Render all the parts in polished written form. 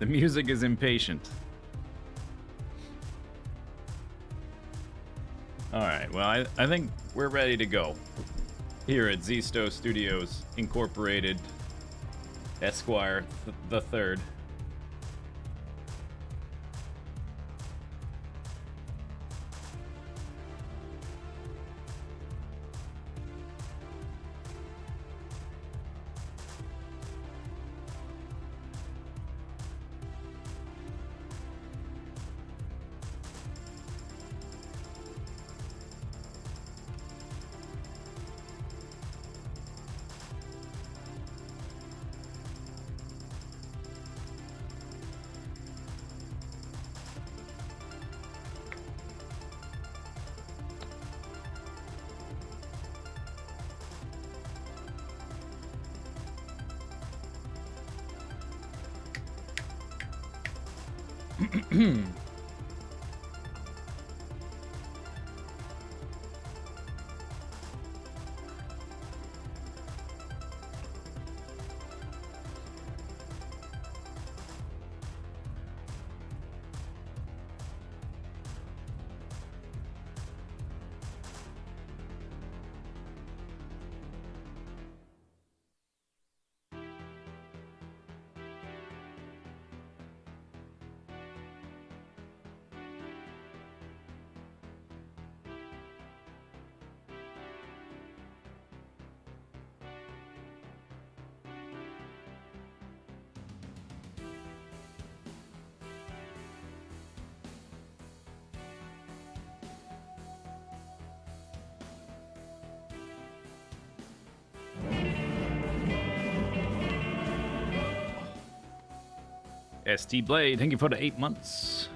The music is impatient. Alright, well, I think we're ready to go. Here at Zisteau Studios, Incorporated, Esquire, the third. ST Blade, thank you for the 8 months.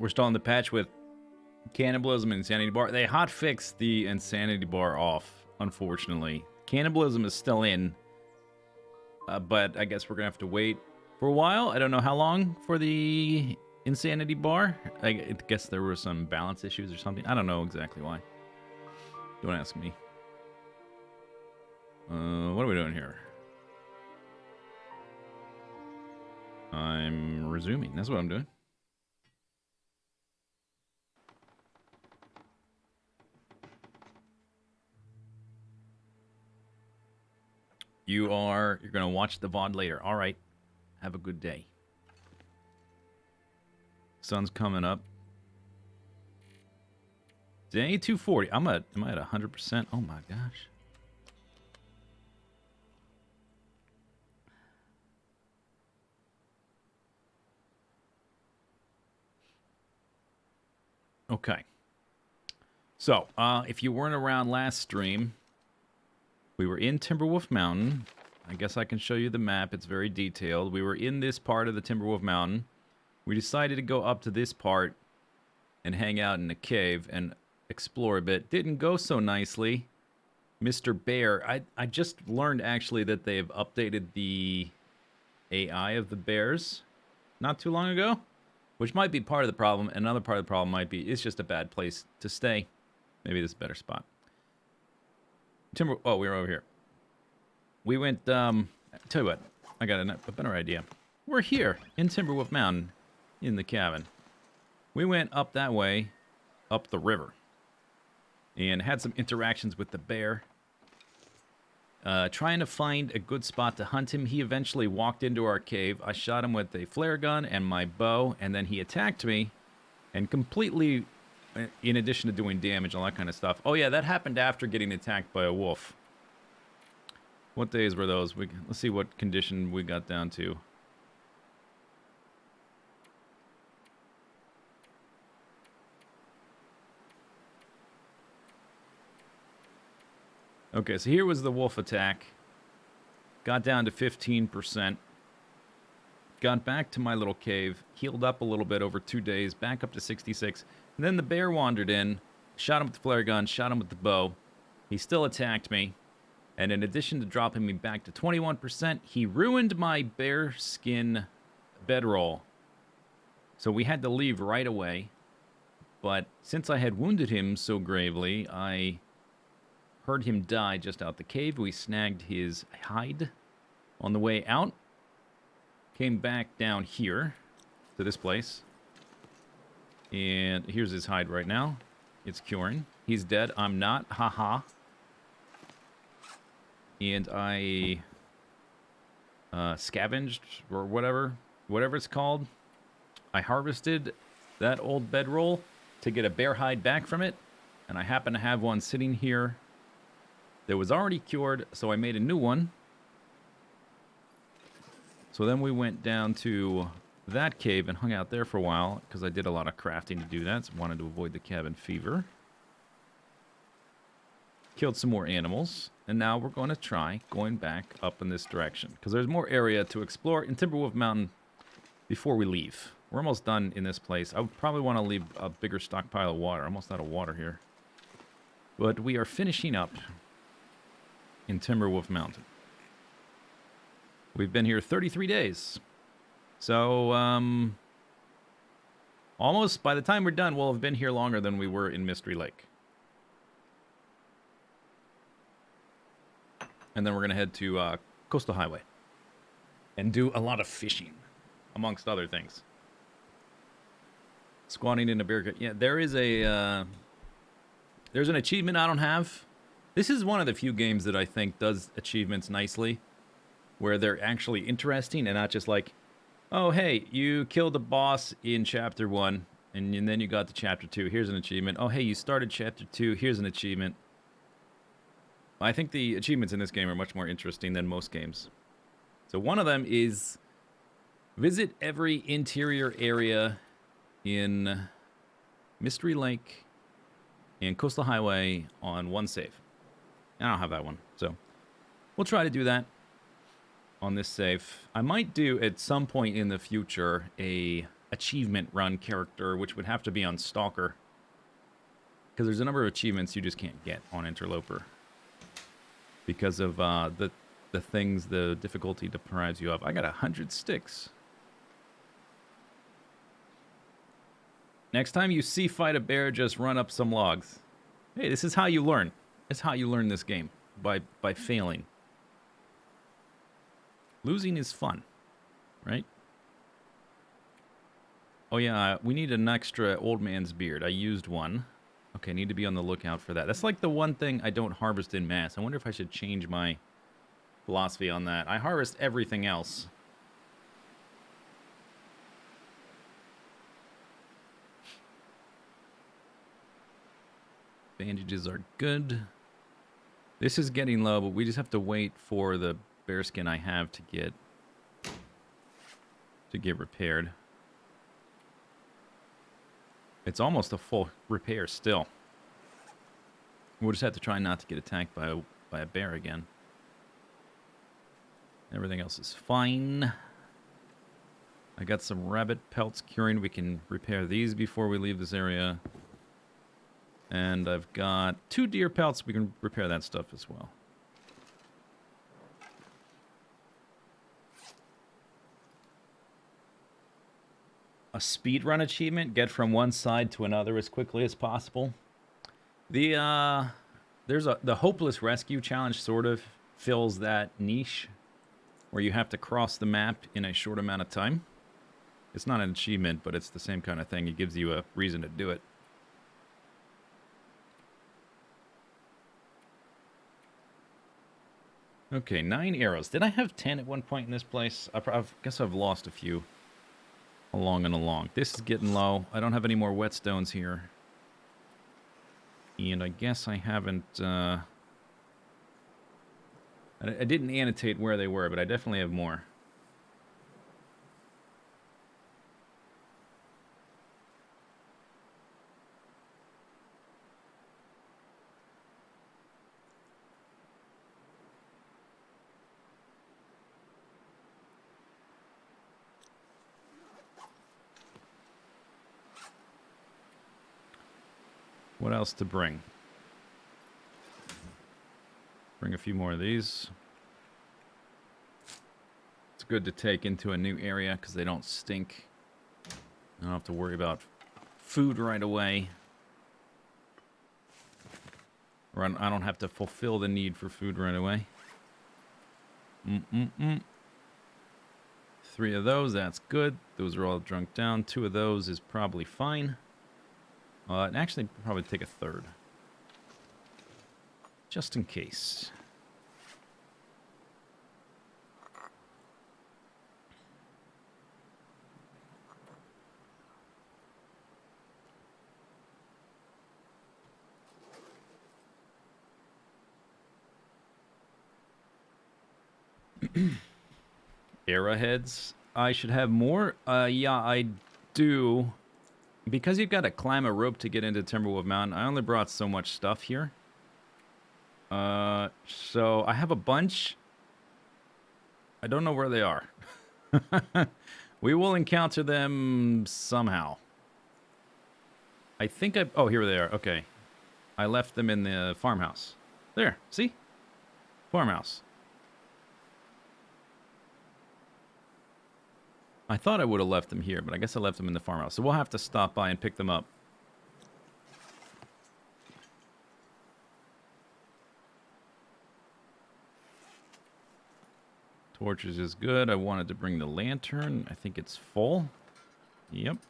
We're still on the patch with Cannibalism and Insanity Bar. They hotfixed the Insanity Bar off, unfortunately. Cannibalism is still in, but I guess we're going to have to wait for a while. I don't know how long for the Insanity Bar. I guess there were some balance issues or something. I don't know exactly why. Don't ask me. What are we doing here? I'm resuming. That's what I'm doing. You're going to watch the VOD later. All right. Have a good day. Sun's coming up. Day 240. Am I at 100%? Oh my gosh. Okay. So, if you weren't around last stream, we were in Timberwolf Mountain. I guess I can show you the map. It's very detailed. We were in this part of the Timberwolf Mountain. We decided to go up to this part and hang out in a cave and explore a bit. Didn't go so nicely. Mr. Bear. I just learned, actually, that they've updated the AI of the bears not too long ago, which might be part of the problem. Another part of the problem might be it's just a bad place to stay. Maybe this is a better spot. Oh, we were over here. We went, tell you what, I got a better idea. We're here in Timberwolf Mountain in the cabin. We went up that way up the river. And had some interactions with the bear. Trying to find a good spot to hunt him. He eventually walked into our cave. I shot him with a flare gun and my bow, and then he attacked me and completely, in addition to doing damage, all that kind of stuff. Oh yeah, that happened after getting attacked by a wolf. What days were those? Let's see what condition we got down to. Okay, so here was the wolf attack. Got down to 15%. Got back to my little cave. Healed up a little bit over 2 days. Back up to 66. And then the bear wandered in. Shot him with the flare gun. Shot him with the bow. He still attacked me. And in addition to dropping me back to 21%, he ruined my bear skin bedroll. So we had to leave right away. But since I had wounded him so gravely, I heard him die just out the cave. We snagged his hide on the way out. Came back down here to this place. And here's his hide right now. It's curing. He's dead. I'm not. Haha. And I scavenged, or whatever it's called. I harvested that old bedroll to get a bear hide back from it. And I happen to have one sitting here that was already cured, so I made a new one. So then we went down to that cave and hung out there for a while, because I did a lot of crafting to do that, so I wanted to avoid the cabin fever. Killed some more animals, and now we're going to try going back up in this direction, because there's more area to explore in Timberwolf Mountain before we leave. We're almost done in this place. I would probably want to leave a bigger stockpile of water. Almost out of water here. But we are finishing up in Timberwolf Mountain. We've been here 33 days. So, almost by the time we're done, we'll have been here longer than we were in Mystery Lake. And then we're going to head to Coastal Highway and do a lot of fishing, amongst other things. Squatting in a bear gut. Yeah, there's an achievement I don't have. This is one of the few games that I think does achievements nicely, where they're actually interesting and not just like, oh, hey, you killed a boss in Chapter 1, and then you got to Chapter 2. Here's an achievement. Oh, hey, you started Chapter 2. Here's an achievement. I think the achievements in this game are much more interesting than most games. So one of them is visit every interior area in Mystery Lake and Coastal Highway on one save. I don't have that one, so we'll try to do that on this save. I might do at some point in the future a achievement run character, which would have to be on Stalker, because there's a number of achievements you just can't get on Interloper because of the things the difficulty deprives you of. I got 100 sticks. Next time you see fight a bear, just run up some logs. Hey, this is how you learn. It's how you learn this game, by failing. Losing is fun, right? Oh yeah, we need an extra old man's beard. I used one. Okay, need to be on the lookout for that. That's like the one thing I don't harvest in mass. I wonder if I should change my philosophy on that. I harvest everything else. Bandages are good. This is getting low, but we just have to wait for the bearskin I have to get repaired. It's almost a full repair still. We'll just have to try not to get attacked by a bear again. Everything else is fine. I got some rabbit pelts curing. We can repair these before we leave this area. And I've got 2 deer pelts. We can repair that stuff as well. A speedrun achievement, get from one side to another as quickly as possible. The Hopeless Rescue Challenge sort of fills that niche where you have to cross the map in a short amount of time. It's not an achievement, but it's the same kind of thing. It gives you a reason to do it. Okay, 9 arrows. Did I have 10 at one point in this place? I guess I've lost a few along and along. This is getting low. I don't have any more whetstones here. And I guess I haven't... I didn't annotate where they were, but I definitely have more. What else to bring? Bring a few more of these. It's good to take into a new area because they don't stink. I don't have to worry about food right away. Or I don't have to fulfill the need for food right away. 3 of those, that's good. Those are all drunk down. 2 of those is probably fine. And actually, probably take a third. Just in case. Arrowheads. I should have more. Yeah, I do. Because you've got to climb a rope to get into Timberwolf Mountain, I only brought so much stuff here. So I have a bunch. I don't know where they are. We will encounter them somehow. I think I... Oh, here they are. Okay. I left them in the farmhouse. There. See? Farmhouse. I thought I would have left them here, but I guess I left them in the farmhouse. So we'll have to stop by and pick them up. Torches is good. I wanted to bring the lantern. I think it's full. Yep. Is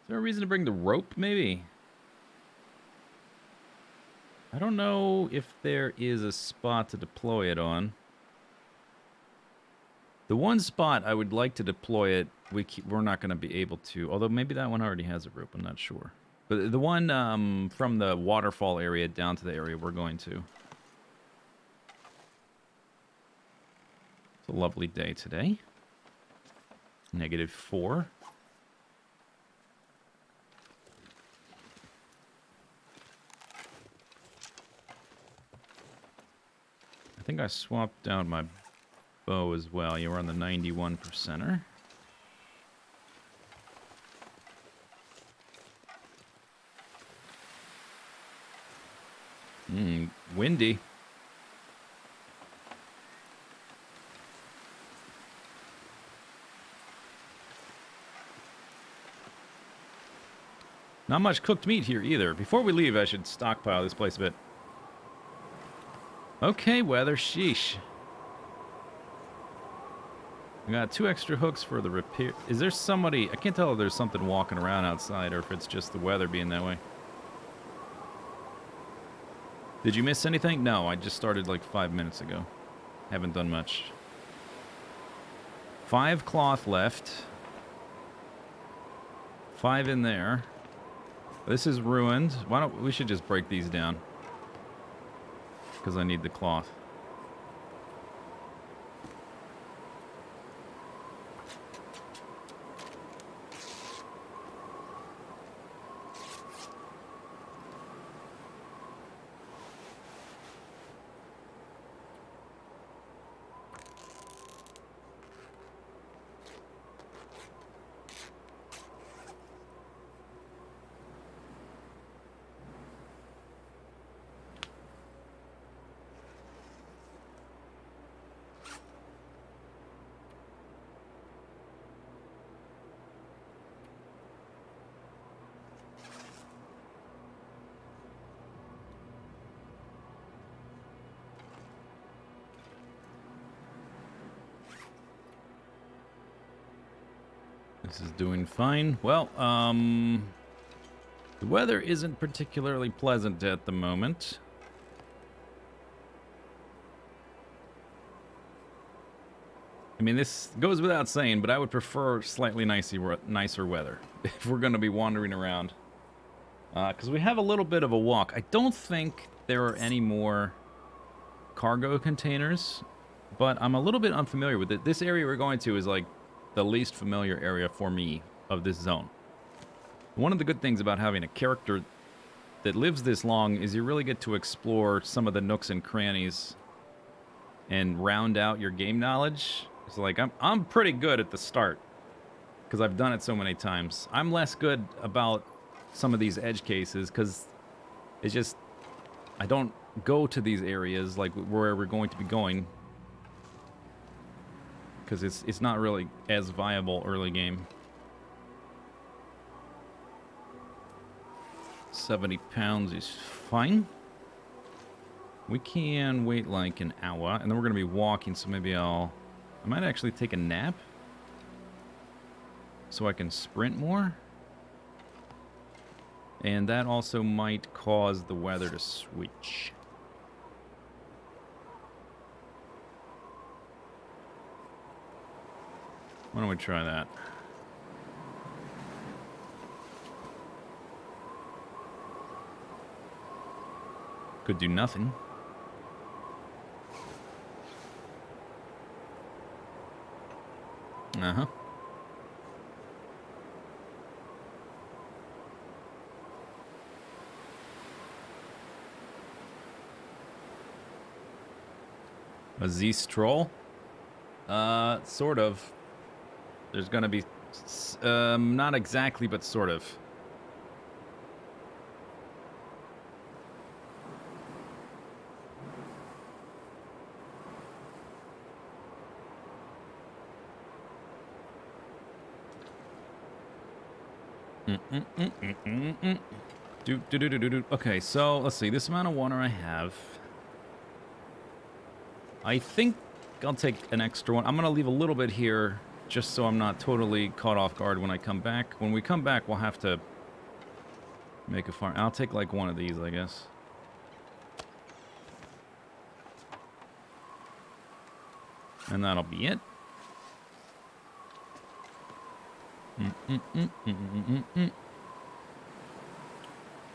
there a reason to bring the rope, maybe? I don't know if there is a spot to deploy it on. The one spot I would like to deploy it, we're not going to be able to. Although maybe that one already has a rope. I'm not sure. But the one from the waterfall area down to the area we're going to. It's a lovely day today. -4. I think I swapped out my bow as well. You were on the 91%er. Windy. Not much cooked meat here either. Before we leave, I should stockpile this place a bit. Okay, weather, sheesh. I got 2 extra hooks for the repair. Is there somebody... I can't tell if there's something walking around outside or if it's just the weather being that way. Did you miss anything? No, I just started like 5 minutes ago. Haven't done much. 5 cloth left. 5 in there. This is ruined. Why don't we should just break these down? Because I need the cloth. This is doing fine. Well, The weather isn't particularly pleasant at the moment. I mean, this goes without saying, but I would prefer slightly nicer weather if we're going to be wandering around. Because we have a little bit of a walk. I don't think there are any more cargo containers, but I'm a little bit unfamiliar with it. This area we're going to is like the least familiar area for me of this zone. One of the good things about having a character that lives this long is you really get to explore some of the nooks and crannies and round out your game knowledge. It's like I'm pretty good at the start because I've done it so many times. I'm less good about some of these edge cases because it's just I don't go to these areas like where we're going to be going because it's not really as viable early game. 70 pounds is fine. We can wait like an hour, and then we're going to be walking, so maybe I might actually take a nap so I can sprint more. And that also might cause the weather to switch. Why don't we try that? Could do nothing. Uh-huh. A Zisteau? Sort of. There's gonna be, not exactly, but sort of. Okay, so let's see. This amount of water I have. I think I'll take an extra one. I'm going to leave a little bit here just so I'm not totally caught off guard when I come back. When we come back, we'll have to make a farm. I'll take like one of these, I guess. And that'll be it.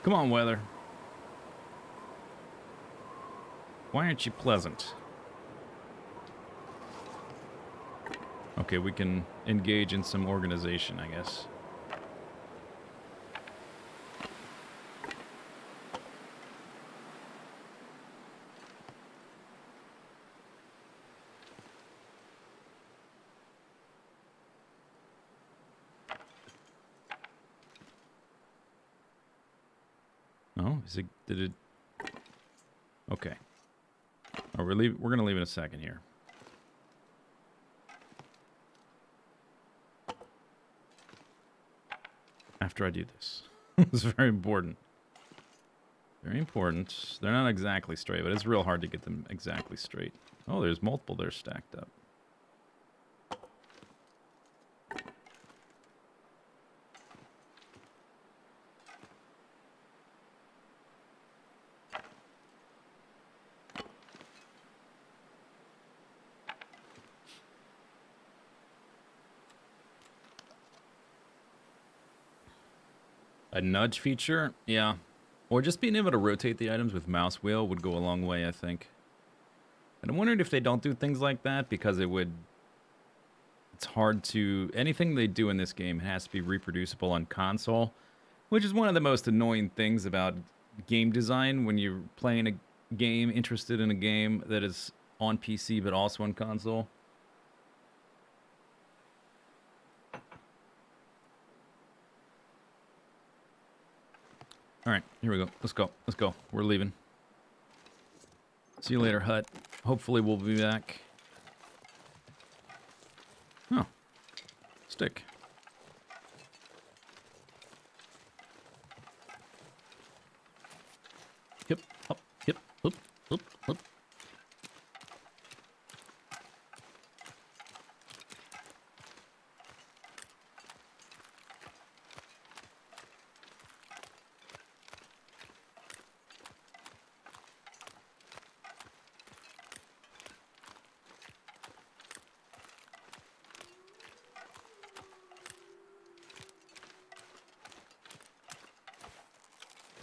Come on, weather. Why aren't you pleasant? Okay, we can engage in some organization, I guess. Oh, did it? Okay. Oh, we're gonna leave in a second here. After I do this. It's very important. Very important. They're not exactly straight, but it's real hard to get them exactly straight. Oh, there's multiple there stacked up. A nudge feature? Yeah. Or just being able to rotate the items with mouse wheel would go a long way, I think. And I'm wondering if they don't do things like that because it's hard to... Anything they do in this game has to be reproducible on console, which is one of the most annoying things about game design when you're playing a game, interested in a game that is on PC but also on console. All right, here we go. Let's go. Let's go. We're leaving. See you later, hut. Hopefully we'll be back. Oh. Stick. Hip, hop, hip, hoop, hoop, hoop.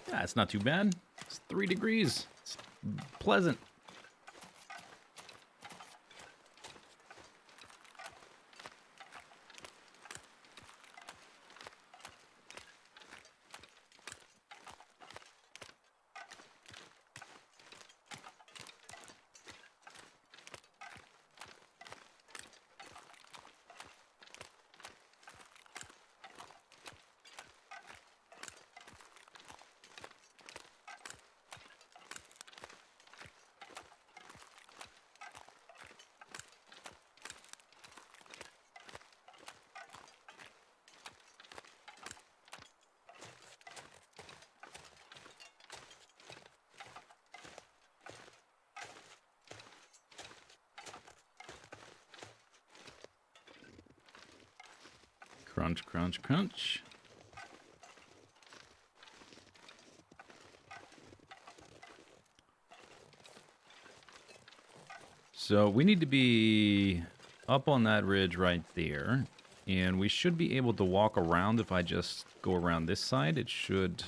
Yeah, it's not too bad. It's 3 degrees. It's pleasant. Crunch, crunch, crunch. So we need to be up on that ridge right there. And we should be able to walk around if I just go around this side. It should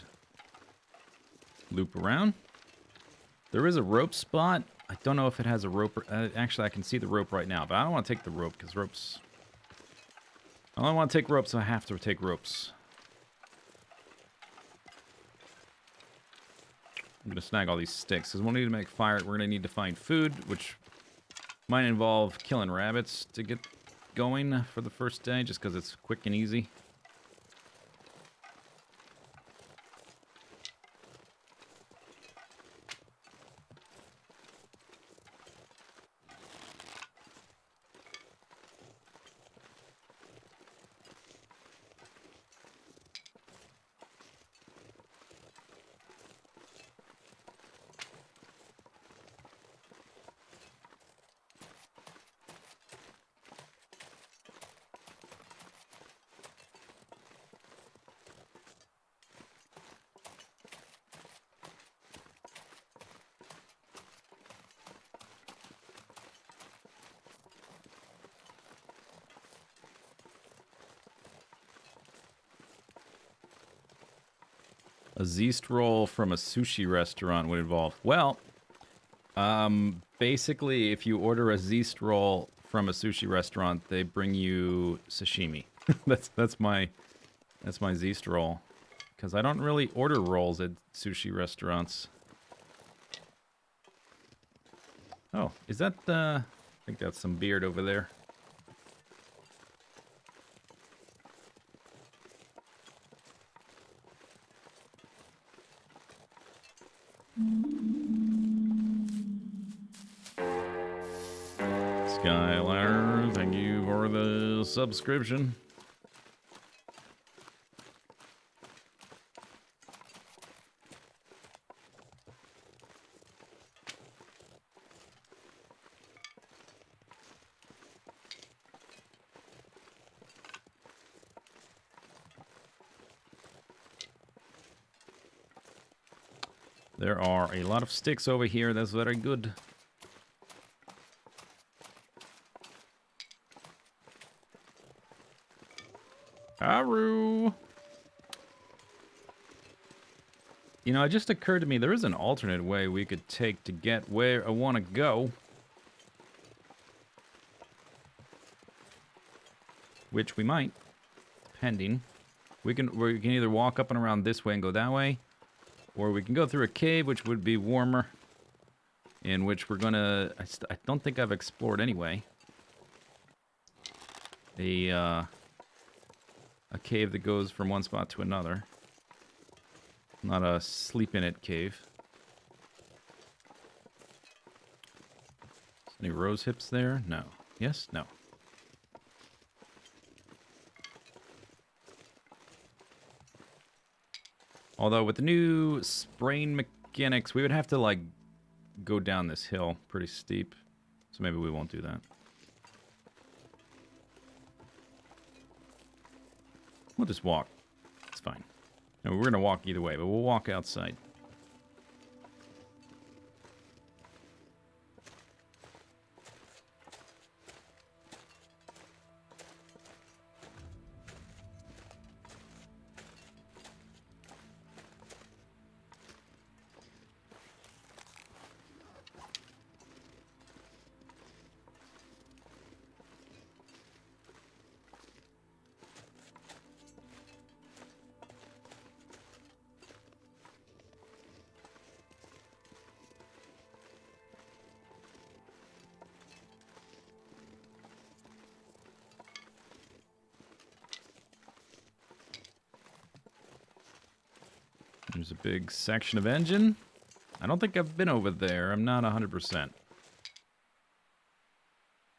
loop around. There is a rope spot. I don't know if it has a rope. Actually, I can see the rope right now, but I don't want to take the rope because ropes... I don't want to take ropes, so I have to take ropes. I'm going to snag all these sticks because we'll need to make fire. We're going to need to find food, which might involve killing rabbits to get going for the first day, just because it's quick and easy. A Zeist roll from a sushi restaurant would involve... Well, basically, if you order a Zeist roll from a sushi restaurant, they bring you sashimi. that's my Zeist roll. Because I don't really order rolls at sushi restaurants. Oh, is that the... I think that's some beard over there. Skylar, thank you for the subscription. There are a lot of sticks over here. That's very good. Haru! You know, it just occurred to me there is an alternate way we could take to get where I want to go. Which we might, pending. We can either walk up and around this way and go that way, or we can go through a cave, which would be warmer, in which we're gonna... I don't think I've explored anyway. A cave that goes from one spot to another. Not a sleep-in-it cave. Any rose hips there? No. Yes? No. Although with the new sprain mechanics, we would have to, like, go down this hill pretty steep. So maybe we won't do that. We'll just walk. It's fine. No, we're going to walk either way, but we'll walk outside. There's a big section of engine. I don't think I've been over there. I'm not 100%.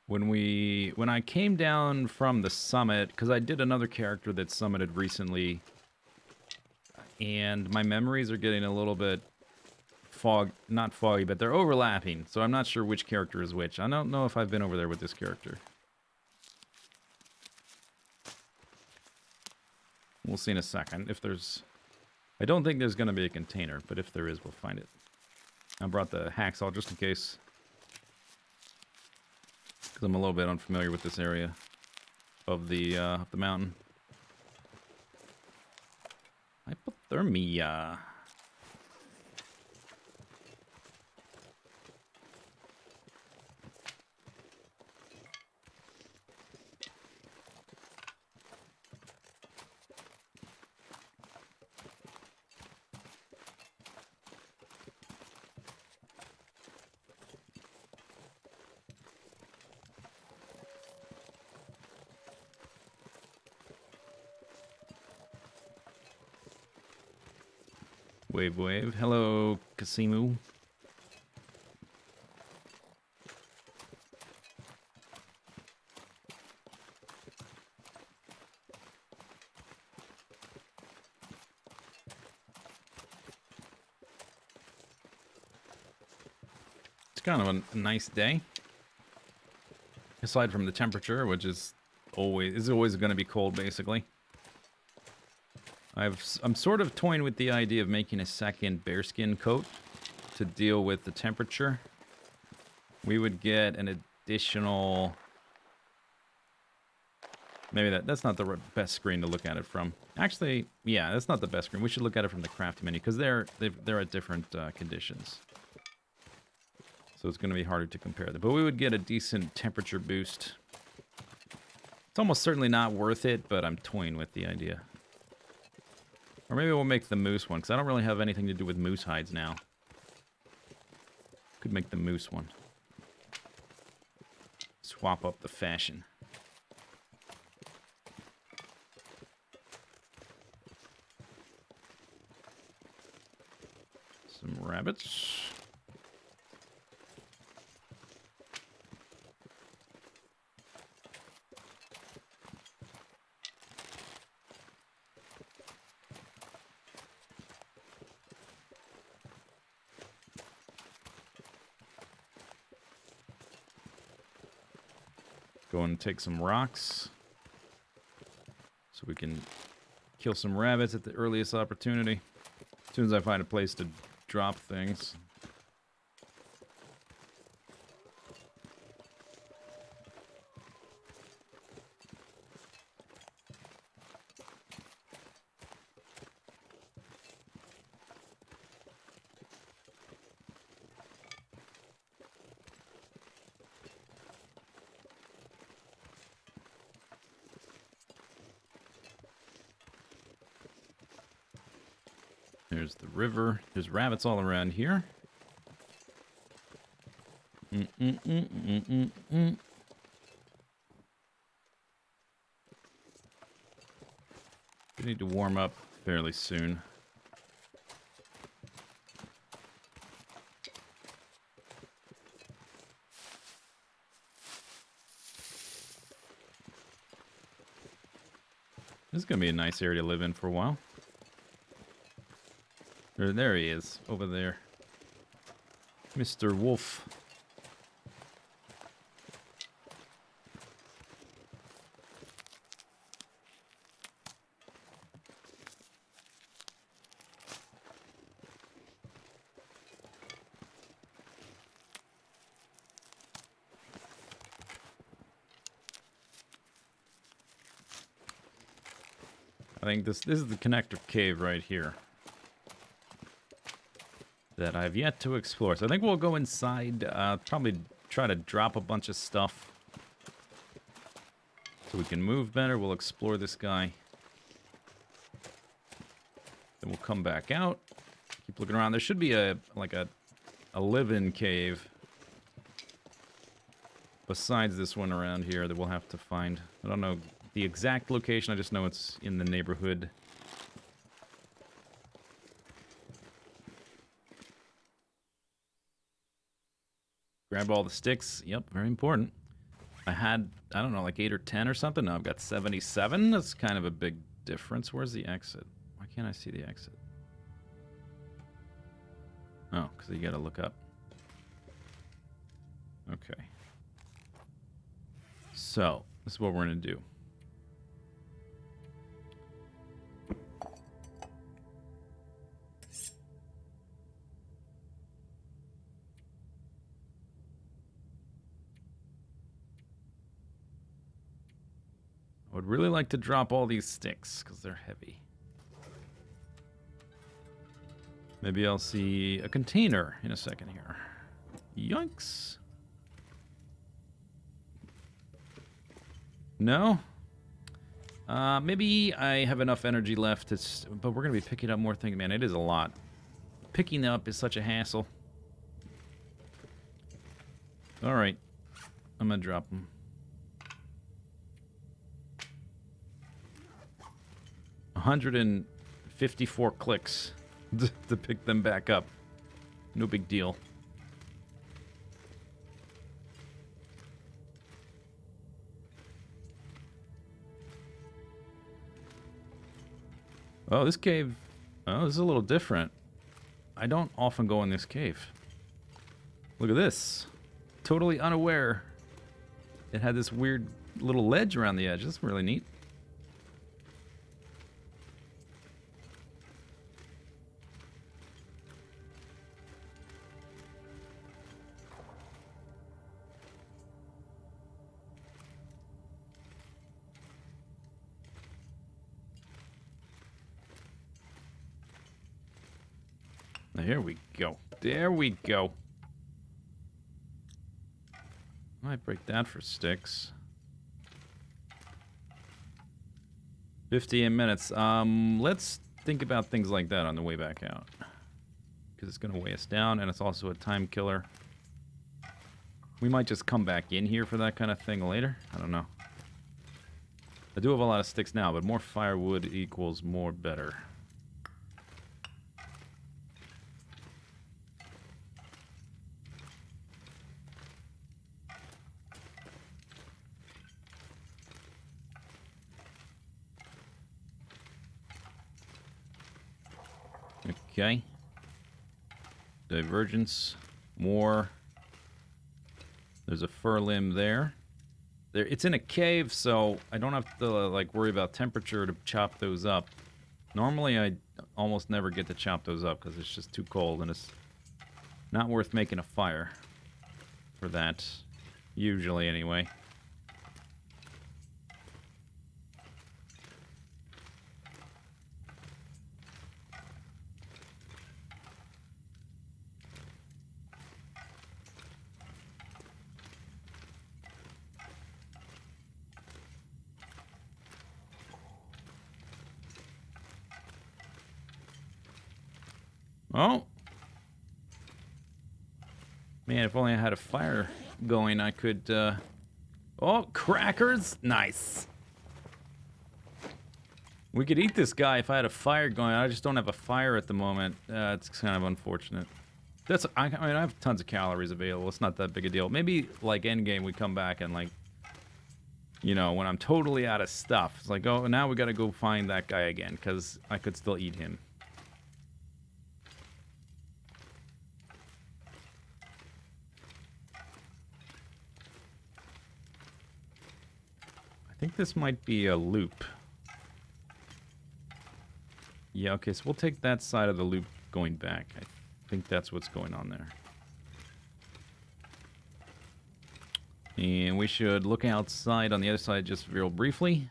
When I came down from the summit, because I did another character that summited recently, and my memories are getting a little bit not foggy, but they're overlapping, so I'm not sure which character is which. I don't know if I've been over there with this character. We'll see in a second. If there's... I don't think there's going to be a container, but if there is, we'll find it. I brought the hacksaw just in case, because I'm a little bit unfamiliar with this area of the mountain. Hypothermia. Wave, wave. Hello, Kasimu. It's kind of a nice day. Aside from the temperature, which is always going to be cold, basically. I'm sort of toying with the idea of making a second bearskin coat to deal with the temperature. We would get an additional... Maybe that's not the best screen to look at it from. Actually, yeah, that's not the best screen. We should look at it from the crafting menu, because they're at different conditions. So it's going to be harder to compare them. But we would get a decent temperature boost. It's almost certainly not worth it, but I'm toying with the idea. Or maybe we'll make the moose one, because I don't really have anything to do with moose hides now. Could make the moose one. Swap up the fashion. Some rabbits. Go and take some rocks so we can kill some rabbits at the earliest opportunity. As soon as I find a place to drop things. There's the river. There's rabbits all around here. We need to warm up fairly soon. This is going to be a nice area to live in for a while. There he is, over there. Mr. Wolf. I think this is the connector cave right here that I've yet to explore. So I think we'll go inside, probably try to drop a bunch of stuff so we can move better. We'll explore this guy. Then we'll come back out, keep looking around. There should be a live-in cave besides this one around here that we'll have to find. I don't know the exact location, I just know it's in the neighborhood. Grab all the sticks. Yep, very important. I had, I don't know, like 8 or 10 or something. Now I've got 77. That's kind of a big difference. Where's the exit? Why can't I see the exit? Oh, because you got to look up. Okay. So, this is what we're going to do. I would really like to drop all these sticks because they're heavy. Maybe I'll see a container in a second here. Yoinks. No? Maybe I have enough energy left, but we're going to be picking up more things. Man, it is a lot. Picking up is such a hassle. Alright. I'm going to drop them. $154 clicks to pick them back up. No big deal. Oh, this cave... Oh, this is a little different. I don't often go in this cave. Look at this. Totally unaware. It had this weird little ledge around the edge. That's really neat. There we go. There we go. Might break that for sticks. 15 minutes. Let's think about things like that on the way back out. Because it's going to weigh us down, and it's also a time killer. We might just come back in here for that kind of thing later. I don't know. I do have a lot of sticks now, but more firewood equals more better. Okay. Divergence. More. There's a fir limb there. It's in a cave, so I don't have to like worry about temperature to chop those up. Normally, I almost never get to chop those up because it's just too cold, and it's not worth making a fire for that. Usually, anyway. Oh. Man, if only I had a fire going, I could, Oh, crackers! Nice! We could eat this guy if I had a fire going. I just don't have a fire at the moment. It's kind of unfortunate. I mean, I have tons of calories available. It's not that big a deal. Maybe, like, endgame, we come back and, like, you know, when I'm totally out of stuff. It's like, oh, now we gotta go find that guy again, because I could still eat him. I think this might be a loop. Yeah, okay, so we'll take that side of the loop going back. I think that's what's going on there. And we should look outside on the other side just real briefly.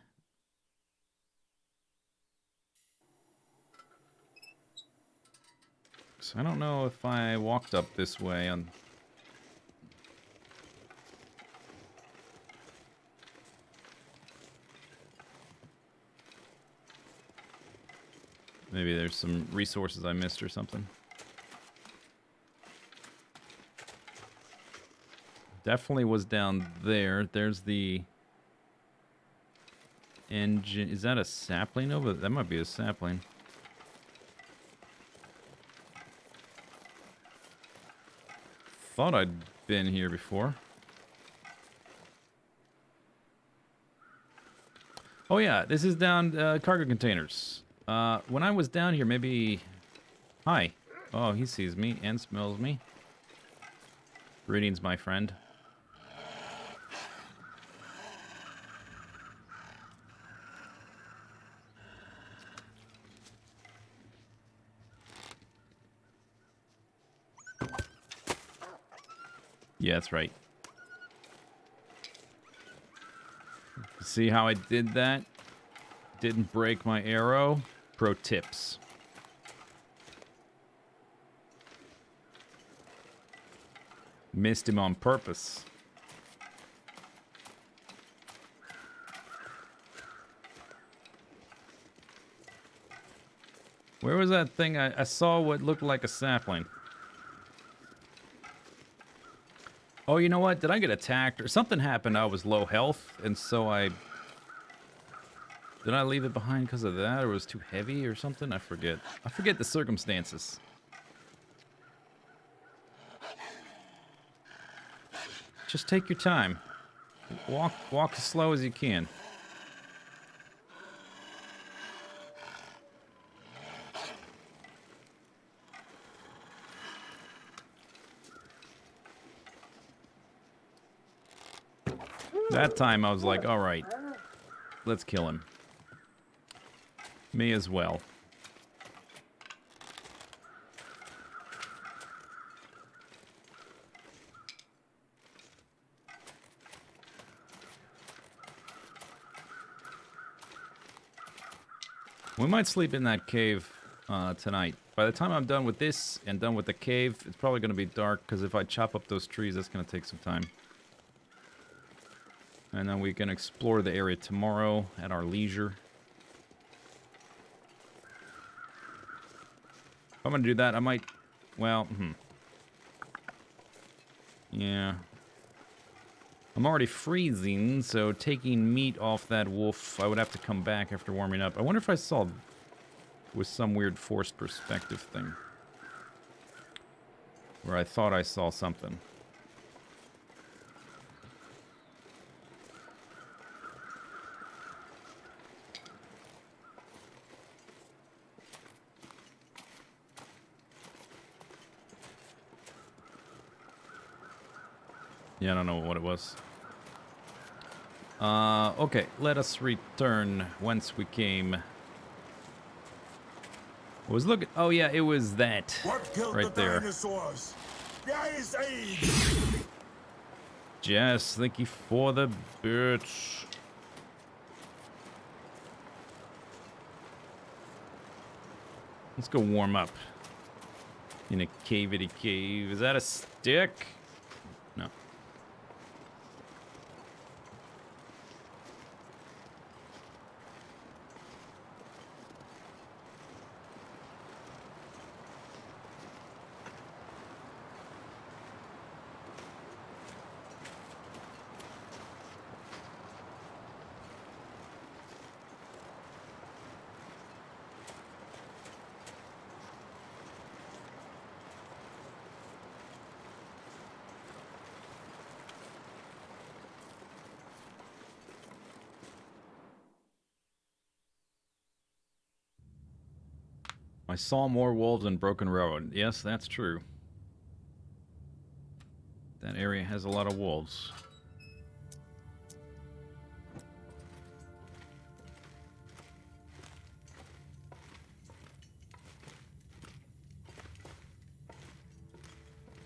So I don't know if I walked up this way on... Maybe there's some resources I missed or something. Definitely was down there. There's the engine. Is that a sapling over? That might be a sapling. Thought I'd been here before. Oh yeah, this is down cargo containers. When I was down here, maybe... Hi. Oh, he sees me and smells me. Greetings, my friend. Yeah, that's right. See how I did that? Didn't break my arrow. Pro tips. Missed him on purpose. Where was that thing? I saw what looked like a sapling. Oh, you know what? Did I get attacked? Or something happened. I was low health, and so I... Did I leave it behind because of that, or was it too heavy or something? I forget. I forget the circumstances. Just take your time. Walk as slow as you can. That time I was like, all right, let's kill him. Me as well. We might sleep in that cave tonight. By the time I'm done with this and done with the cave, it's probably going to be dark, because if I chop up those trees, that's going to take some time. And then we can explore the area tomorrow at our leisure. If I'm going to do that, I might... Well, yeah. I'm already freezing, so taking meat off that wolf, I would have to come back after warming up. I wonder if I saw... with some weird forced perspective thing. Where I thought I saw something. Yeah, I don't know what it was. Okay, let us return whence we came. I was looking... Oh, yeah, it was that. What killed right the there. dinosaurs? The Ice Age! Jess, thank you for the bitch. Let's go warm up. In a cavity cave. Is that a stick? No. I saw more wolves in Broken Road. Yes, that's true. That area has a lot of wolves.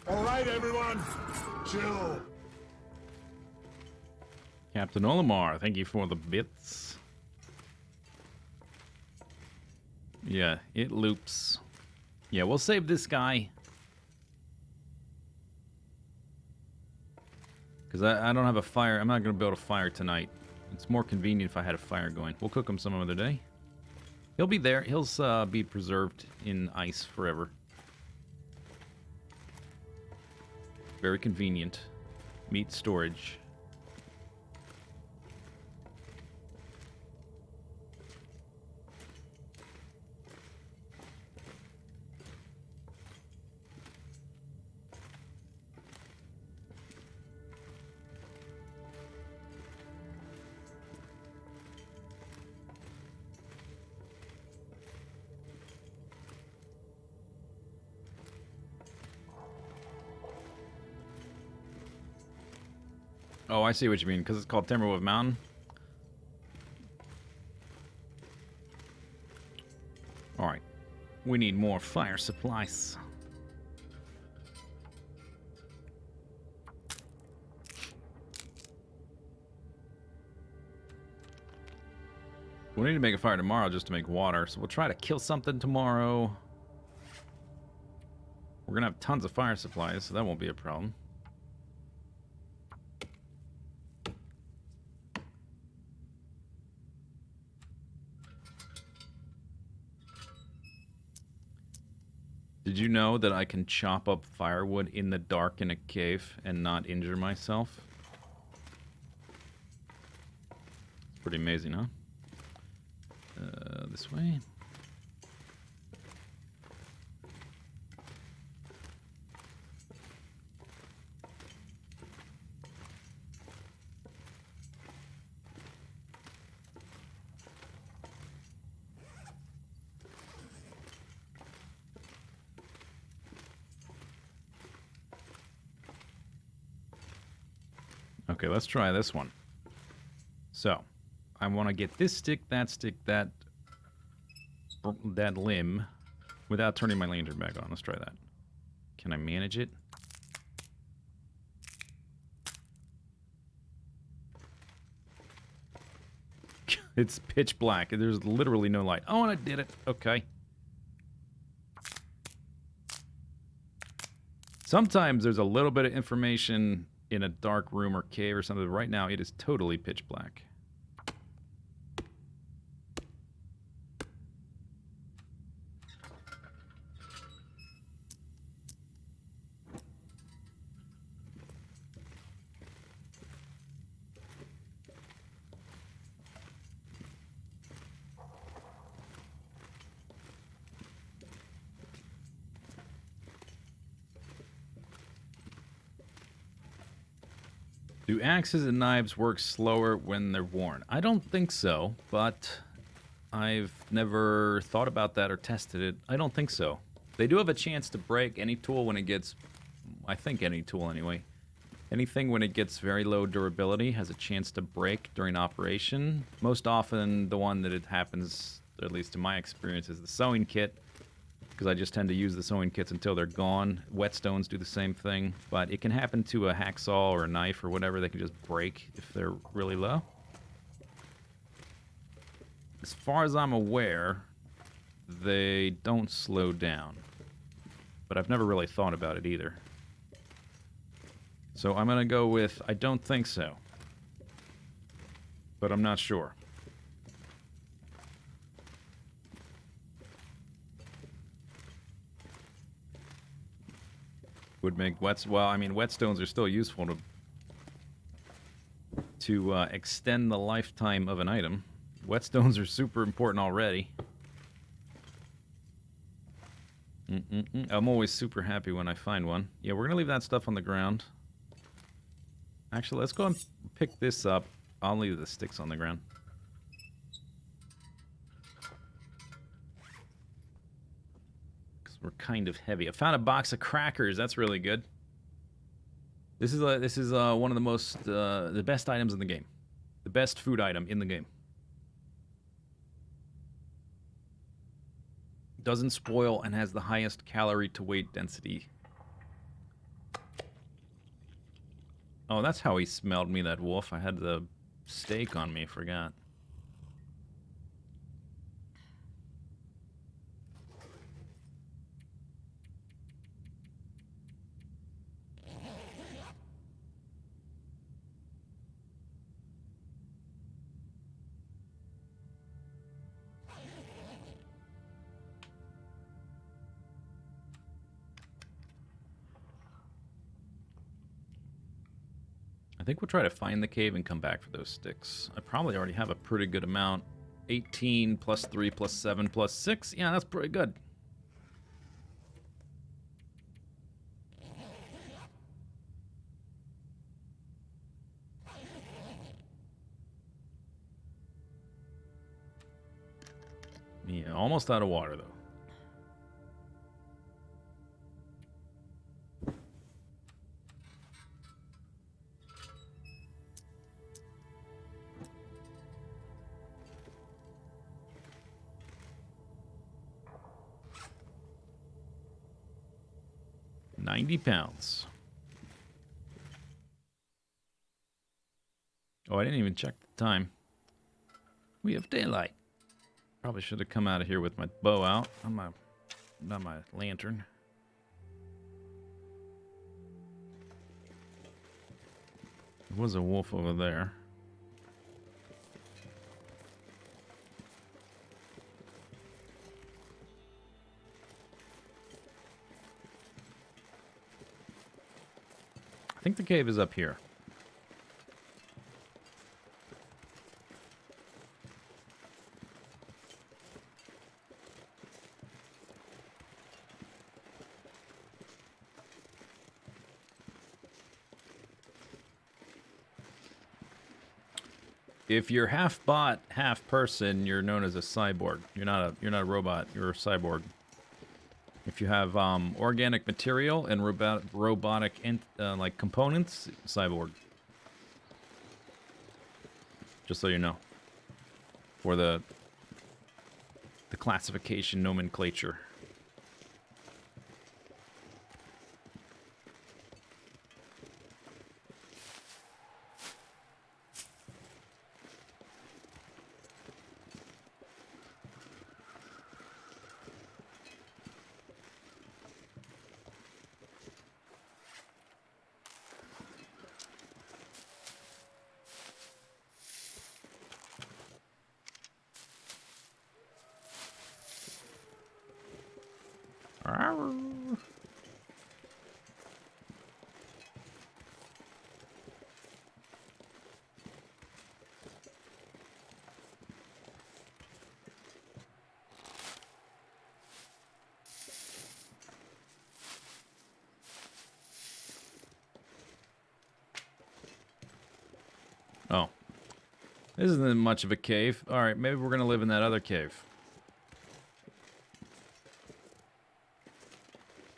All right, everyone, chill. Captain Olimar, thank you for the bits. Yeah, it loops. Yeah, we'll save this guy. Because I don't have a fire. I'm not going to build a fire tonight. It's more convenient if I had a fire going. We'll cook him some other day. He'll be there. He'll be preserved in ice forever. Very convenient. Meat storage. Oh, I see what you mean, because it's called Timberwolf Mountain. Alright. We need more fire supplies. We need to make a fire tomorrow just to make water, so we'll try to kill something tomorrow. We're gonna have tons of fire supplies, so that won't be a problem. Did you know that I can chop up firewood in the dark in a cave and not injure myself? Pretty amazing, huh? This way. Okay, let's try this one. So, I want to get this stick, that limb, without turning my lantern back on. Let's try that. Can I manage it? It's pitch black. There's literally no light. Oh, and I did it. Okay. Sometimes there's a little bit of information in a dark room or cave or something. Right now, it is totally pitch black. Do axes and knives work slower when they're worn? I don't think so, but I've never thought about that or tested it. I don't think so. They do have a chance to break any tool when it gets... I think any tool anyway. Anything when it gets very low durability has a chance to break during operation. Most often the one that it happens, at least in my experience, is the sewing kit. Because I just tend to use the sewing kits until they're gone. Whetstones do the same thing, but it can happen to a hacksaw or a knife or whatever. They can just break if they're really low. As far as I'm aware, they don't slow down. But I've never really thought about it either. So I'm going to go with, I don't think so. But I'm not sure. Would make well, I mean, whetstones are still useful to extend the lifetime of an item. Whetstones are super important already. I'm always super happy when I find one. Yeah, we're gonna leave that stuff on the ground. Actually, let's go and pick this up. I'll leave the sticks on the ground. We're kind of heavy. I found a box of crackers. That's really good. This is one of the most the best items in the game. The best food item in the game. Doesn't spoil and has the highest calorie to weight density. Oh, that's how he smelled me, that wolf. I had the steak on me, forgot. I think we'll try to find the cave and come back for those sticks. I probably already have a pretty good amount. 18 plus 3 plus 7 plus 6. Yeah, that's pretty good. Yeah, almost out of water, though. 90 pounds. Oh, I didn't even check the time. We have daylight. Probably should have come out of here with my bow out. Not my lantern. There was a wolf over there. I think the cave is up here. If you're half bot, half person, you're known as a cyborg. You're not a robot. You're a cyborg. If you have organic material and robotic like components, cyborg. Just so you know, for the classification nomenclature. Oh. This isn't much of a cave. Alright, maybe we're gonna live in that other cave.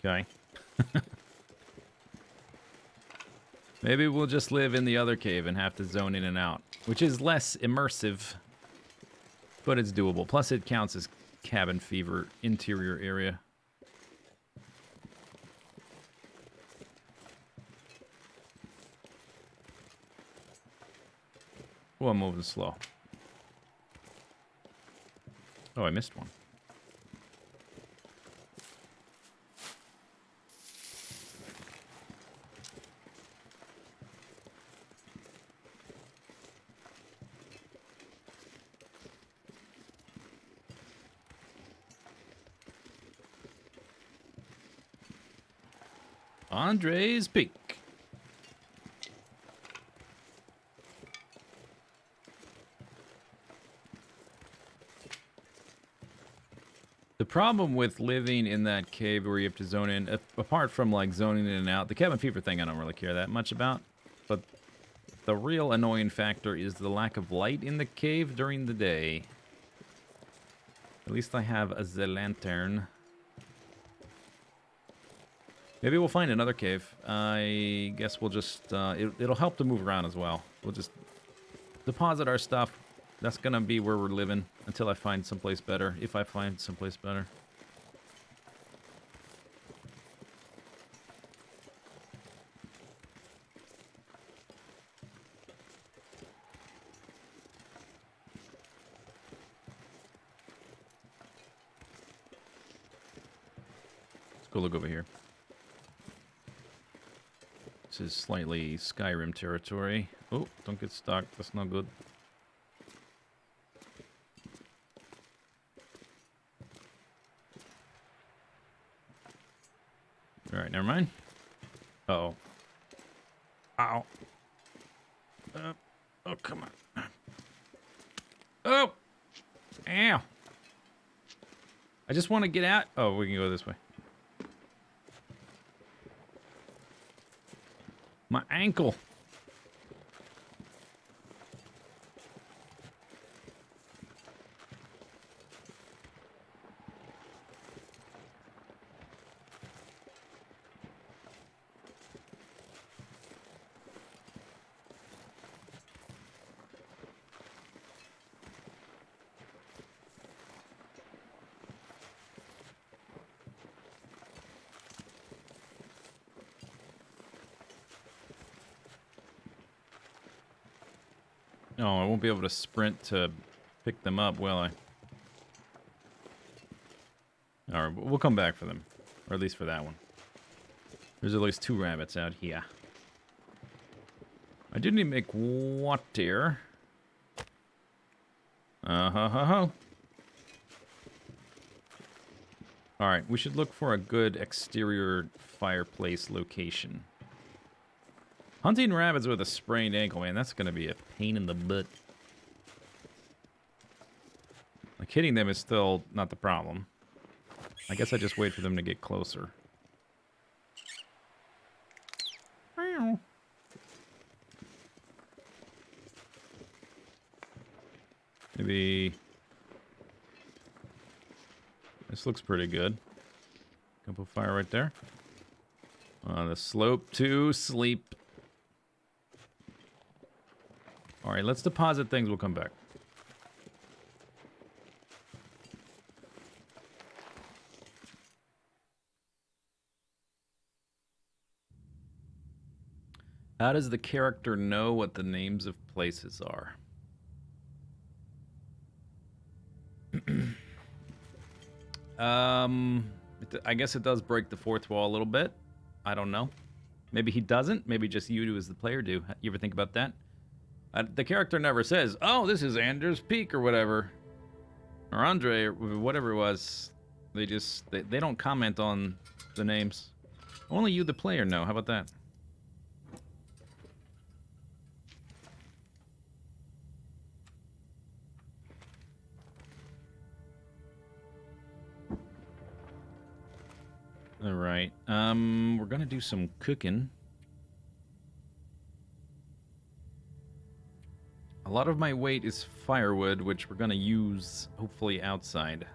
Okay. Maybe we'll just live in the other cave and have to zone in and out. Which is less immersive, but it's doable. Plus it counts as cabin fever interior area. Oh, I'm moving slow. Oh, I missed one. Andre's Peak. The problem with living in that cave where you have to zone in, apart from like zoning in and out, the cabin fever thing I don't really care that much about, but the real annoying factor is the lack of light in the cave during the day. At least I have a lantern. Maybe we'll find another cave. I guess we'll just, it'll help to move around as well. We'll just deposit our stuff. That's gonna be where we're living until I find someplace better, if I find someplace better. Let's go look over here. This is slightly Skyrim territory. Oh, don't get stuck. That's not good. Alright, never mind. Uh-oh. Ow. Oh, come on. Oh! Ow! I just want to get out. Oh, we can go this way. My ankle. No, I won't be able to sprint to pick them up, will I? Alright, we'll come back for them. Or at least for that one. There's at least 2 rabbits out here. I do need to make water. Uh-huh. Alright, we should look for a good exterior fireplace location. Hunting rabbits with a sprained ankle, man, that's gonna be a pain in the butt. Like, hitting them is still not the problem. I guess I just wait for them to get closer. Maybe... This looks pretty good. Couple fire right there. On the slope to sleep. Alright, let's deposit things. We'll come back. How does the character know what the names of places are? I guess it does break the fourth wall a little bit. I don't know. Maybe he doesn't. Maybe just you do as the player do. You ever think about that? The character never says, "Oh, this is Anders Peak" or whatever, or Andre or whatever it was. They just they don't comment on the names. Only you, the player, know. How about that? All right. We're gonna do some cooking. A lot of my weight is firewood, which we're gonna use hopefully outside.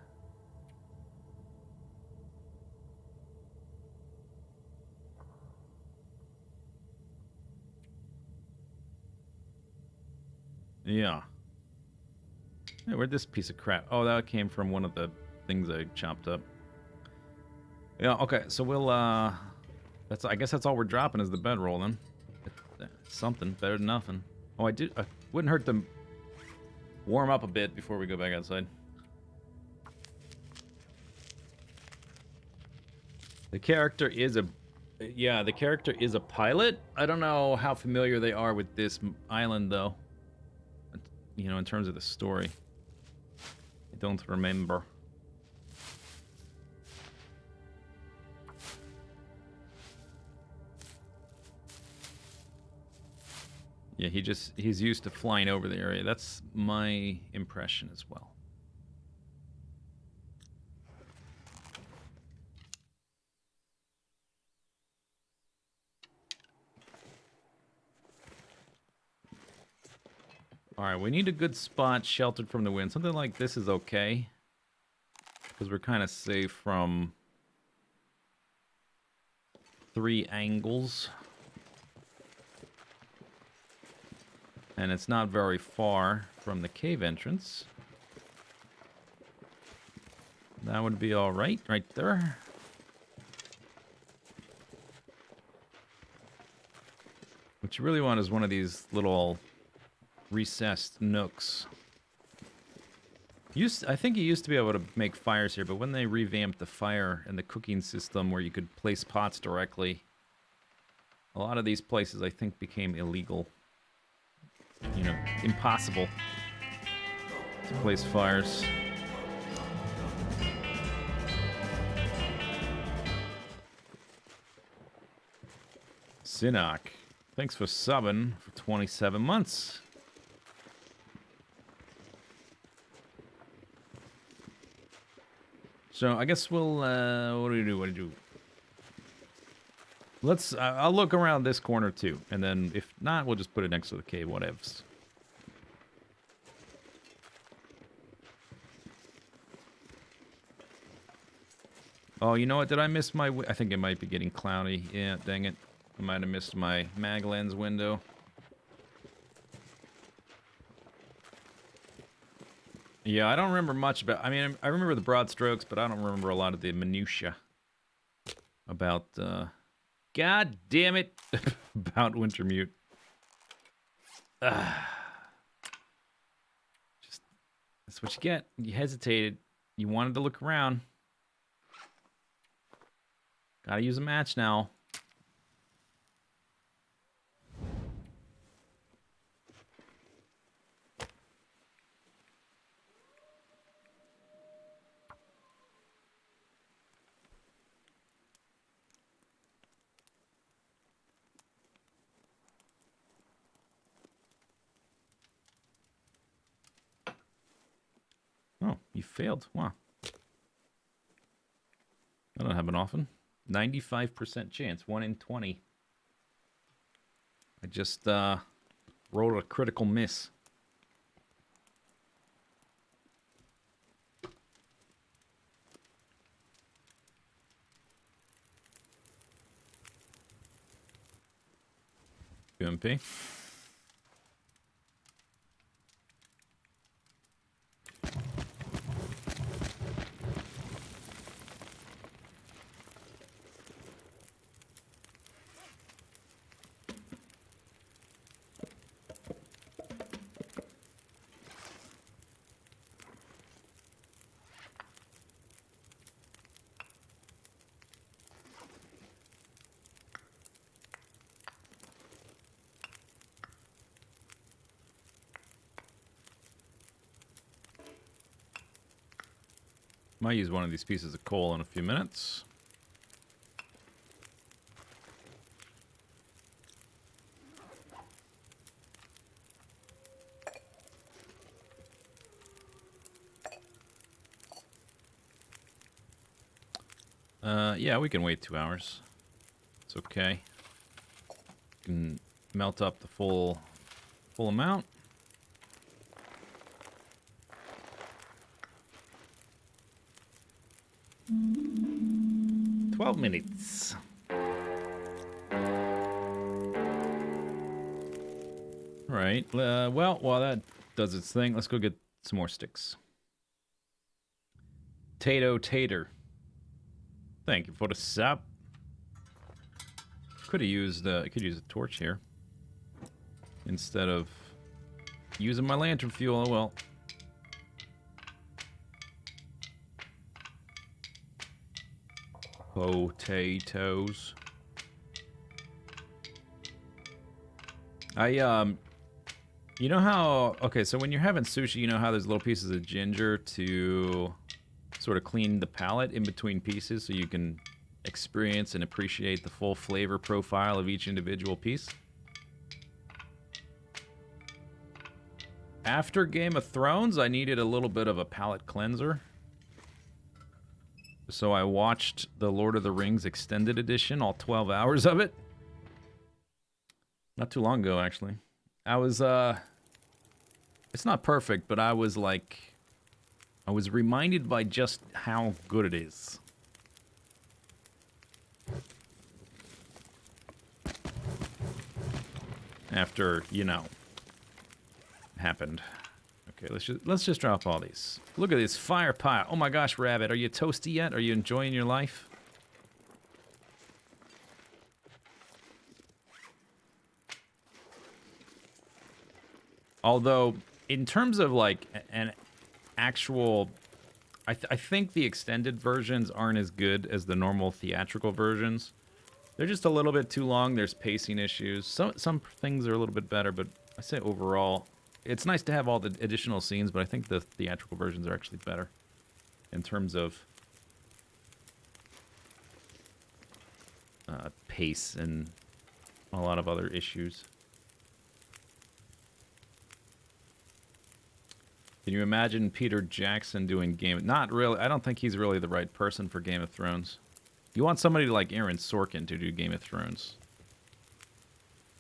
Yeah. Hey, where'd this piece of crap? Oh, that came from one of the things I chopped up. Yeah, okay, so we'll, I guess that's all we're dropping is the bedroll, then. Something, better than nothing. Oh, I wouldn't hurt to warm up a bit before we go back outside. The character is a pilot. I don't know how familiar they are with this island, though. You know, in terms of the story. I don't remember. Yeah, he's used to flying over the area. That's my impression as well. Alright, we need a good spot sheltered from the wind. Something like this is okay. Because we're kind of safe from 3 angles. And it's not very far from the cave entrance. That would be alright, right there. What you really want is one of these little recessed nooks. I think you used to be able to make fires here, but when they revamped the fire and the cooking system where you could place pots directly, a lot of these places I think became illegal. You know, impossible to place fires. Sinnock, thanks for subbing for 27 months. So I guess we'll, what do we do? Let's, I'll look around this corner too, and then if not, we'll just put it next to the cave, whatevs. Oh, you know what, did I miss my, I think it might be getting cloudy. Yeah, dang it. I might have missed my mag lens window. Yeah, I don't remember much about, I mean, I remember the broad strokes, but I don't remember a lot of the minutia about, God damn it, about Wintermute. That's what you get. You hesitated. You wanted to look around. Gotta use a match now. Oh, you failed. Wow. That don't happen often. 95% chance. 1 in 20. I just rolled a critical miss. UMP. Might use one of these pieces of coal in a few minutes. Yeah, we can wait 2 hours. It's okay. Can melt up the full amount. Twelve minutes. All right. Well, while that does its thing, let's go get some more sticks. Tater. Thank you for the sap. Could have used I could use a torch here instead of using my lantern fuel. Oh well. Potatoes. You know how, okay, so when you're having sushi, you know how there's little pieces of ginger to sort of clean the palate in between pieces so you can experience and appreciate the full flavor profile of each individual piece? After Game of Thrones, I needed a little bit of a palate cleanser. So I watched the Lord of the Rings Extended Edition, all 12 hours of it. Not too long ago, actually. I was, it's not perfect, but I was reminded by just how good it is. After, you know, happened. Okay, let's just drop all these. Look at this fire pile. Oh my gosh, Rabbit, are you toasty yet? Are you enjoying your life? Although, in terms of like an actual, I think the extended versions aren't as good as the normal theatrical versions. They're just a little bit too long. There's pacing issues. Some things are a little bit better, but I say overall, it's nice to have all the additional scenes, but I think the theatrical versions are actually better in terms of pace and a lot of other issues. Can you imagine Peter Jackson doing Not really. I don't think he's really the right person for Game of Thrones. You want somebody like Aaron Sorkin to do Game of Thrones.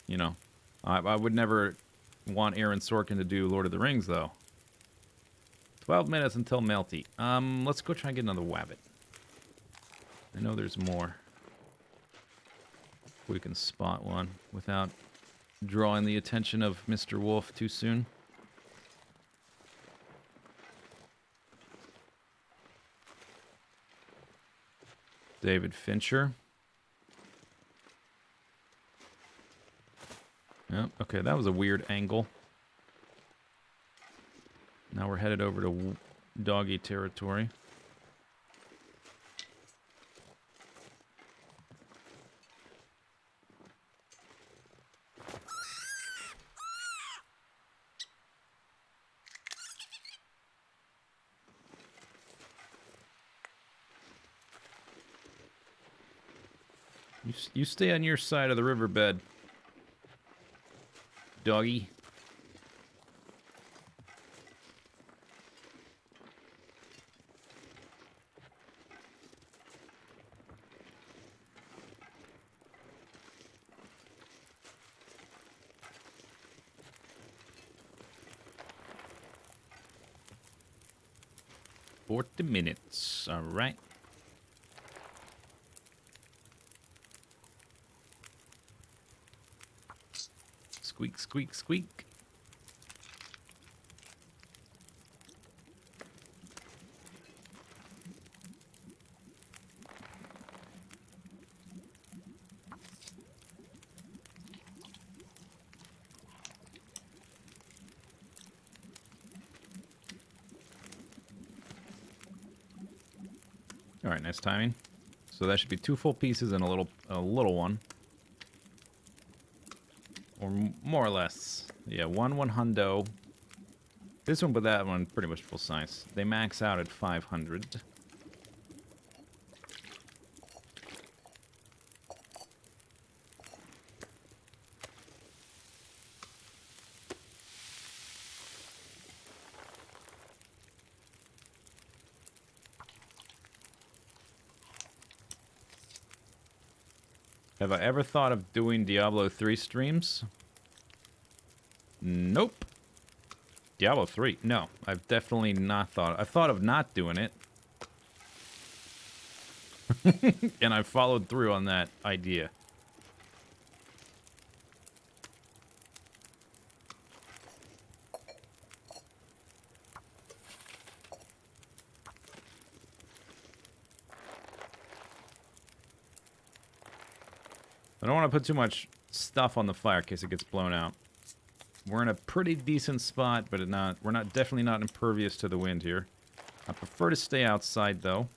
You know, I would never want Aaron Sorkin to do Lord of the Rings, though. 12 minutes until Melty. Let's go try and get another wabbit. I know there's more. We can spot one without drawing the attention of Mr. Wolf too soon. David Fincher. Yep, okay, that was a weird angle. Now we're headed over to doggy territory. You stay on your side of the riverbed, doggy. "40 minutes, all right." Squeak, squeak, squeak. All right, nice timing. So that should be 2 full pieces and a little one. Or more or less. Yeah, one hundo. This one with that one pretty much full size. They max out at 500. Have I ever thought of doing Diablo 3 streams? Nope. Diablo 3? No, I've definitely not thought. I've thought of not doing it. And I've followed through on that idea. I don't want to put too much stuff on the fire in case it gets blown out. We're in a pretty decent spot, but we're definitely not impervious to the wind here. I prefer to stay outside, though.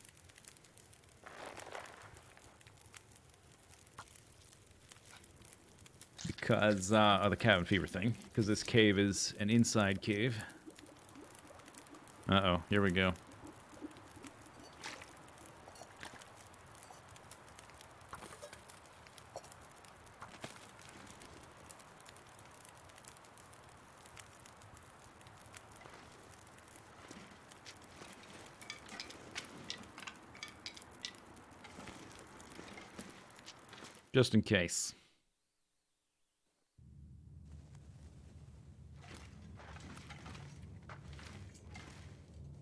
Because of the cabin fever thing. Because this cave is an inside cave. Uh-oh, here we go. Just in case.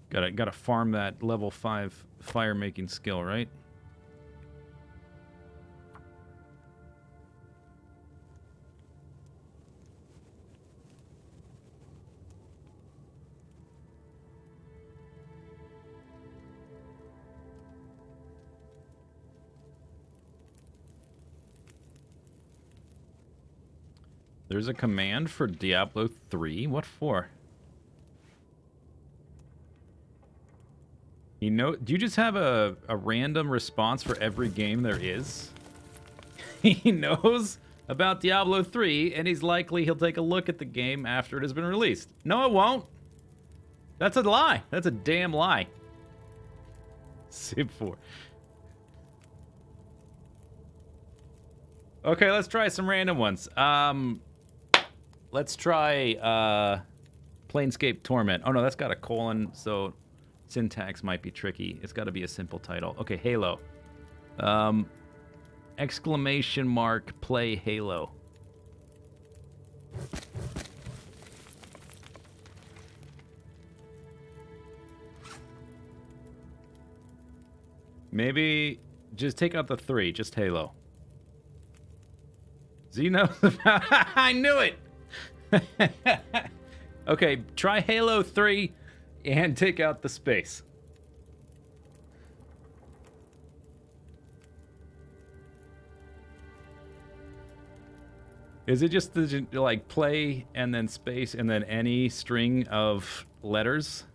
Gotta farm that level 5 fire making skill, right? There's a command for Diablo 3. What for? Do you just have a random response for every game there is? He knows about Diablo 3, and he'll take a look at the game after it has been released. No, it won't. That's a lie. That's a damn lie. Civ 4. Okay, let's try some random ones. Let's try Planescape Torment. Oh no, that's got a colon, so syntax might be tricky. It's got to be a simple title. Okay, Halo. Exclamation mark play Halo. Maybe just take out the 3, just Halo. Xeno? I knew it! Okay, try Halo 3 and take out the space. Is it just like play and then space and then any string of letters.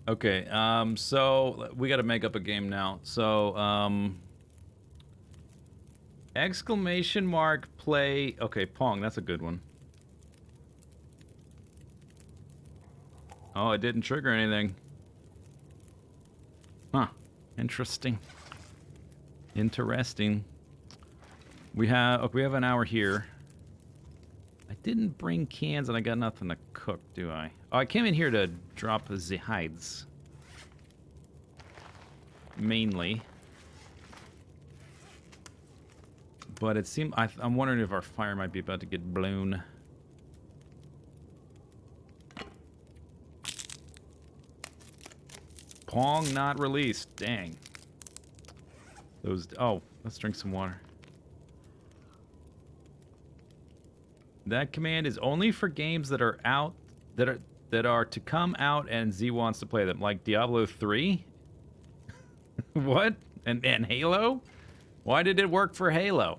Okay, so we got to make up a game now. So, exclamation mark play. Okay, Pong, that's a good one. Oh, it didn't trigger anything. Huh. Interesting. Interesting. We have an hour here. I didn't bring cans and I got nothing to cook, do I? Oh, I came in here to drop the hides. Mainly. But it seemed... I'm wondering if our fire might be about to get blown. Pong not released. Dang. Those... Oh, let's drink some water. That command is only for games that are out... That are to come out and Z wants to play them. Like Diablo 3? What? And Halo? Why did it work for Halo?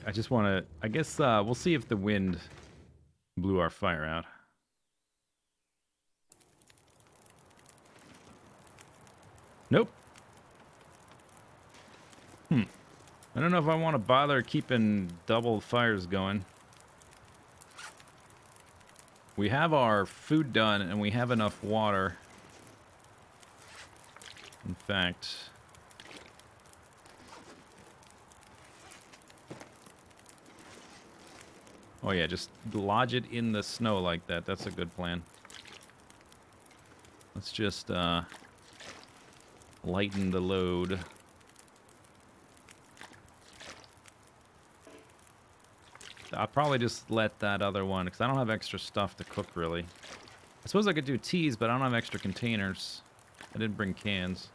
I just want to... I guess we'll see if the wind blew our fire out. Nope. I don't know if I want to bother keeping double fires going. We have our food done and we have enough water. In fact... Oh yeah, just lodge it in the snow like that. That's a good plan. Let's just lighten the load. I'll probably just let that other one, because I don't have extra stuff to cook, really. I suppose I could do teas, but I don't have extra containers. I didn't bring cans.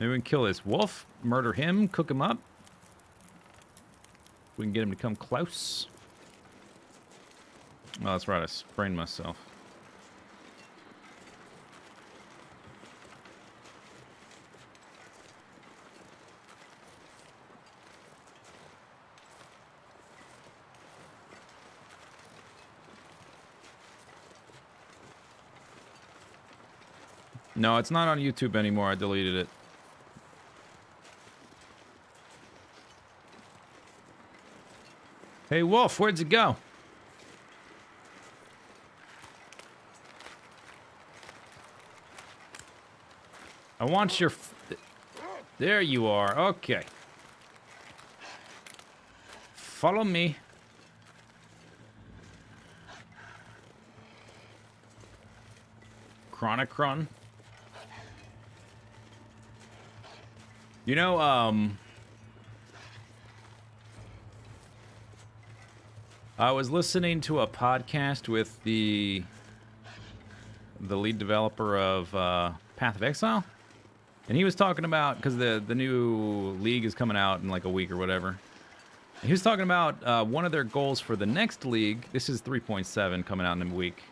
Maybe we can kill this wolf, murder him, cook him up. We can get him to come close. Oh, that's right, I sprained myself. No, it's not on YouTube anymore. I deleted it. Hey, Wolf, where'd you go? I want your... There you are. Okay. Follow me. Chronicron. You know, I was listening to a podcast with the lead developer of Path of Exile, and he was talking about, because the new League is coming out in like a week or whatever. He was talking about one of their goals for the next League. This is 3.7 coming out in a week.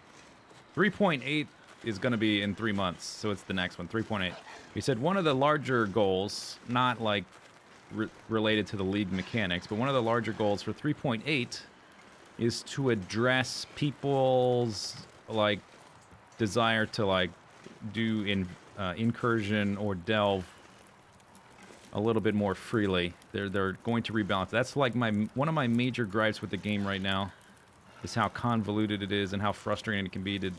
3.8 is going to be in 3 months, so it's the next one, 3.8. He said one of the larger goals, not like related to the League mechanics, but one of the larger goals for 3.8 is to address people's like desire to like do incursion or delve a little bit more freely. They're going to rebalance. That's like one of my major gripes with the game right now, is how convoluted it is and how frustrating it can be to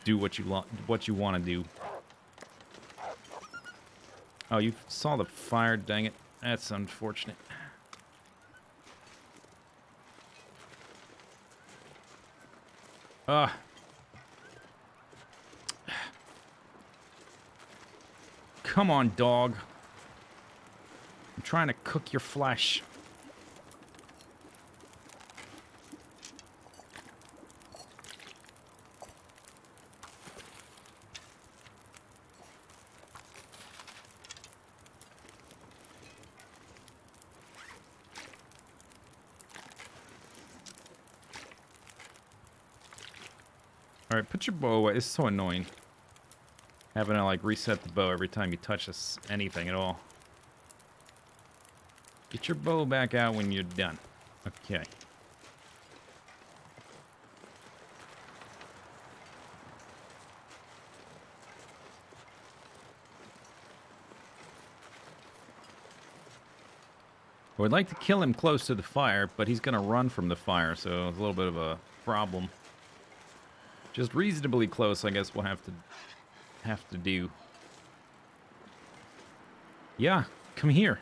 do what you want to do. Oh, you saw the fire, dang it. That's unfortunate. Come on, dog. I'm trying to cook your flesh. Alright, put your bow away. This is so annoying. Having to, like, reset the bow every time you touch anything at all. Get your bow back out when you're done. Okay. I would like to kill him close to the fire, but he's going to run from the fire, so it's a little bit of a problem. Just reasonably close, I guess we'll have to do. Yeah, come here.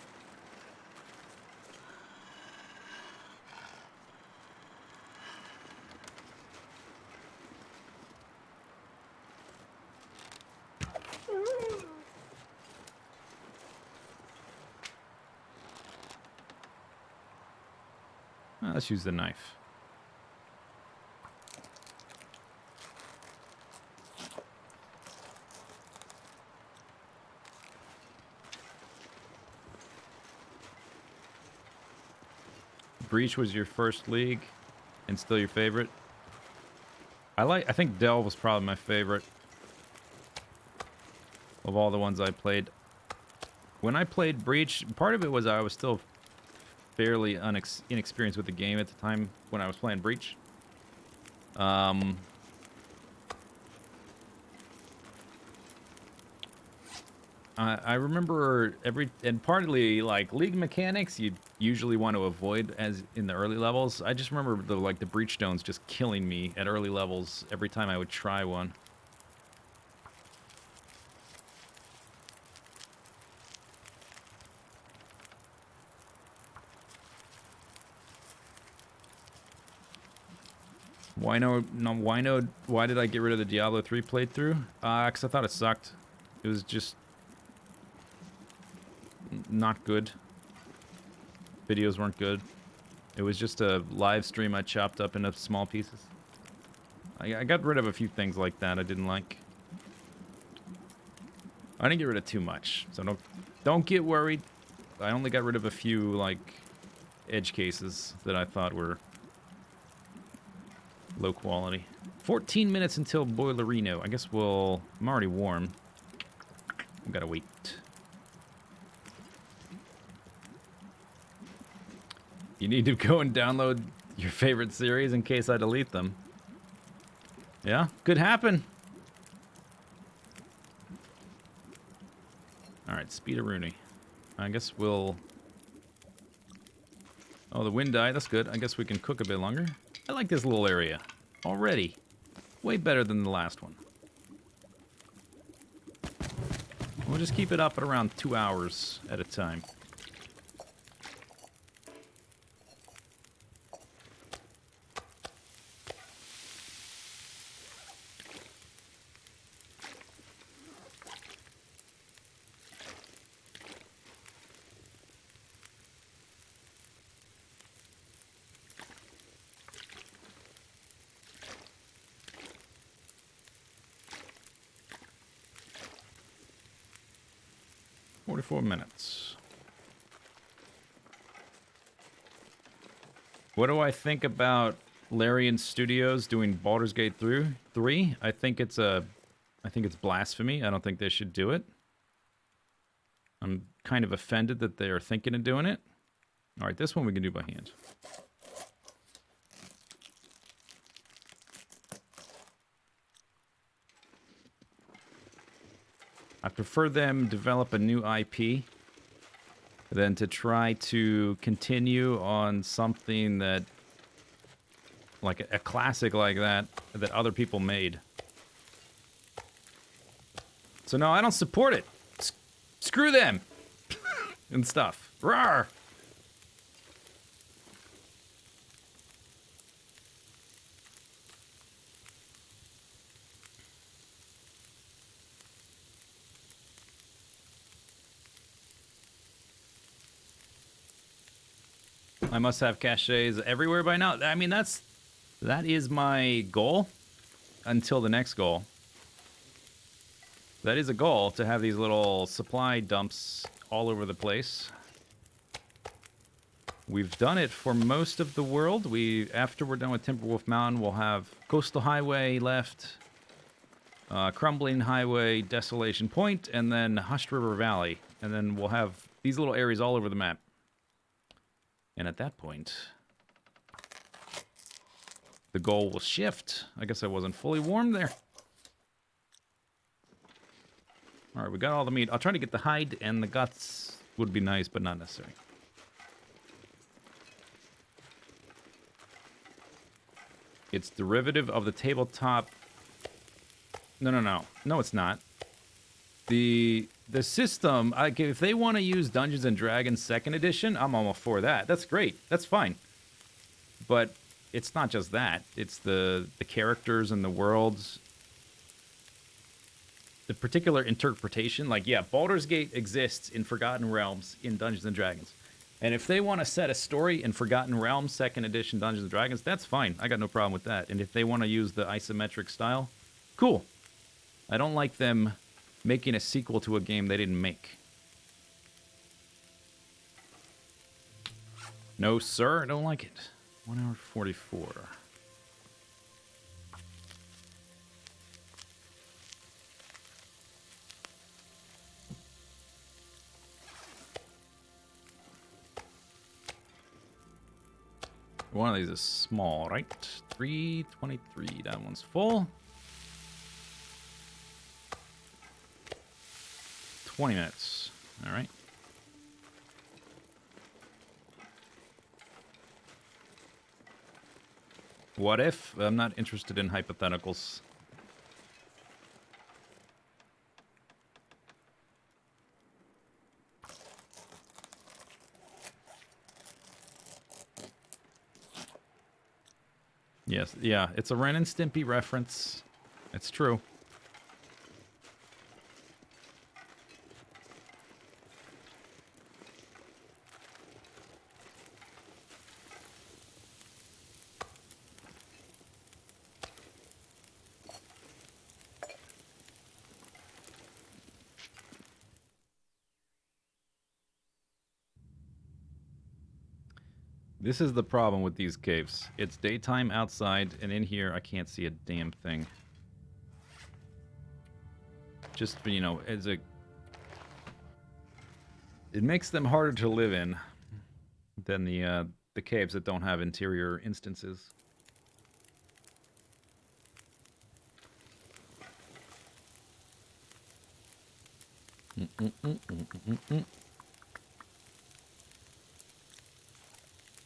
Let's use the knife. Breach was your first league and still your favorite? I think Delve was probably my favorite of all the ones I played. When I played Breach, part of it was I was still fairly inexperienced with the game at the time when I was playing Breach. I remember and partly like league mechanics you'd usually want to avoid as in the early levels. I just remember the breach stones just killing me at early levels every time I would try one. Why did I get rid of the Diablo 3 playthrough? Because I thought it sucked. It was just not good. Videos weren't good. It was just a live stream I chopped up into small pieces. I got rid of a few things like that I didn't like. I didn't get rid of too much, so don't get worried. I only got rid of a few like edge cases that I thought were low quality. 14 minutes until Boilerino. I guess I'm already warm. We gotta wait. You need to go and download your favorite series in case I delete them. Yeah, could happen. Alright, Speederoonie. I guess we'll... Oh, the wind died. That's good. I guess we can cook a bit longer. I like this little area. Already. Way better than the last one. We'll just keep it up at around 2 hours at a time. Minutes. What do I think about Larian Studios doing Baldur's Gate 3? I think it's blasphemy. I don't think they should do it. I'm kind of offended that they are thinking of doing it. All right, this one we can do by hand. I prefer them develop a new IP than to try to continue on something that, like a classic like that other people made. So no, I don't support it. Screw them and stuff. Rawr! I must have caches everywhere by now. I mean, that is my goal until the next goal. That is a goal, to have these little supply dumps all over the place. We've done it for most of the world. After we're done with Timberwolf Mountain, we'll have Coastal Highway left, Crumbling Highway, Desolation Point, and then Hushed River Valley. And then we'll have these little areas all over the map. And at that point, the goal will shift. I guess I wasn't fully warmed there. All right, we got all the meat. I'll try to get the hide, and the guts would be nice, but not necessary. It's derivative of the tabletop. No, it's not. The system, if they want to use Dungeons and Dragons 2nd Edition, I'm all for that. That's great. That's fine. But it's not just that. It's the characters and the worlds. The particular interpretation. Like, yeah, Baldur's Gate exists in Forgotten Realms in Dungeons and Dragons. And if they want to set a story in Forgotten Realms 2nd Edition Dungeons and Dragons, that's fine. I got no problem with that. And if they want to use the isometric style, cool. I don't like them making a sequel to a game they didn't make. No, sir, I don't like it. 1 hour 44. One of these is small, right? 323. That one's full. 20 minutes. All right. What if? I'm not interested in hypotheticals. Yes, yeah, it's a Ren and Stimpy reference. It's true. This is the problem with these caves. It's daytime outside, and in here I can't see a damn thing. Just, you know, it makes them harder to live in than the caves that don't have interior instances.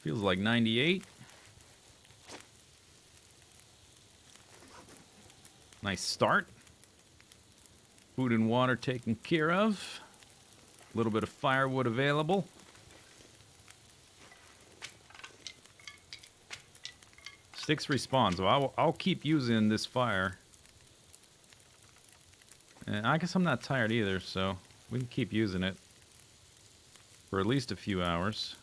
Feels like 98. Nice start. Food and water taken care of. A little bit of firewood available. Sticks respawn, so I'll keep using this fire. And I guess I'm not tired either, so we can keep using it for at least a few hours.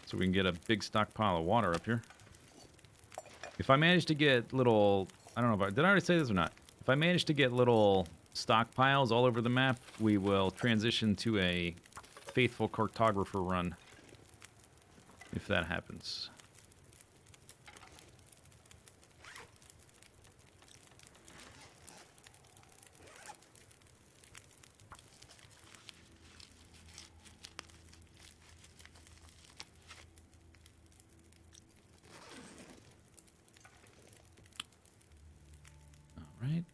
So we can get a big stockpile of water up here. If I manage to get little... I don't know if did I already say this or not? If I manage to get little stockpiles all over the map, we will transition to a faithful cartographer run. If that happens. Alright.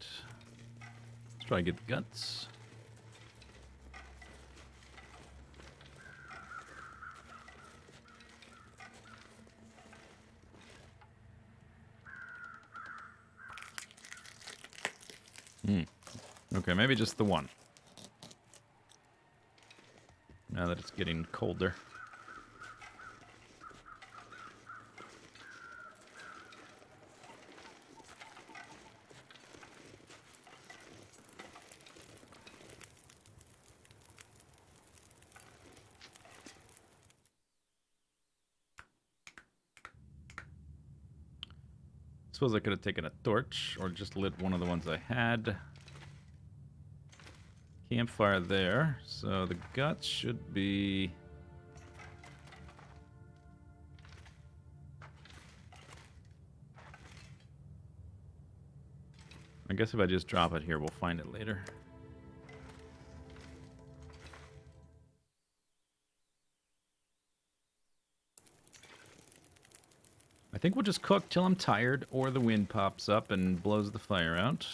Let's try to get the guts. Okay, maybe just the one. Now that it's getting colder. Suppose I could have taken a torch or just lit one of the ones I had. Campfire there. So the guts should be... I guess if I just drop it here, we'll find it later. I think we'll just cook till I'm tired or the wind pops up and blows the fire out.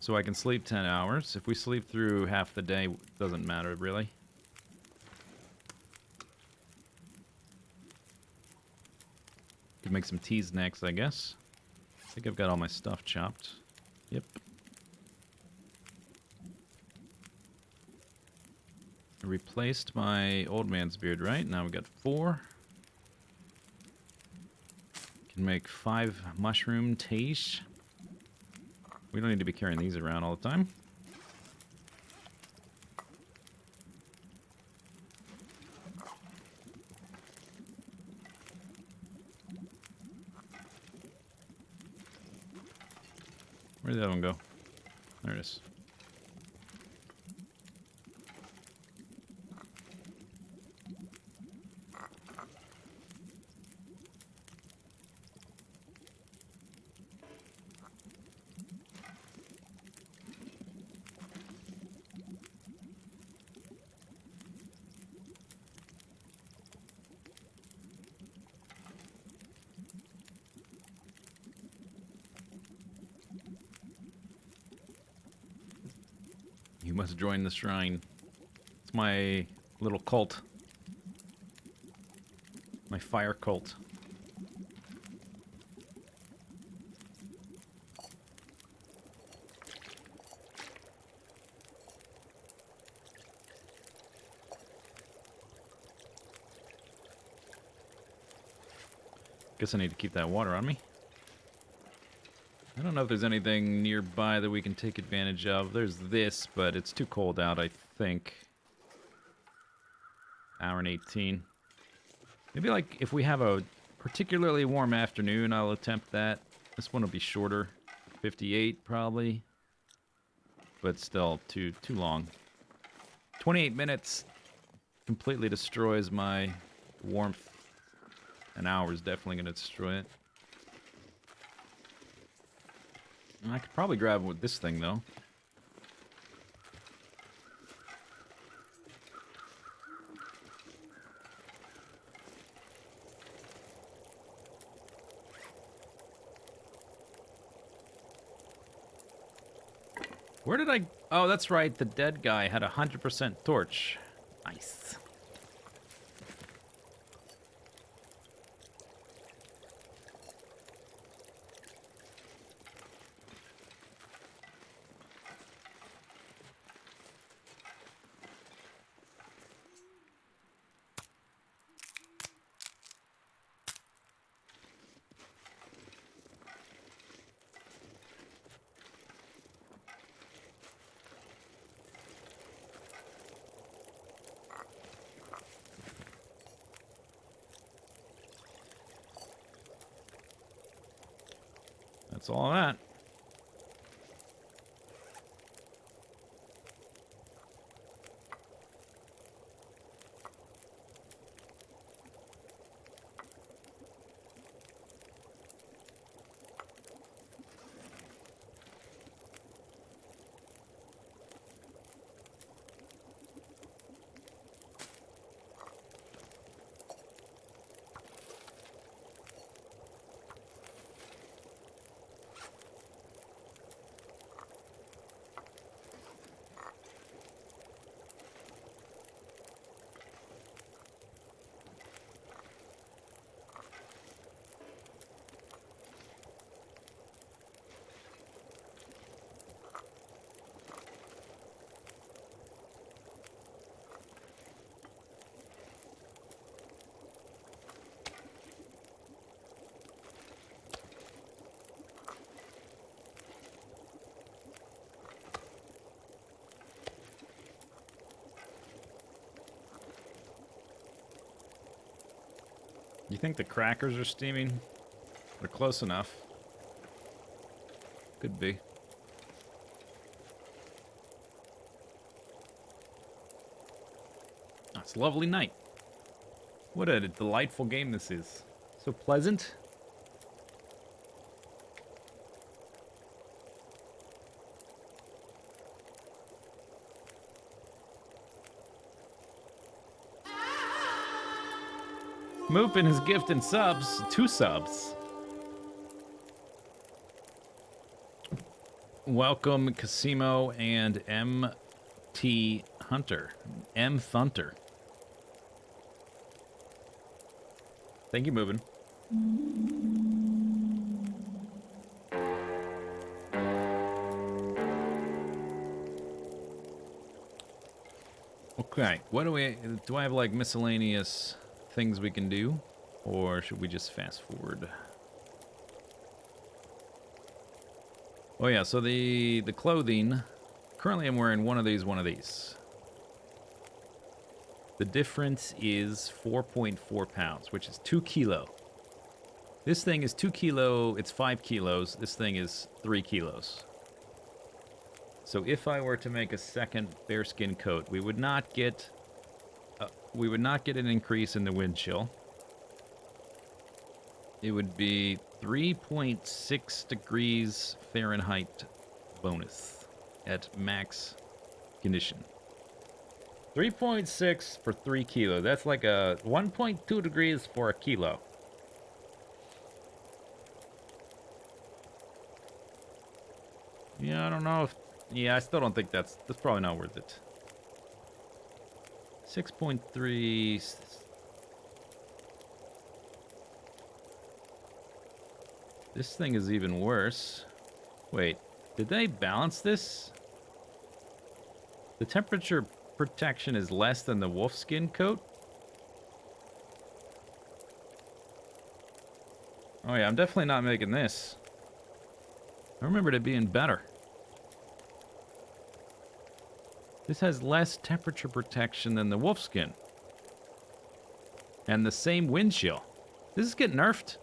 So I can sleep 10 hours. If we sleep through half the day, it doesn't matter really. Could make some teas next, I guess. I think I've got all my stuff chopped. Yep. I replaced my old man's beard, right? Now we got 4. Can make 5 mushroom teas. We don't need to be carrying these around all the time. Where did that one go? There it is. You must join the shrine. It's my little cult. My fire cult. Guess I need to keep that water on me. I don't know if there's anything nearby that we can take advantage of. There's this, but it's too cold out, I think. Hour and 18. Maybe, like, if we have a particularly warm afternoon, I'll attempt that. This one will be shorter. 58, probably. But still, too long. 28 minutes completely destroys my warmth. An hour is definitely going to destroy it. I could probably grab with this thing, though. Where did I... Oh, that's right. The dead guy had 100% torch. Nice. That's all of that. You think the crackers are steaming? They're close enough. Could be. Oh, it's a lovely night. What a delightful game this is. So pleasant. Moopin is gifting subs. 2 subs. Welcome, Casimo and MT Hunter. M Thunter. Thank you, Movin. Okay, what do I have like miscellaneous things we can do? Or should we just fast forward? Oh yeah, so the clothing, currently I'm wearing one of these. The difference is 4.4 pounds, which is 2 kilo. This thing is 2 kilo, it's 5 kilos. This thing is 3 kilos. So if I were to make a second bearskin coat, we would not get an increase in the wind chill. It would be 3.6 degrees Fahrenheit bonus at max condition. 3.6 for 3 kilo. That's like a 1.2 degrees for a kilo. Yeah, I don't know if... Yeah, I still don't think that's probably not worth it. 6.3... This thing is even worse. Wait, did they balance this? The temperature protection is less than the wolfskin coat? Oh yeah, I'm definitely not making this. I remembered it being better. This has less temperature protection than the wolfskin. And the same wind chill. This is getting nerfed.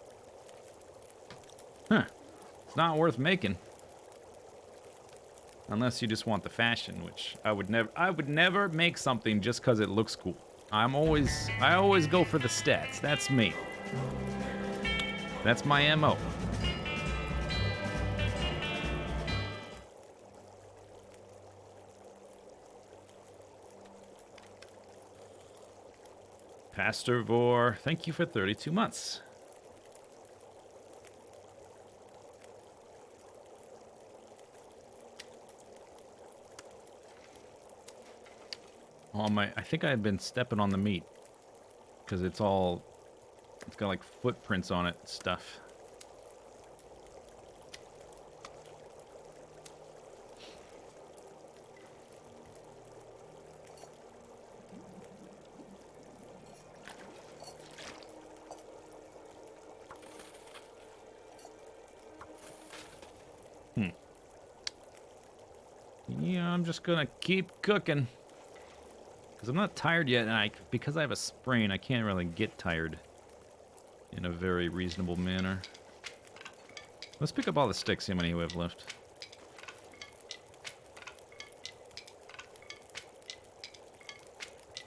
Huh. It's not worth making. Unless you just want the fashion, which I would never make something just because it looks cool. I always go for the stats. That's me. That's my MO. Pastor Vor, thank you for 32 months. I think I've been stepping on the meat because it's got like footprints on it and stuff. Yeah, I'm just gonna keep cooking. Because I'm not tired yet, and because I have a sprain, I can't really get tired in a very reasonable manner. Let's pick up all the sticks, see how many we have left.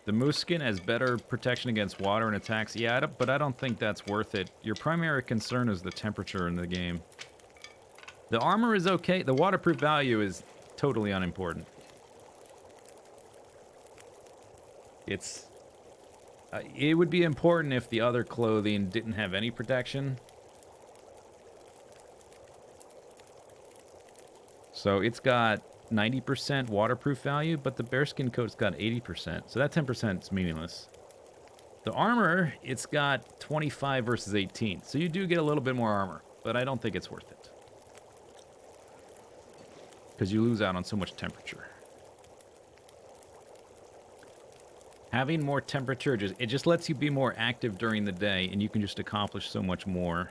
The moose skin has better protection against water and attacks. Yeah, but I don't think that's worth it. Your primary concern is the temperature in the game. The armor is okay. The waterproof value is totally unimportant. It would be important if the other clothing didn't have any protection. So it's got 90% waterproof value, but the bearskin coat's got 80%. So that 10% is meaningless. The armor, it's got 25 versus 18. So you do get a little bit more armor, but I don't think it's worth it. Because you lose out on so much temperature. Having more temperature, it just lets you be more active during the day, and you can just accomplish so much more.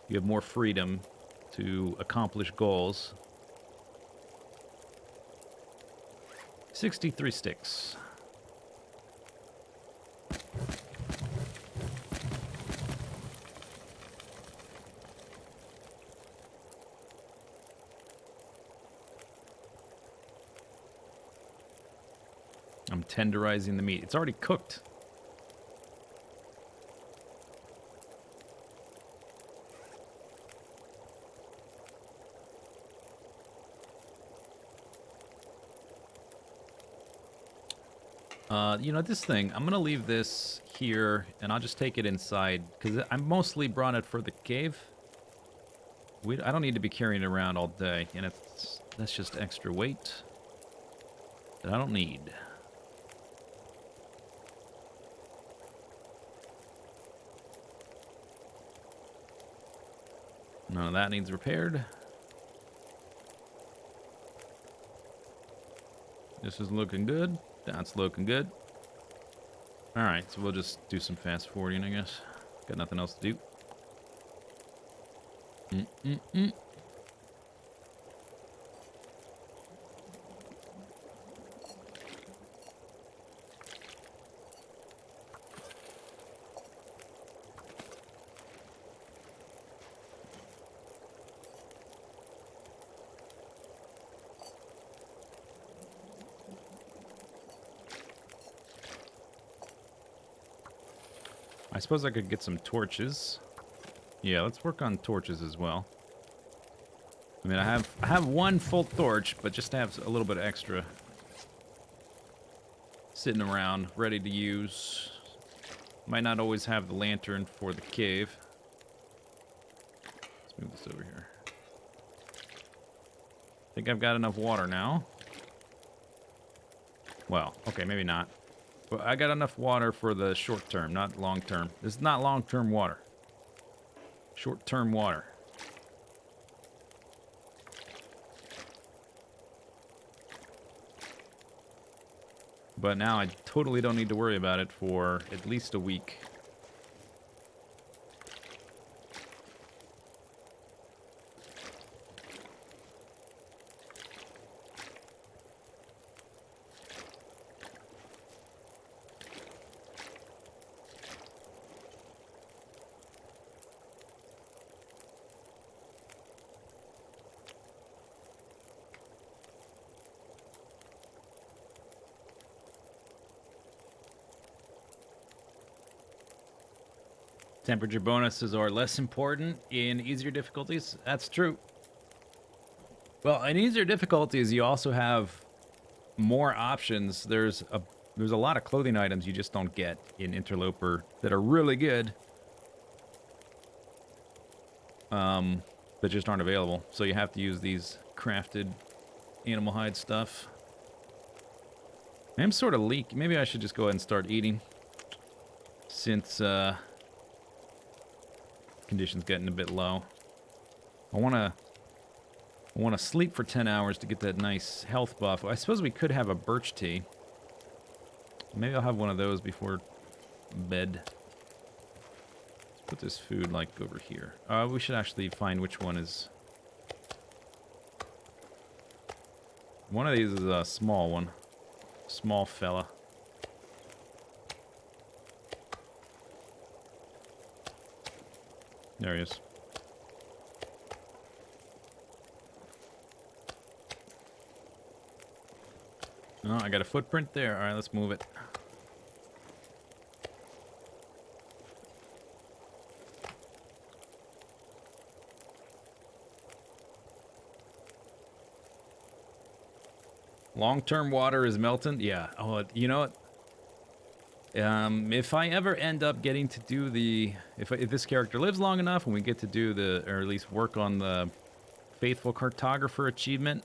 You have more freedom to accomplish goals. 63 sticks. I'm tenderizing the meat. It's already cooked. You know, this thing, I'm going to leave this here, and I'll just take it inside, because I mostly brought it for the cave. I don't need to be carrying it around all day, and that's just extra weight that I don't need. None of that needs repaired. This is looking good. That's looking good. Alright, so we'll just do some fast forwarding, I guess. Got nothing else to do. I suppose I could get some torches. Yeah, let's work on torches as well. I mean, I have one full torch, but just to have a little bit extra sitting around, ready to use. Might not always have the lantern for the cave. Let's move this over here. I think I've got enough water now. Well, okay, maybe not. But I got enough water for the short term, not long term. This is not long term water. Short term water. But now I totally don't need to worry about it for at least a week. Temperature bonuses are less important in easier difficulties. That's true. Well, in easier difficulties, you also have more options. There's a lot of clothing items you just don't get in Interloper that are really good, that just aren't available. So you have to use these crafted animal hide stuff. I'm sort of leaky. Maybe I should just go ahead and start eating, since conditions getting a bit low. I want to sleep for 10 hours to get that nice health buff. I suppose we could have a birch tea. Maybe I'll have one of those before bed. Let's put this food like over here. We should actually find which one is. One of these is a small one. Small fella. There he is. Oh, I got a footprint there. All right, let's move it. Long-term water is melting. Yeah. Oh, you know what? If I ever end up getting to do the... If this character lives long enough and we get to do the... Or at least work on the Faithful Cartographer achievement,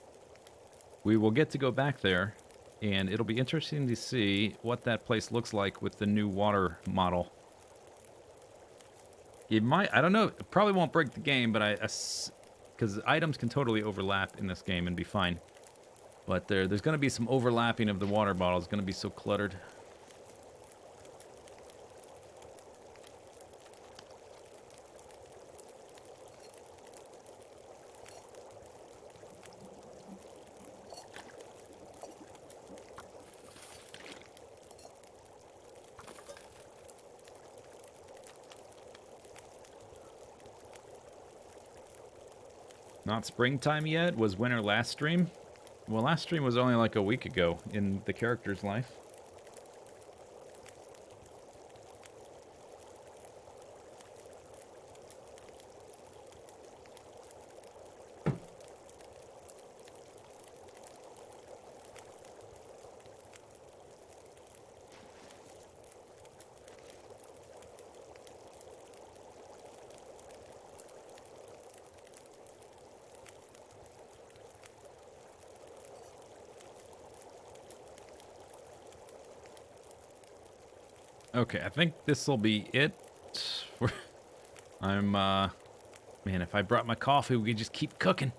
we will get to go back there. And it'll be interesting to see what that place looks like with the new water model. It might... I don't know. It probably won't break the game, but because items can totally overlap in this game and be fine. But there's going to be some overlapping of the water bottle. It's going to be so cluttered. Not springtime yet? Was winter last stream? Well, last stream was only like a week ago in the character's life. Okay, I think this will be it. I'm, man, if I brought my coffee, we could just keep cooking.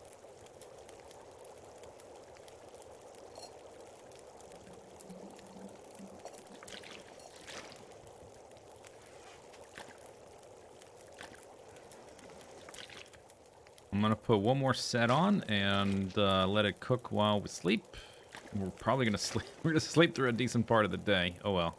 I'm gonna put one more set on and let it cook while we sleep. We're probably gonna sleep. We're gonna sleep through a decent part of the day. Oh well.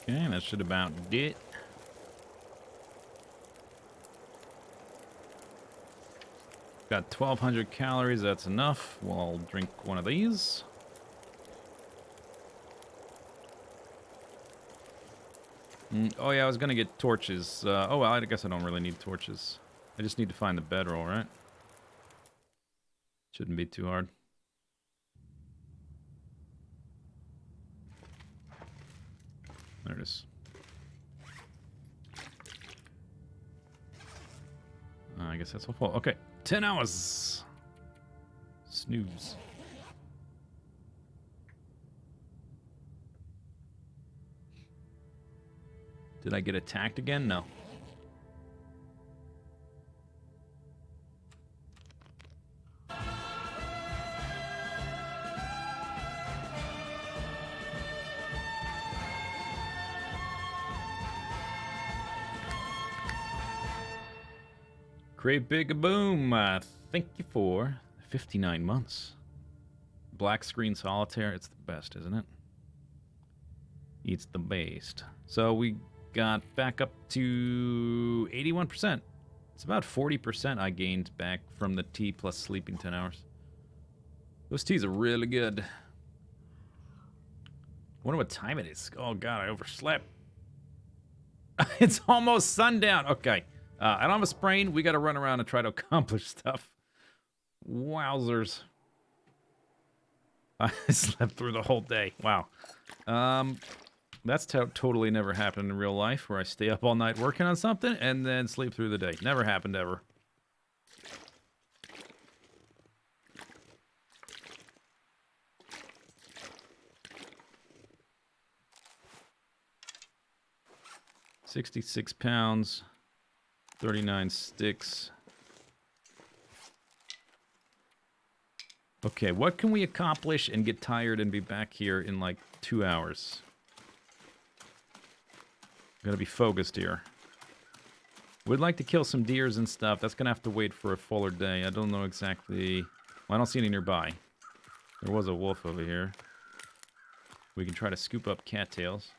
Okay, that should about do it. Got 1,200 calories, that's enough. We'll drink one of these. Oh yeah, I was gonna get torches. Oh well, I guess I don't really need torches. I just need to find the bedroll, right? Shouldn't be too hard. There it is. I guess that's all full. Okay, 10 hours. Snooze. Did I get attacked again? No. Great big boom. Thank you for 59 months. Black screen solitaire. It's the best, isn't it? It's the best. So we got back up to 81%. It's about 40% I gained back from the tea plus sleeping 10 hours. Those teas are really good. I wonder what time it is. Oh god, I overslept. It's almost sundown. Okay. I don't have a sprain. We got to run around and try to accomplish stuff. Wowzers. I slept through the whole day. Wow. That's totally never happened in real life, where I stay up all night working on something and then sleep through the day. Never happened ever. £66, 39 sticks. Okay, what can we accomplish and get tired and be back here in like 2 hours? Gotta be focused here. We'd like to kill some deers and stuff. That's gonna have to wait for a fuller day. I don't know exactly. Well, I don't see any nearby. There was a wolf over here. We can try to scoop up cattails.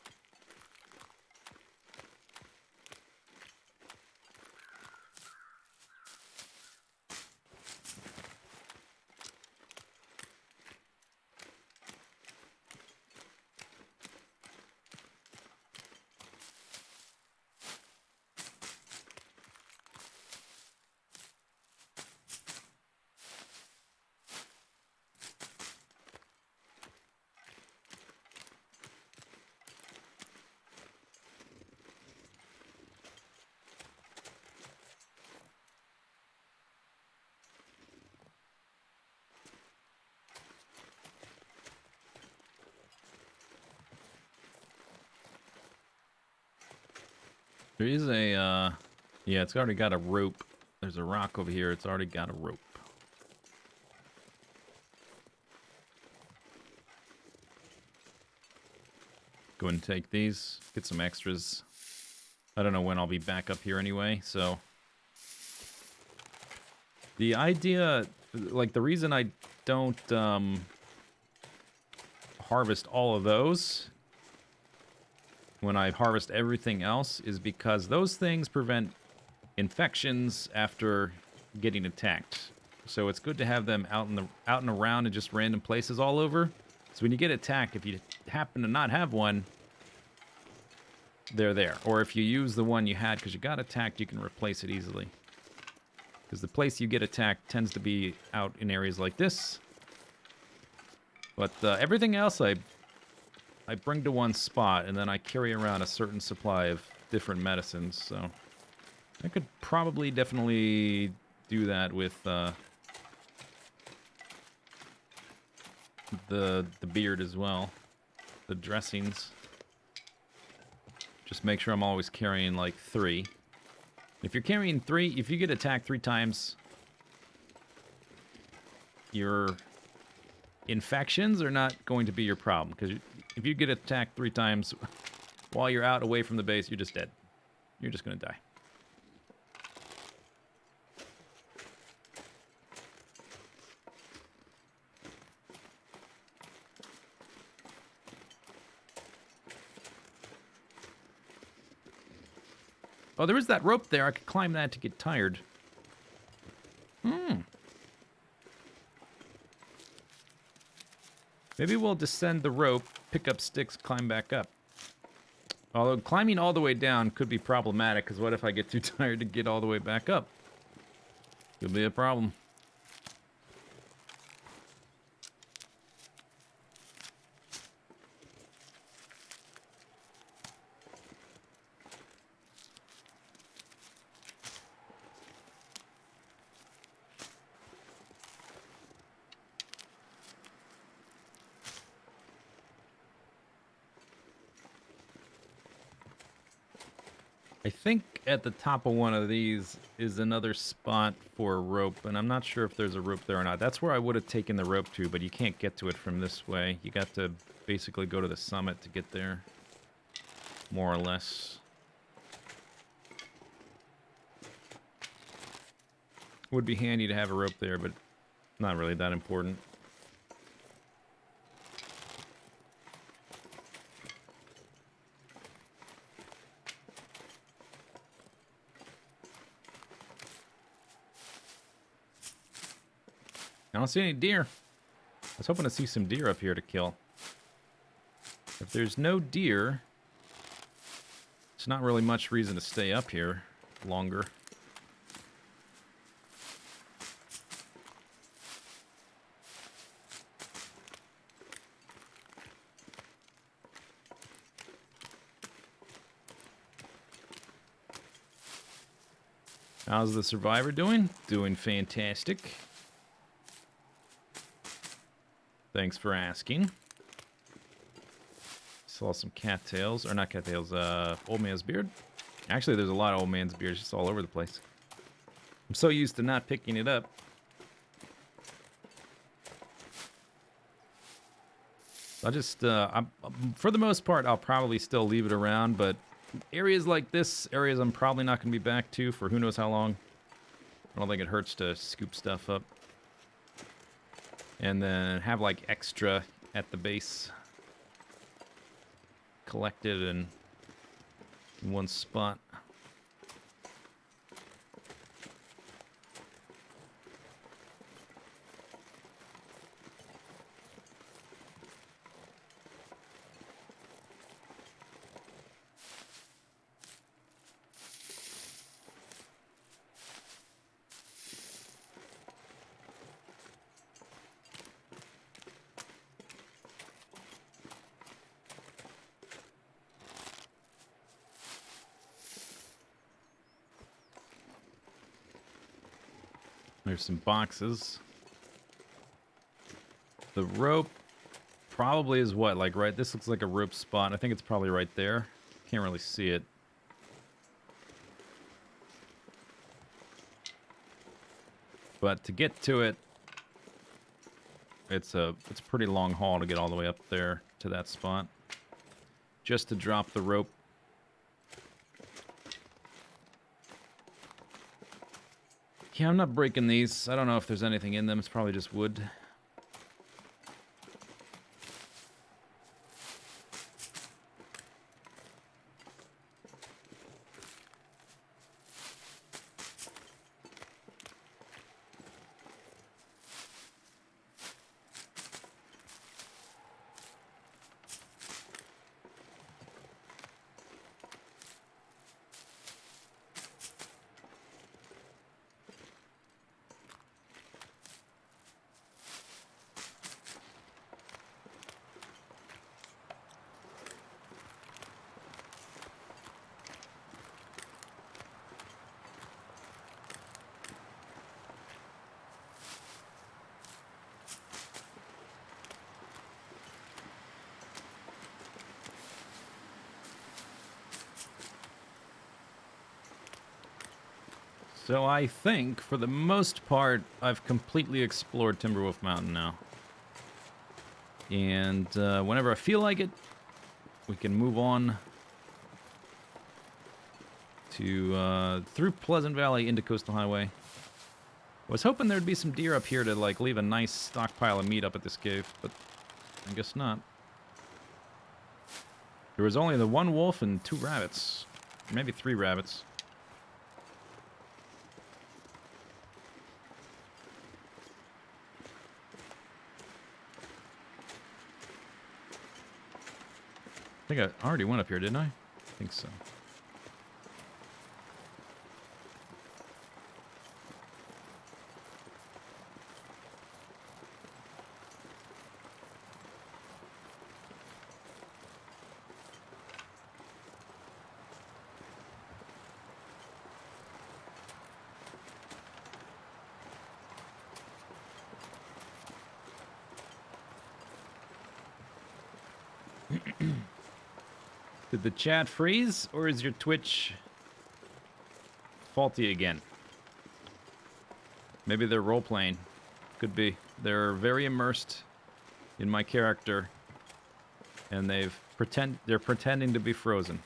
There is a, yeah, it's already got a rope. There's a rock over here. It's already got a rope. Go ahead and take these. Get some extras. I don't know when I'll be back up here anyway, so. The idea, like the reason I don't harvest all of those when I harvest everything else is because those things prevent infections after getting attacked. So it's good to have them out and around in just random places all over. So when you get attacked, if you happen to not have one, they're there. Or if you use the one you had because you got attacked, you can replace it easily. Because the place you get attacked tends to be out in areas like this. But everything else I bring to one spot, and then I carry around a certain supply of different medicines, so... I could probably definitely do that with the beard as well. The dressings. Just make sure I'm always carrying like 3. If you're carrying 3, if you get attacked 3 times, your infections are not going to be your problem. Because if you get attacked 3 times while you're out away from the base, you're just dead. You're just going to die. Oh, there is that rope there. I could climb that to get tired. Maybe we'll descend the rope, pick up sticks, climb back up. Although climbing all the way down could be problematic, because what if I get too tired to get all the way back up? Could be a problem. I think at the top of one of these is another spot for a rope, and I'm not sure if there's a rope there or not. That's where I would have taken the rope to, but you can't get to it from this way. You got to basically go to the summit to get there, more or less. Would be handy to have a rope there, but not really that important. I don't see any deer. I was hoping to see some deer up here to kill. If there's no deer, it's not really much reason to stay up here longer. How's the survivor doing? Doing fantastic. Thanks for asking. Saw some cattails, or not cattails, old man's beard. Actually, there's a lot of old man's beards just all over the place. I'm so used to not picking it up. I'll just, for the most part, I'll probably still leave it around, but areas like this, areas I'm probably not going to be back to for who knows how long. I don't think it hurts to scoop stuff up. And then have like extra at the base collected in one spot. There's some boxes. The rope probably is what? Like right, this looks like a rope spot. I think it's probably right there. Can't really see it. But to get to it, it's a pretty long haul to get all the way up there to that spot. Just to drop the rope. Yeah, I'm not breaking these. I don't know if there's anything in them. It's probably just wood. So I think, for the most part, I've completely explored Timberwolf Mountain now. And whenever I feel like it, we can move on to through Pleasant Valley into Coastal Highway. I was hoping there'd be some deer up here to like leave a nice stockpile of meat up at this cave, but I guess not. There was only the one wolf and 2 rabbits. Maybe 3 rabbits. I think I already went up here, didn't I? I think so. Did the chat freeze, or is your Twitch faulty again? Maybe they're role-playing. Could be. They're very immersed in my character, and they're pretending to be frozen.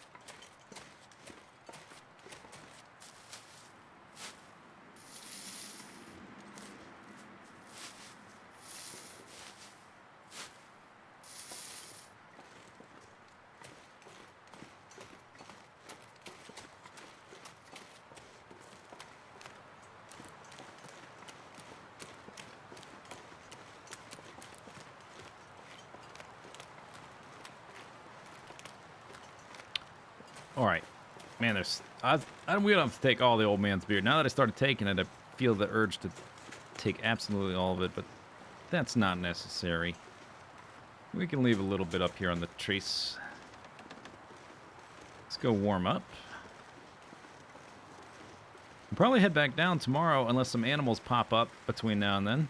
Alright. Man, we don't have to take all the old man's beer. Now that I started taking it, I feel the urge to take absolutely all of it, but that's not necessary. We can leave a little bit up here on the trace. Let's go warm up. We'll probably head back down tomorrow unless some animals pop up between now and then.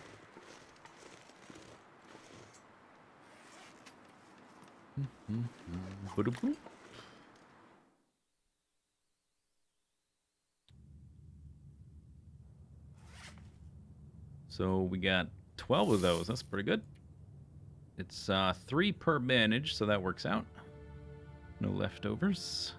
So we got 12 of those. That's pretty good. It's 3 per manage, so that works out. No leftovers.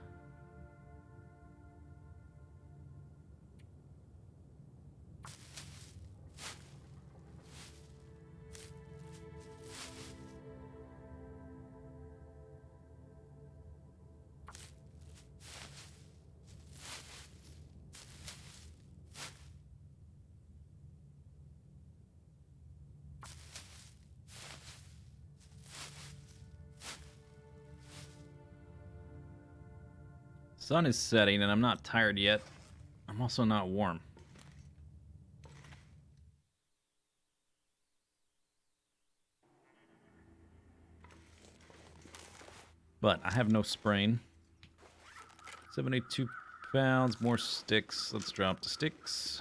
Sun is setting, and I'm not tired yet. I'm also not warm. But I have no sprain. 72 pounds, more sticks. Let's drop the sticks.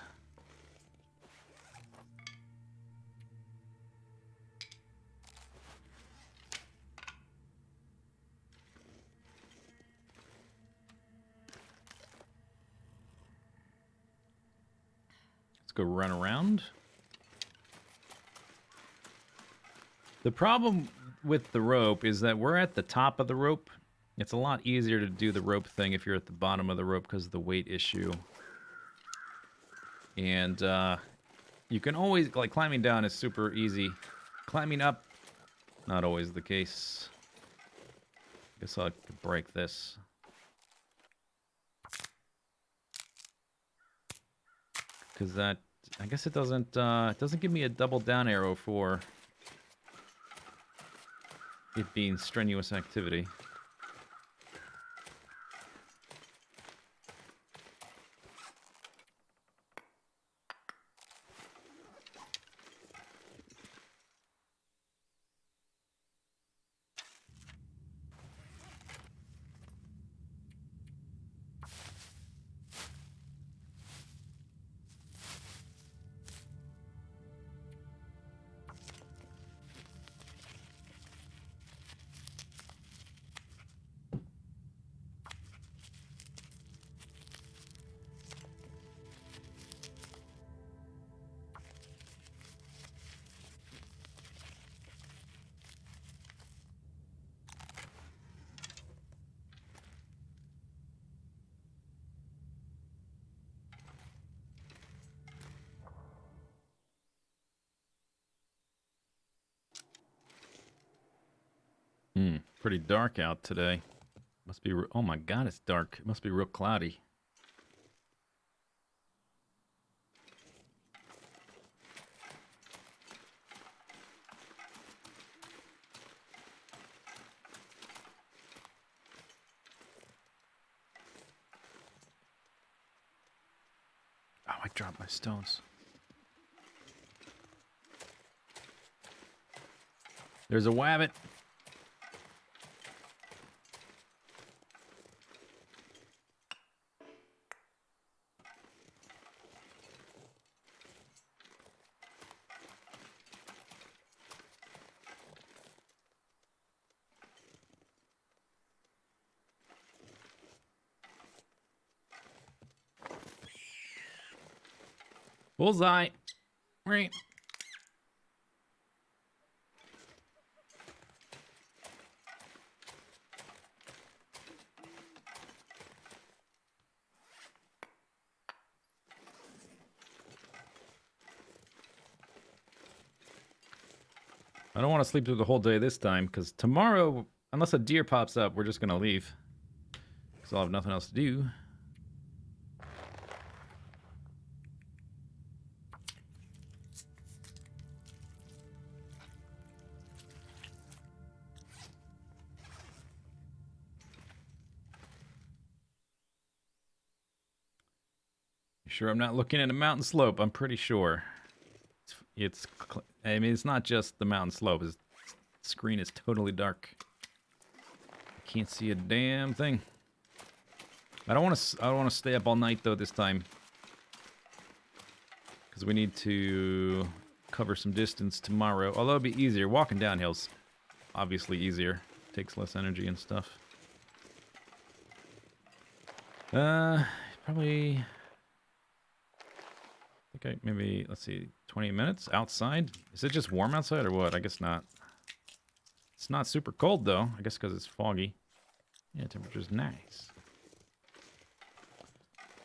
Go run around. The problem with the rope is that we're at the top of the rope. It's a lot easier to do the rope thing if you're at the bottom of the rope because of the weight issue. And you can always, like, climbing down is super easy. Climbing up, not always the case. Guess I could break this. Because that, I guess it doesn't give me a double down arrow for it being strenuous activity. pretty dark out today. Must be. Oh my God, it's dark. It must be real cloudy. Oh, I dropped my stones. There's a wabbit. Bullseye. Right. I don't want to sleep through the whole day this time, because tomorrow, unless a deer pops up, we're just going to leave. Because I'll have nothing else to do. You sure I'm not looking at a mountain slope? I'm pretty sure. I mean, it's not just the mountain slope. The screen is totally dark. I can't see a damn thing. I don't want to stay up all night though this time, because we need to cover some distance tomorrow. Although it'd be easier. Walking downhill's obviously easier. Takes less energy and stuff. Probably. Okay, maybe, let's see, 20 minutes outside? Is it just warm outside or what? I guess not. It's not super cold though, I guess because it's foggy. Yeah, temperature's nice.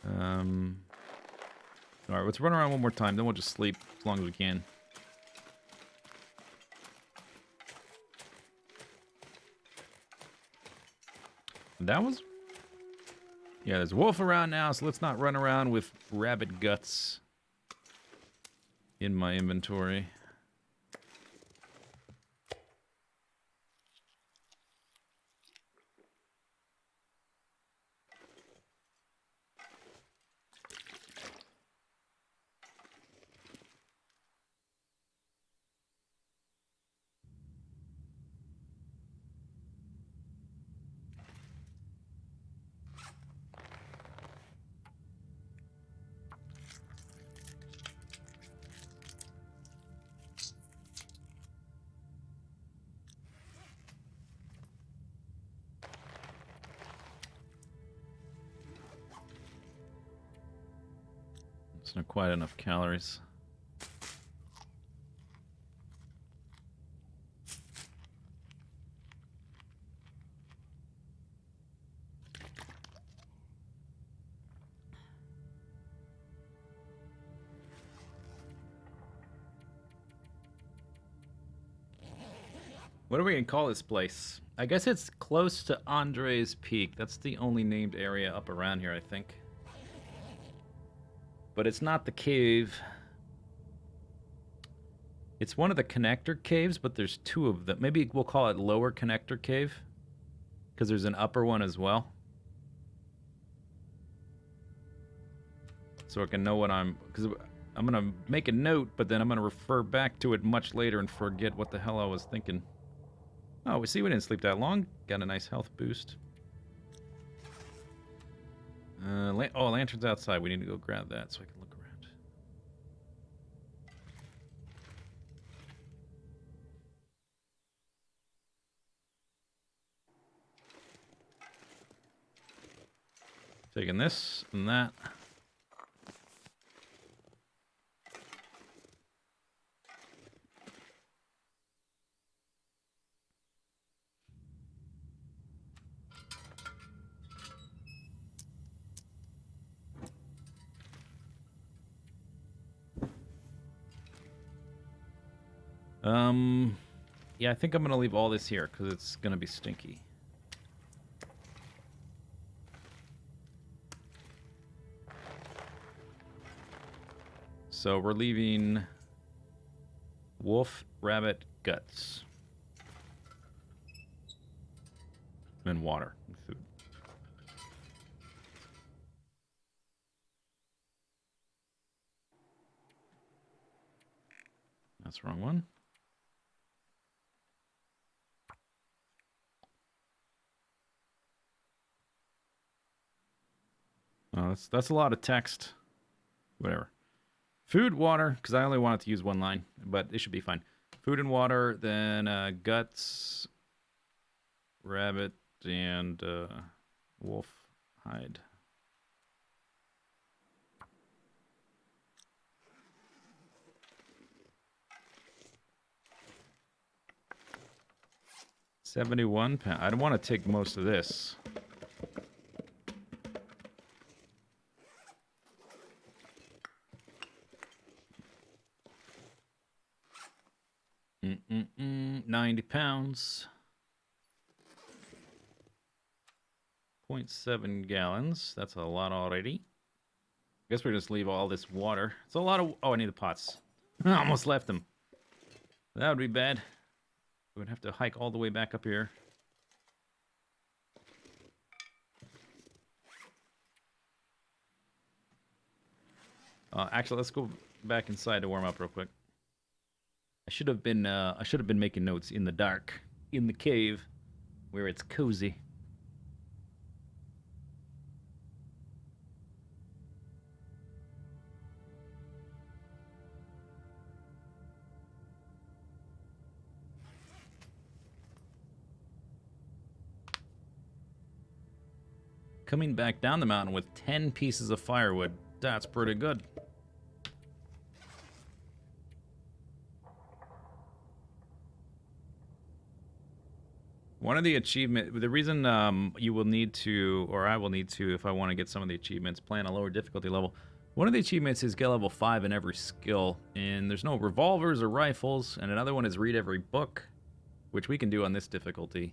Alright, let's run around one more time, then we'll just sleep as long as we can. That was... Yeah, there's a wolf around now, so let's not run around with rabbit guts in my inventory. It's not quite enough calories. What are we gonna call this place? I guess it's close to Andre's Peak. That's the only named area up around here, I think. But it's not the cave. It's one of the connector caves, but there's two of them. Maybe we'll call it Lower Connector Cave, because there's an upper one as well. So I can know what because I'm gonna make a note, but then I'm gonna refer back to it much later and forget what the hell I was thinking. Oh, we didn't sleep that long. Got a nice health boost. Lantern's outside. We need to go grab that so I can look around. Taking this and that. Yeah, I think I'm gonna leave all this here because it's gonna be stinky. So we're leaving wolf, rabbit, guts, and water and food. That's the wrong one. Oh, that's a lot of text. Whatever. Food, water, because I only wanted to use one line, but it should be fine. Food and water, then guts, rabbit, and wolf hide. £71. I don't want to take most of this. £90. 0.7 gallons. That's a lot already. Guess we're just leave all this water. It's a lot of... Oh, I need the pots. I almost left them. That would be bad. We would have to hike all the way back up here. Actually, let's go back inside to warm up real quick. I should have been making notes in the dark, in the cave, where it's cozy. Coming back down the mountain with 10 pieces of firewood. That's pretty good. One of the the reason you will need to, or I will need to, if I want to get some of the achievements, play on a lower difficulty level. One of the achievements is get level 5 in every skill, and there's no revolvers or rifles, and another one is read every book, which we can do on this difficulty.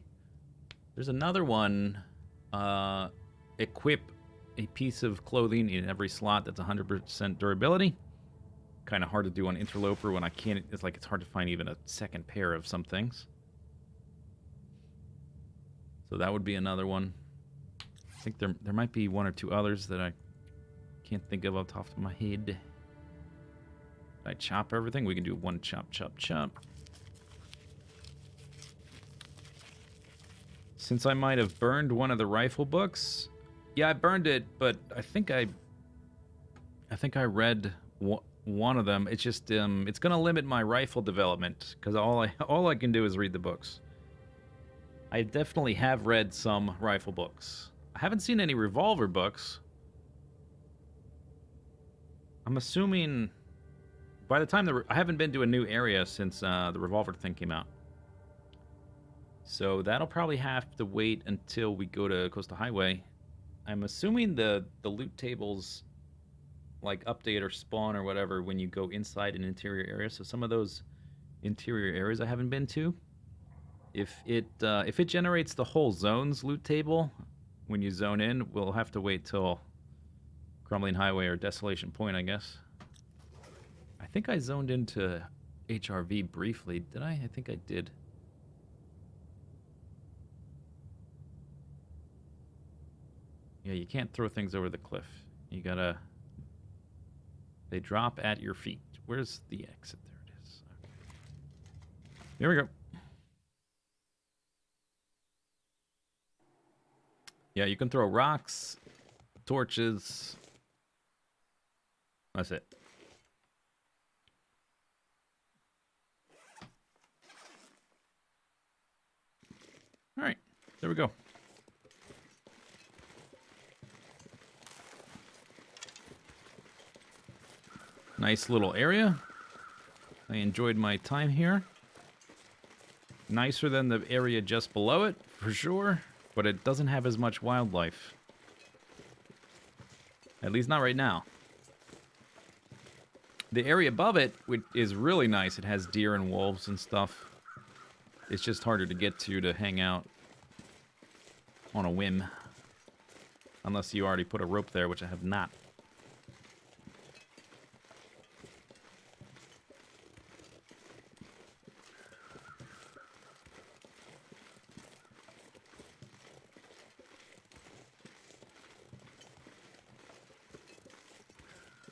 There's another one, equip a piece of clothing in every slot that's 100% durability. Kind of hard to do on Interloper when I can't, it's hard to find even a second pair of some things. So that would be another one. I think there might be one or two others that I can't think of off the top of my head. Did I chop everything? We can do one chop, chop, chop. Since I might have burned one of the rifle books. Yeah, I burned it, but I think I read one of them. It's just it's gonna limit my rifle development because all I can do is read the books. I definitely have read some rifle books. I haven't seen any revolver books. I'm assuming by the time I haven't been to a new area since the revolver thing came out. So that'll probably have to wait until we go to Coastal Highway. I'm assuming the loot tables like update or spawn or whatever when you go inside an interior area. So some of those interior areas I haven't been to. If it generates the whole zone's loot table when you zone in, we'll have to wait till Crumbling Highway or Desolation Point, I guess. I think I zoned into HRV briefly. Did I? I think I did. Yeah, you can't throw things over the cliff. You gotta... They drop at your feet. Where's the exit? There it is. Okay. Here we go. Yeah, you can throw rocks, torches. That's it. All right, there we go. Nice little area. I enjoyed my time here. Nicer than the area just below it, for sure. But it doesn't have as much wildlife. At least not right now. The area above it is really nice. It has deer and wolves and stuff. It's just harder to get to hang out on a whim. Unless you already put a rope there, which I have not.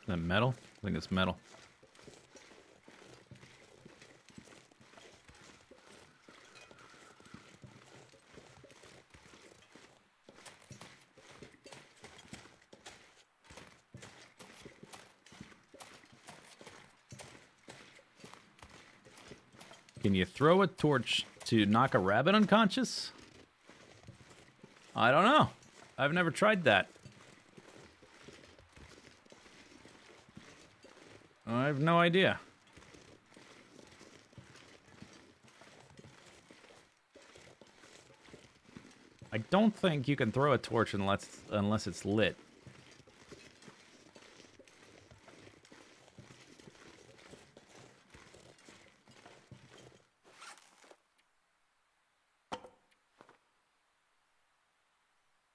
Is that metal? I think it's metal. Can you throw a torch to knock a rabbit unconscious? I don't know. I've never tried that. I have no idea. I don't think you can throw a torch unless it's lit.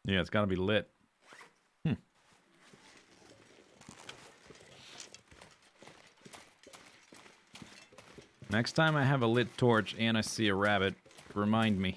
Yeah, it's got to be lit. Next time I have a lit torch and I see a rabbit, remind me.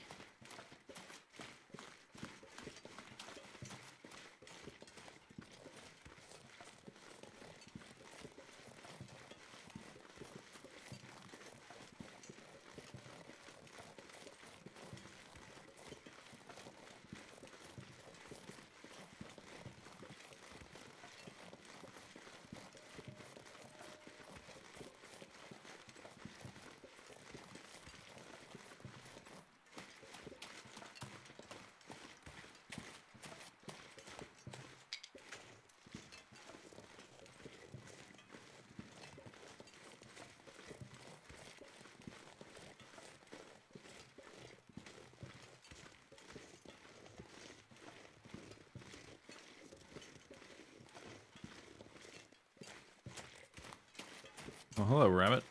Well, hello, rabbit.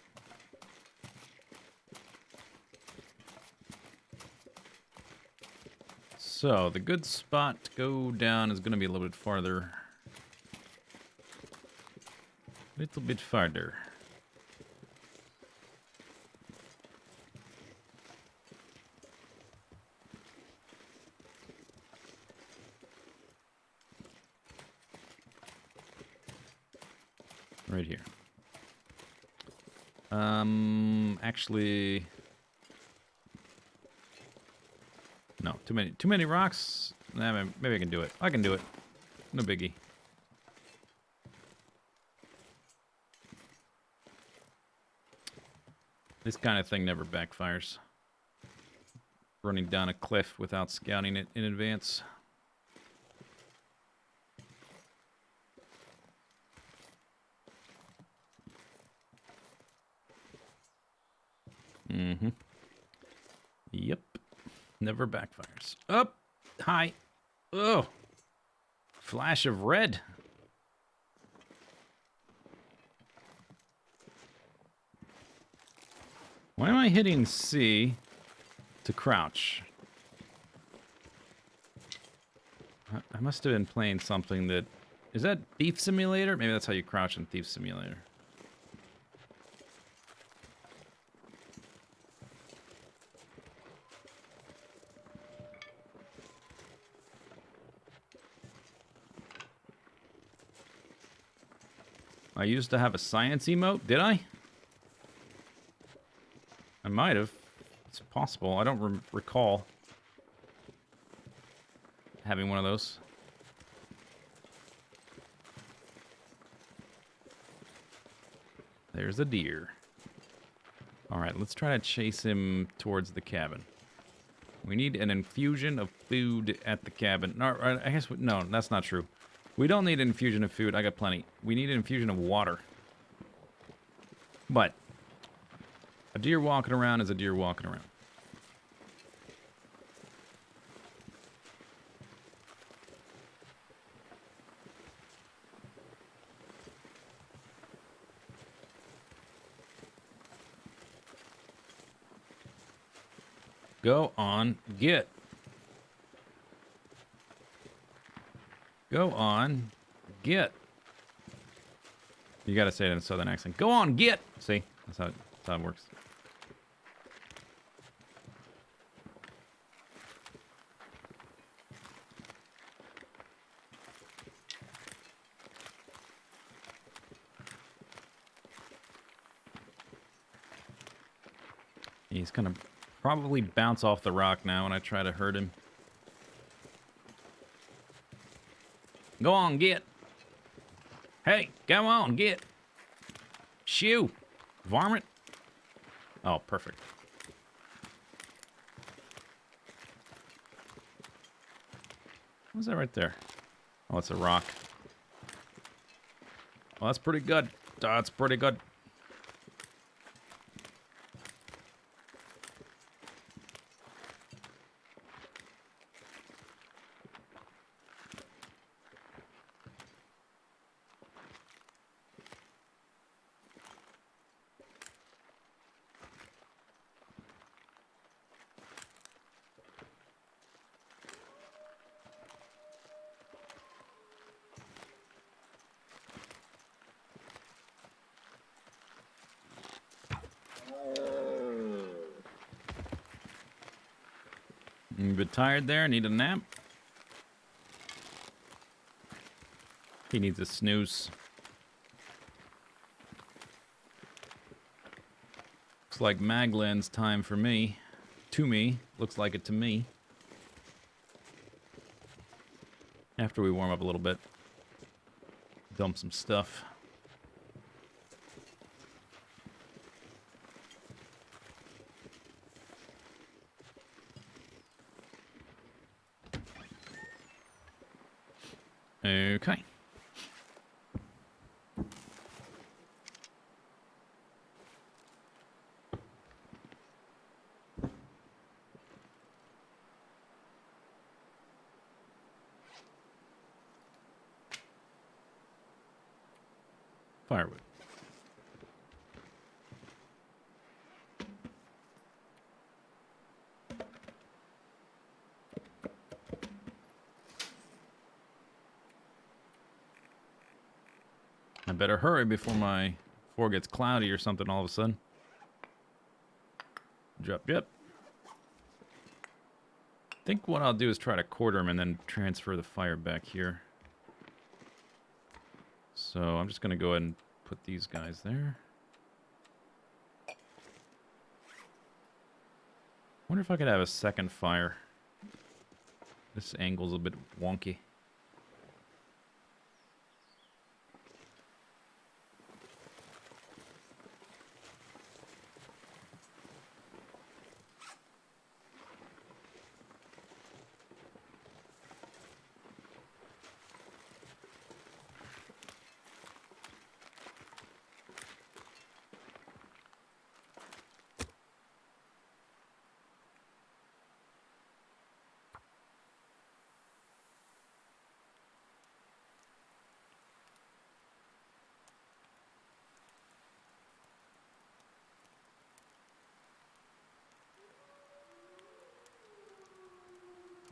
So, the good spot to go down is going to be a little bit farther. Little bit farther. Right here. Actually, no, too many rocks. Nah, maybe I can do it. I can do it. No biggie. This kind of thing never backfires. Running down a cliff without scouting it in advance. Mm-hmm. Yep. Never backfires. Up. Hi. Oh. Flash of red. Why am I hitting C to crouch? I must have been playing something that... Is that Thief Simulator? Maybe that's how you crouch in Thief Simulator. I used to have a science emote, did I? I might have. It's possible. I don't recall having one of those. There's a deer. Alright, let's try to chase him towards the cabin. We need an infusion of food at the cabin. No, I guess... No, that's not true. We don't need an infusion of food. I got plenty. We need an infusion of water. But a deer walking around is a deer walking around. Go on, get. Go on, get. You gotta say it in a southern accent. Go on, get. See, that's how it works. He's gonna probably bounce off the rock now when I try to hurt him. Go on, get. Hey, go on, get. Shoo. Varmint. Oh, perfect. What's that right there? Oh, it's a rock. Oh, that's pretty good. That's pretty good. You a bit tired there? Need a nap? He needs a snooze. Looks like Maglen's time for me. To me. Looks like it to me. After we warm up a little bit. Dump some stuff. Okay. Firewood. I better hurry before it gets cloudy or something all of a sudden. Drop, yep. I think what I'll do is try to quarter him and then transfer the fire back here. So I'm just going to go ahead and put these guys there. Wonder if I could have a second fire. This angle's a bit wonky.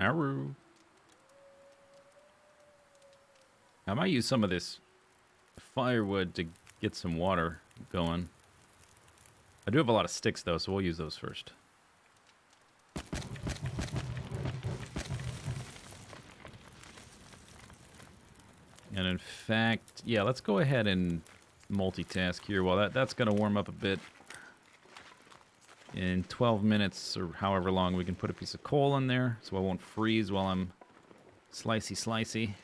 Aroo. I might use some of this firewood to get some water going. I do have a lot of sticks, though, so we'll use those first. And in fact, yeah, let's go ahead and multitask here. Well, that's going to warm up a bit. In 12 minutes, or however long, we can put a piece of coal in there, so I won't freeze while I'm slicey.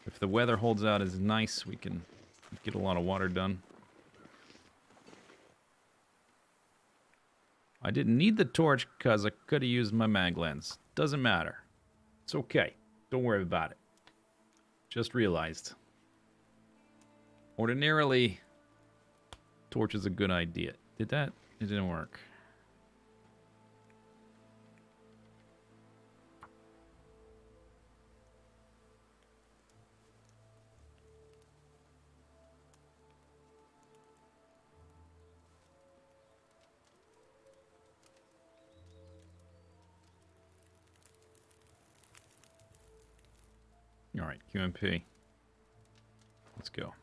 If the weather holds out as nice, we can get a lot of water done. I didn't need the torch because I could have used my mag lens. Doesn't matter. It's okay. Don't worry about it. Just realized. Ordinarily, torch is a good idea. Did that? It didn't work. All right, QMP. Let's go.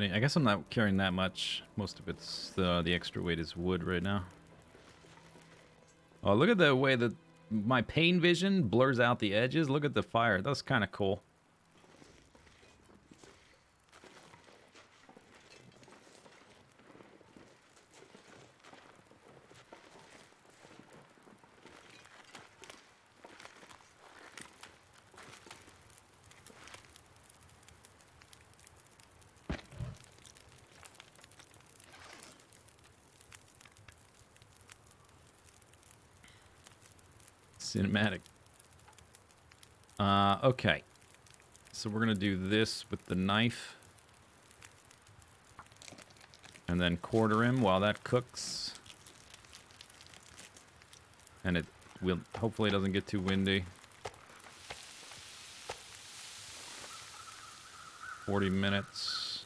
I guess I'm not carrying that much. Most of it's the extra weight is wood right now. Oh, look at the way that my pain vision blurs out the edges. Look at the fire. That's kind of cool. Cinematic. Okay. So we're going to do this with the knife. And then quarter him while that cooks. And it will hopefully doesn't get too windy. 40 minutes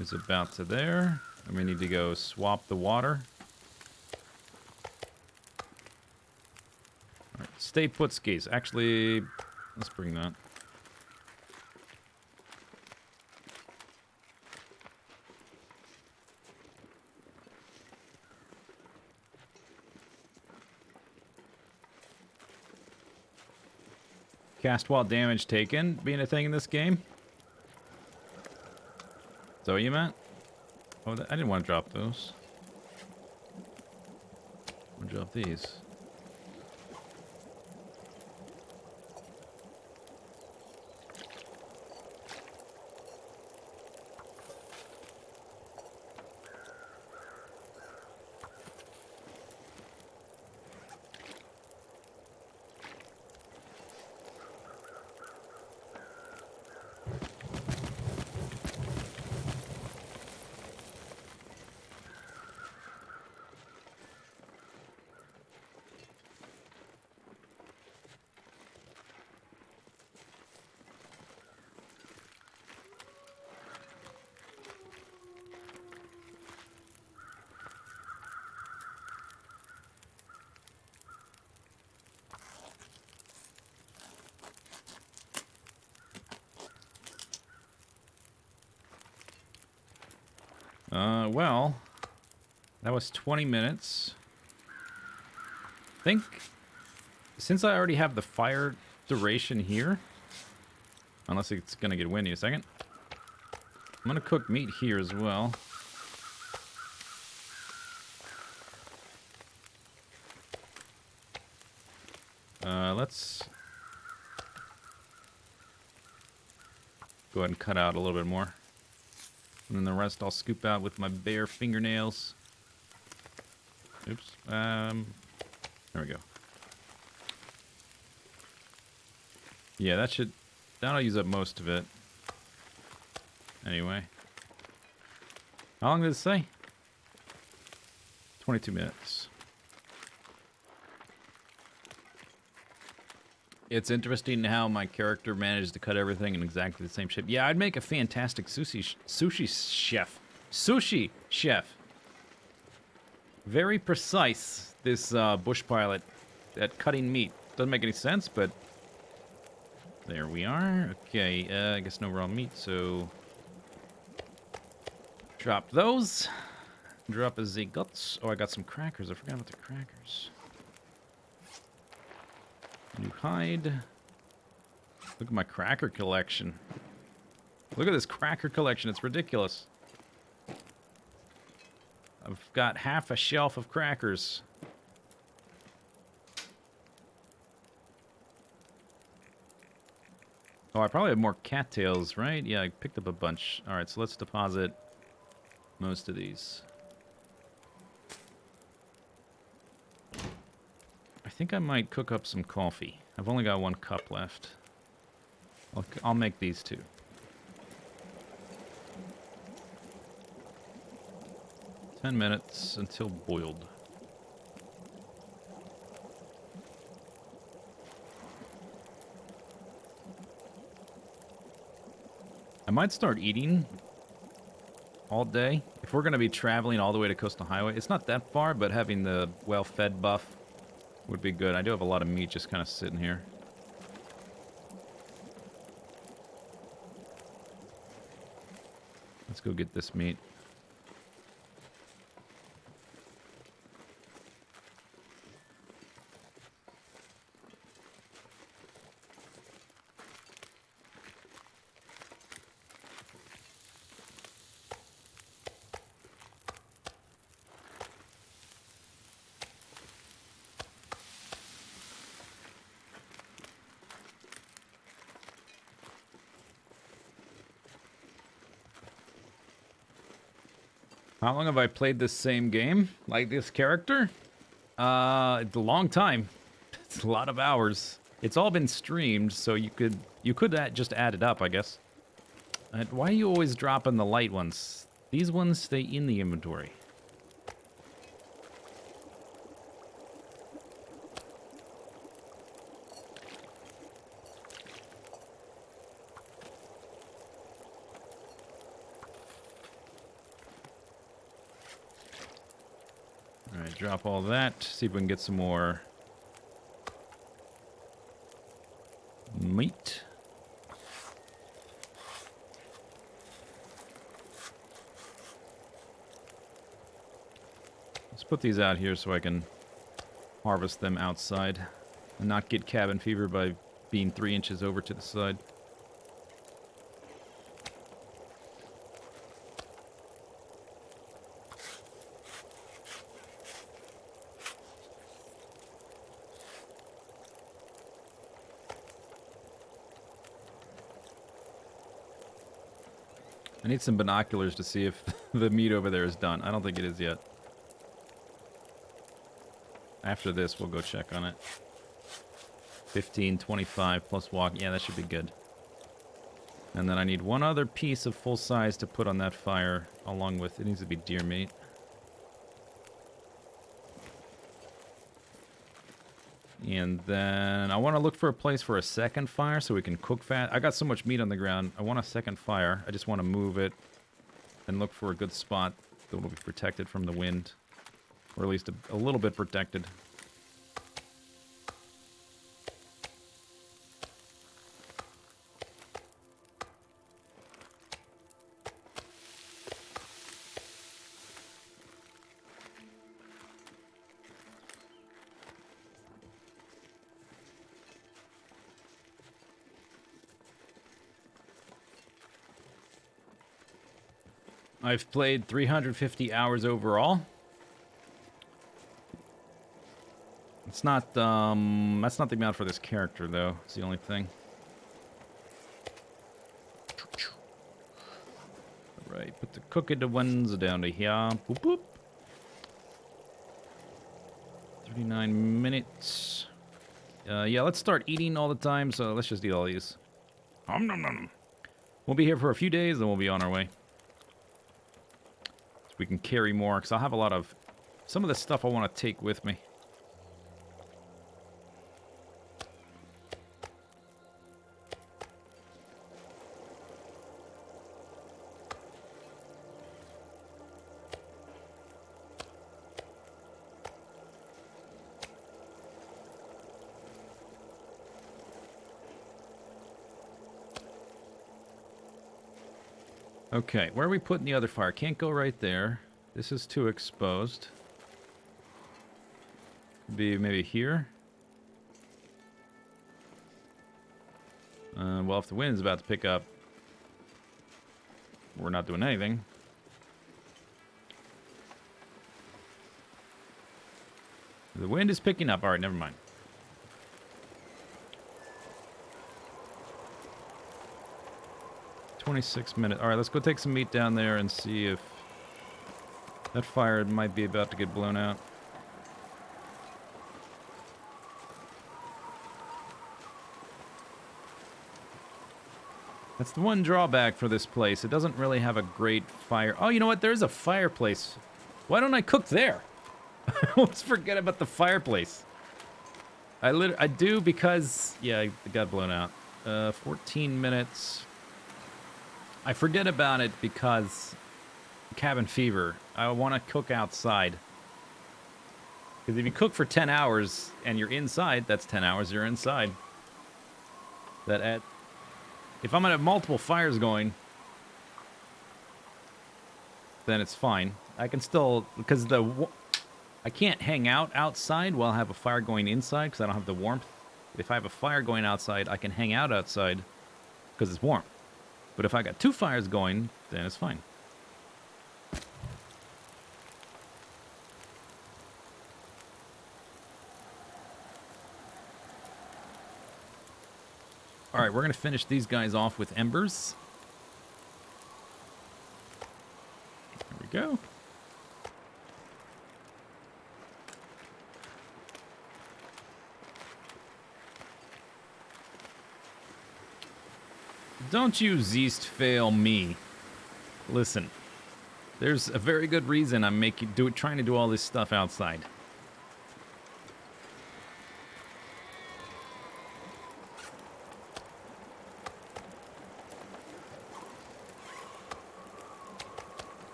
is about to there. And we need to go swap the water. Alright, stay put skis. Actually, let's bring that. Cast while damage taken being a thing in this game. Is that what you meant? Oh, I didn't want to drop those. I'll drop these. Well, that was 20 minutes. I think, since I already have the fire duration here, unless it's going to get windy in a second, I'm going to cook meat here as well. Let's go ahead and cut out a little bit more. And then the rest I'll scoop out with my bare fingernails. Oops. There we go. Yeah, that'll use up most of it. Anyway. How long did it say? 22 minutes. It's interesting how my character managed to cut everything in exactly the same shape. Yeah, I'd make a fantastic sushi chef. Sushi chef. Very precise, this bush pilot at cutting meat. Doesn't make any sense, but there we are. Okay, I guess no raw meat, so drop those. Drop the guts. Oh, I got some crackers. I forgot about the crackers. New hide. Look at my cracker collection. Look at this cracker collection. It's ridiculous. I've got half a shelf of crackers. Oh, I probably have more cattails, right? Yeah, I picked up a bunch. All right, so let's deposit most of these. I think I might cook up some coffee. I've only got 1 cup left. I'll make these 2. 10 minutes until boiled. I might start eating all day. If we're going to be traveling all the way to Coastal Highway, it's not that far, but having the well-fed buff would be good. I do have a lot of meat just kind of sitting here. Let's go get this meat. How long have I played this same game? Like this character? It's a long time. It's a lot of hours. It's all been streamed, so you could just add it up, I guess. And why are you always dropping the light ones? These ones stay in the inventory. Alright, drop all that. See if we can get some more meat. Let's put these out here so I can harvest them outside and not get cabin fever by being 3 inches over to the side. I need some binoculars to see if the meat over there is done. I don't think it is yet. After this, we'll go check on it. 15, 25 plus walk. Yeah, that should be good. And then I need one other piece of full size to put on that fire, along with, it needs to be deer meat. And then I want to look for a place for a second fire so we can cook fat. I got so much meat on the ground. I want a second fire. I just want to move it and look for a good spot that will be protected from the wind. Or at least a little bit protected. I've played 350 hours overall. It's not, that's not the amount for this character, though. It's the only thing. Alright, put the cooking ones down to here. Boop, boop. 39 minutes. Yeah, let's start eating all the time, so let's just eat all these. Nom nom nom. We'll be here for a few days, then we'll be on our way. So we can carry more, because I'll have a lot of... Some of the stuff I want to take with me. Okay, where are we putting the other fire? Can't go right there. This is too exposed. Be maybe here. Well, if the wind's about to pick up, we're not doing anything. The wind is picking up. All right, never mind. $26 minutes. All right, let's go take some meat down there and see if that fire might be about to get blown out. That's the one drawback for this place. It doesn't really have a great fire. Oh, you know what? There's a fireplace Why don't I cook there? I always forget about the fireplace. I do because, yeah, it got blown out. 14 minutes. I forget about it because cabin fever. I want to cook outside. Because if you cook for 10 hours and you're inside, that's 10 hours you're inside. If I'm going to have multiple fires going, then it's fine. I can still, because I can't hang out outside while I have a fire going inside because I don't have the warmth. If I have a fire going outside, I can hang out outside because it's warm. But if I got 2 fires going, then it's fine. All right, we're going to finish these guys off with embers. There we go. Don't you Zeist fail me. Listen, there's a very good reason I'm trying to do all this stuff outside.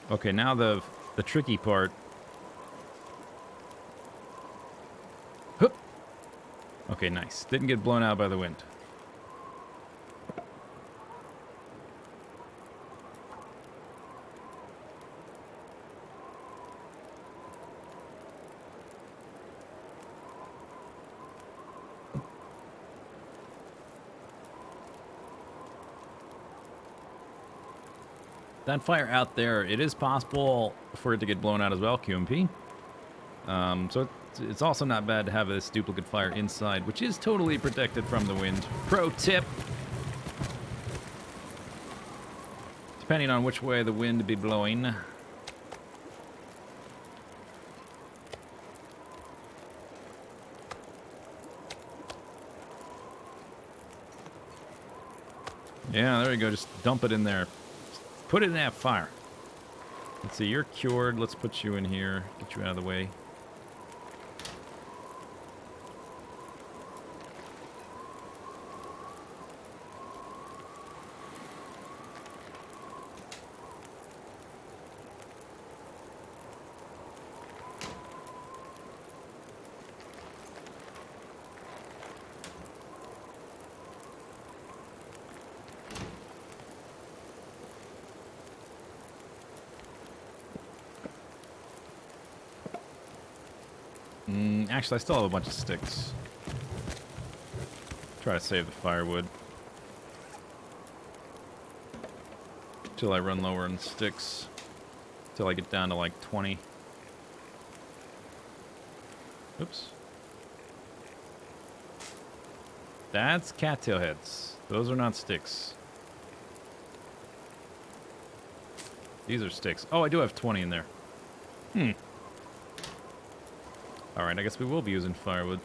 Okay, now the tricky part. Hup. Okay, nice. Didn't get blown out by the wind. That fire out there, it is possible for it to get blown out as well, QMP. So it's also not bad to have this duplicate fire inside, which is totally protected from the wind. Pro tip! Depending on which way the wind be blowing. Yeah, there you go. Just dump it in there. Put it in that fire. Let's see, you're cured. Let's put you in here. Get you out of the way. Actually, I still have a bunch of sticks. Try to save the firewood. Till I run lower in sticks. Till I get down to like 20. Oops. That's cattail heads. Those are not sticks. These are sticks. Oh, I do have 20 in there. Alright, I guess we will be using firewood.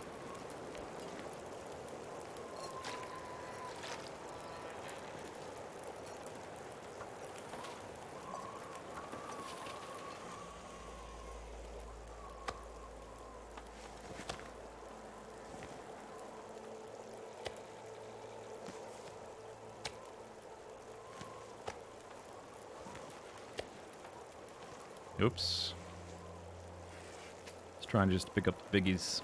Oops. Trying to just pick up the biggies.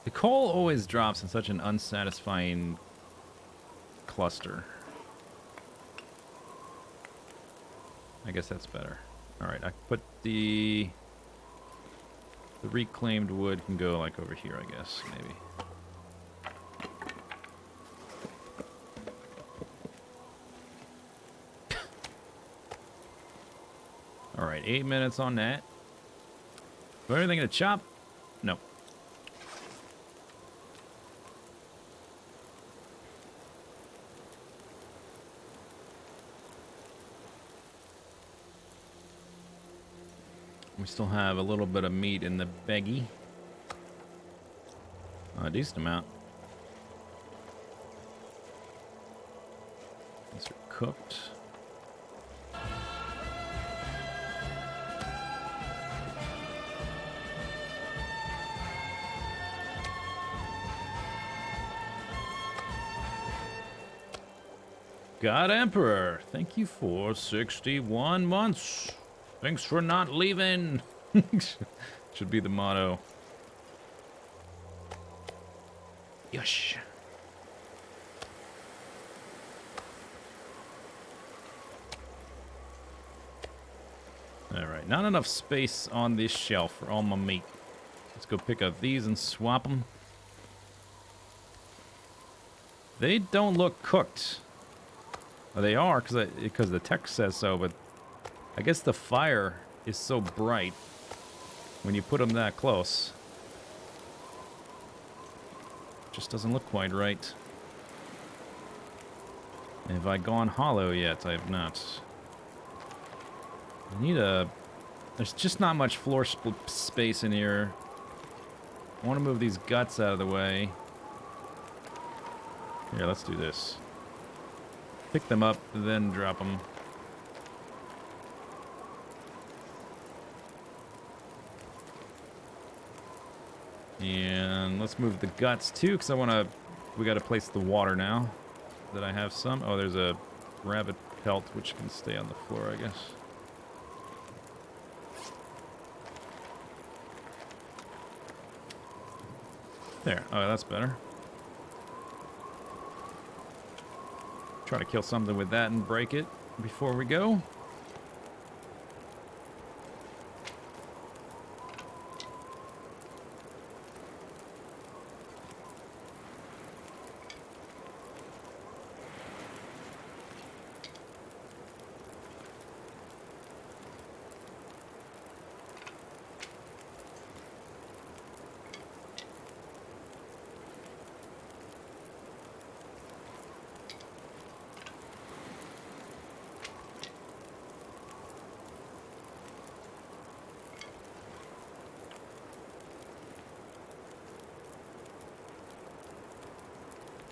The coal always drops in such an unsatisfying cluster. I guess that's better. Alright, I put the reclaimed wood can go like over here, I guess, maybe. right, 8 minutes on that. Do anything to chop? No. We still have a little bit of meat in the baggie. A decent amount. These are cooked. God Emperor, thank you for 61 months. Thanks for not leaving. Should be the motto. Yosh. Alright, not enough space on this shelf for all my meat. Let's go pick up these and swap them. They don't look cooked. Well, they are, because the text says so, but I guess the fire is so bright when you put them that close. Just doesn't look quite right. Have I gone hollow yet? I have not. I need a... There's just not much floor space in here. I want to move these guts out of the way. Here, let's do this. Pick them up, then drop them. And let's move the guts too, because I want to... We got to place the water now. That I have some. Oh, there's a rabbit pelt, which can stay on the floor, I guess. There. Oh, that's better. Try to kill something with that and break it before we go.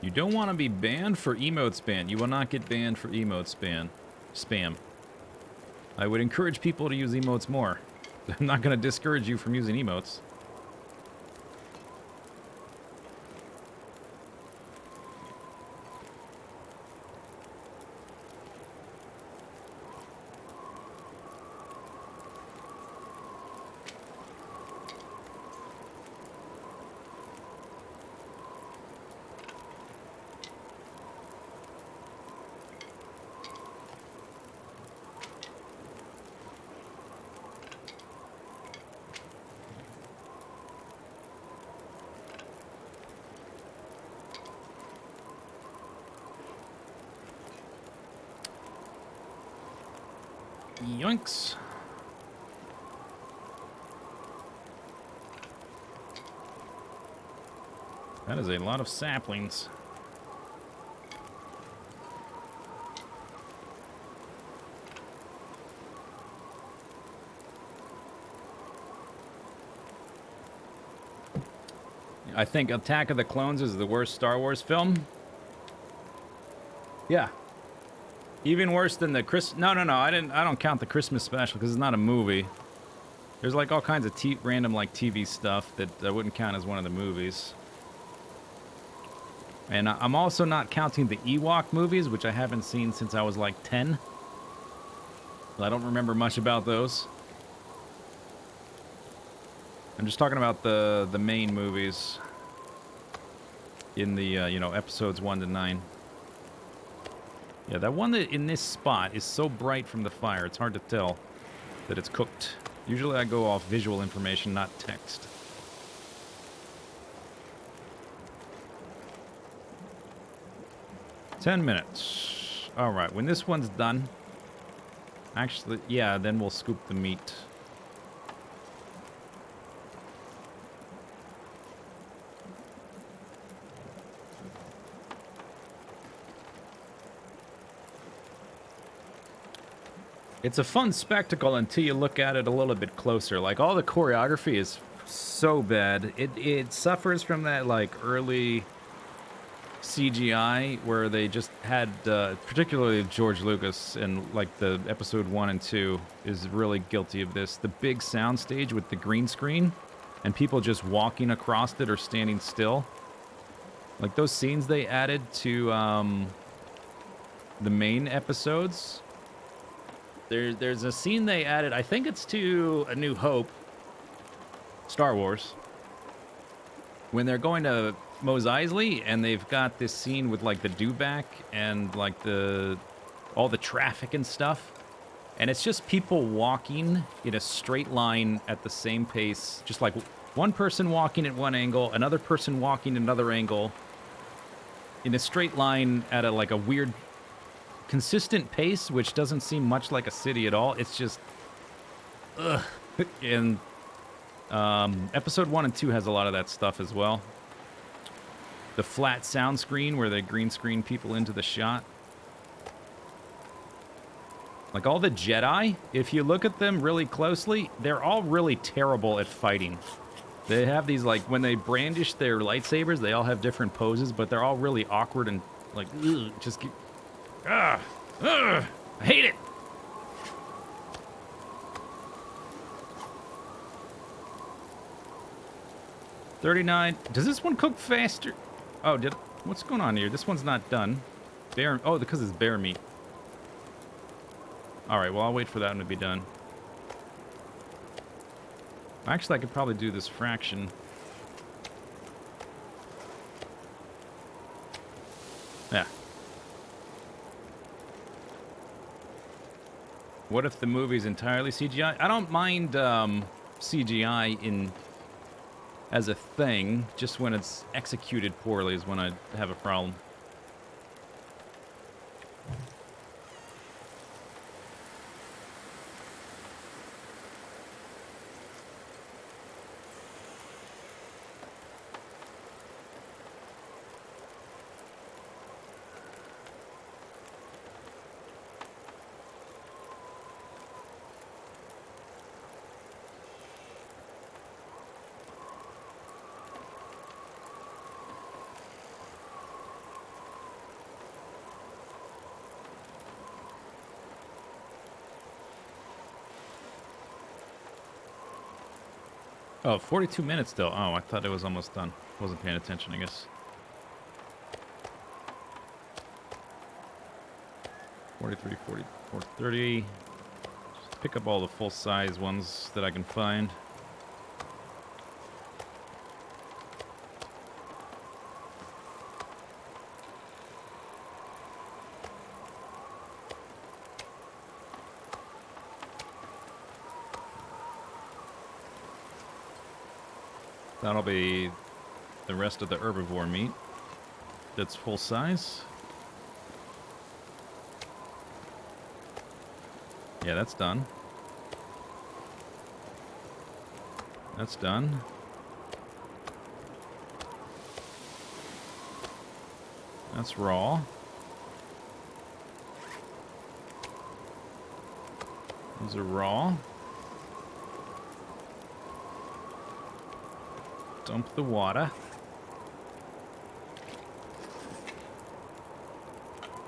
You don't want to be banned for emote spam. You will not get banned for emote spam. I would encourage people to use emotes more. I'm not going to discourage you from using emotes. Yoinks. That is a lot of saplings. I think Attack of the Clones is the worst Star Wars film. Yeah. Even worse than the No, I don't count the Christmas special because it's not a movie. There's like all kinds of random like TV stuff that I wouldn't count as one of the movies. And I'm also not counting the Ewok movies, which I haven't seen since I was like 10. I don't remember much about those. I'm just talking about the main movies in the episodes 1 to 9. Yeah, that one that in this spot is so bright from the fire, it's hard to tell that it's cooked. Usually I go off visual information, not text. $10 minutes. All right, when this one's done, Actually, yeah, then we'll scoop the meat. It's a fun spectacle until you look at it a little bit closer. Like, all the choreography is so bad. It suffers from that, like, early CGI where they just had, particularly George Lucas and, like, the episode 1 and 2 is really guilty of this. The big soundstage with the green screen and people just walking across it or standing still. Like, those scenes they added to, the main episodes. There's a scene they added, I think it's to A New Hope, Star Wars, when they're going to Mos Eisley, and they've got this scene with, like, the dewback and, like, all the traffic and stuff. And it's just people walking in a straight line at the same pace, just like one person walking at one angle, another person walking another angle, in a straight line at a weird consistent pace, which doesn't seem much like a city at all. It's just, ugh. And episode 1 and 2 has a lot of that stuff as well. The flat sound screen where they green screen people into the shot. Like, all the Jedi, if you look at them really closely, they're all really terrible at fighting. They have these, like, when they brandish their lightsabers, they all have different poses, but they're all really awkward and, like, ugh, just get... Ugh! Ugh! I hate it! $39. Does this one cook faster? Oh, what's going on here? This one's not done. Bear... Oh, because it's bear meat. Alright, well, I'll wait for that one to be done. Actually, I could probably do this fraction. Yeah. What if the movie's entirely CGI? I don't mind CGI as a thing, just when it's executed poorly is when I have a problem. Oh, 42 minutes still. Oh, I thought it was almost done. Wasn't paying attention, I guess. 43, 44, 30. Just pick up all the full-size ones that I can find. That'll be the rest of the herbivore meat. That's full size. Yeah, that's done. That's done. That's raw. Those are raw. Dump the water.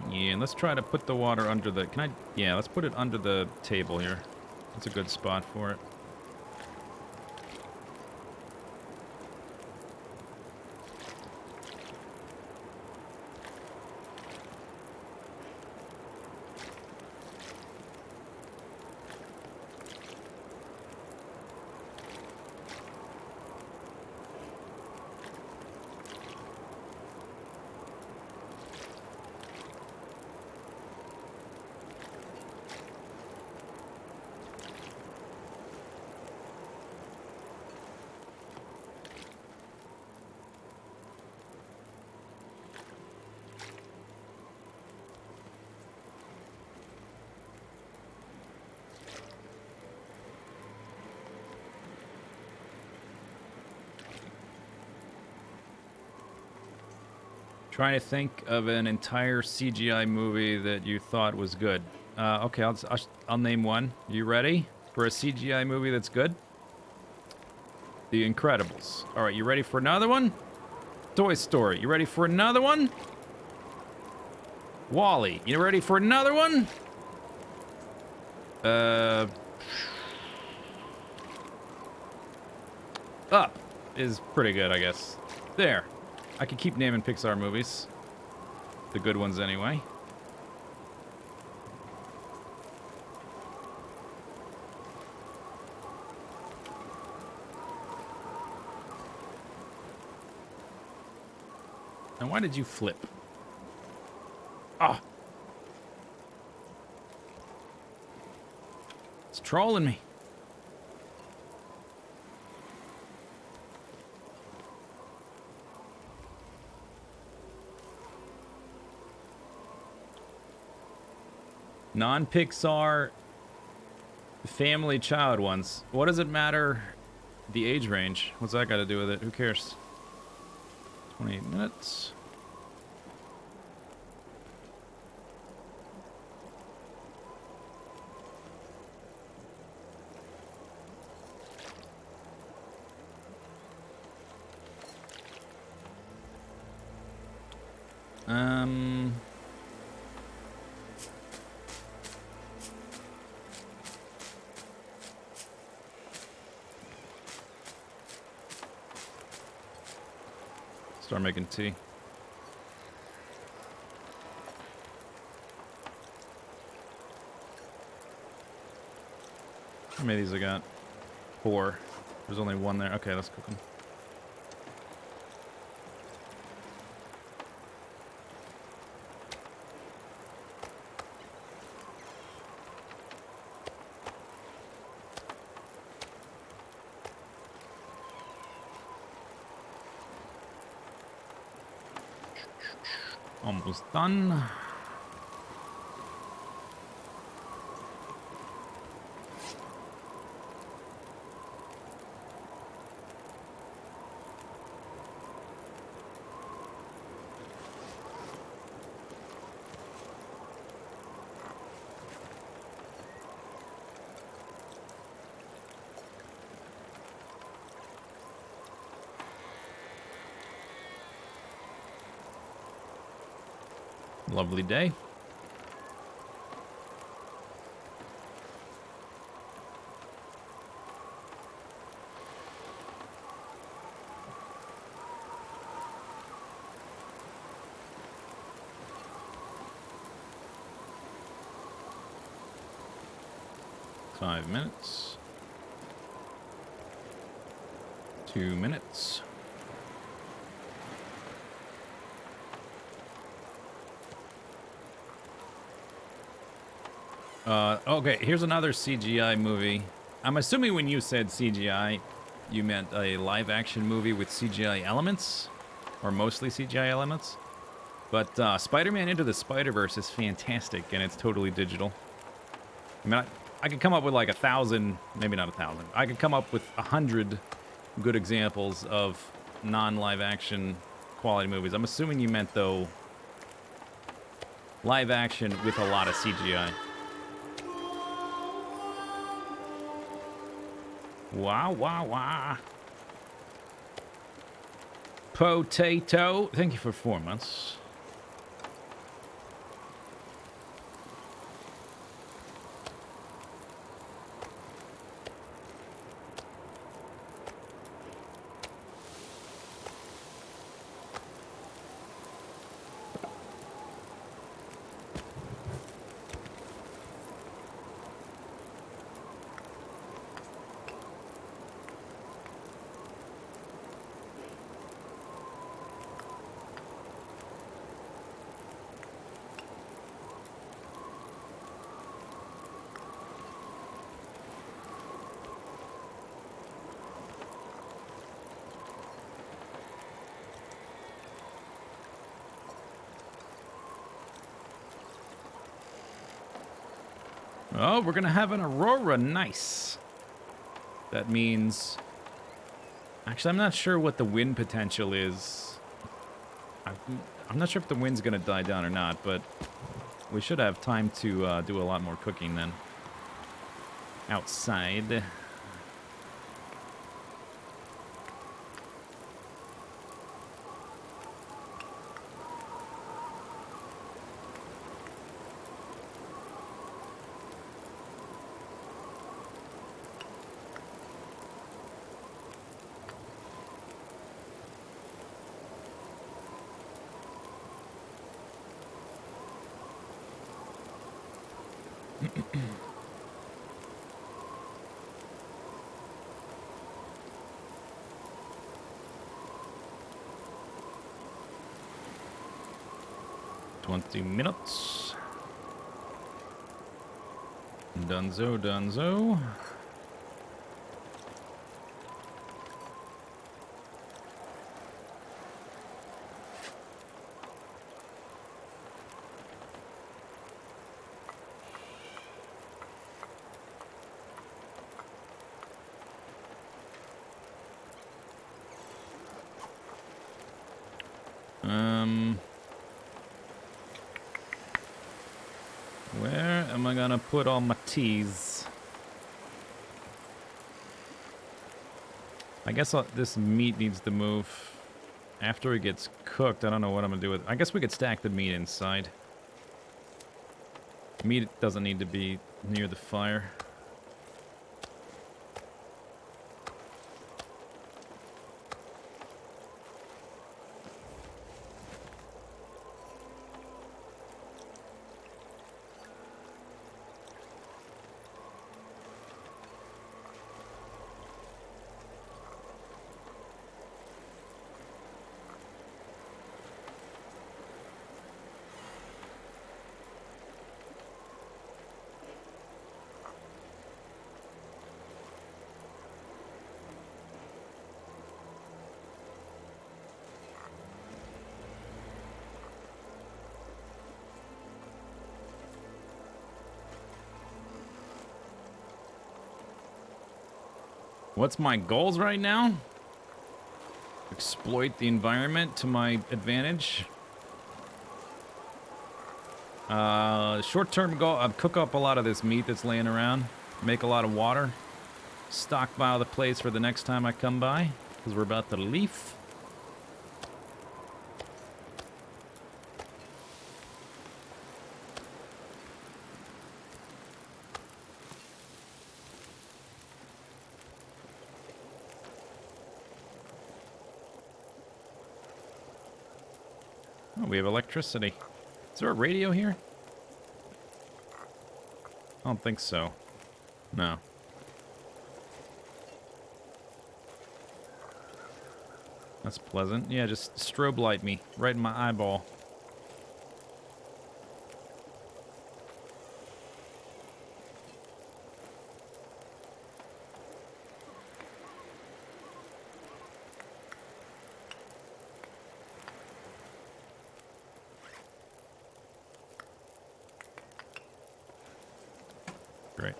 Yeah, let's try to put the water under the... Can I... Yeah, let's put it under the table here. That's a good spot for it. Trying to think of an entire CGI movie that you thought was good. Okay, I'll name one. You ready for a CGI movie that's good? The Incredibles. All right, you ready for another one? Toy Story. You ready for another one? Wall-E. You ready for another one? Up is pretty good, I guess. There. I could keep naming Pixar movies. The good ones, anyway. And why did you flip? Ah! It's trolling me. Non-Pixar family child ones. What does it matter? The age range. What's that got to do with it? Who cares? 28 minutes. Start making tea. How many of these I got? 4. There's only 1 there. Okay, let's cook them. Almost done. Lovely day. Five minutes. 2 minutes. Okay, here's another CGI movie. I'm assuming when you said CGI, you meant a live-action movie with CGI elements, or mostly CGI elements. But Spider-Man Into the Spider-Verse is fantastic, and it's totally digital. I mean, I could come up with like 1,000, maybe not 1,000. I could come up with 100 good examples of non-live-action quality movies. I'm assuming you meant, though, live-action with a lot of CGI. Wow, wow, wow. Potato. Thank you for 4 months. Oh, we're going to have an aurora. Nice. That means... Actually, I'm not sure what the wind potential is. I'm not sure if the wind's going to die down or not, but we should have time to do a lot more cooking then. Outside. $20. Dunzo, dunzo. Where am I gonna put all my teas? I guess this meat needs to move after it gets cooked. I don't know what I'm gonna do with it. I guess we could stack the meat inside. Meat doesn't need to be near the fire. What's my goals right now? Exploit the environment to my advantage. Short-term goal, cook up a lot of this meat that's laying around. Make a lot of water. Stockpile the place for the next time I come by, because we're about to leave. Oh, we have electricity. Is there a radio here? I don't think so. No. That's pleasant. Yeah, just strobe light me right in my eyeball. Great.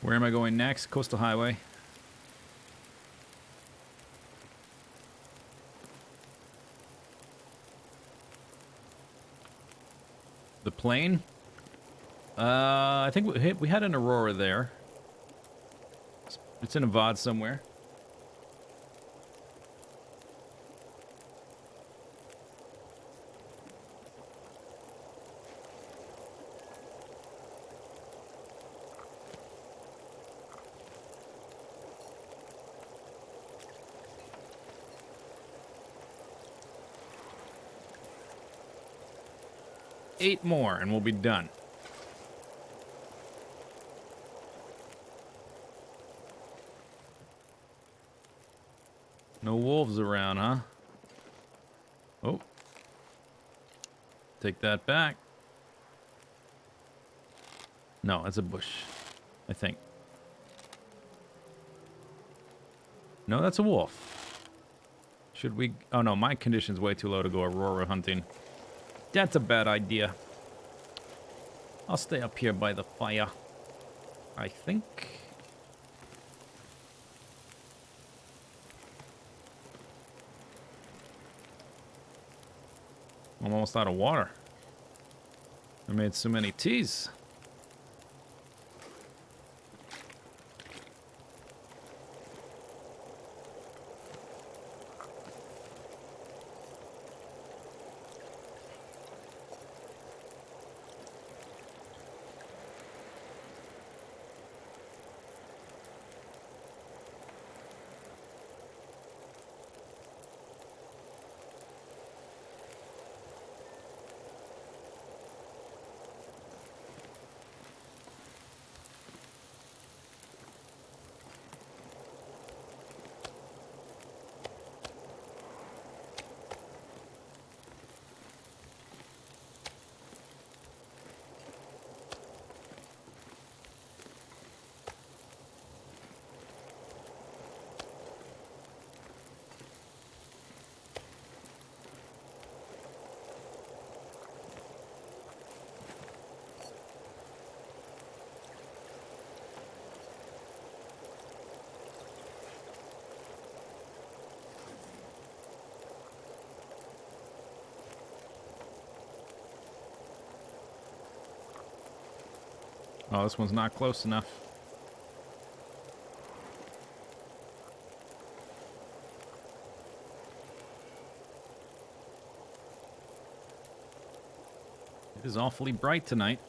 Where am I going next? Coastal Highway. The plane? I think we had an Aurora there. It's in a VOD somewhere. Eight more and we'll be done. No wolves around, huh? Oh. Take that back. No, it's a bush, I think. No, that's a wolf. Should we... Oh, no, my condition's way too low to go Aurora hunting. That's a bad idea. I'll stay up here by the fire. I think. I'm almost out of water. I made so many teas. Oh, this one's not close enough. It is awfully bright tonight.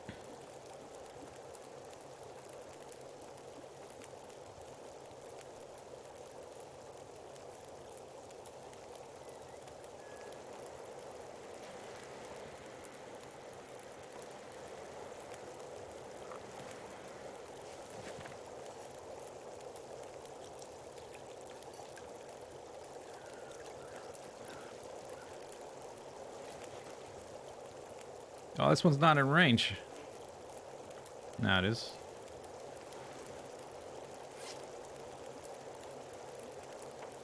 Oh, this one's not in range. Now it is.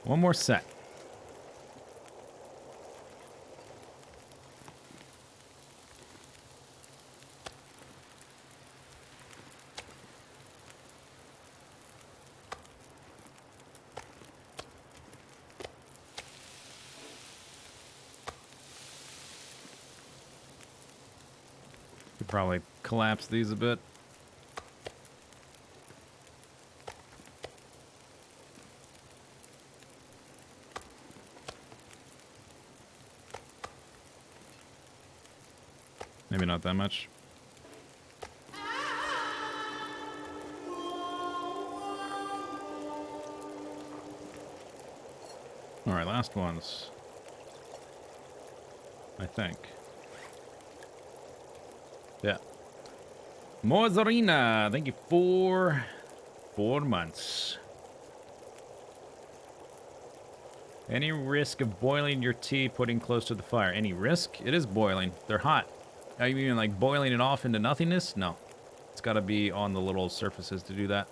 One more set. Could probably collapse these a bit. Maybe not that much. All right, last ones. I think. Yeah. Mozzarina, thank you for 4 months. Any risk of boiling your tea putting close to the fire? Any risk? It is boiling. They're hot. Are you even like boiling it off into nothingness? No. It's got to be on the little surfaces to do that.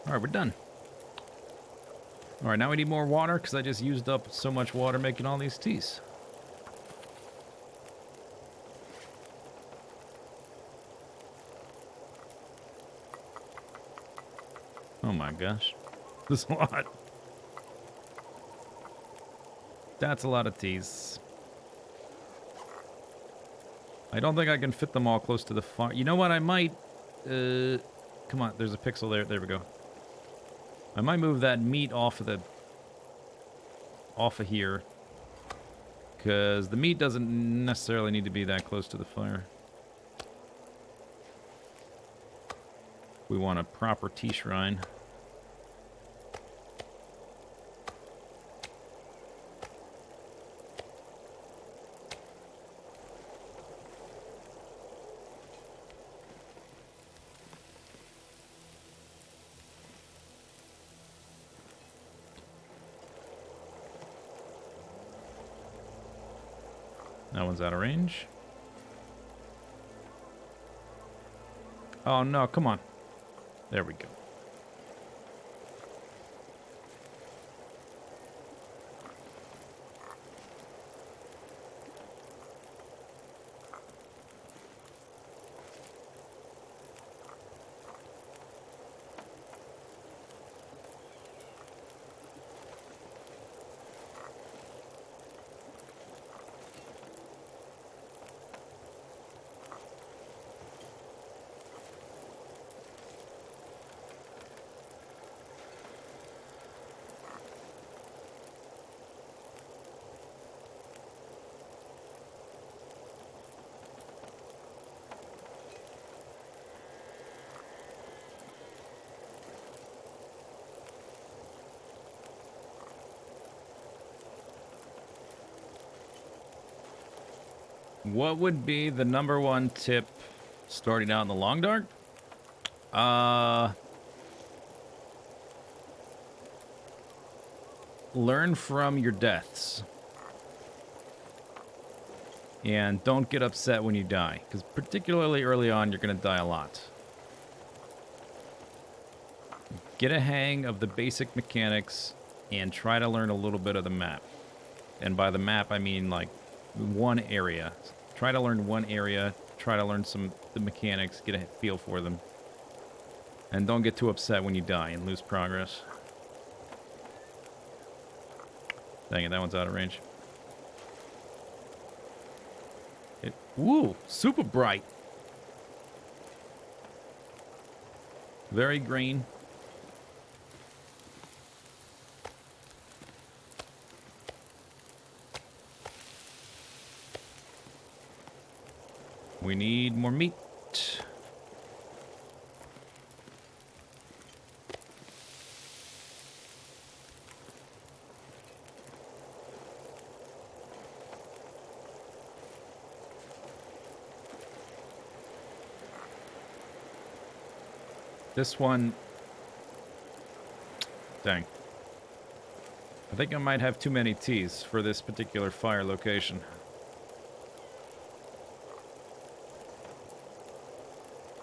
All right, we're done. All right, now we need more water because I just used up so much water making all these teas. Oh my gosh. This is a lot. That's a lot of teas. I don't think I can fit them all close to the fire. You know what? I might... come on, there's a pixel there. There we go. I might move that meat off of here. Because the meat doesn't necessarily need to be that close to the fire. We want a proper tea shrine. That one's out of range. Oh, no, come on. There we go. What would be the #1 tip starting out in the long dark? Learn from your deaths. And don't get upset when you die, because particularly early on, you're going to die a lot. Get a hang of the basic mechanics and try to learn a little bit of the map. And by the map, I mean like one area. Try to learn one area, try to learn the mechanics, get a feel for them. And don't get too upset when you die and lose progress. Dang it, that one's out of range. Woo, super bright. Very green. We need more meat. This one... Dang. I think I might have too many T's for this particular fire location.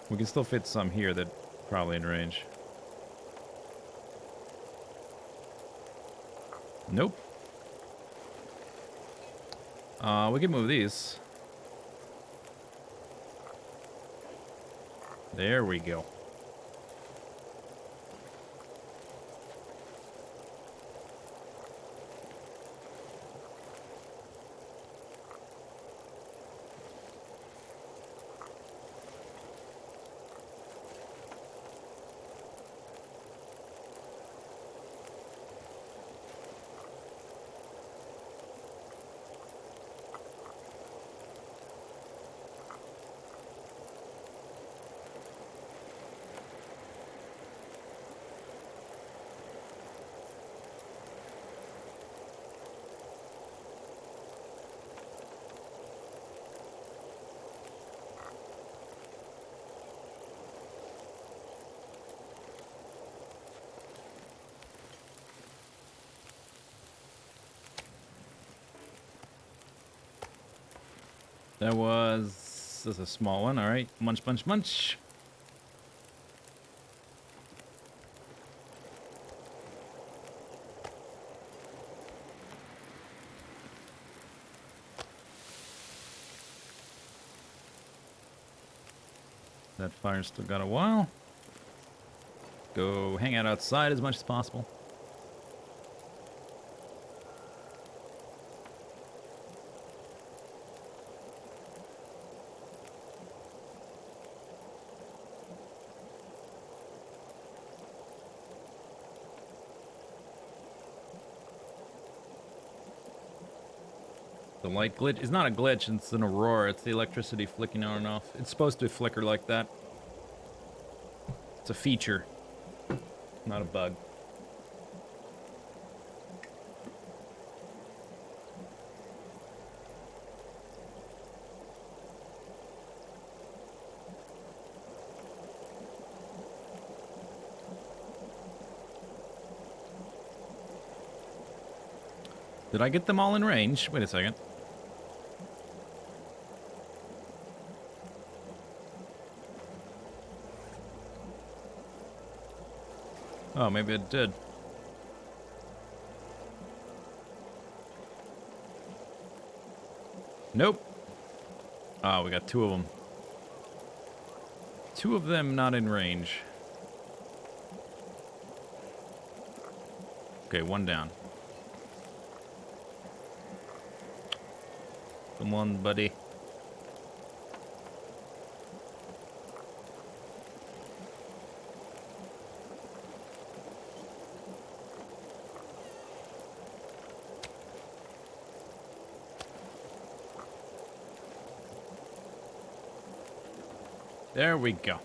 We can still fit some here that probably in range. Nope. We can move these. There we go. This is a small one, alright. Munch, munch, munch. That fire's still got a while. Go hang out outside as much as possible. The light glitch. It's not a glitch, it's an aurora. It's the electricity flicking on and off. It's supposed to flicker like that. It's a feature, not a bug. Did I get them all in range? Wait a second. Oh, maybe it did. Nope. Oh, we got 2 of them. 2 of them not in range. Okay, 1 down. Come on, buddy. There we go.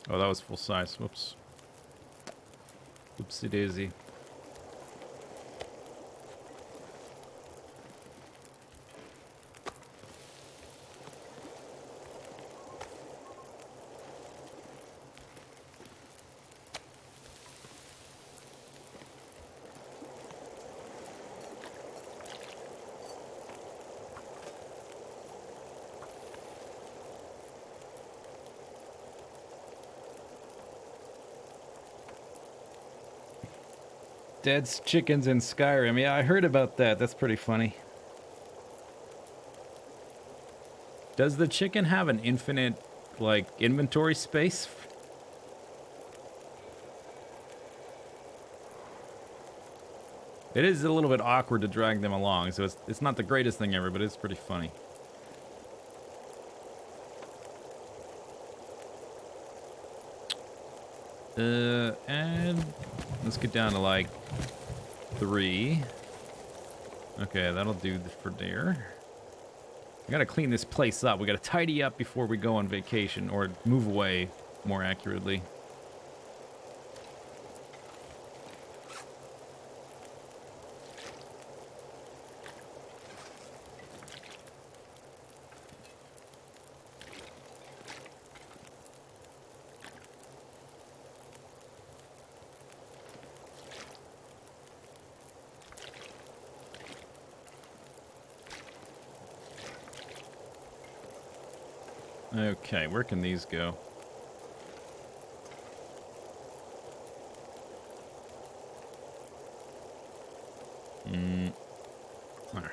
Oh, that was full size. Whoops. Oopsie daisy. Dead chickens in Skyrim. Yeah, I heard about that. That's pretty funny. Does the chicken have an infinite, like, inventory space? It is a little bit awkward to drag them along, so it's not the greatest thing ever, but it's pretty funny. And let's get down to like 3. Okay, that'll do for there. We gotta clean this place up. We gotta tidy up before we go on vacation, or move away, more accurately. Okay, where can these go? There.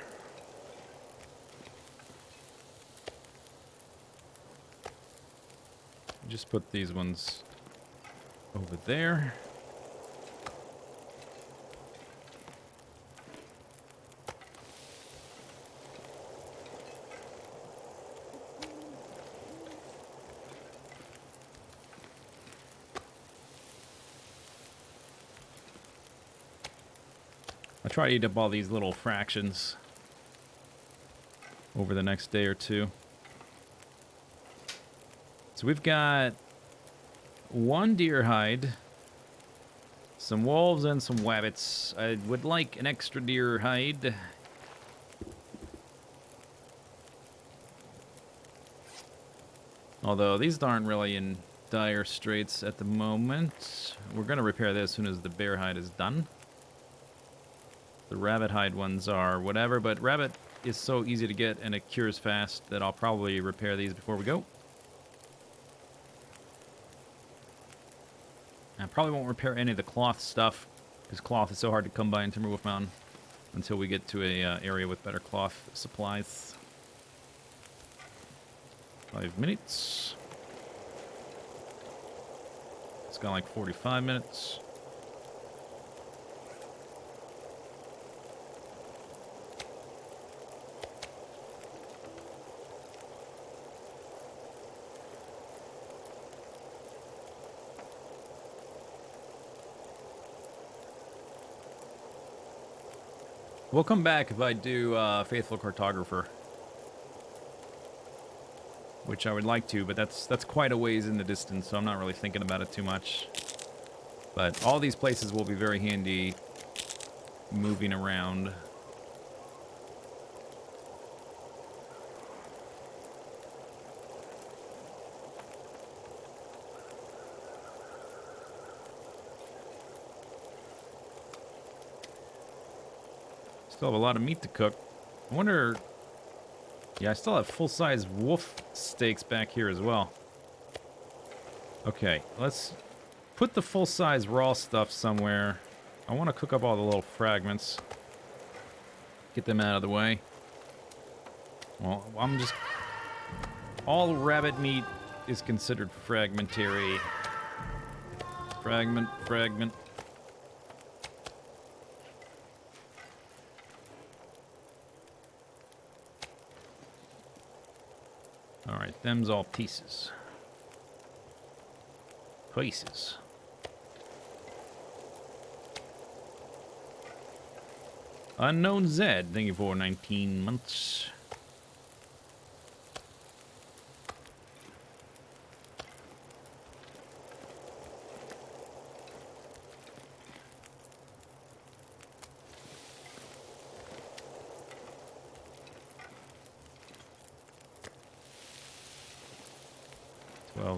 Just put these ones over there. I'll try to eat up all these little fractions over the next day or 2. So we've got 1 deer hide, some wolves, and some wabbits. I would like an extra deer hide. Although these aren't really in dire straits at the moment. We're going to repair this as soon as the bear hide is done. The rabbit hide ones are whatever, but rabbit is so easy to get and it cures fast that I'll probably repair these before we go. I probably won't repair any of the cloth stuff, because cloth is so hard to come by in Timberwolf Mountain until we get to a area with better cloth supplies. 5 minutes. It's got like 45 minutes. We'll come back if I do Faithful Cartographer, which I would like to, but that's quite a ways in the distance, so I'm not really thinking about it too much. But all these places will be very handy moving around. Still have a lot of meat to cook. I wonder... Yeah, I still have full-size wolf steaks back here as well. Okay, let's put the full-size raw stuff somewhere. I want to cook up all the little fragments. Get them out of the way. Well, I'm just... All rabbit meat is considered fragmentary. Fragment, fragment. Alright, them's all pieces. Pieces. Unknown Zed, thank you for 19 months.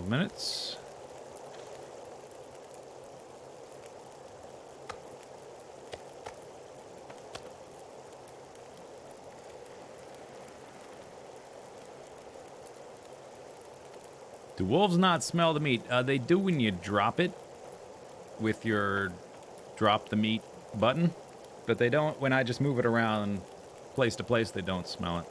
Minutes. Do wolves not smell the meat? They do when you drop it with your drop the meat button, but they don't when I just move it around place to place. They don't smell it.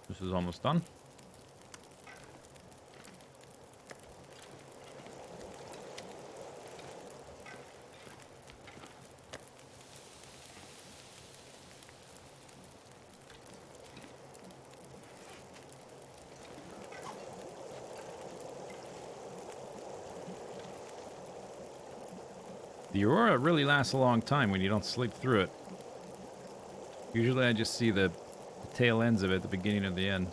This is almost done. The Aurora really lasts a long time when you don't sleep through it. Usually I just see the tail ends of it, the beginning of the end.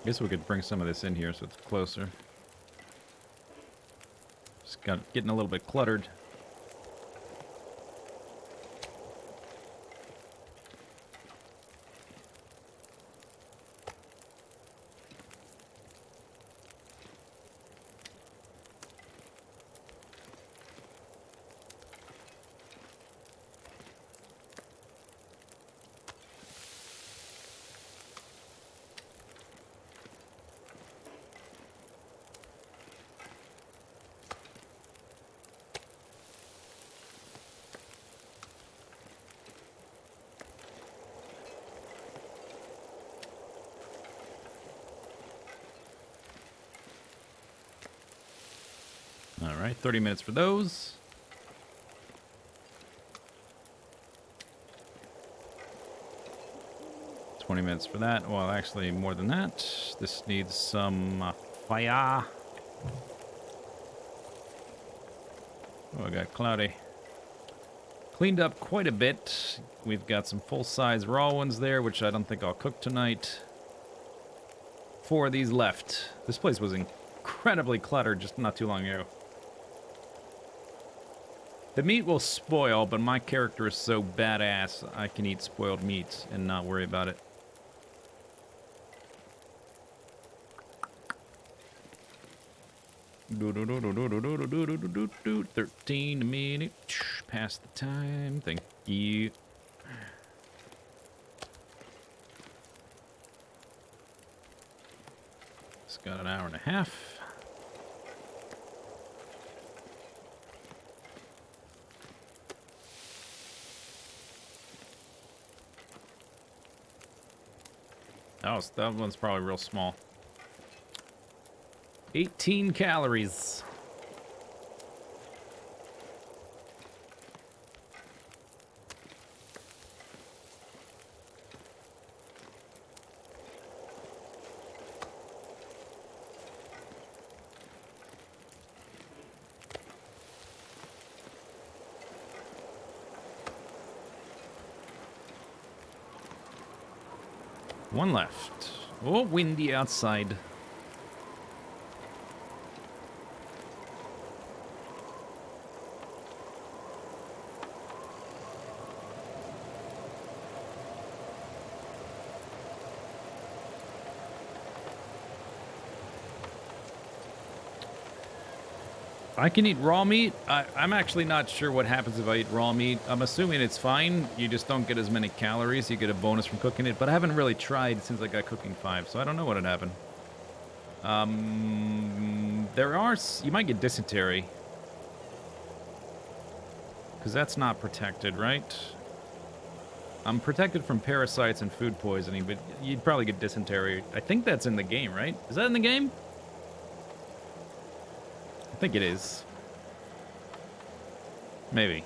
Guess we could bring some of this in here so it's closer. Just getting a little bit cluttered. Alright, 30 minutes for those. $20 for that. Well, actually, more than that. This needs some fire. Oh, I got cloudy. Cleaned up quite a bit. We've got some full-size raw ones there, which I don't think I'll cook tonight. 4 of these left. This place was incredibly cluttered just not too long ago. The meat will spoil, but my character is so badass, I can eat spoiled meat and not worry about it. Do, do, do, do, do, do, do, do, do, do, do, 13 a minute. Past the time. Thank you. It's got an hour and a half. Oh, so that one's probably real small. 18 calories. One left. Oh, windy outside. I can eat raw meat. I'm actually not sure what happens if I eat raw meat. I'm assuming it's fine. You just don't get as many calories. You get a bonus from cooking it. But I haven't really tried since I got Cooking 5, so I don't know what would happen. You might get dysentery. Because that's not protected, right? I'm protected from parasites and food poisoning, but you'd probably get dysentery. I think that's in the game, right? Is that in the game? I think it is. Maybe.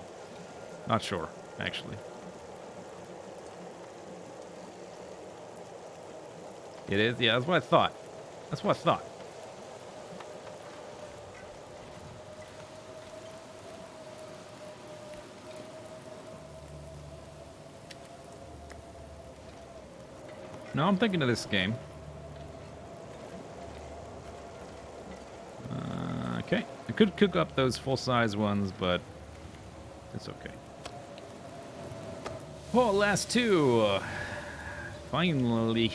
Not sure, actually. It is? Yeah, that's what I thought. That's what I thought. No, I'm thinking of this game. Okay. I could cook up those full-size ones, but it's okay. Oh, last two. Finally.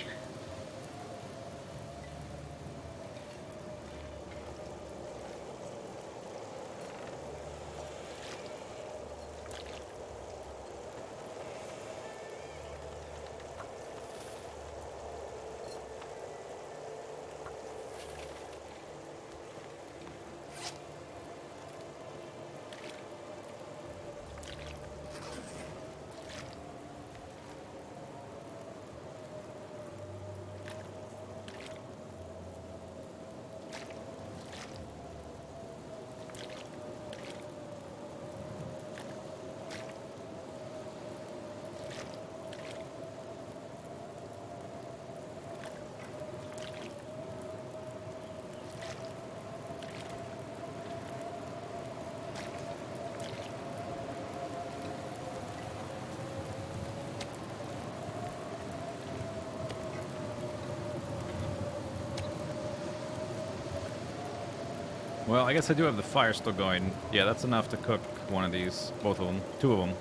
Well, I guess I do have the fire still going. Yeah, that's enough to cook one of these. Both of them. Two of them.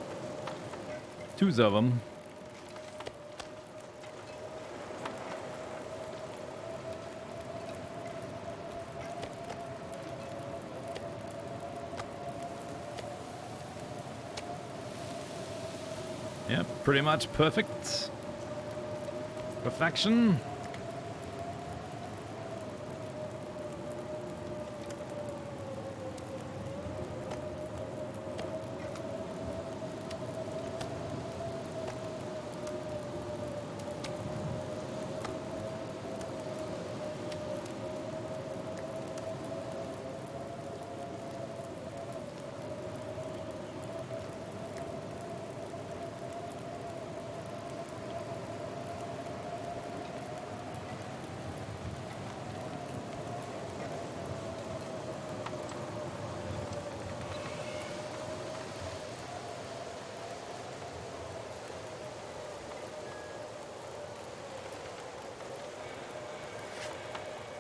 Twos of them. Yep, pretty much perfect. Perfection.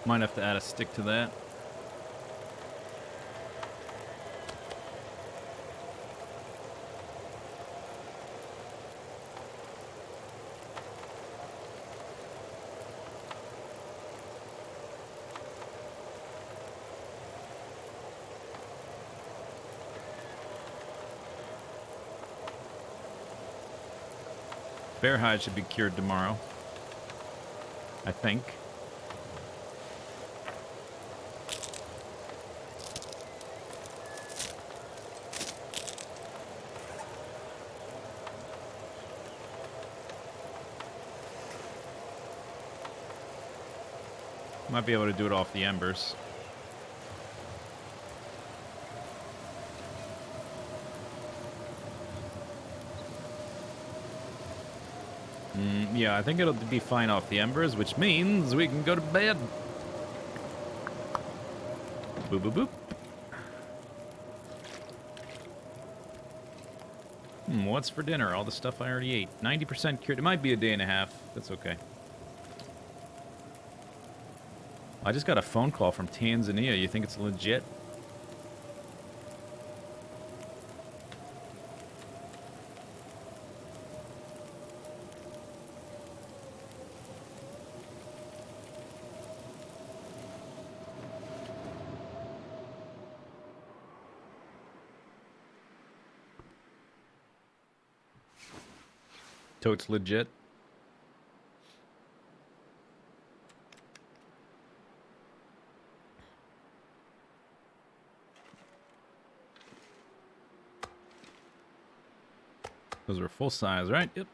Might have to add a stick to that. Bear hide should be cured tomorrow, I think. Might be able to do it off the embers. Yeah, I think it'll be fine off the embers, which means we can go to bed. Boop, boop, boop. What's for dinner? All the stuff I already ate. 90% cured. It might be a day and a half. That's okay. I just got a phone call from Tanzania. You think it's legit? Totes legit. Those are full size, right? Yep.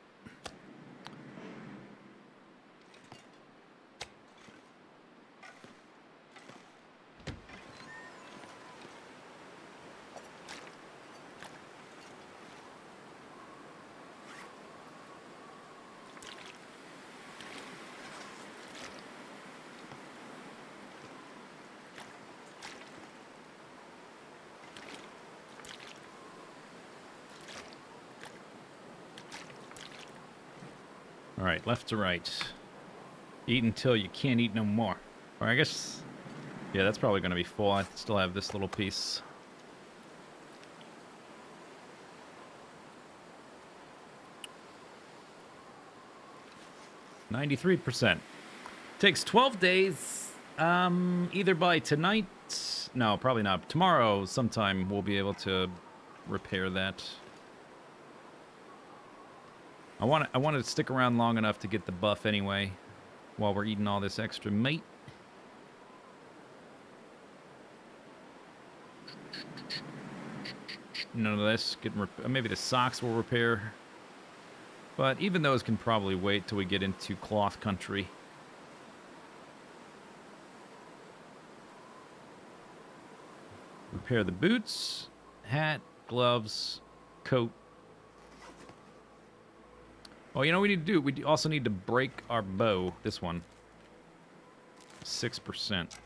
All right, left to right. Eat until you can't eat no more. Or I guess, yeah, that's probably going to be full. I still have this little piece. %. Takes 12 days. Either by tonight. No, probably not. Tomorrow, sometime, we'll be able to repair that. I wanted to stick around long enough to get the buff anyway, while we're eating all this extra meat. None of this. Maybe the socks will repair. But even those can probably wait till we get into cloth country. Repair the boots, hat, gloves, coat. Oh, you know what we need to do? We also need to break our bow. This one. 6%.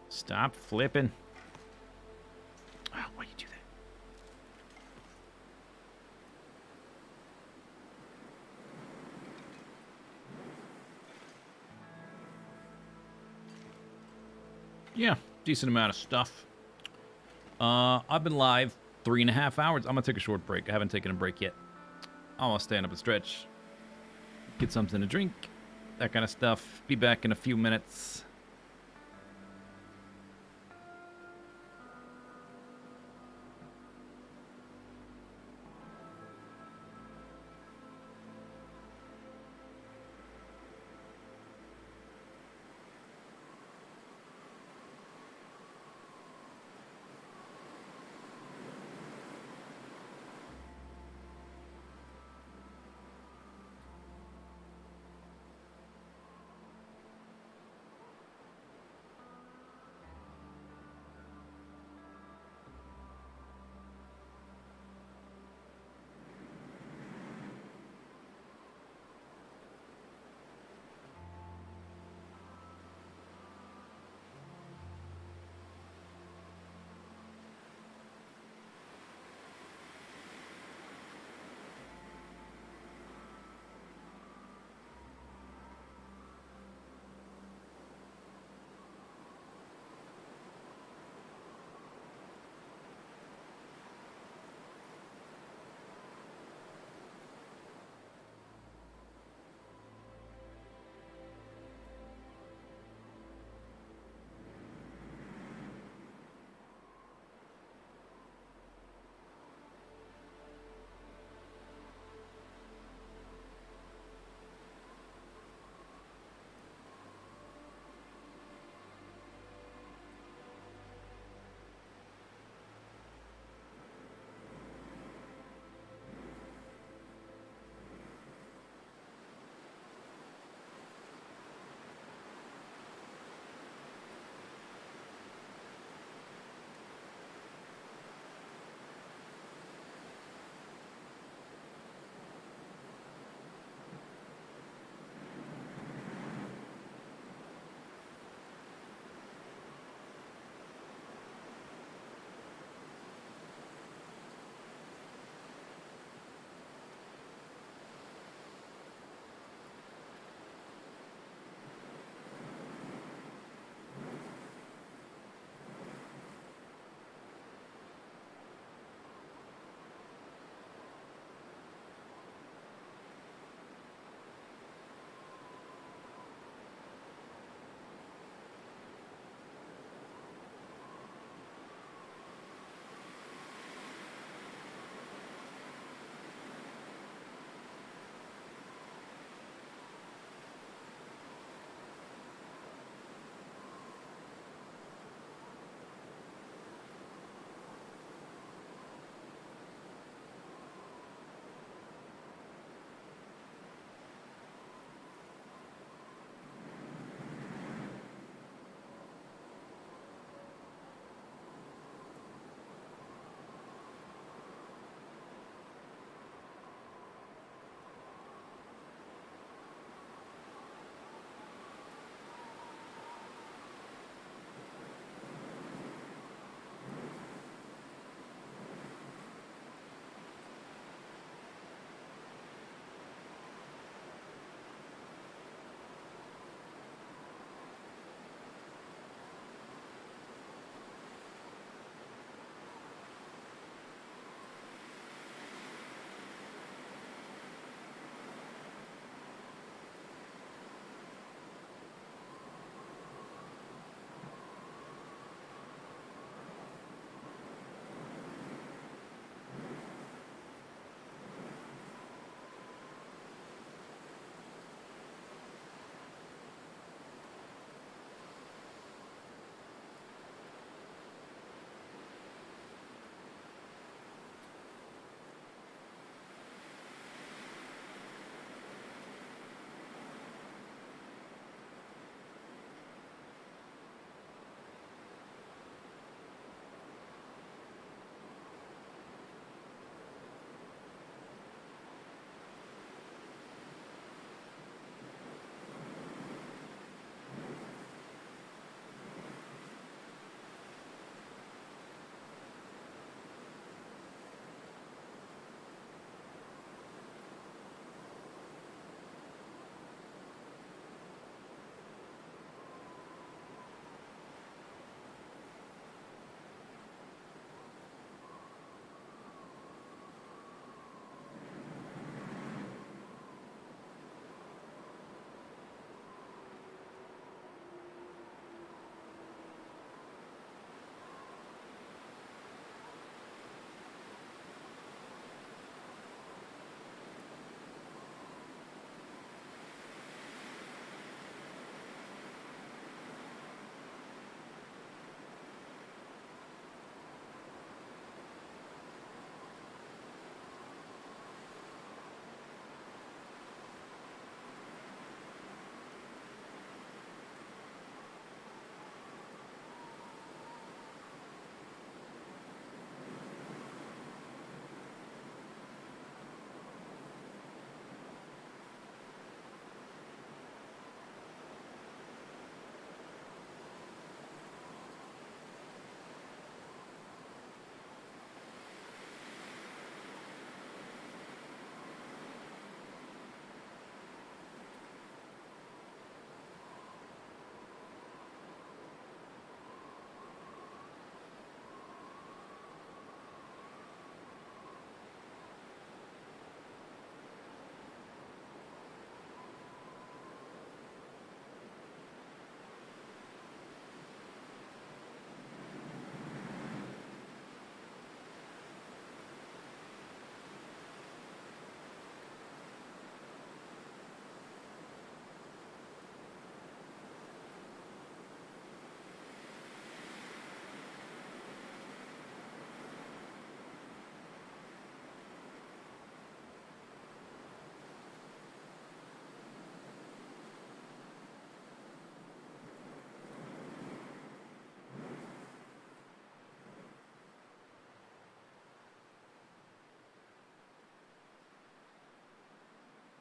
Stop flipping. Oh, why you do that? Yeah, decent amount of stuff. I've been live 3.5 hours. I'm gonna take a short break. I haven't taken a break yet. I'm gonna stand up and stretch, get something to drink, that kind of stuff. Be back in a few minutes.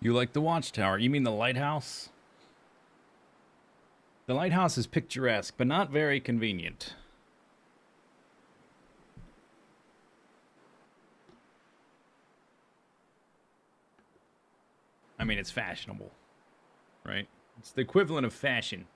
You like the watchtower? You mean the lighthouse? The lighthouse is picturesque, but not very convenient. I mean, it's fashionable, right? It's the equivalent of fashion.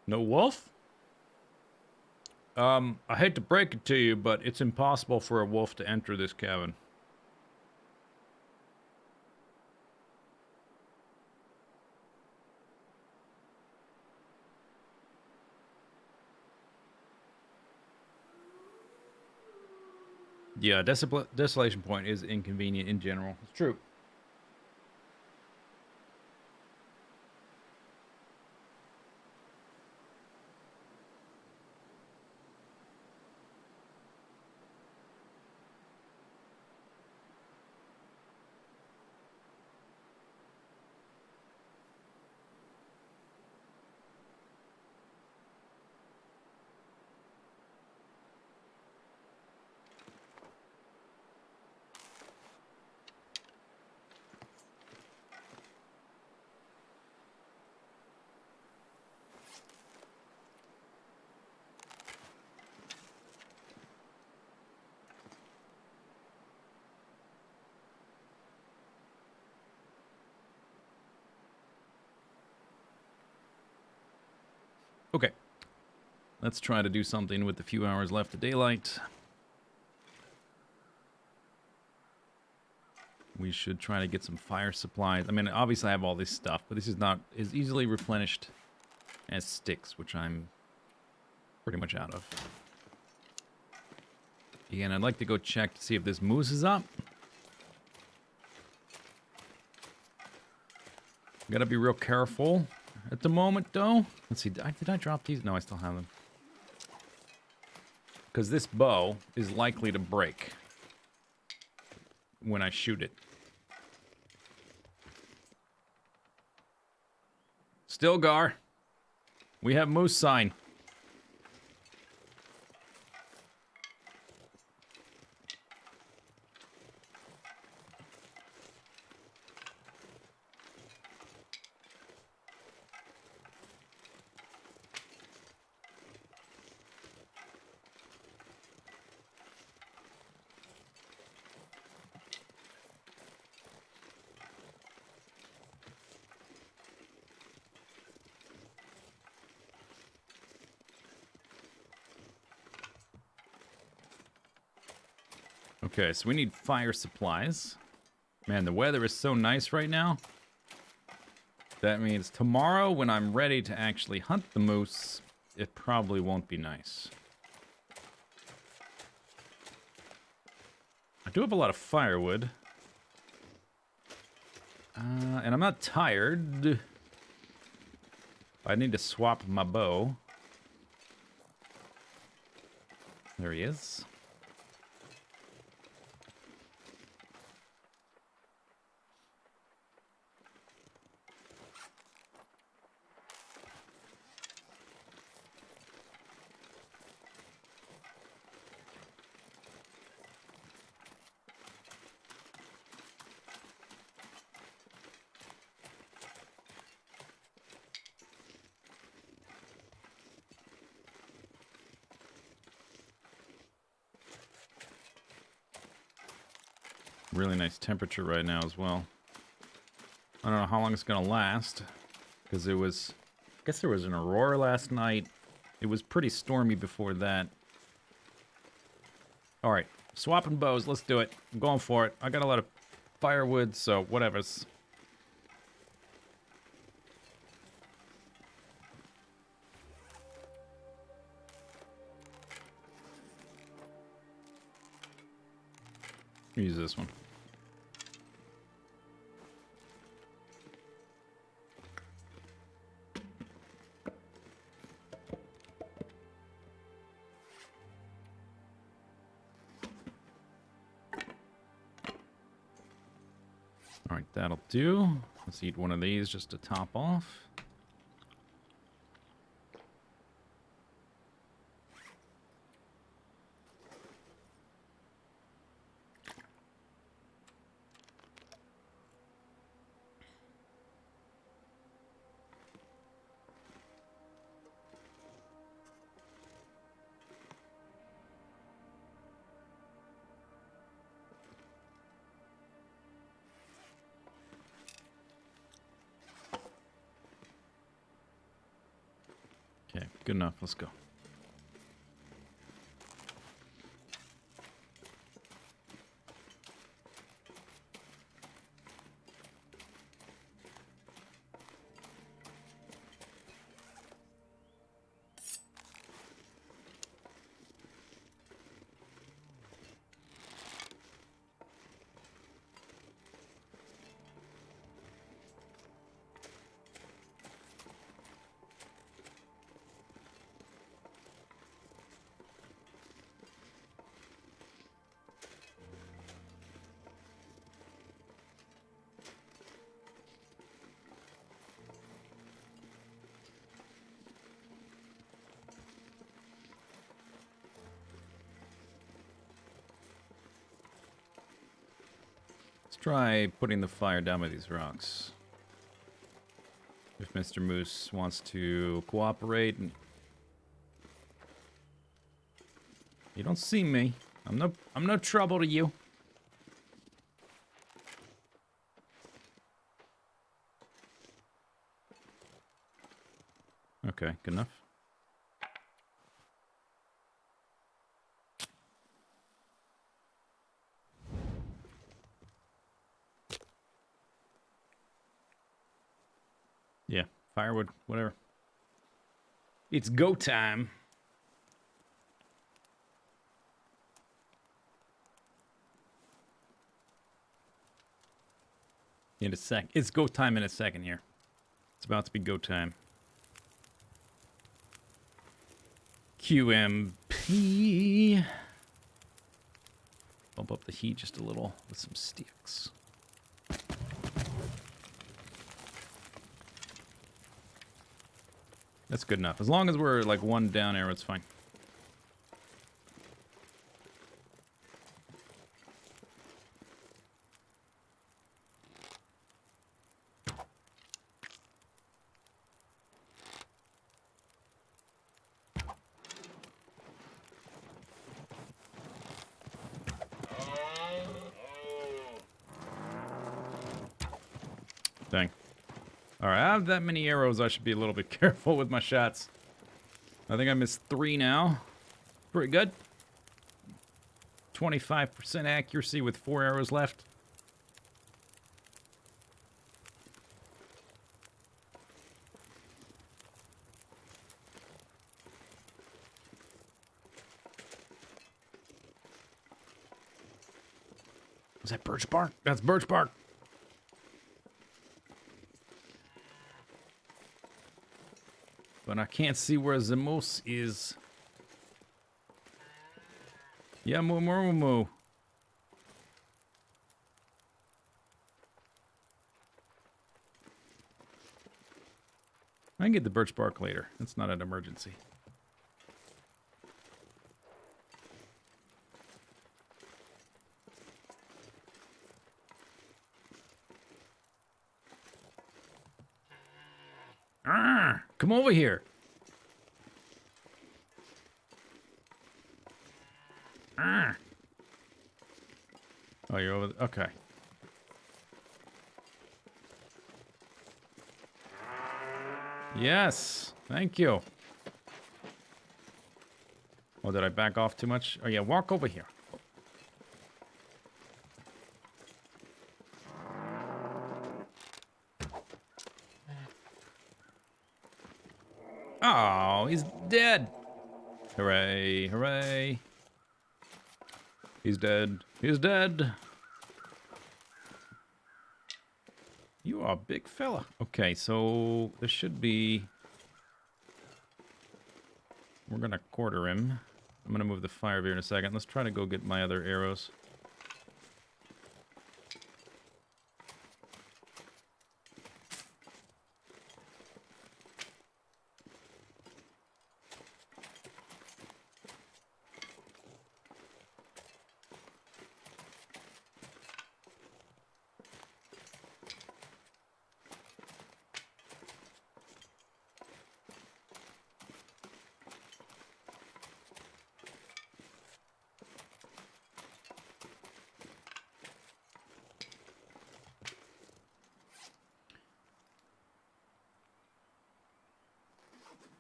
No wolf? I hate to break it to you, but it's impossible for a wolf to enter this cabin. Yeah, Desolation Point is inconvenient in general. It's true. Okay. Let's try to do something with the few hours left of daylight. We should try to get some fire supplies. I mean, obviously I have all this stuff, but this is not as easily replenished as sticks, which I'm pretty much out of. Again, I'd like to go check to see if this moose is up. Gotta be real careful at the moment, though. Let's see, did I drop these? No, I still have them. Because this bow is likely to break when I shoot it. Stilgar, we have moose sign. Okay, so we need fire supplies. Man, the weather is so nice right now. That means tomorrow, when I'm ready to actually hunt the moose, it probably won't be nice. I do have a lot of firewood. And I'm not tired. I need to swap my bow. There he is. Really nice temperature right now as well. I don't know how long it's gonna last, because it was, I guess there was an aurora last night. It was pretty stormy before that. All right, swapping bows. Let's do it. I'm going for it. I got a lot of firewood, so whatever's. Use this one. Alright, that'll do. Let's eat one of these just to top off. Okay, good enough. Let's go. Let's try putting the fire down by these rocks. If Mr. Moose wants to cooperate. You don't see me. I'm no trouble to you. Okay, good enough. Yeah, firewood, whatever. It's go time. In a sec. It's go time in a second here. It's about to be go time. QMP. Bump up the heat just a little with some sticks. That's good enough. As long as we're like one down arrow, it's fine. Dang. Alright, I have that many arrows. I should be a little bit careful with my shots. I think I missed 3 now. Pretty good. 25% accuracy with 4 arrows left. Is that birch bark? That's birch bark. But I can't see where the moose is. Yeah, moo moo moo. I can get the birch bark later. That's not an emergency. Come over here. Oh, you're over. Okay. Yes. Thank you. Oh, did I back off too much? Oh, yeah. Walk over here. Oh, he's dead. Hooray, hooray. He's dead. He's dead. You are a big fella. Okay, so this should be... We're going to quarter him. I'm going to move the fire here in a second. Let's try to go get my other arrows.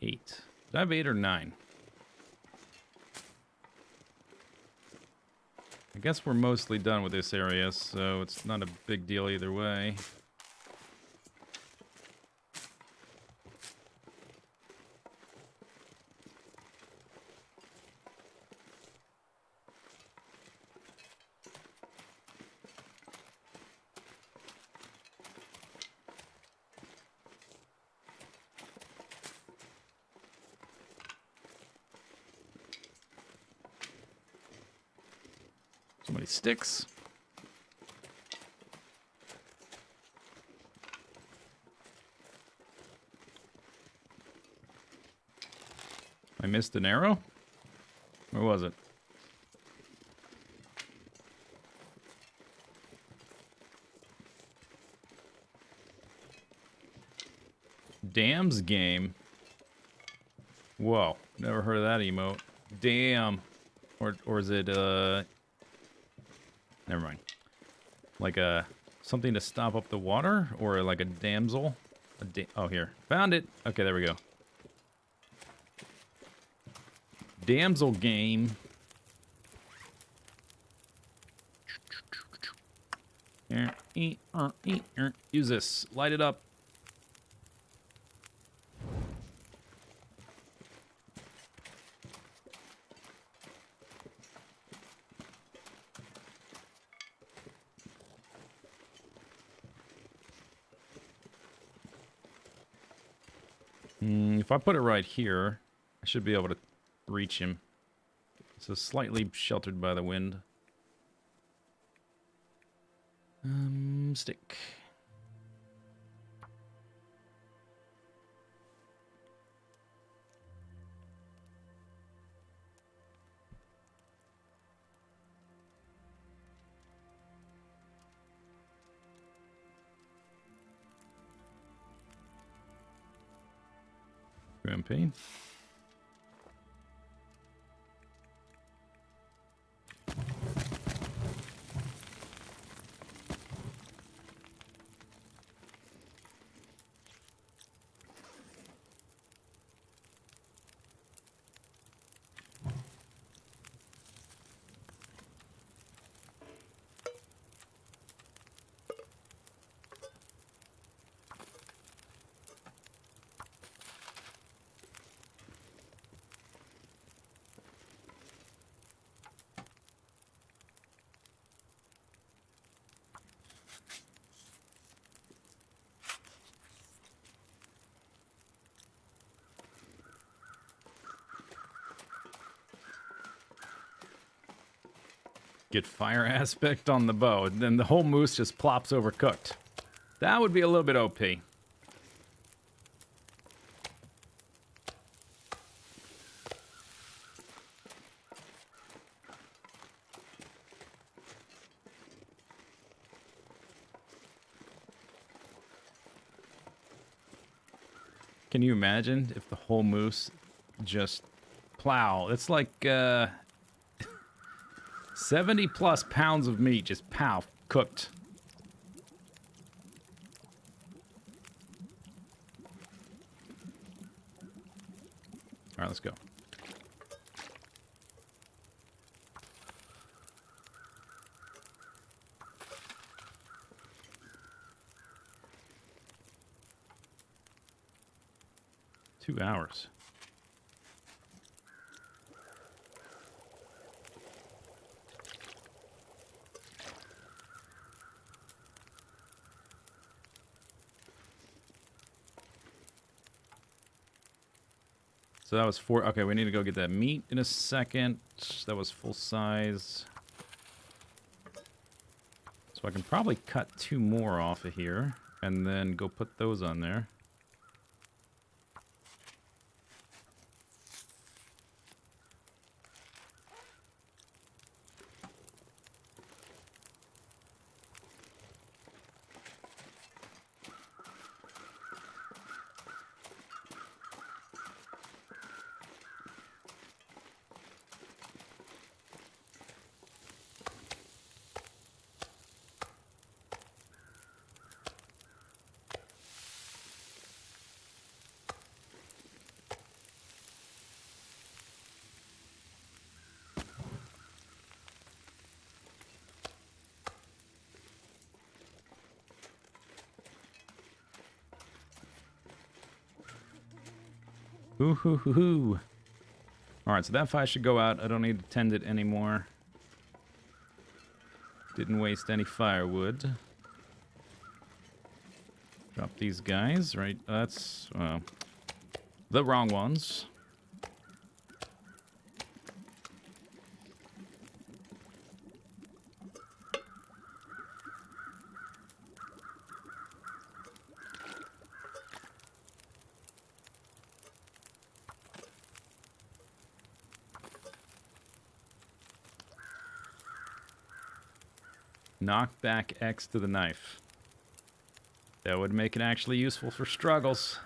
8. Did I have 8 or 9? I guess we're mostly done with this area, so it's not a big deal either way. So many sticks. I missed an arrow? Where was it? Dam's game. Whoa, never heard of that emote. Damn. Or is it never mind. Like a something to stop up the water, or like a damsel? Oh, here. Found it. Okay, there we go. Damsel game. Use this. Light it up. If I put it right here, I should be able to reach him. So slightly sheltered by the wind. Stick. MP. Get fire aspect on the bow, and then the whole moose just plops overcooked. That would be a little bit OP. Can you imagine if the whole moose just plow? It's like 70 plus pounds of meat just pow, cooked. All right, let's go. Two hours. So that was 4. Okay, we need to go get that meat in a second. That was full size. So I can probably cut 2 more off of here and then go put those on there. Ooh, hoo, hoo, hoo. All right, so that fire should go out. I don't need to tend it anymore. Didn't waste any firewood. Drop these guys, right? That's the wrong ones. Knock back X to the knife. That would make it actually useful for struggles.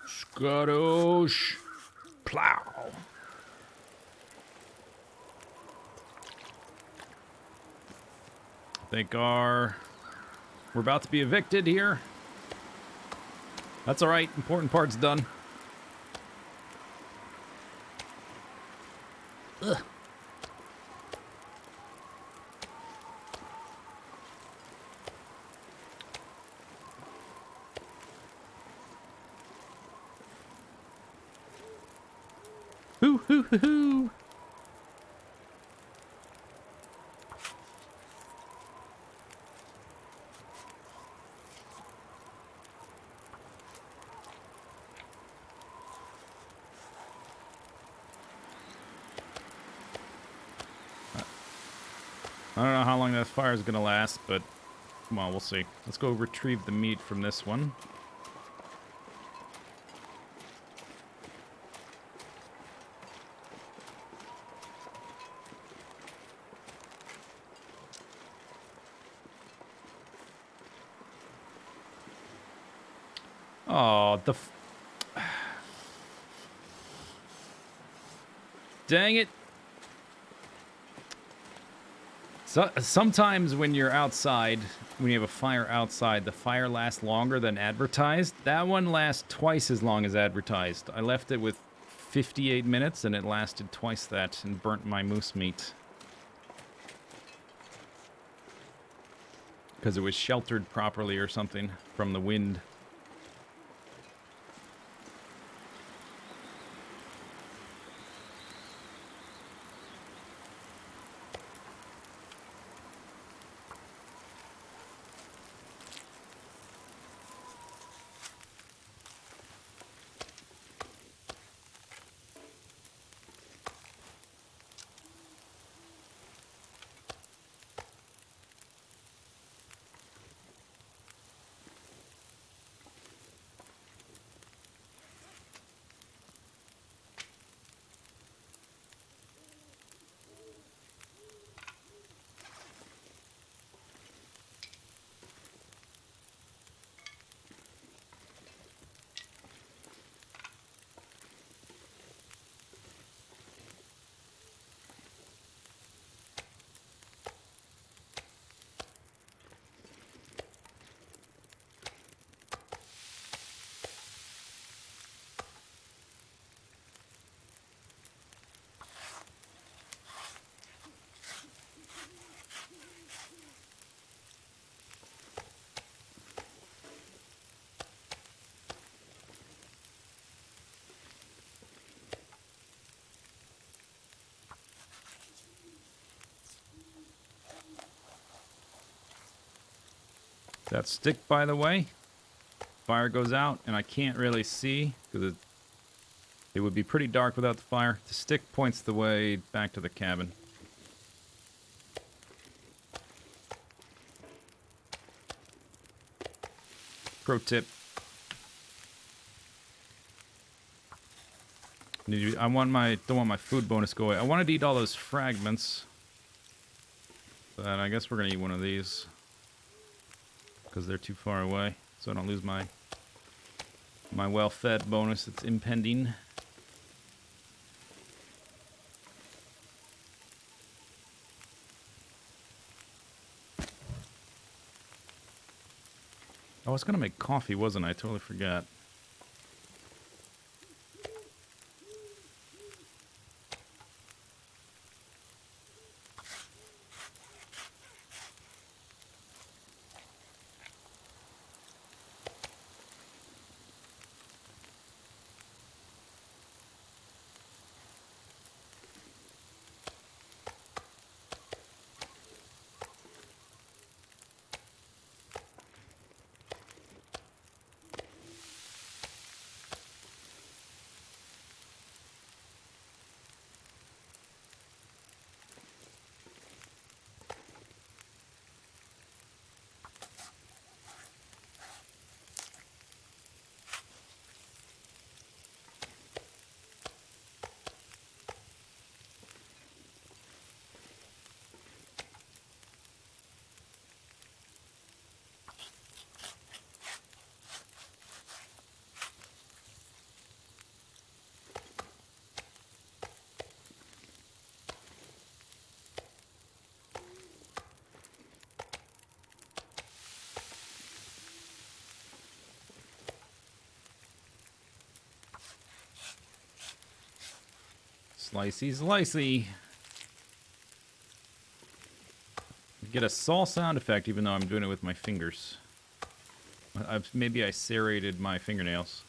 Skadoosh. Plow. I think we're about to be evicted here. That's all right. Important part's done. Ugh. Hoo hoo hoo hoo. I don't know how long that fire is going to last, but come on, we'll see. Let's go retrieve the meat from this one. Oh, dang it. So, sometimes when you're outside, when you have a fire outside, the fire lasts longer than advertised. That one lasts twice as long as advertised. I left it with 58 minutes, and it lasted twice that and burnt my moose meat. Because it was sheltered properly or something from the wind. That stick, by the way, fire goes out, and I can't really see, because it would be pretty dark without the fire. The stick points the way back to the cabin. Pro tip. Don't want my food bonus to go away. I wanted to eat all those fragments. But I guess we're going to eat one of these. Because they're too far away. So I don't lose my well-fed bonus that's impending. I was gonna make coffee, wasn't I? I totally forgot. Slicey, slicey. Get a saw sound effect, even though I'm doing it with my fingers. Maybe I serrated my fingernails.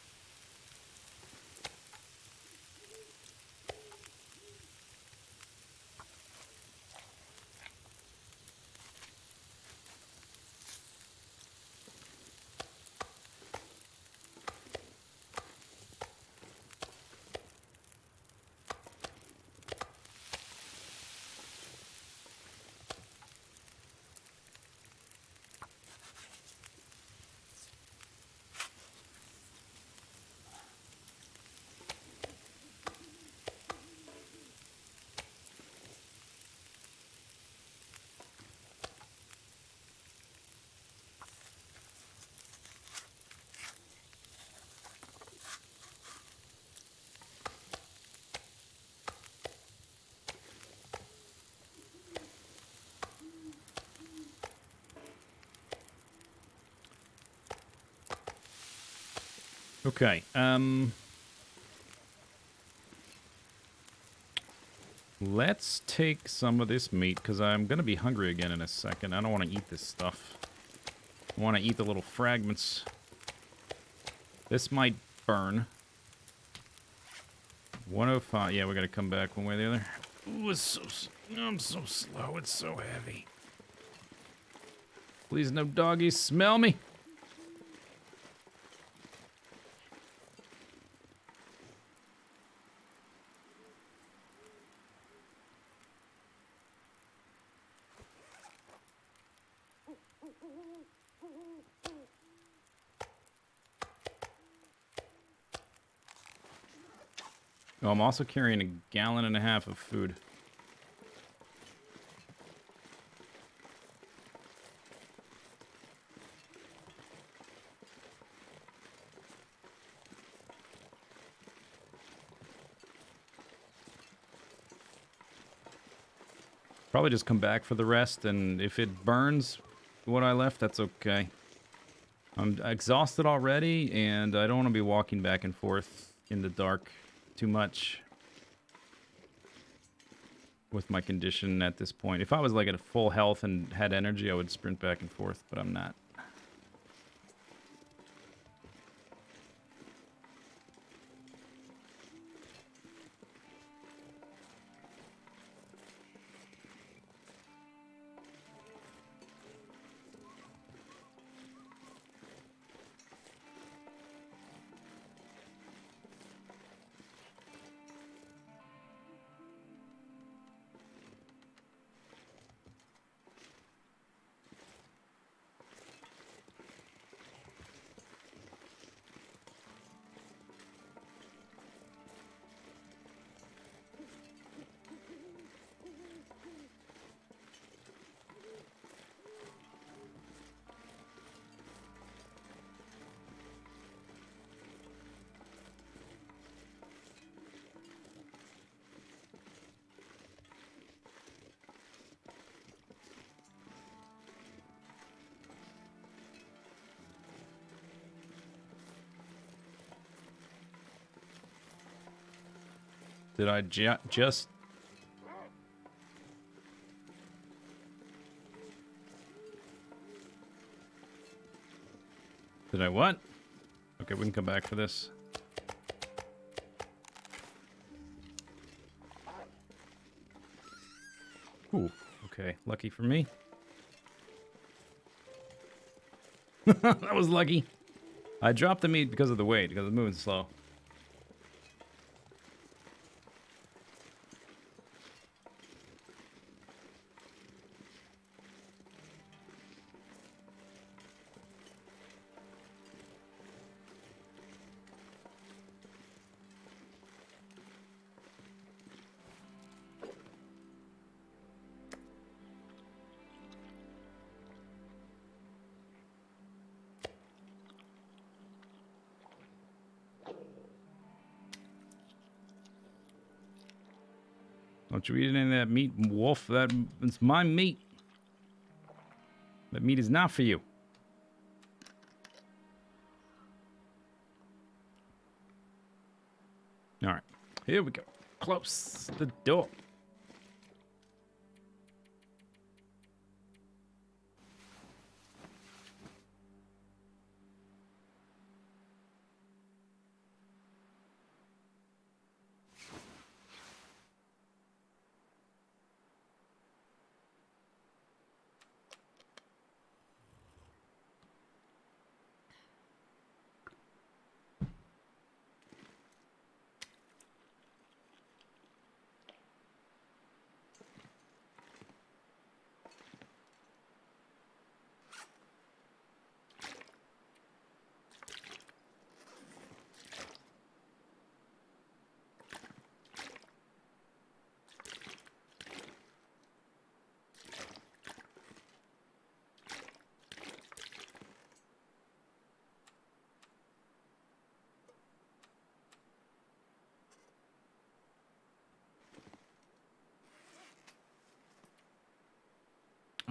Okay, let's take some of this meat, because I'm going to be hungry again in a second. I don't want to eat this stuff. I want to eat the little fragments. This might burn. 105. Yeah, we got to come back one way or the other. Ooh, I'm so slow. It's so heavy. Please, no doggies smell me. Oh, I'm also carrying 1.5 gallons of food. Probably just come back for the rest, and if it burns what I left, that's okay. I'm exhausted already, and I don't want to be walking back and forth in the dark too much with my condition at this point. If I was like at full health and had energy, I would sprint back and forth, but I'm not. Did I just... Did I what? Okay, we can come back for this. Ooh, okay. Lucky for me. That was lucky. I dropped the meat because of the weight, because it's moving slow. Don't you eat any of that meat, wolf. That's my meat. That meat is not for you. All right. Here we go. Close the door.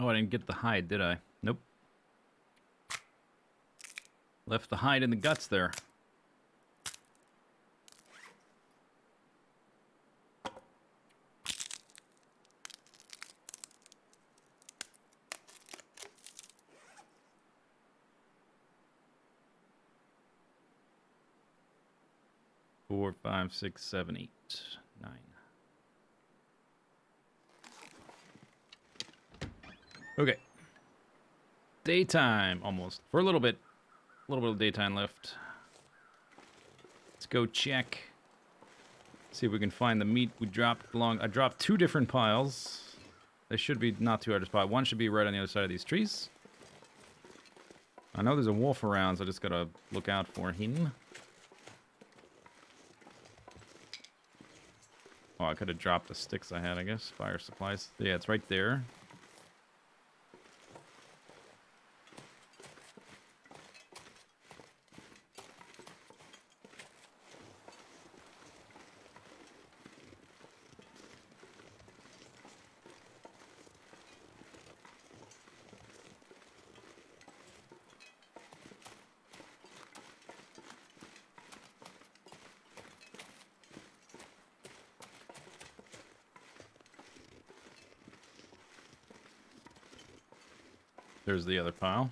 Oh, I didn't get the hide, did I? Nope. Left the hide in the guts there. Four, 5, 6, 7, 8, 9. Okay. Daytime, almost. For a little bit. A little bit of daytime left. Let's go check. See if we can find the meat we dropped along. I dropped 2 different piles. They should be not too hard to spot. One should be right on the other side of these trees. I know there's a wolf around, so I just gotta look out for him. Oh, I could have dropped the sticks I had, I guess. Fire supplies. Yeah, it's right there. There's the other pile.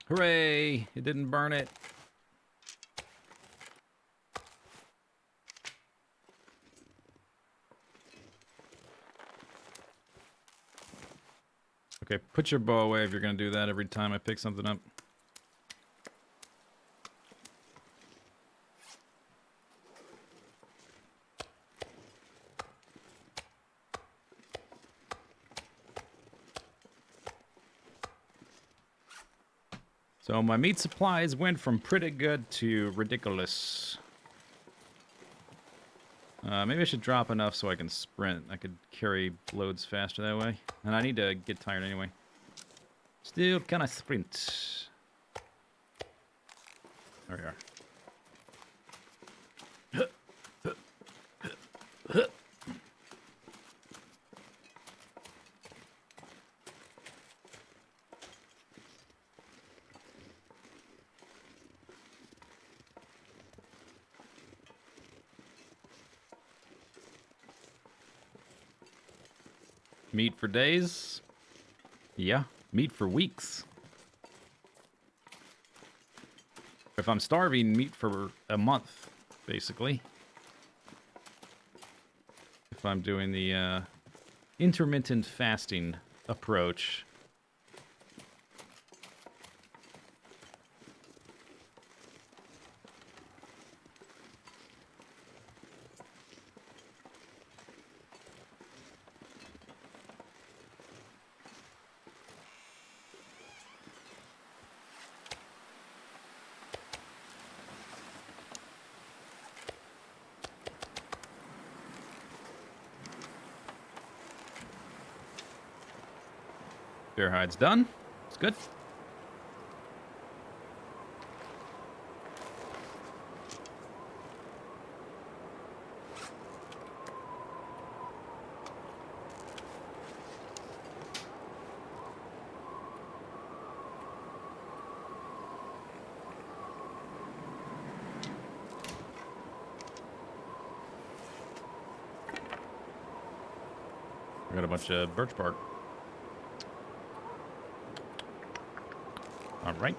Hooray! It didn't burn it. Okay, put your bow away if you're going to do that every time I pick something up. So my meat supplies went from pretty good to ridiculous. Maybe I should drop enough so I can sprint. I could carry loads faster that way. And I need to get tired anyway. Still, can I sprint? There we are. Meat for days. Yeah, meat for weeks. If I'm starving, meat for a month, basically. If I'm doing the intermittent fasting approach. Bear hide's done. It's good. I got a bunch of birch bark. All right.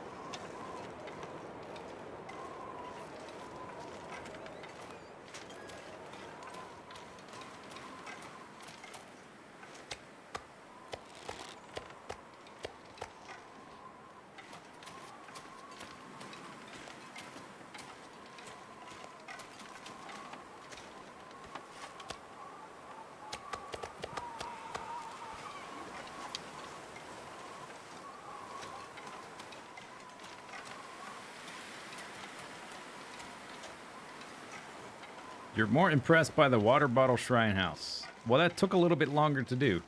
You're more impressed by the water bottle shrine house. Well, that took a little bit longer to do.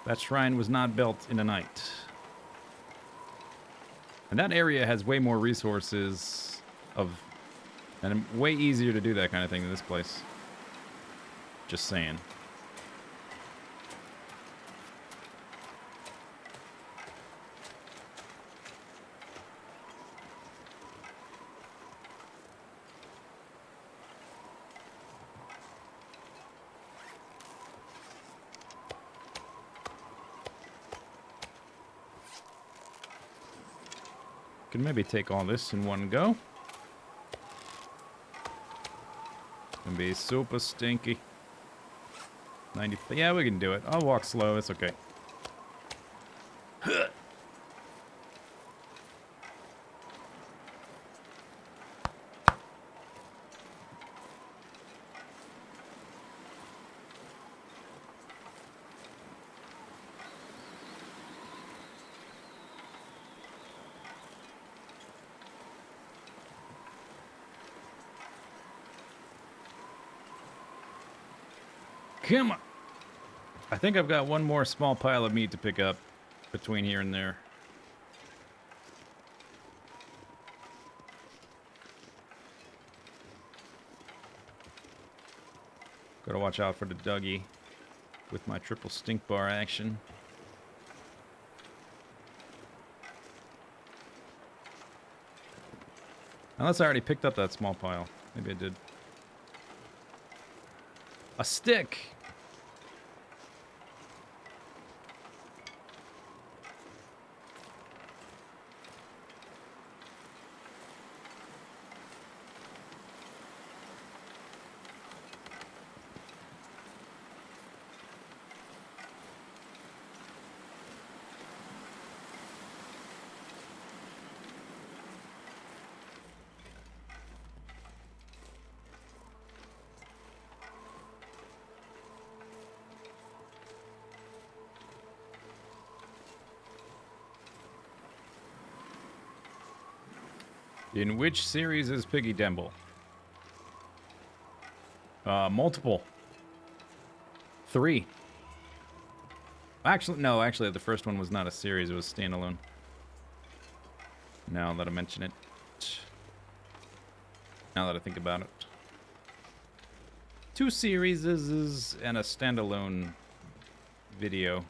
That shrine was not built in a night. And that area has way more resources and way easier to do that kind of thing than this place. Just saying. Can maybe take all this in one go. Can be super stinky. 90. Yeah, we can do it. I'll walk slow. It's okay. Come on. I think I've got one more small pile of meat to pick up between here and there. Gotta watch out for the Dougie with my triple stink bar action. Unless I already picked up that small pile. Maybe I did. A stick! In which series is Piggy Demble? Multiple. 3. Actually, no, actually, the first one was not a series, it was standalone. Now that I mention it. Now that I think about it. 2 series and a standalone video.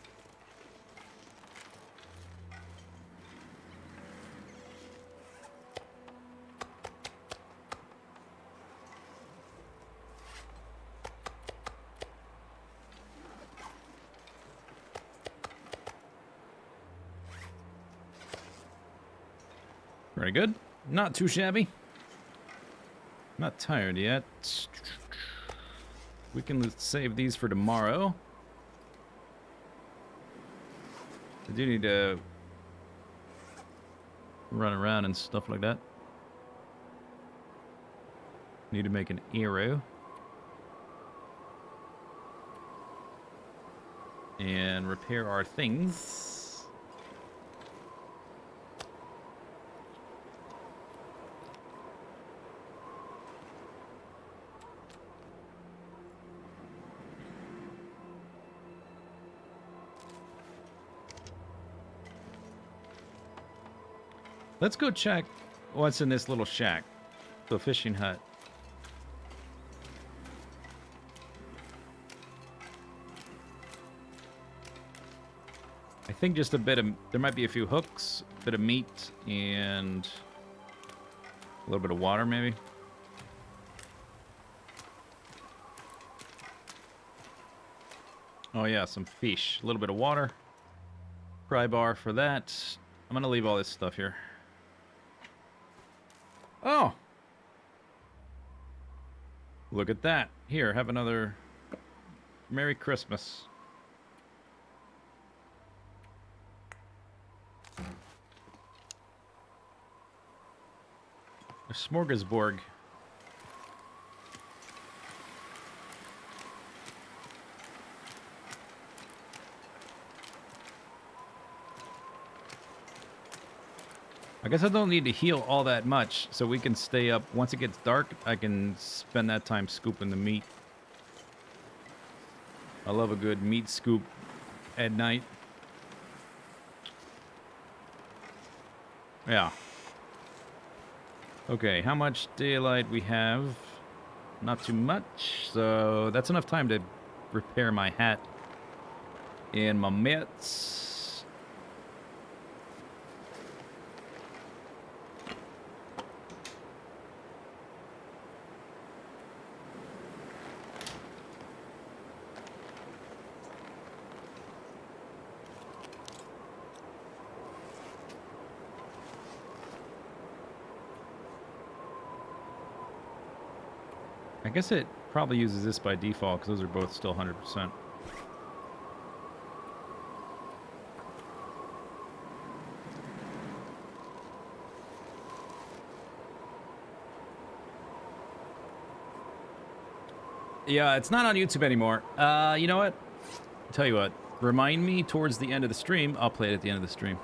Very good. Not too shabby. Not tired yet. We can save these for tomorrow. I do need to run around and stuff like that. Need to make an arrow. And repair our things. Let's go check what's in this little shack. The fishing hut. I think just a bit of... There might be a few hooks, a bit of meat, and a little bit of water, maybe. Oh, yeah, some fish. A little bit of water. Pry bar for that. I'm going to leave all this stuff here. Oh! Look at that. Here, have another Merry Christmas. A smorgasbord. I guess I don't need to heal all that much, so we can stay up. Once it gets dark, I can spend that time scooping the meat. I love a good meat scoop at night. Yeah. Okay, how much daylight we have? Not too much, so that's enough time to repair my hat and my mitts. I guess it probably uses this by default because those are both still 100%. Yeah, it's not on YouTube anymore. You know what? Tell you what. Remind me towards the end of the stream. I'll play it at the end of the stream.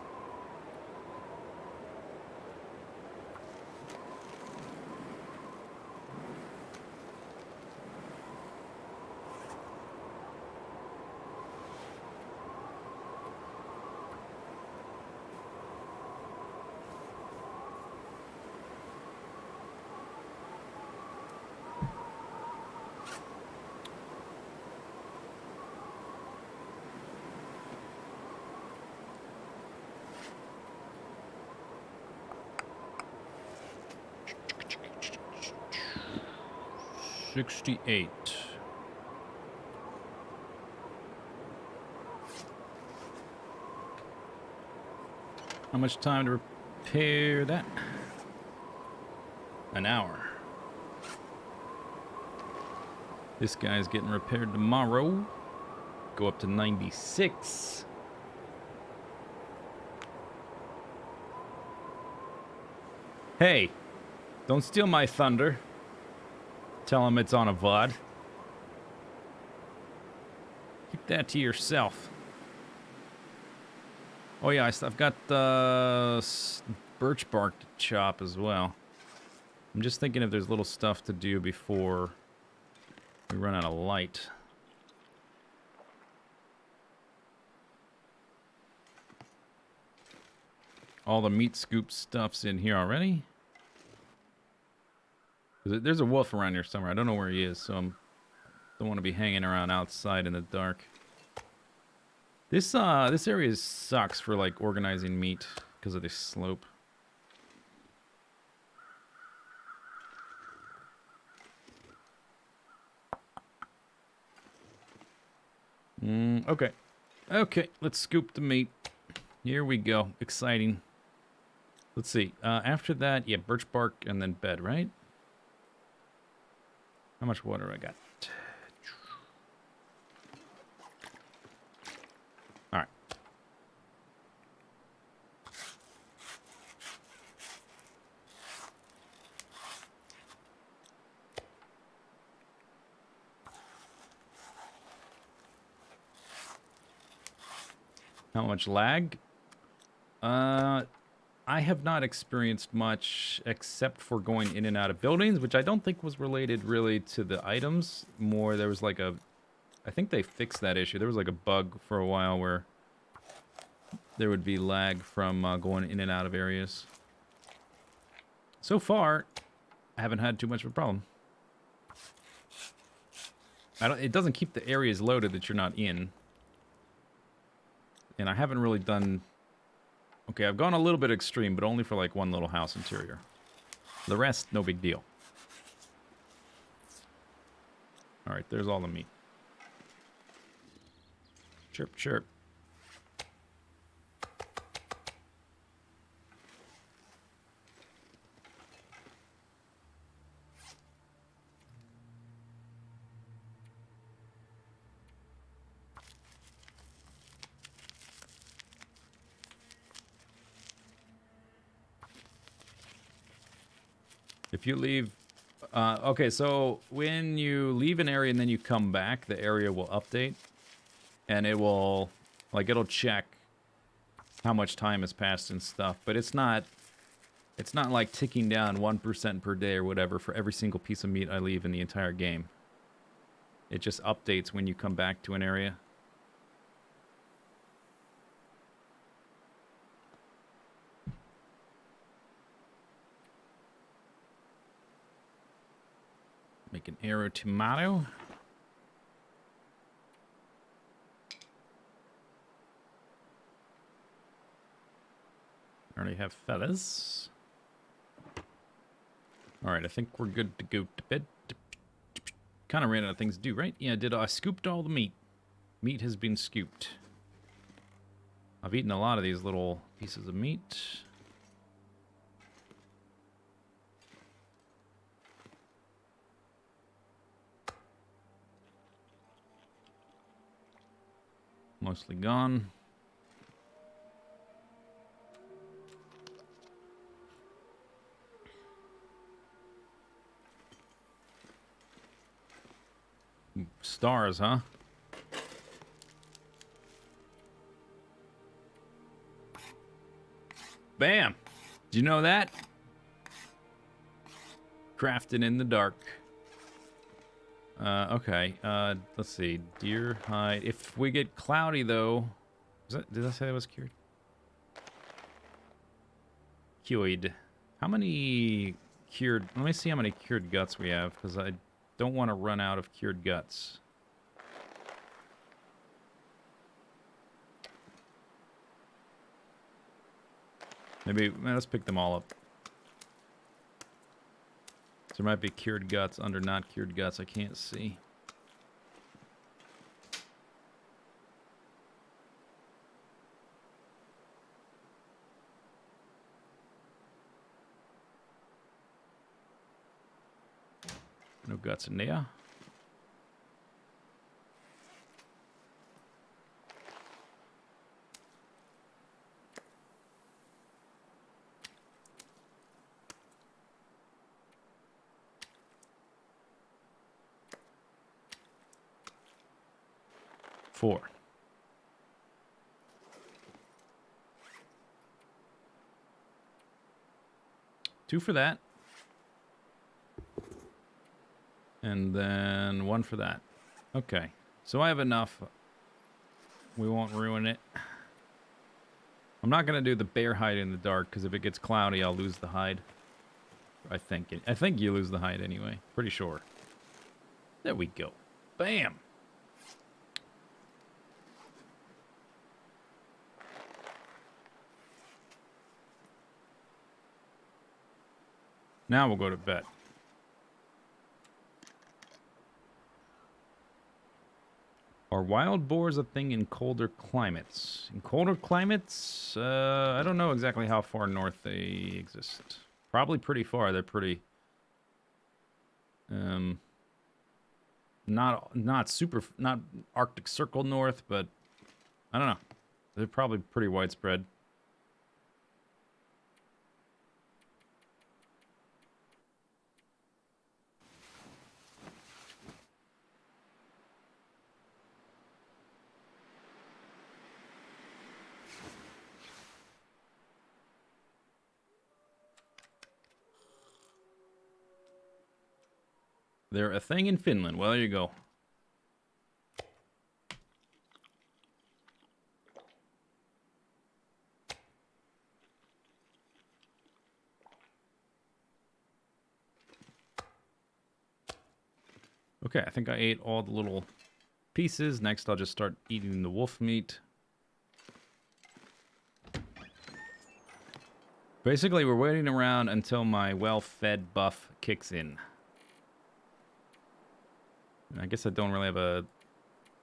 $68. How much time to repair that? An hour. This guy's getting repaired tomorrow. Go up to 96. Hey, don't steal my thunder. Tell him it's on a VOD. Keep that to yourself. Oh yeah, I've got the birch bark to chop as well. I'm just thinking if there's little stuff to do before we run out of light. All the meat scoop stuff's in here already. There's a wolf around here somewhere. I don't know where he is, so I don't want to be hanging around outside in the dark. This area sucks for like organizing meat because of this slope. Okay. Okay, let's scoop the meat. Here we go. Exciting. Let's see. After that, yeah, birch bark and then bed, right? How much water I got? All right. How much lag? I have not experienced much except for going in and out of buildings, which I don't think was related really to the items. More, there was like a... I think they fixed that issue. There was like a bug for a while where there would be lag from going in and out of areas. So far, I haven't had too much of a problem. It doesn't keep the areas loaded that you're not in. And I haven't really done... Okay, I've gone a little bit extreme, but only for like one little house interior. The rest, no big deal. Alright, there's all the meat. Chirp, chirp. If you leave... okay, so when you leave an area and then you come back, the area will update. And it will... Like, it'll check how much time has passed and stuff. But it's not... It's not like ticking down 1% per day or whatever for every single piece of meat I leave in the entire game. It just updates when you come back to an area. Make an arrow tomato. I already have feathers. Alright, I think we're good to go to bed. Kind of ran out of things to do, right? Yeah, I scooped all the meat. Meat has been scooped. I've eaten a lot of these little pieces of meat. Mostly gone. Stars, huh? Bam! Did you know that? Crafting in the dark. Okay. Let's see. Deer hide. If we get cloudy, though... Did I say that was cured? Cured. How many cured... Let me see how many cured guts we have, because I don't want to run out of cured guts. Maybe... Let's pick them all up. So there might be cured guts under not cured guts. I can't see. No guts in there. Four. Two for that. And then one for that. Okay. So I have enough. We won't ruin it. I'm not going to do the bear hide in the dark, because if it gets cloudy, I'll lose the hide. I think you lose the hide anyway. Pretty sure. There we go. Bam! Now we'll go to bed. Are wild boars a thing in colder climates? In colder climates, I don't know exactly how far north they exist. Probably pretty far. They're pretty, not super, not Arctic Circle north, but I don't know. They're probably pretty widespread. They're a thing in Finland. Well, there you go. Okay, I think I ate all the little pieces. Next, I'll just start eating the wolf meat. Basically, we're waiting around until my well-fed buff kicks in. I guess I don't really have a...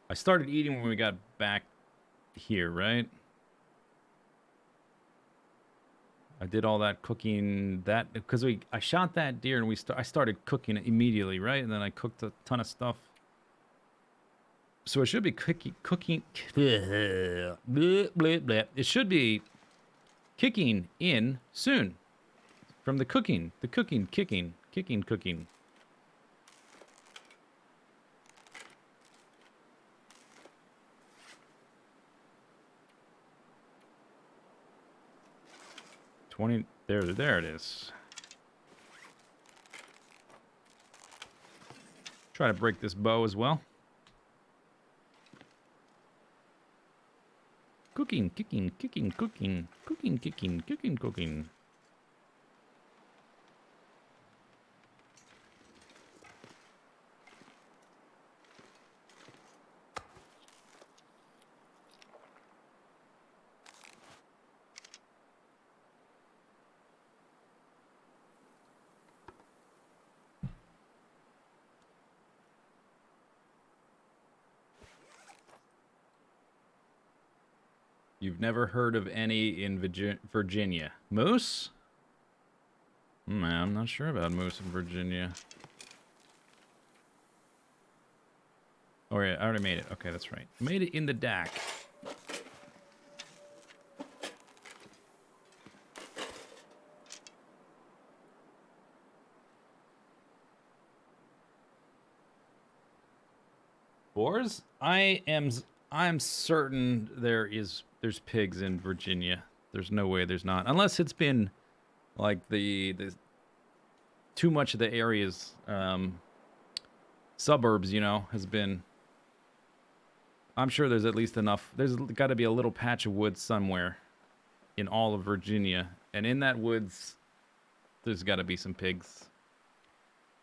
I started eating when we got back here, right? I did all that cooking, that because I shot that deer and I started cooking it immediately, right? And then I cooked a ton of stuff. So it should be cooking. Bleh, bleh, bleh. It should be kicking in soon from the cooking, cooking. There it is. Try to break this bow as well. Cooking. You've never heard of any in Virginia. Moose? I'm not sure about moose in Virginia. Oh, yeah, I already made it. Okay, that's right. Made it in the DAC. Boars? I'm certain there's pigs in Virginia. There's no way there's not. Unless it's been like the too much of the area's suburbs, has been. I'm sure there's at least enough. There's got to be a little patch of woods somewhere in all of Virginia. And in that woods, there's got to be some pigs.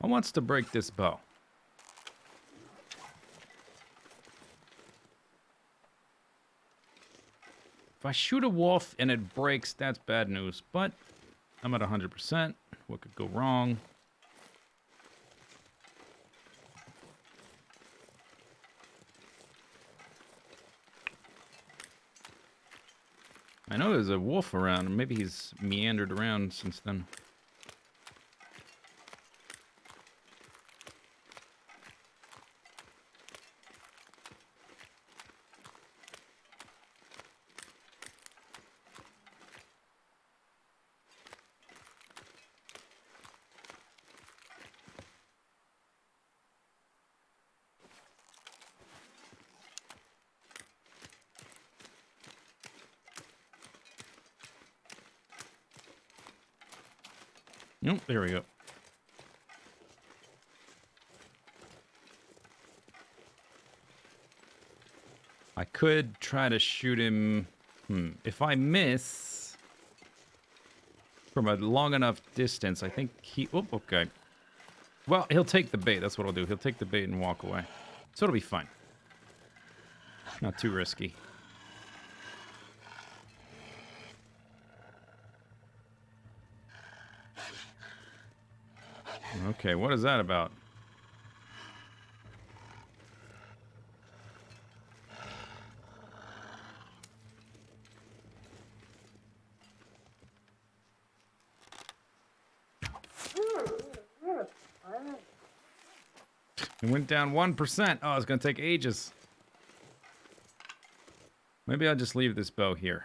Who wants to break this bow? If I shoot a wolf and it breaks, that's bad news. But I'm at 100%. What could go wrong? I know there's a wolf around. Maybe he's meandered around since then. Nope, there we go. I could try to shoot him. If I miss from a long enough distance, I think he... Oh, okay. Well, he'll take the bait. That's what I'll do. He'll take the bait and walk away. So it'll be fine. Not too risky. Okay, what is that about? It went down 1%. Oh, it's going to take ages. Maybe I'll just leave this bow here.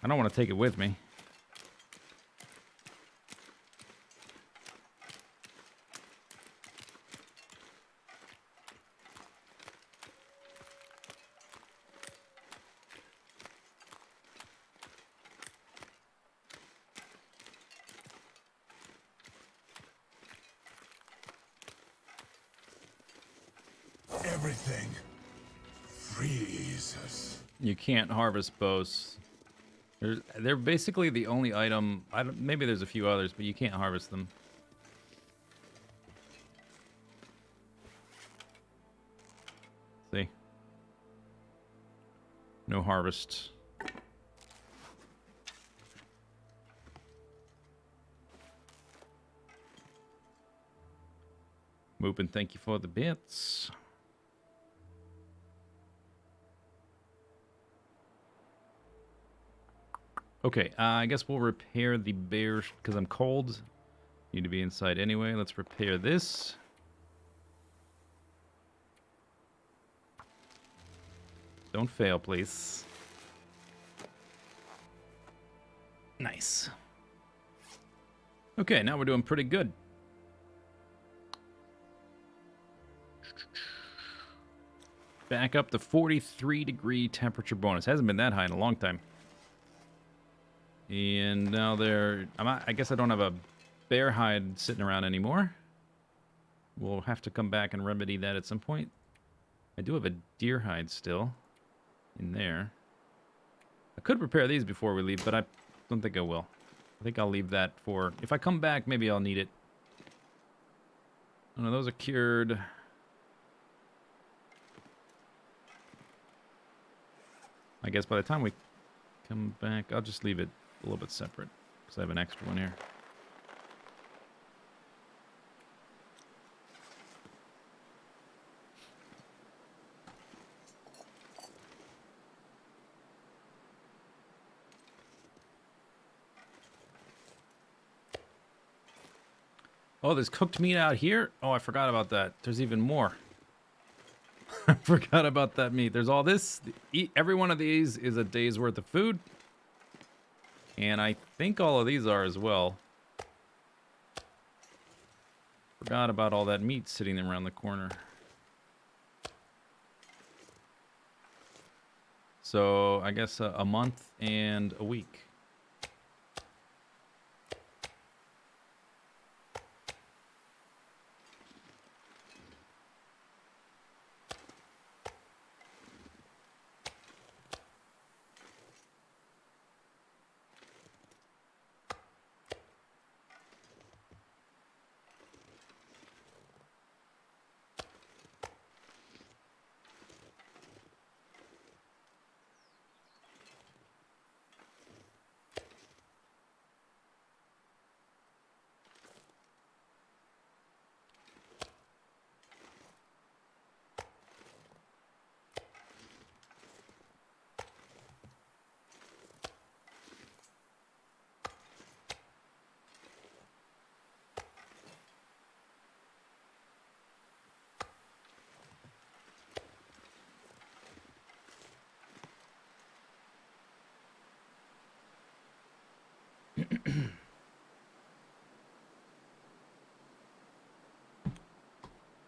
I don't want to take it with me. Everything freezes. You can't harvest bows. They're basically the only item. Maybe there's a few others, but you can't harvest them. See? No harvest. Moopin, thank you for the bits. Okay, I guess we'll repair the bear because I'm cold. Need to be inside anyway. Let's repair this. Don't fail, please. Nice. Okay, now we're doing pretty good. Back up to 43-degree temperature bonus. Hasn't been that high in a long time. And now I guess I don't have a bear hide sitting around anymore. We'll have to come back and remedy that at some point. I do have a deer hide still in there. I could repair these before we leave, but I don't think I will. I think I'll leave that for... If I come back, maybe I'll need it. Oh, no, those are cured. I guess by the time we come back, I'll just leave it a little bit separate because I have an extra one here. Oh, there's cooked meat out here? Oh, I forgot about that. There's even more. I forgot about that meat. There's all this. Every one of these is a day's worth of food. And I think all of these are as well. Forgot about all that meat sitting around the corner. So I guess a month and a week.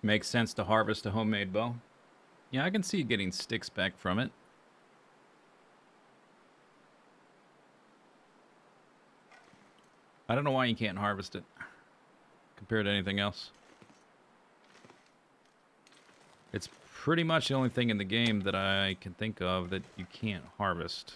Makes sense to harvest a homemade bow. Yeah, I can see getting sticks back from it. I don't know why you can't harvest it compared to anything else. It's pretty much the only thing in the game that I can think of that you can't harvest.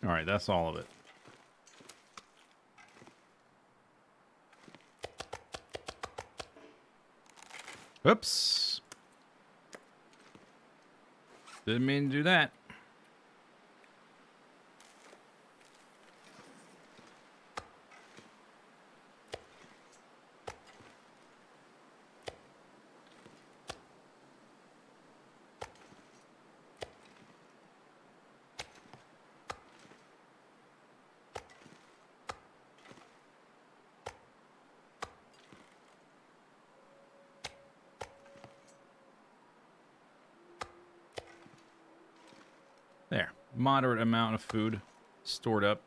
All right, that's all of it. Oops. Didn't mean to do that. There. Moderate amount of food stored up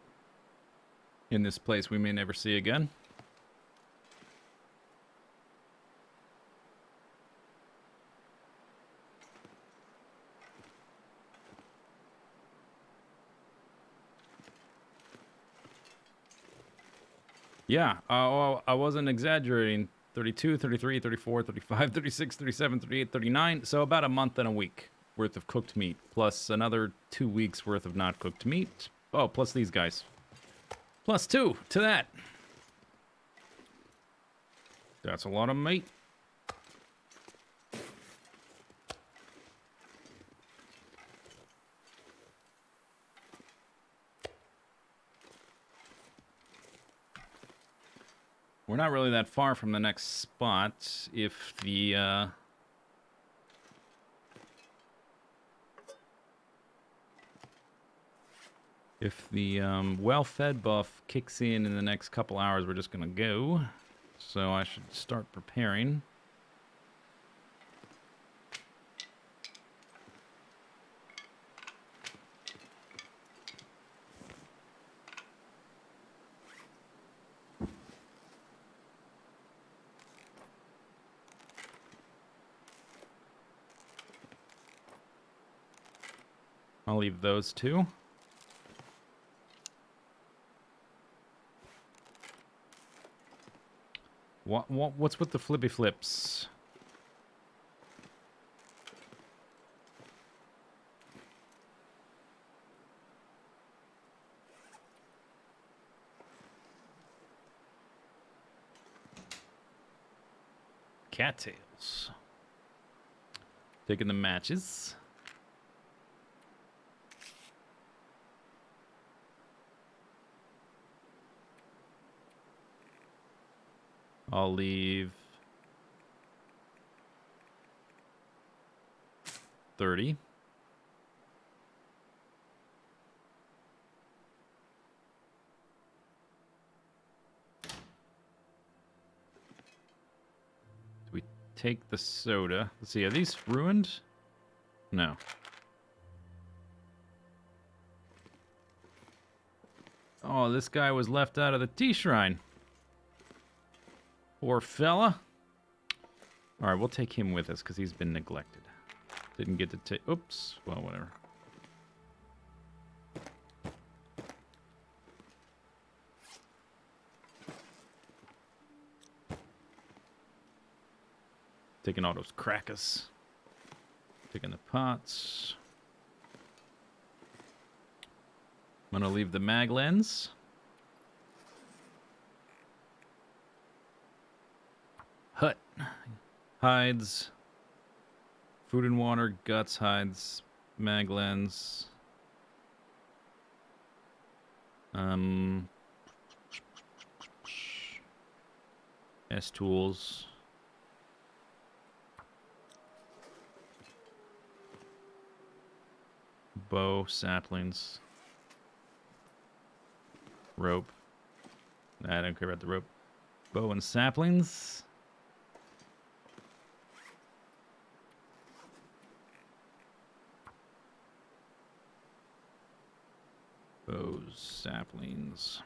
in this place we may never see again. Yeah, well, I wasn't exaggerating. 32, 33, 34, 35, 36, 37, 38, 39. So about a month and a week worth of cooked meat, plus another 2 weeks worth of not cooked meat. Oh, plus these guys. Plus 2 to that. That's a lot of meat. We're not really that far from the next spot if the well-fed buff kicks in the next couple hours, we're just gonna go. So I should start preparing. I'll leave those two. What's with the flippy flips? Cattails. Taking the matches. I'll leave 30. Do we take the soda? Let's see, are these ruined? No. Oh, this guy was left out of the tea shrine. Poor fella. All right, we'll take him with us because he's been neglected. Didn't get to take... Oops. Well, whatever. Taking all those crackers. Taking the pots. I'm going to leave the mag lens. Hut. Hides. Food and water, guts, hides, mag lens. S tools. Bow, saplings. Rope. I don't care about the rope. Bow and saplings. Bows, saplings.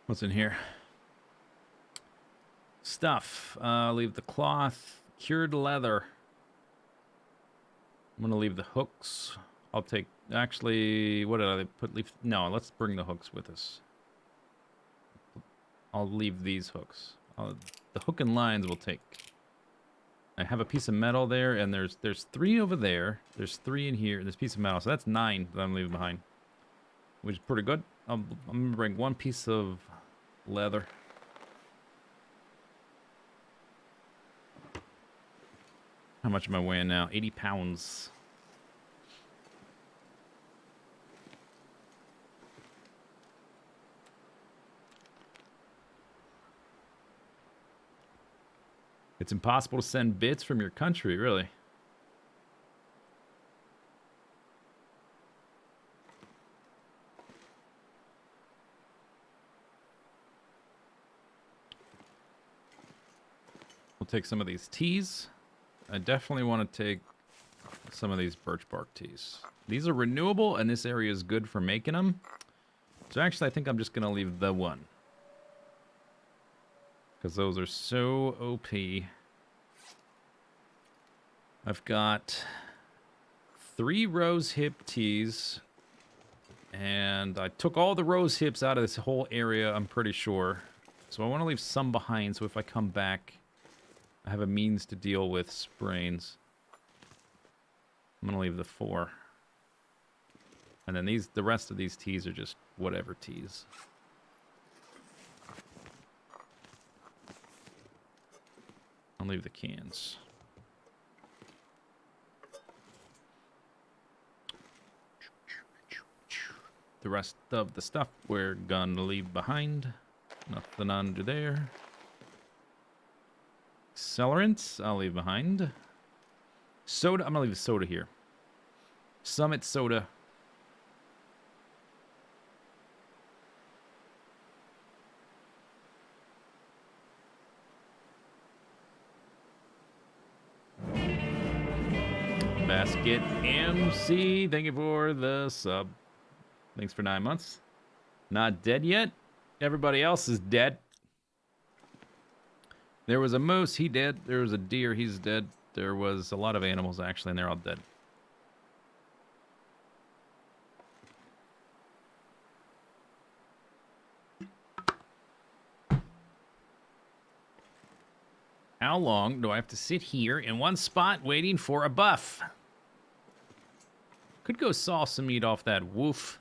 What's in here? Stuff. Leave the cloth. Cured leather. I'm gonna leave the hooks. I'll take... Actually, what did I put? Leave... No, let's bring the hooks with us. I'll leave these hooks. The hook and lines we'll take. I have a piece of metal there, and there's 3 over there. There's 3 in here, and this piece of metal. So that's 9 that I'm leaving behind, which is pretty good. I'm gonna bring 1 piece of leather. How much am I weighing now? 80 pounds. It's impossible to send bits from your country, really. We'll take some of these teas. I definitely want to take some of these birch bark teas. These are renewable, and this area is good for making them. So actually, I think I'm just going to leave the 1. Because those are so OP. I've got 3 rose hip teas. And I took all the rose hips out of this whole area, I'm pretty sure. So I want to leave some behind, so if I come back, I have a means to deal with sprains. I'm going to leave the 4. And then the rest of these teas are just whatever teas. I'll leave the cans. The rest of the stuff we're gonna leave behind. Nothing under there. Accelerants, I'll leave behind. Soda, I'm gonna leave the soda here. Summit soda. Basket MC, thank you for the sub. Thanks for 9 months. Not dead yet. Everybody else is dead. There was a moose, he dead. There was a deer, he's dead. There was a lot of animals actually, and they're all dead. How long do I have to sit here in one spot waiting for a buff? Could go saw some meat off that woof.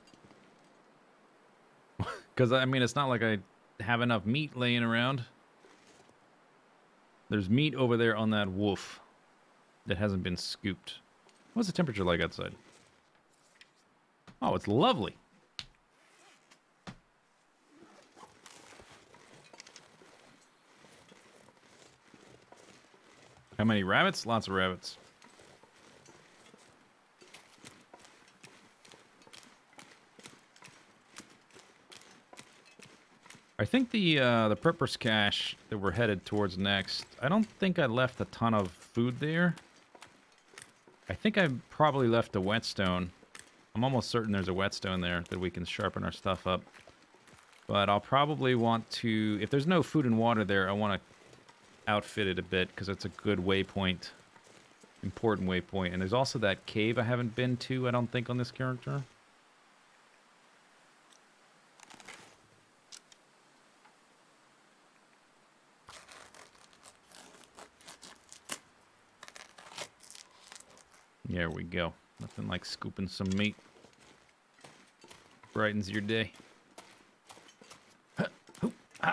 Because, I mean, it's not like I have enough meat laying around. There's meat over there on that woof that hasn't been scooped. What's the temperature like outside? Oh, it's lovely. How many rabbits? Lots of rabbits. I think the Prepper's Cache that we're headed towards next, I don't think I left a ton of food there. I think I probably left a whetstone. I'm almost certain there's a whetstone there that we can sharpen our stuff up. But I'll probably want to, if there's no food and water there, I want to outfit it a bit because it's a good waypoint. Important waypoint. And there's also that cave I haven't been to, I don't think, on this character. There we go. Nothing like scooping some meat. Brightens your day. I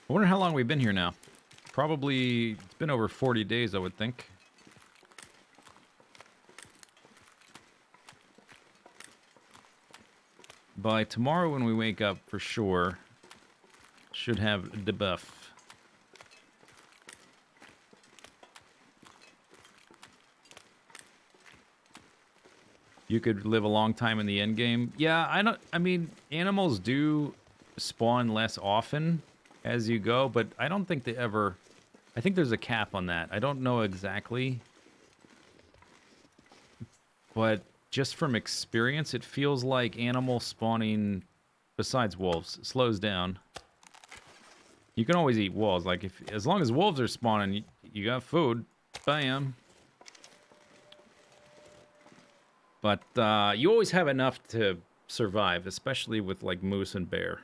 wonder how long we've been here now. Probably, it's been over 40 days, I would think. By tomorrow when we wake up, for sure, should have the buff. You could live a long time in the end game. Yeah, I mean, animals do spawn less often as you go, but I don't think they ever, I think there's a cap on that. I don't know exactly, but just from experience, it feels like animal spawning, besides wolves, slows down. You can always eat wolves. Like, as long as wolves are spawning, you got food. Bam. But you always have enough to survive, especially with like moose and bear.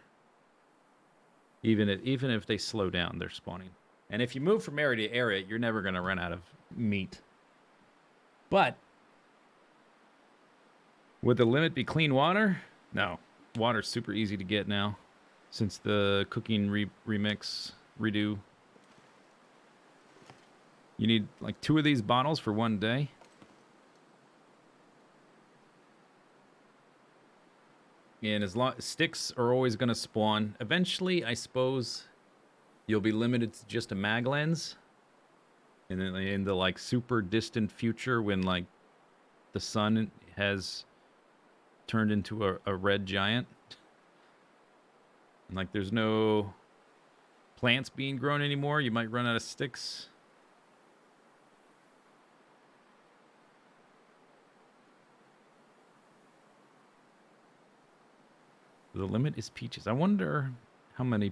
Even if they slow down, they're spawning. And if you move from area to area, you're never going to run out of meat. But would the limit be clean water? No. Water's super easy to get now since the cooking redo. You need like 2 of these bottles for 1 day. And as long sticks are always going to spawn. Eventually, I suppose you'll be limited to just a mag lens. And then in the like super distant future when like the sun has turned into a red giant. And like there's no plants being grown anymore, you might run out of sticks. The limit is peaches. I wonder how many...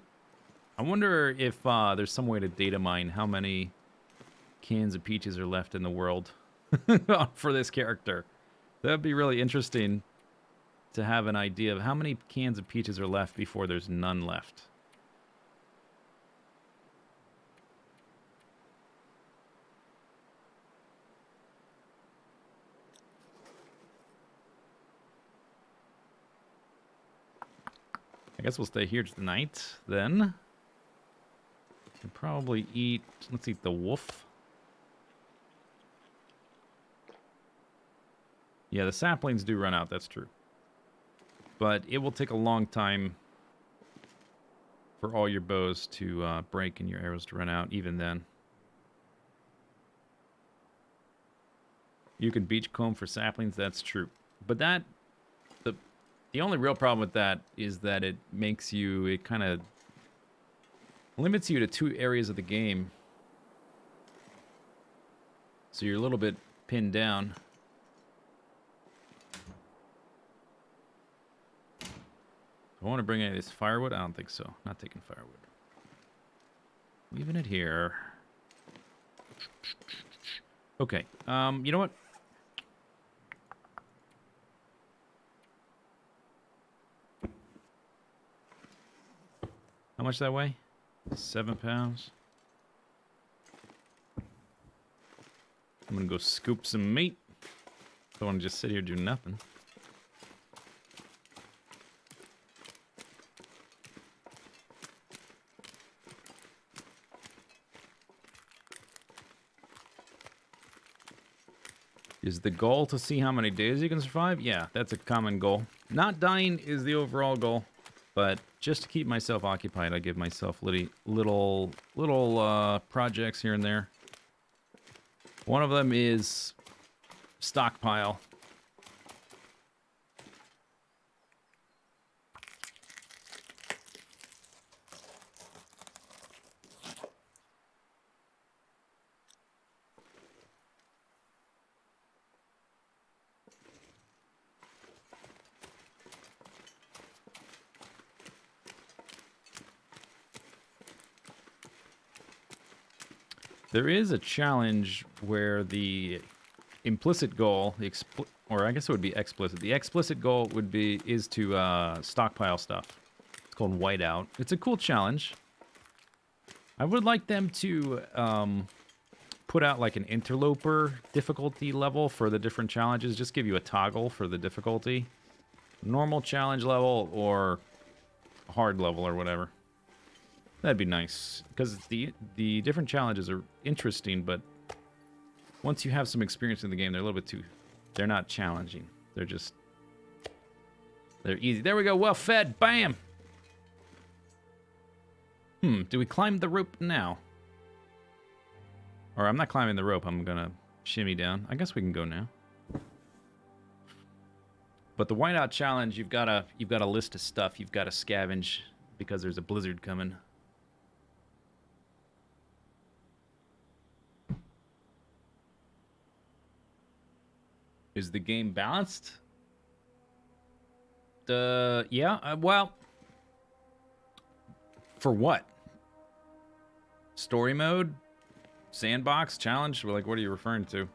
I wonder if there's some way to data mine how many cans of peaches are left in the world for this character. That would be really interesting to have an idea of how many cans of peaches are left before there's none left. I guess we'll stay here tonight, then. Can probably eat... Let's eat the wolf. Yeah, the saplings do run out, that's true. But it will take a long time for all your bows to break and your arrows to run out, even then. You can beachcomb for saplings, that's true. But that... The only real problem with that is that it makes you... It kind of limits you to 2 areas of the game. So you're a little bit pinned down. Do I want to bring any of this firewood? I don't think so. Not taking firewood. Leaving it here. Okay. You know what? How much that weigh? 7 pounds. I'm gonna go scoop some meat. Don't want to just sit here do nothing. Is the goal to see how many days you can survive? Yeah, that's a common goal. Not dying is the overall goal, but just to keep myself occupied, I give myself little projects here and there. One of them is stockpile. There is a challenge where the implicit goal, or I guess it would be explicit. The explicit goal is to stockpile stuff. It's called Whiteout. It's a cool challenge. I would like them to put out like an interloper difficulty level for the different challenges. Just give you a toggle for the difficulty. Normal challenge level or hard level or whatever. That'd be nice, because the different challenges are interesting, but once you have some experience in the game, they're a little bit too... They're not challenging. They're just... They're easy. There we go, well fed. Bam! Do we climb the rope now? Or I'm not climbing the rope, I'm gonna shimmy down. I guess we can go now. But the whiteout challenge, you've got a list of stuff you've got to scavenge because there's a blizzard coming. Is the game balanced? Yeah, well... For what? Story mode? Sandbox? Challenge? Like, what are you referring to?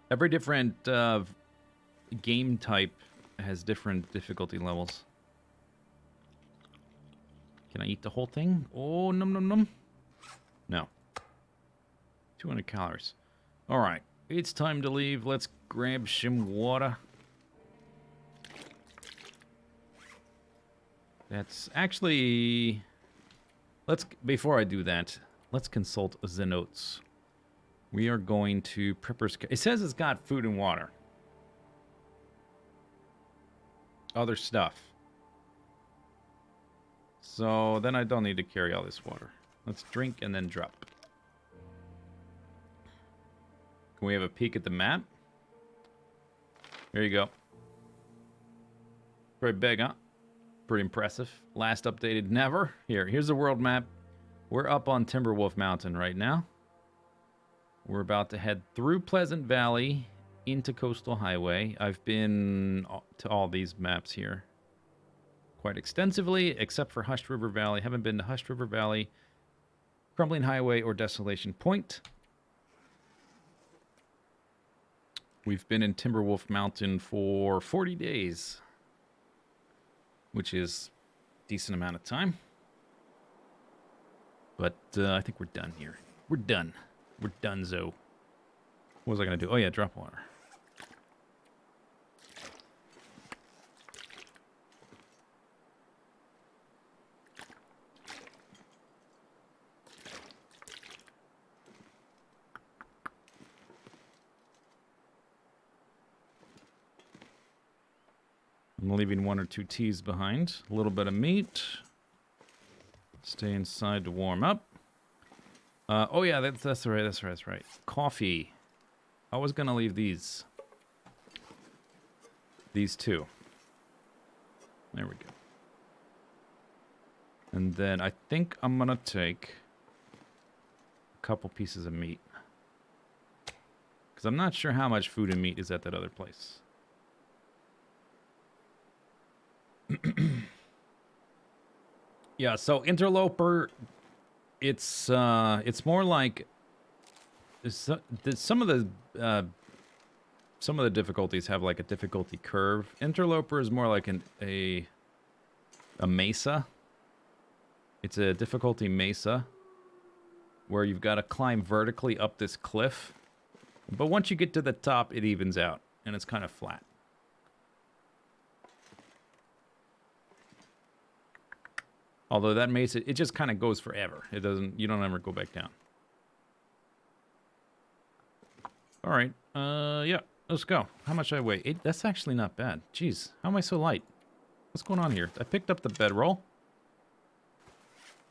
Every different game type has different difficulty levels. Can I eat the whole thing? Oh, num num num. No. 200 calories. All right. It's time to leave. Let's grab some water. That's actually... Before I do that, let's consult the notes. We are going to Prepper's... It says it's got food and water. Other stuff. So then I don't need to carry all this water. Let's drink and then drop. Can we have a peek at the map? There you go. Pretty big, huh? Pretty impressive. Last updated never. Here's the world map. We're up on Timberwolf Mountain right now. We're about to head through Pleasant Valley into Coastal Highway. I've been to all these maps here quite extensively, except for Hushed River Valley. Haven't been to Hushed River Valley, Crumbling Highway, or Desolation Point. We've been in Timberwolf Mountain for 40 days, which is a decent amount of time. But I think we're done here. We're done. We're donezo. What was I going to do? Oh, yeah, drop water. I'm leaving 1 or 2 teas behind. A little bit of meat. Stay inside to warm up. Oh yeah, that's right. That's right. Coffee. I was gonna leave these. These 2. There we go. And then I think I'm gonna take a couple pieces of meat. Because I'm not sure how much food and meat is at that other place. Yeah, so Interloper, it's more like some of the difficulties have like a difficulty curve. Interloper is more like a mesa. It's a difficulty mesa where you've got to climb vertically up this cliff. But once you get to the top, it evens out and it's kind of flat. Although that makes it just kind of goes forever. It doesn't, you don't ever go back down. All right, yeah, let's go. How much I weigh? That's actually not bad. Jeez, how am I so light? What's going on here? I picked up the bedroll.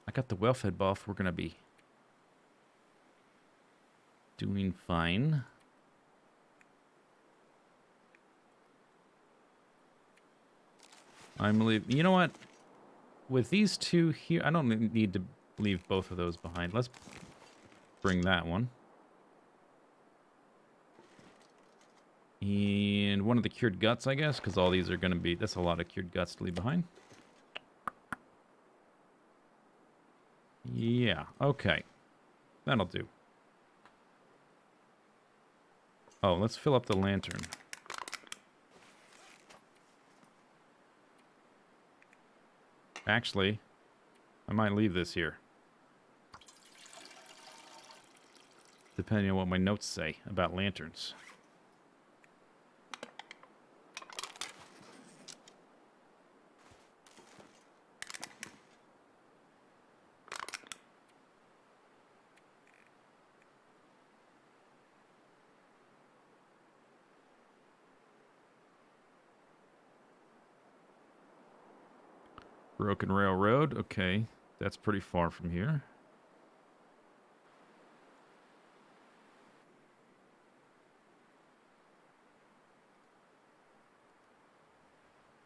I got the well-fed buff. We're gonna be doing fine. I'm leaving. You know what? With these 2 here, I don't need to leave both of those behind. Let's bring that one. And 1 of the cured guts, I guess, because all these are going to be... That's a lot of cured guts to leave behind. Yeah, okay. That'll do. Oh, let's fill up the lantern. Actually, I might leave this here. Depending on what my notes say about lanterns. Broken Railroad, okay. That's pretty far from here.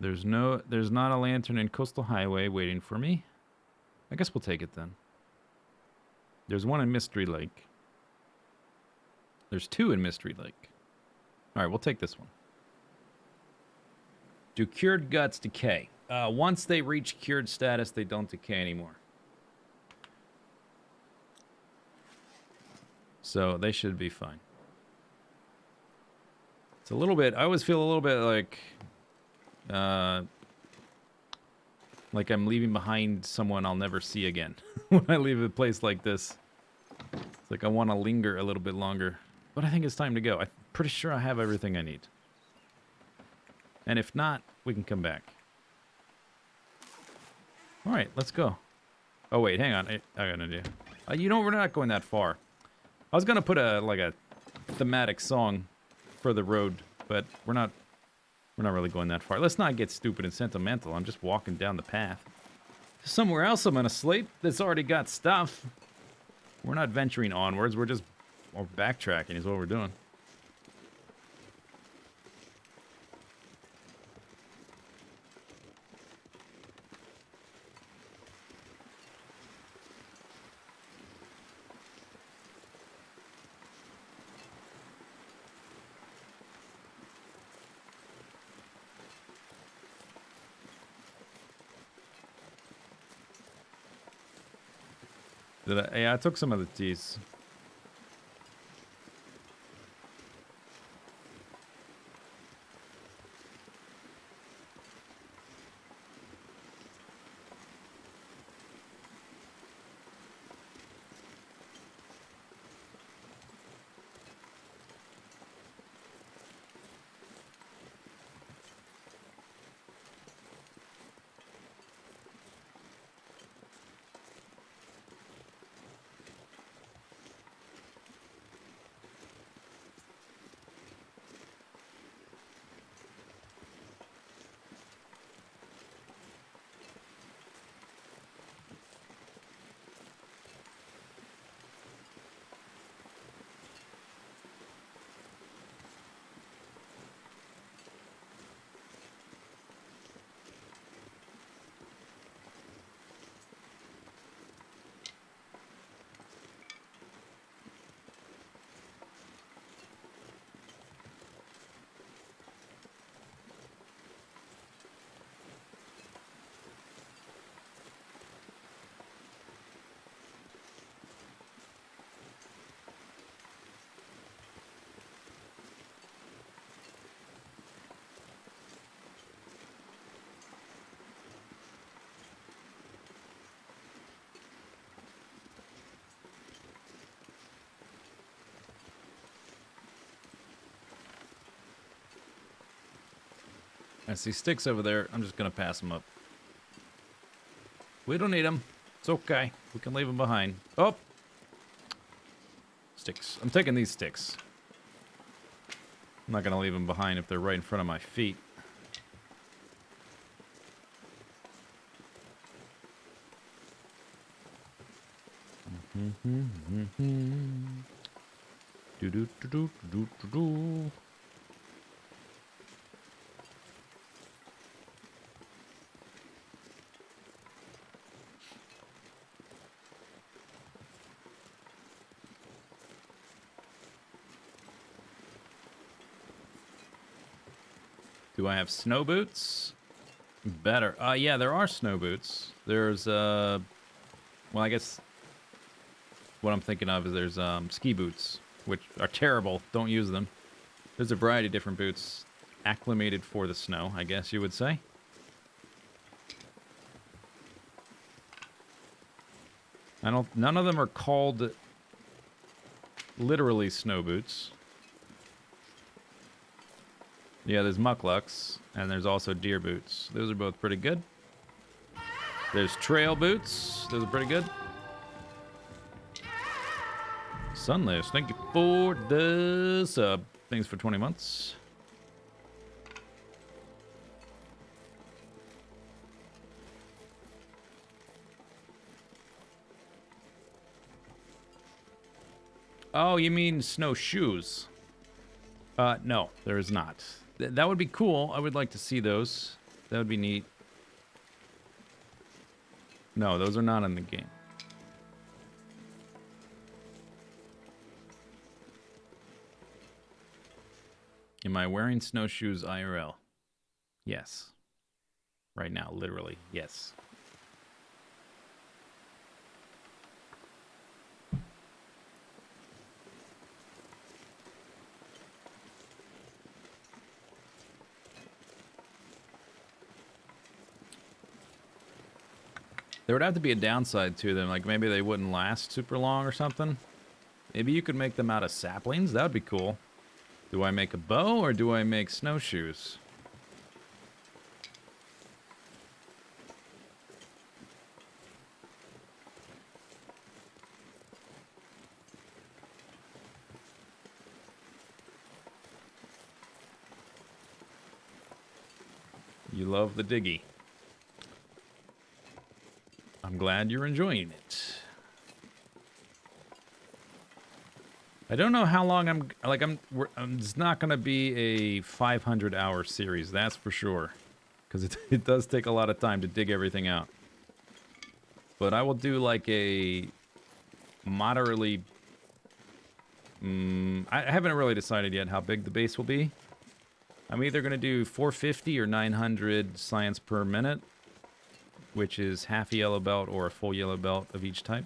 There's not a lantern in Coastal Highway waiting for me. I guess we'll take it then. There's 1 in Mystery Lake. There's 2 in Mystery Lake. Alright, we'll take this one. Do cured guts decay? Once they reach cured status, they don't decay anymore. So they should be fine. It's a little bit... I always feel a little bit like Like I'm leaving behind someone I'll never see again when I leave a place like this. It's like I want to linger a little bit longer. But I think it's time to go. I'm pretty sure I have everything I need. And if not, we can come back. All right, let's go. Oh, wait, hang on. I got an idea. You know, we're not going that far. I was going to put a thematic song for the road, but we're not really going that far. Let's not get stupid and sentimental. I'm just walking down the path. Somewhere else I'm going to sleep that's already got stuff. We're not venturing onwards. We're backtracking is what we're doing. Yeah, I took some of the teas. I see sticks over there. I'm just going to pass them up. We don't need them. It's okay. We can leave them behind. Oh! Sticks. I'm taking these sticks. I'm not going to leave them behind if they're right in front of my feet. Do-do-do-do-do-do-do. Do I have snow boots? Better. Yeah, there are snow boots. There's, well, I guess what I'm thinking of is there's ski boots, which are terrible. Don't use them. There's a variety of different boots acclimated for the snow, I guess you would say. None of them are called literally snow boots. Yeah, there's mucklucks, and there's also deer boots. Those are both pretty good. There's trail boots. Those are pretty good. Sunless, thank you for the sub. Thanks for 20 months. Oh, you mean snowshoes? No, there is not. That would be cool. I would like to see those. That would be neat. No, those are not in the game. Am I wearing snowshoes IRL? Yes. Right now, literally, yes. There would have to be a downside to them, like maybe they wouldn't last super long or something. Maybe you could make them out of saplings. That would be cool. Do I make a bow or do I make snowshoes? You love the diggy. I'm glad you're enjoying it. I don't know how long it's not going to be a 500-hour series, that's for sure. Because it does take a lot of time to dig everything out. But I will do like a moderately... I haven't really decided yet how big the base will be. I'm either going to do 450 or 900 science per minute, which is half a yellow belt or a full yellow belt of each type.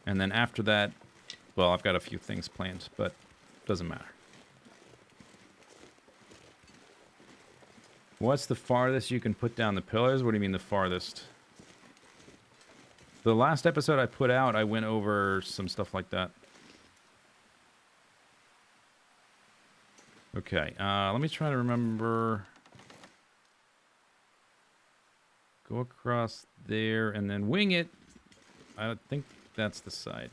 And then after that, well, I've got a few things planned, but doesn't matter. What's the farthest you can put down the pillars? What do you mean the farthest? The last episode I put out, I went over some stuff like that. Okay, let me try to remember. Go across there and then wing it. I think that's the side.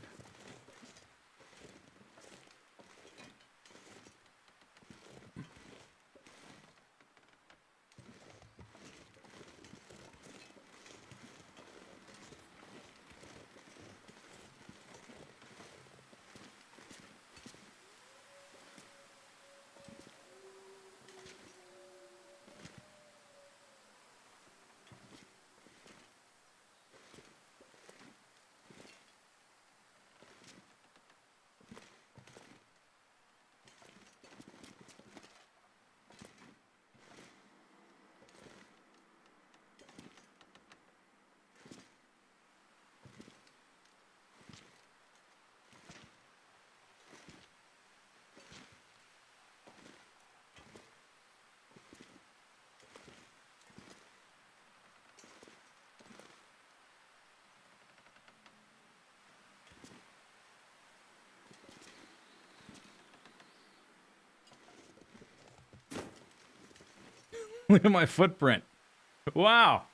Look at my footprint. Wow.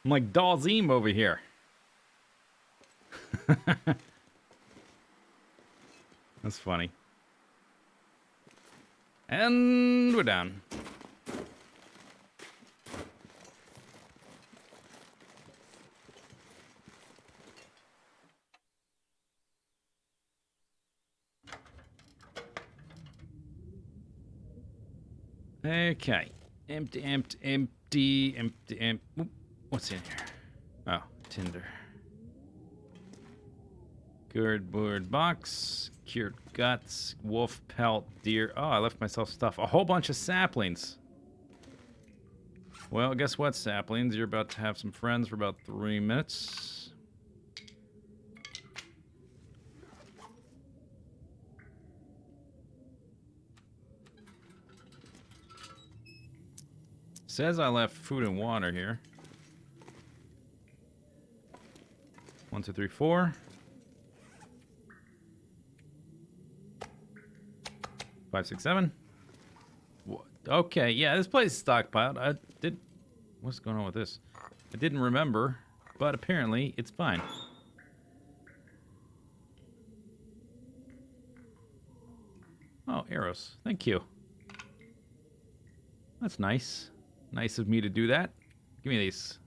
I'm like Dalzim over here. That's funny. And we're done. Okay. Empty, empty, empty, empty, empty. What's in here? Oh, tinder. Good board box. Cured guts. Wolf pelt. Deer. Oh, I left myself stuff. A whole bunch of saplings. Well, guess what, saplings? You're about to have some friends for about 3 minutes. Says I left food and water here. 1, 2, 3, 4. 5, 6, 7. What? Okay, yeah, this place is stockpiled. What's going on with this? I didn't remember, but apparently it's fine. Oh, arrows. Thank you. That's nice. Nice of me to do that. Give me these.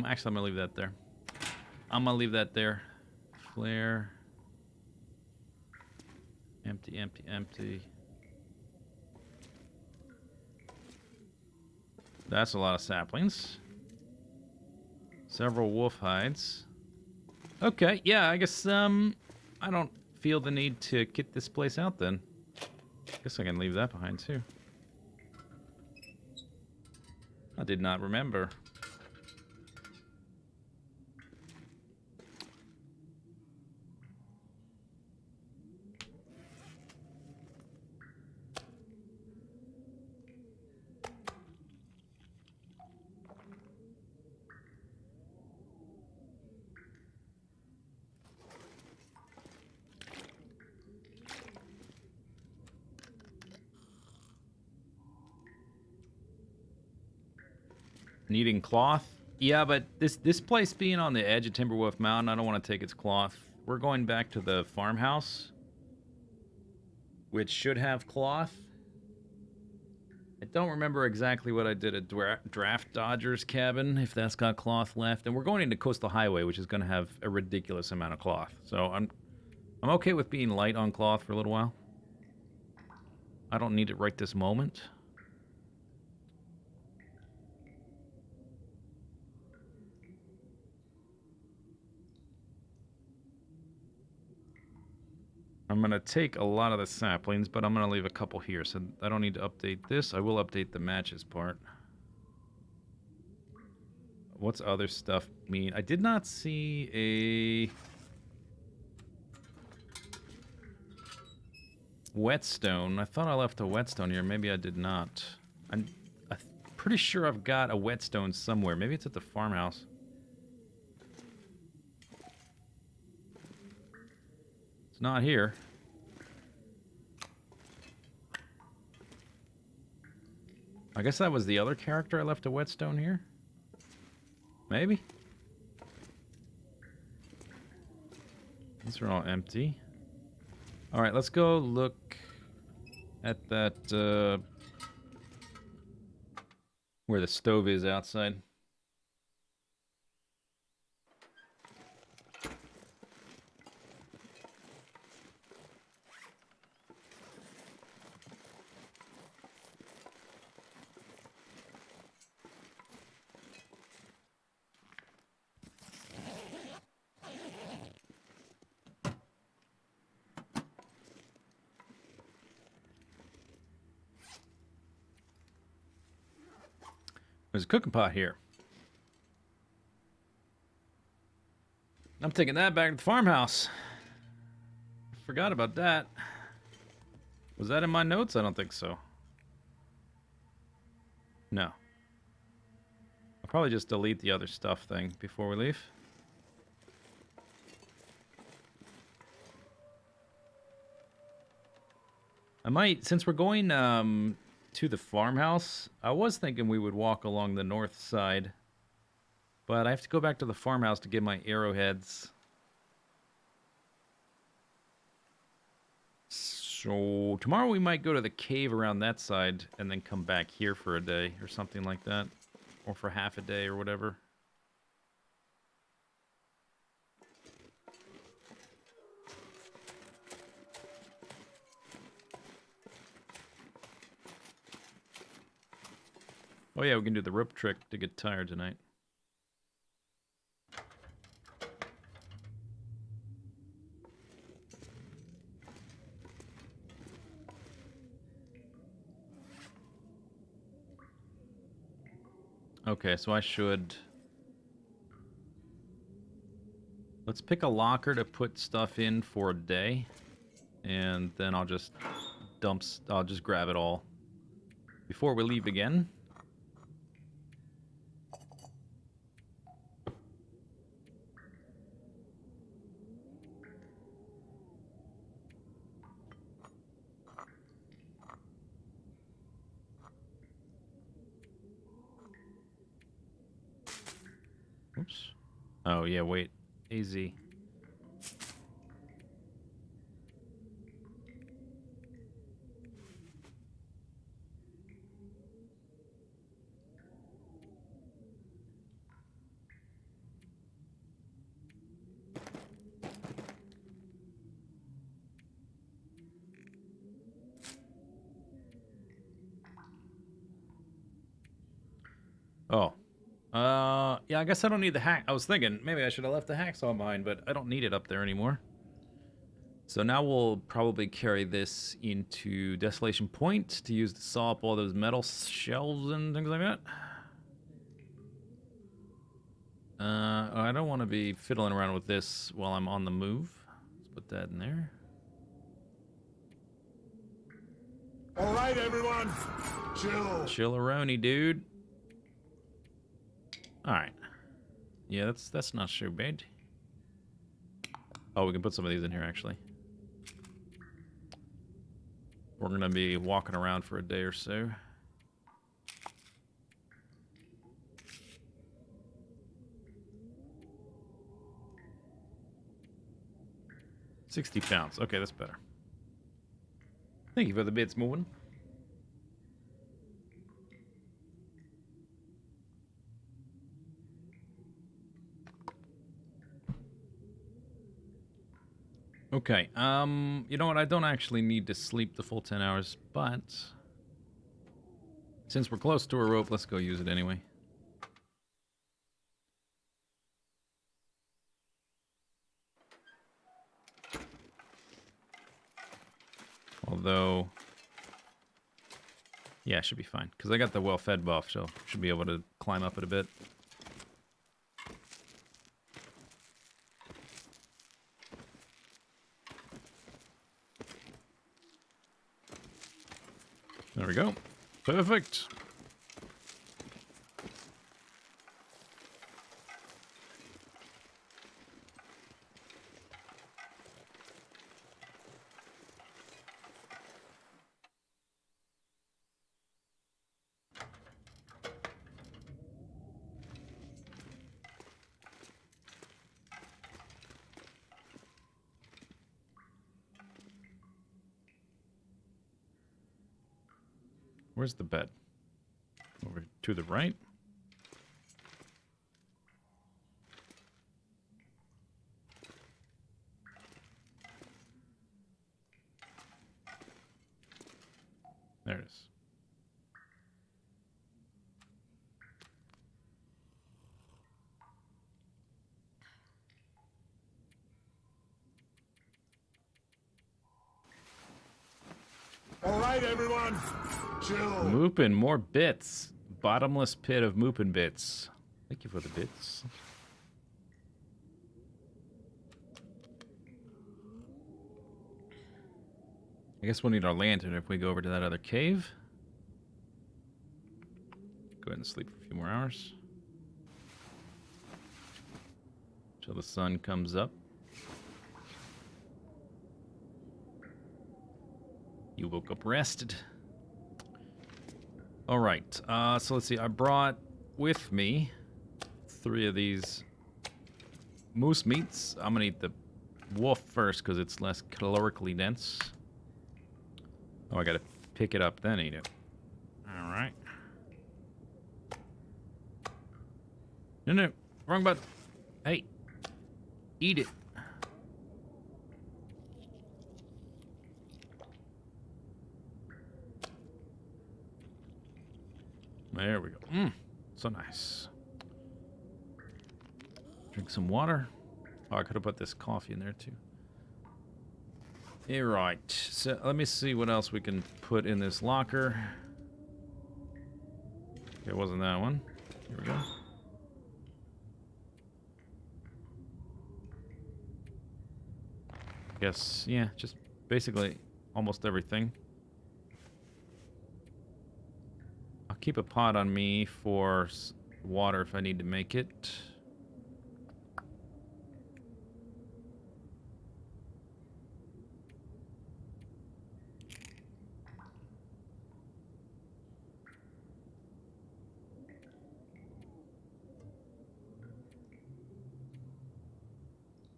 Actually, I'm gonna leave that there. I'm gonna leave that there. Flare. Empty, empty, empty. That's a lot of saplings. Several wolf hides. Okay, yeah, I guess, I don't feel the need to get this place out then. Guess I can leave that behind, too. I did not remember. Needing cloth? Yeah, but this place being on the edge of Timberwolf Mountain, I don't want to take its cloth. We're going back to the farmhouse, which should have cloth. I don't remember exactly what I did at Draft Dodger's cabin, if that's got cloth left. And we're going into Coastal Highway, which is going to have a ridiculous amount of cloth. So I'm okay with being light on cloth for a little while. I don't need it right this moment. I'm going to take a lot of the saplings, but I'm going to leave a couple here, so I don't need to update this. I will update the matches part. What's other stuff mean? I did not see a whetstone. I thought I left a whetstone here. Maybe I did not. I'm pretty sure I've got a whetstone somewhere. Maybe it's at the farmhouse. It's not here. I guess that was the other character I left a whetstone here? Maybe? These are all empty. Alright, let's go look at that, where the stove is outside. There's a cooking pot here. I'm taking that back to the farmhouse. Forgot about that. Was that in my notes? I don't think so. No. I'll probably just delete the other stuff thing before we leave. I might, since we're going to the farmhouse, I was thinking we would walk along the north side. But I have to go back to the farmhouse to get my arrowheads. So tomorrow we might go to the cave around that side and then come back here for a day or something like that. Or for half a day or whatever. Oh yeah, we can do the rope trick to get tired tonight. Okay, so I should... Let's pick a locker to put stuff in for a day. And then I'll just I'll just grab it all before we leave again. Oops. Oh, yeah, wait. AZ. Oh. Yeah, I guess I don't need the hack. I was thinking maybe I should have left the hacksaw behind, but I don't need it up there anymore. So now we'll probably carry this into Desolation Point to use to saw up all those metal shelves and things like that. I don't want to be fiddling around with this while I'm on the move. Let's put that in there. All right, everyone. Chill. Chilleroni, dude. All right. Yeah, that's not so bad. Oh, we can put some of these in here, actually. We're going to be walking around for a day or so. £60. Okay, that's better. Thank you for the bits, moving. Okay, you know what? I don't actually need to sleep the full 10 hours, but since we're close to a rope, let's go use it anyway. Although, yeah, it should be fine, because I got the well-fed buff, so should be able to climb up it a bit. There we go. Perfect. Where's the bed? Over to the right. There it is. All right, everyone. Chill. Moopin, more bits. Bottomless pit of Moopin bits. Thank you for the bits. I guess we'll need our lantern if we go over to that other cave. Go ahead and sleep for a few more hours. Till the sun comes up. You woke up rested. All right, so let's see. I brought with me 3 of these moose meats. I'm gonna eat the wolf first because it's less calorically dense. Oh, I gotta pick it up, then eat it. All right. No, wrong button. Hey, eat it. There we go. So nice. Drink some water. Oh, I could have put this coffee in there too. All right. So let me see what else we can put in this locker. Okay, it wasn't that one. Here we go. Guess, yeah, just basically almost everything. I'll keep a pot on me for water if I need to make it.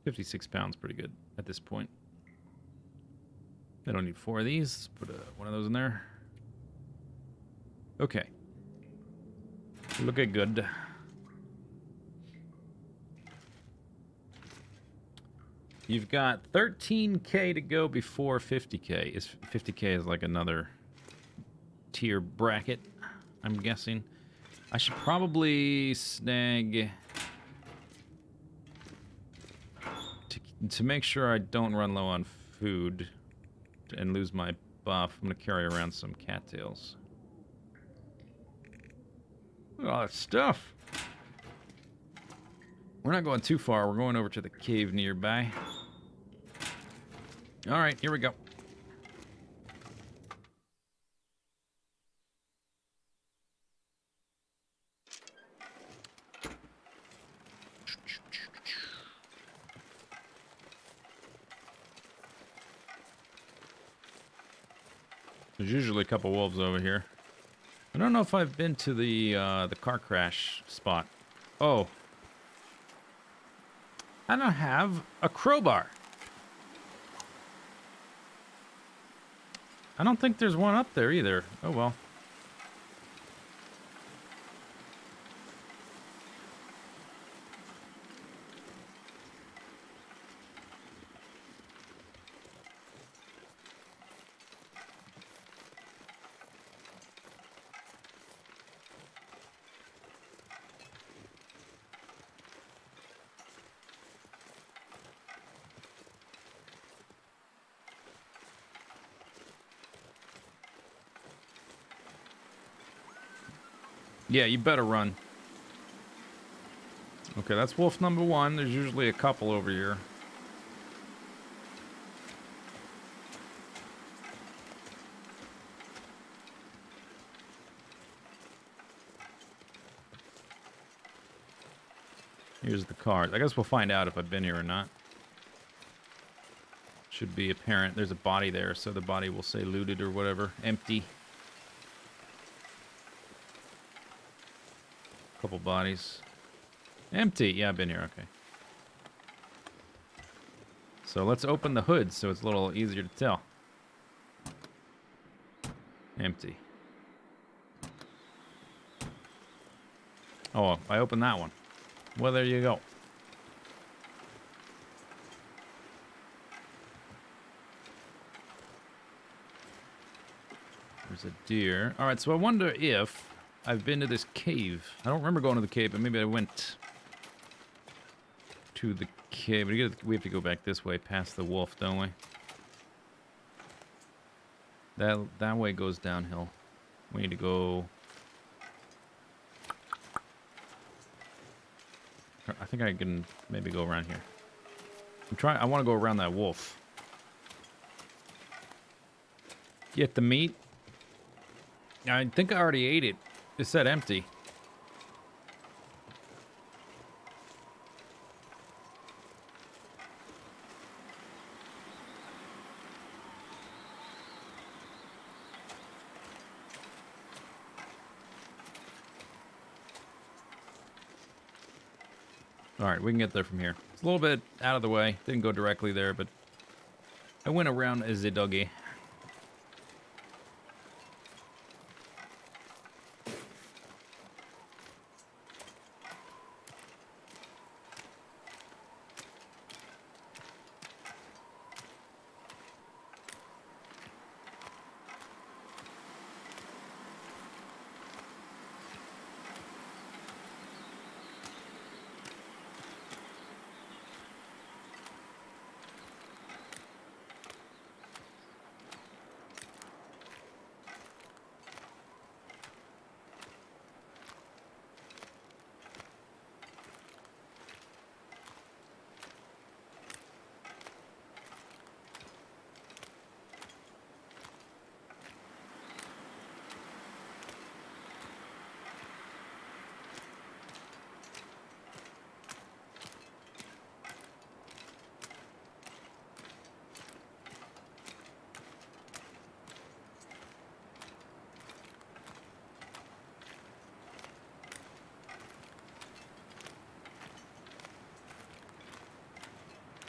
£56, pretty good at this point. I don't need 4 of these. Put one of those in there. Okay. Looking good. You've got 13K to go before 50K. 50K is like another tier bracket, I'm guessing. I should probably snag to make sure I don't run low on food and lose my buff. I'm gonna carry around some cattails. Look at all that stuff. We're not going too far. We're going over to the cave nearby. All right, here we go. There's usually a couple wolves over here. I don't know if I've been to the car crash spot. Oh. I don't have a crowbar. I don't think there's one up there either. Oh well. Yeah, you better run. Okay, that's wolf number one. There's usually a couple over here. Here's the card. I guess we'll find out if I've been here or not. Should be apparent. There's a body there, so the body will say looted or whatever. Empty. Couple bodies. Empty. Yeah, I've been here. Okay. So let's open the hood so it's a little easier to tell. Empty. Oh, I opened that one. Well, there you go. There's a deer. All right, so I wonder if I've been to this cave. I don't remember going to the cave, but maybe I went to the cave. We have to go back this way past the wolf, don't we? That way goes downhill. We need to go... I think I can maybe go around here. I want to go around that wolf. Get the meat. I think I already ate it. It said empty. All right, we can get there from here. It's a little bit out of the way. Didn't go directly there, but I went around as a doggy.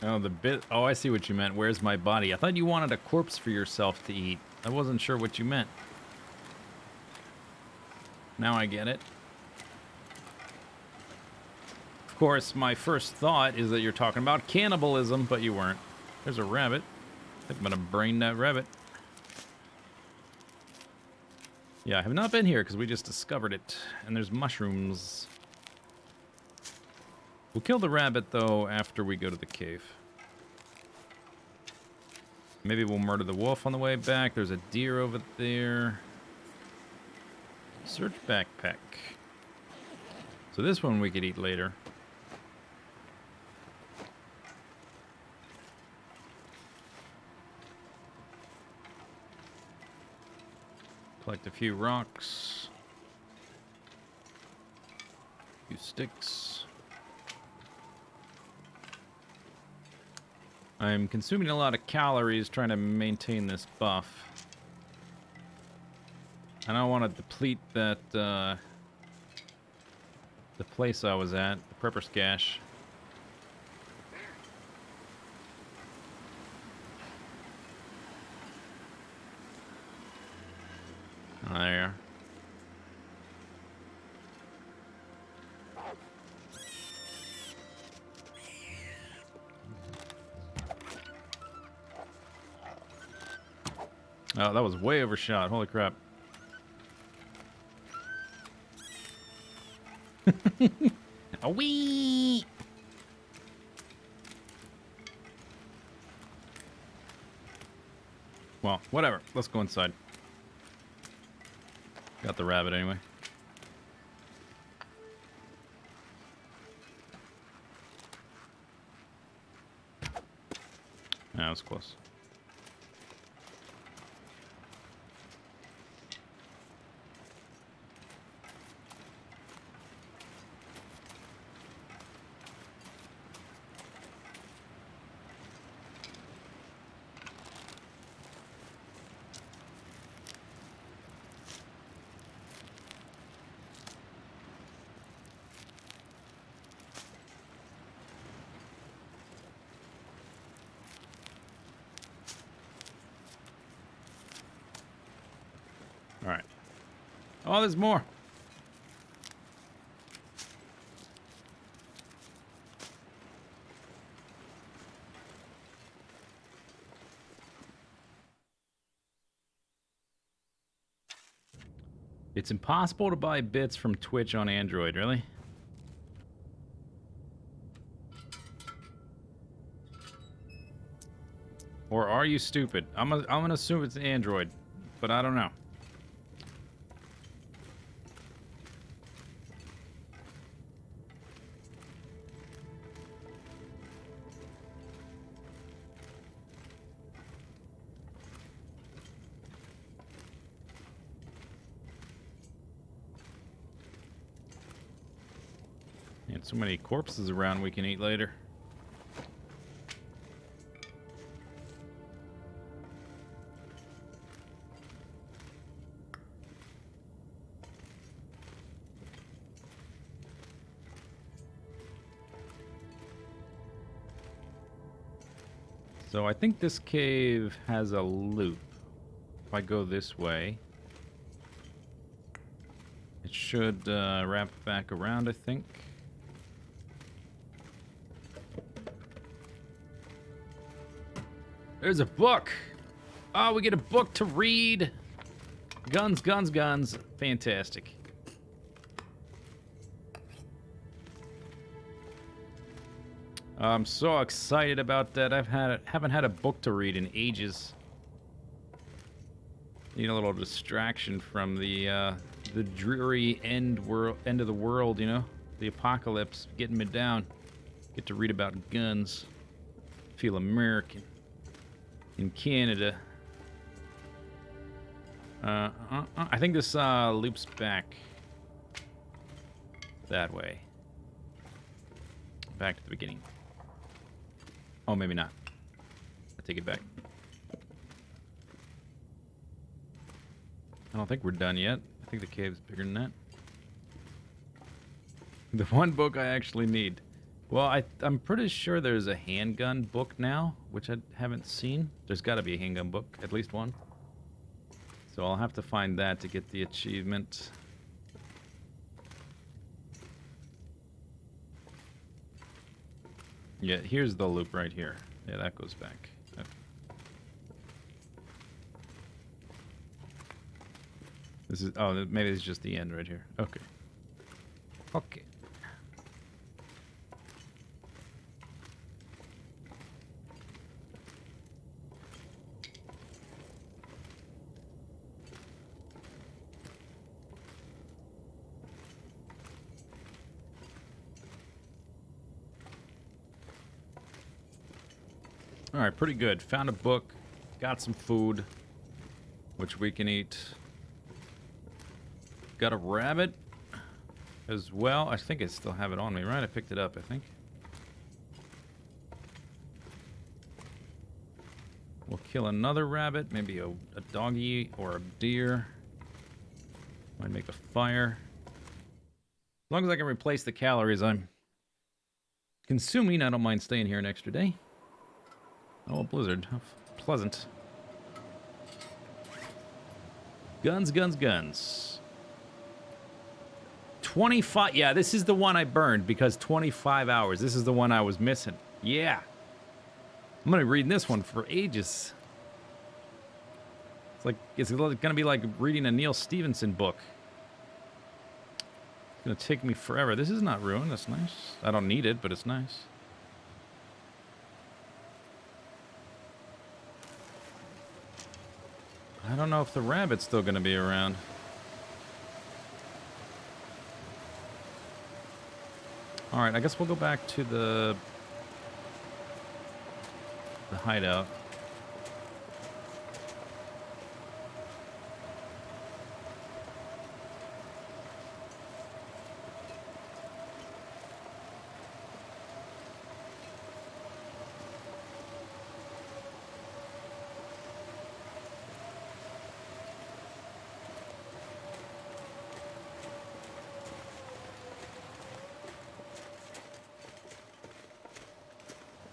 Oh, Oh, I see what you meant. Where's my body? I thought you wanted a corpse for yourself to eat. I wasn't sure what you meant. Now I get it. Of course, my first thought is that you're talking about cannibalism, but you weren't. There's a rabbit. I think I'm gonna brain that rabbit. Yeah, I have not been here because we just discovered it. And there's mushrooms. We'll kill the rabbit, though, after we go to the cave. Maybe we'll murder the wolf on the way back. There's a deer over there. Search backpack. So this one we could eat later. Collect a few rocks. A few sticks. I'm consuming a lot of calories trying to maintain this buff. I don't want to deplete that, the place I was at, the Prepper's Cache. There. Oh, that was way overshot. Holy crap. A wee. Well, whatever. Let's go inside. Got the rabbit anyway. That was close. All right. Oh, there's more. It's impossible to buy bits from Twitch on Android, really? Or are you stupid? I'm gonna assume it's Android, but I don't know. And so many corpses around we can eat later. So I think this cave has a loop. If I go this way, it should wrap back around, I think. There's a book! Oh, we get a book to read! Guns, guns, guns. Fantastic. I'm so excited about that. Haven't had a book to read in ages. Need a little distraction from the dreary end of the world, you know? The apocalypse getting me down. Get to read about guns. Feel American. In Canada. I think this loops back that way. Back to the beginning. Oh, maybe not. I take it back. I don't think we're done yet. I think the cave's bigger than that. The one book I actually need. Well, I'm pretty sure there's a handgun book now, which I haven't seen. There's got to be a handgun book, at least one. So I'll have to find that to get the achievement. Yeah, here's the loop right here. Yeah, that goes back. Okay. This is, oh, maybe it's just the end right here. Okay. Okay. Alright, pretty good. Found a book. Got some food, which we can eat. got a rabbit as well. I think I still have it on me, right? I picked it up, I think. We'll kill another rabbit, maybe a doggy or a deer. Might make a fire. As long as I can replace the calories I'm consuming, I don't mind staying here an extra day. Oh, a blizzard. How pleasant. Guns, guns, guns. 25. Yeah, this is the one I burned because 25 hours. This is the one I was missing. Yeah. I'm going to be reading this one for ages. It's going to be like reading a Neil Stevenson book. It's going to take me forever. This is not ruined. That's nice. I don't need it, but it's nice. I don't know if the rabbit's still going to be around. All right, I guess we'll go back to the hideout.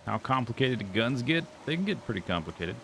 How complicated do guns get? They can get pretty complicated.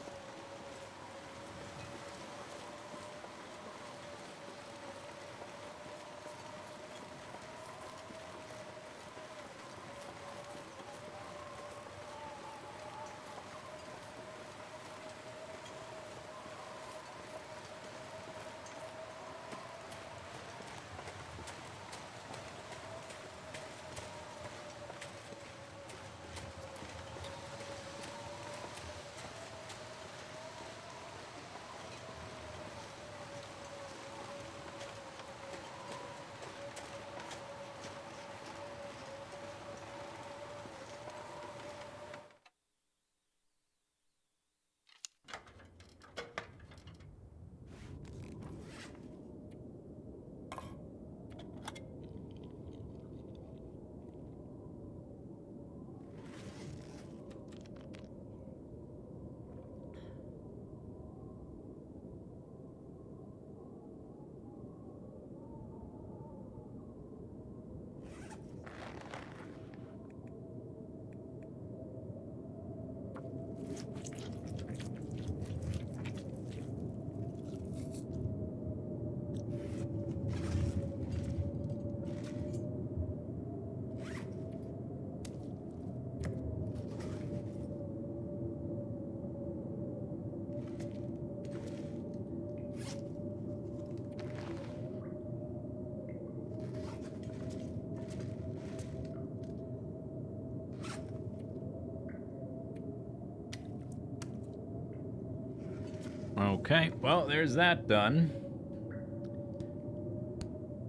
Okay, well, there's that done.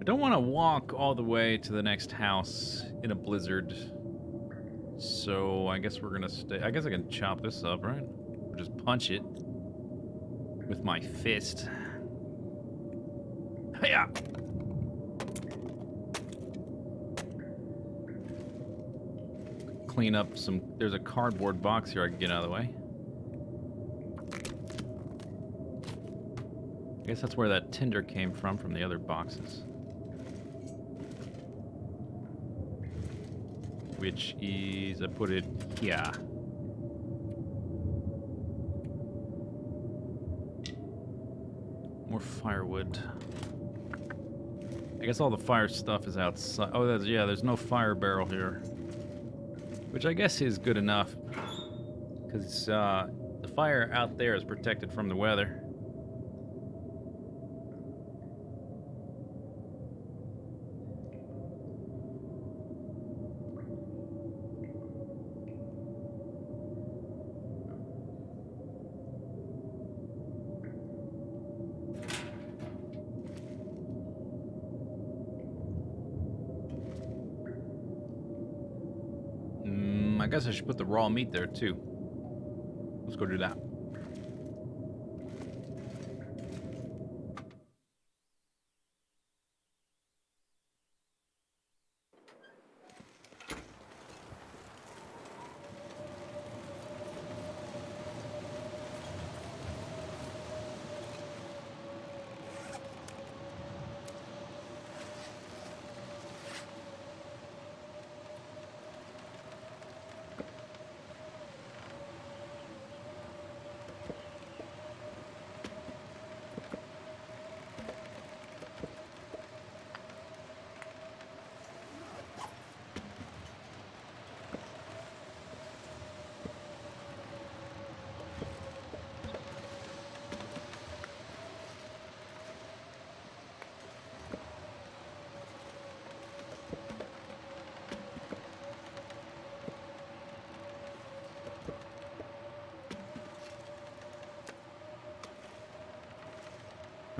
I don't want to walk all the way to the next house in a blizzard. So I guess we're going to stay. I guess I can chop this up, right? Or just punch it with my fist. Hiya! Clean up some. There's a cardboard box here I can get out of the way. I guess that's where that tinder came from the other boxes. Which is, I put it here. More firewood. I guess all the fire stuff is outside. Oh, yeah, there's no fire barrel here. Which I guess is good enough. Because the fire out there is protected from the weather. I guess I should put the raw meat there too. Let's go do that.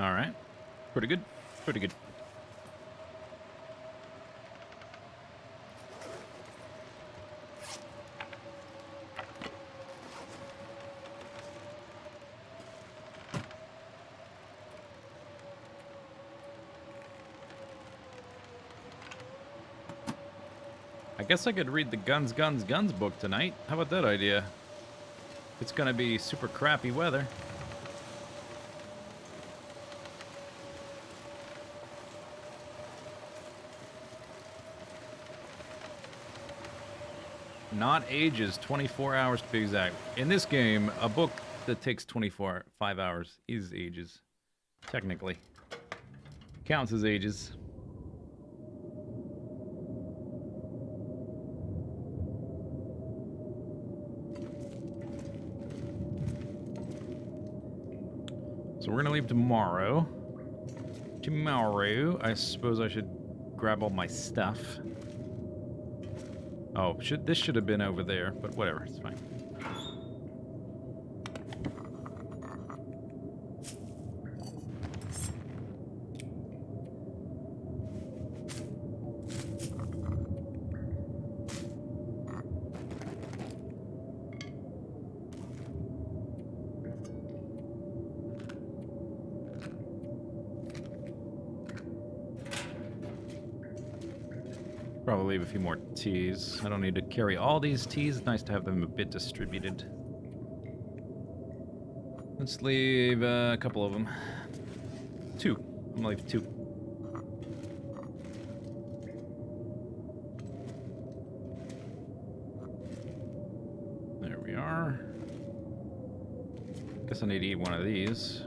All right. Pretty good. Pretty good. I guess I could read the Guns, Guns, Guns book tonight. How about that idea? It's gonna be super crappy weather. Not ages, 24 hours to be exact. In this game, a book that takes 5 hours is ages. Technically. Counts as ages. So we're gonna leave tomorrow. Tomorrow, I suppose I should grab all my stuff. Oh, this should have been over there, but whatever, it's fine. Probably leave a few more teas. I don't need to carry all these teas. It's nice to have them a bit distributed. Let's leave a couple of them. 2. I'm gonna leave 2. There we are. Guess I need to eat one of these.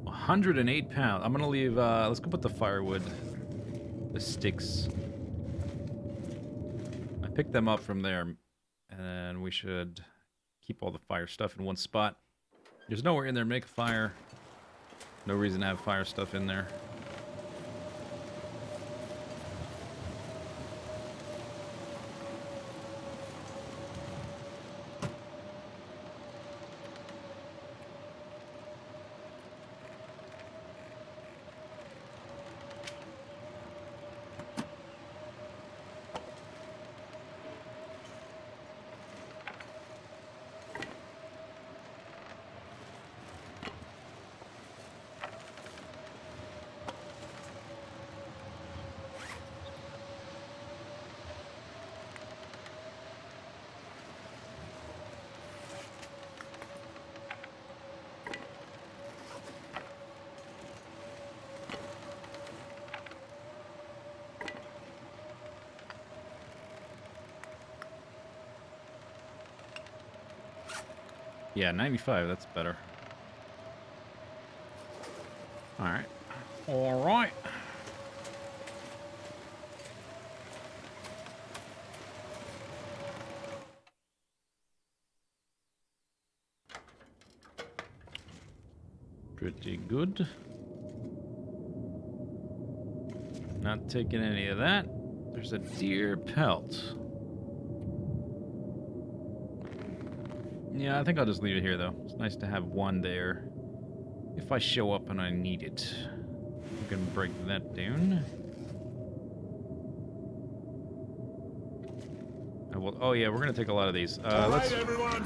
£108. I'm gonna leave, let's go put the firewood, the sticks. I picked them up from there, and we should keep all the fire stuff in one spot. There's nowhere in there to make a fire. No reason to have fire stuff in there. Yeah, 95, that's better. Alright. Alright. Pretty good. Not taking any of that. There's a deer pelt. Yeah, I think I'll just leave it here, though. It's nice to have one there. If I show up and I need it. I'm gonna break that down. Oh yeah, we're gonna take a lot of these. Let's... Alright, everyone!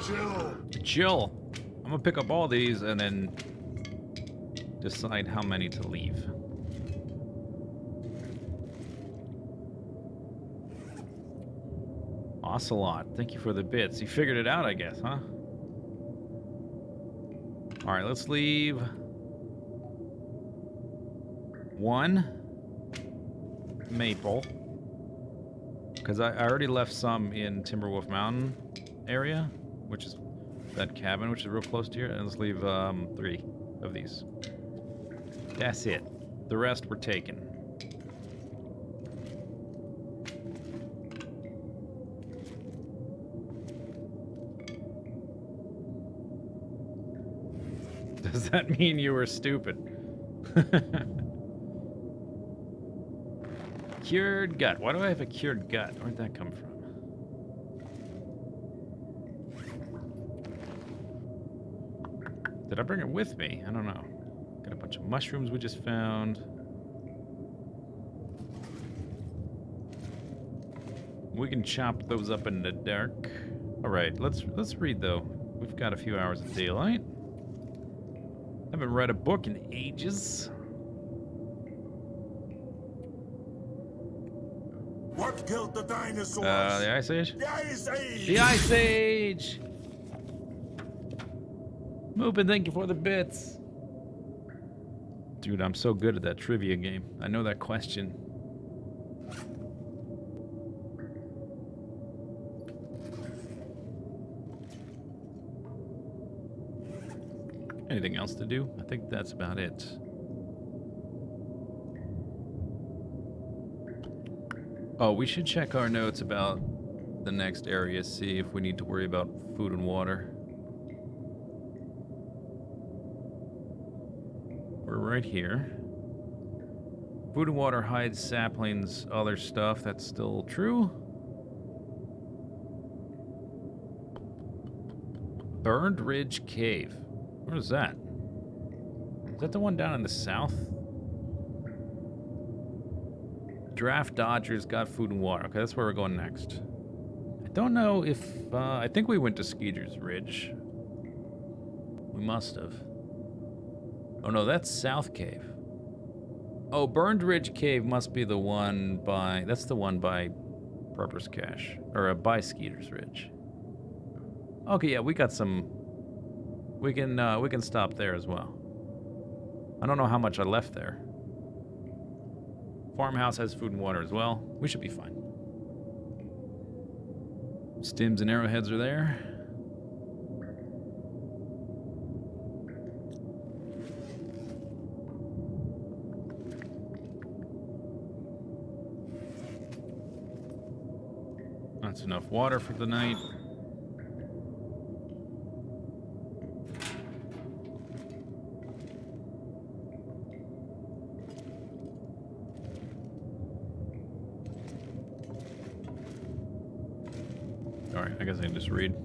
Chill! Chill! I'm gonna pick up all these and then decide how many to leave. Ocelot, thank you for the bits. You figured it out, I guess, huh? Alright, let's leave 1 maple. Because I already left some in Timberwolf Mountain area, which is that cabin, which is real close to here. And let's leave 3 of these. That's it. The rest were taken. Does that mean you were stupid? Cured gut. Why do I have a cured gut? Where'd that come from? Did I bring it with me? I don't know. Got a bunch of mushrooms we just found. We can chop those up in the dark. All right, let's read though. We've got a few hours of daylight. Haven't read a book in ages. What killed the dinosaurs? The Ice Age? The Ice Age! The Ice Age! Moopin, thank you for the bits. Dude, I'm so good at that trivia game. I know that question. Anything else to do? I think that's about it. Oh, we should check our notes about the next area, see if we need to worry about food and water. We're right here. Food and water, hides, saplings, other stuff. That's still true. Burned Ridge Cave. Where is that? Is that the one down in the south? Draft Dodgers got food and water. Okay, that's where we're going next. I don't know if... I think we went to Skeeter's Ridge. We must have. Oh no, that's South Cave. Oh, Burned Ridge Cave must be the one by... That's the one by Purpose Cache. Or by Skeeter's Ridge. Okay, yeah, we got some... We can stop there as well. I don't know how much I left there. Farmhouse has food and water as well. We should be fine. Stims and arrowheads are there. That's enough water for the night. Alright, I guess I can just read.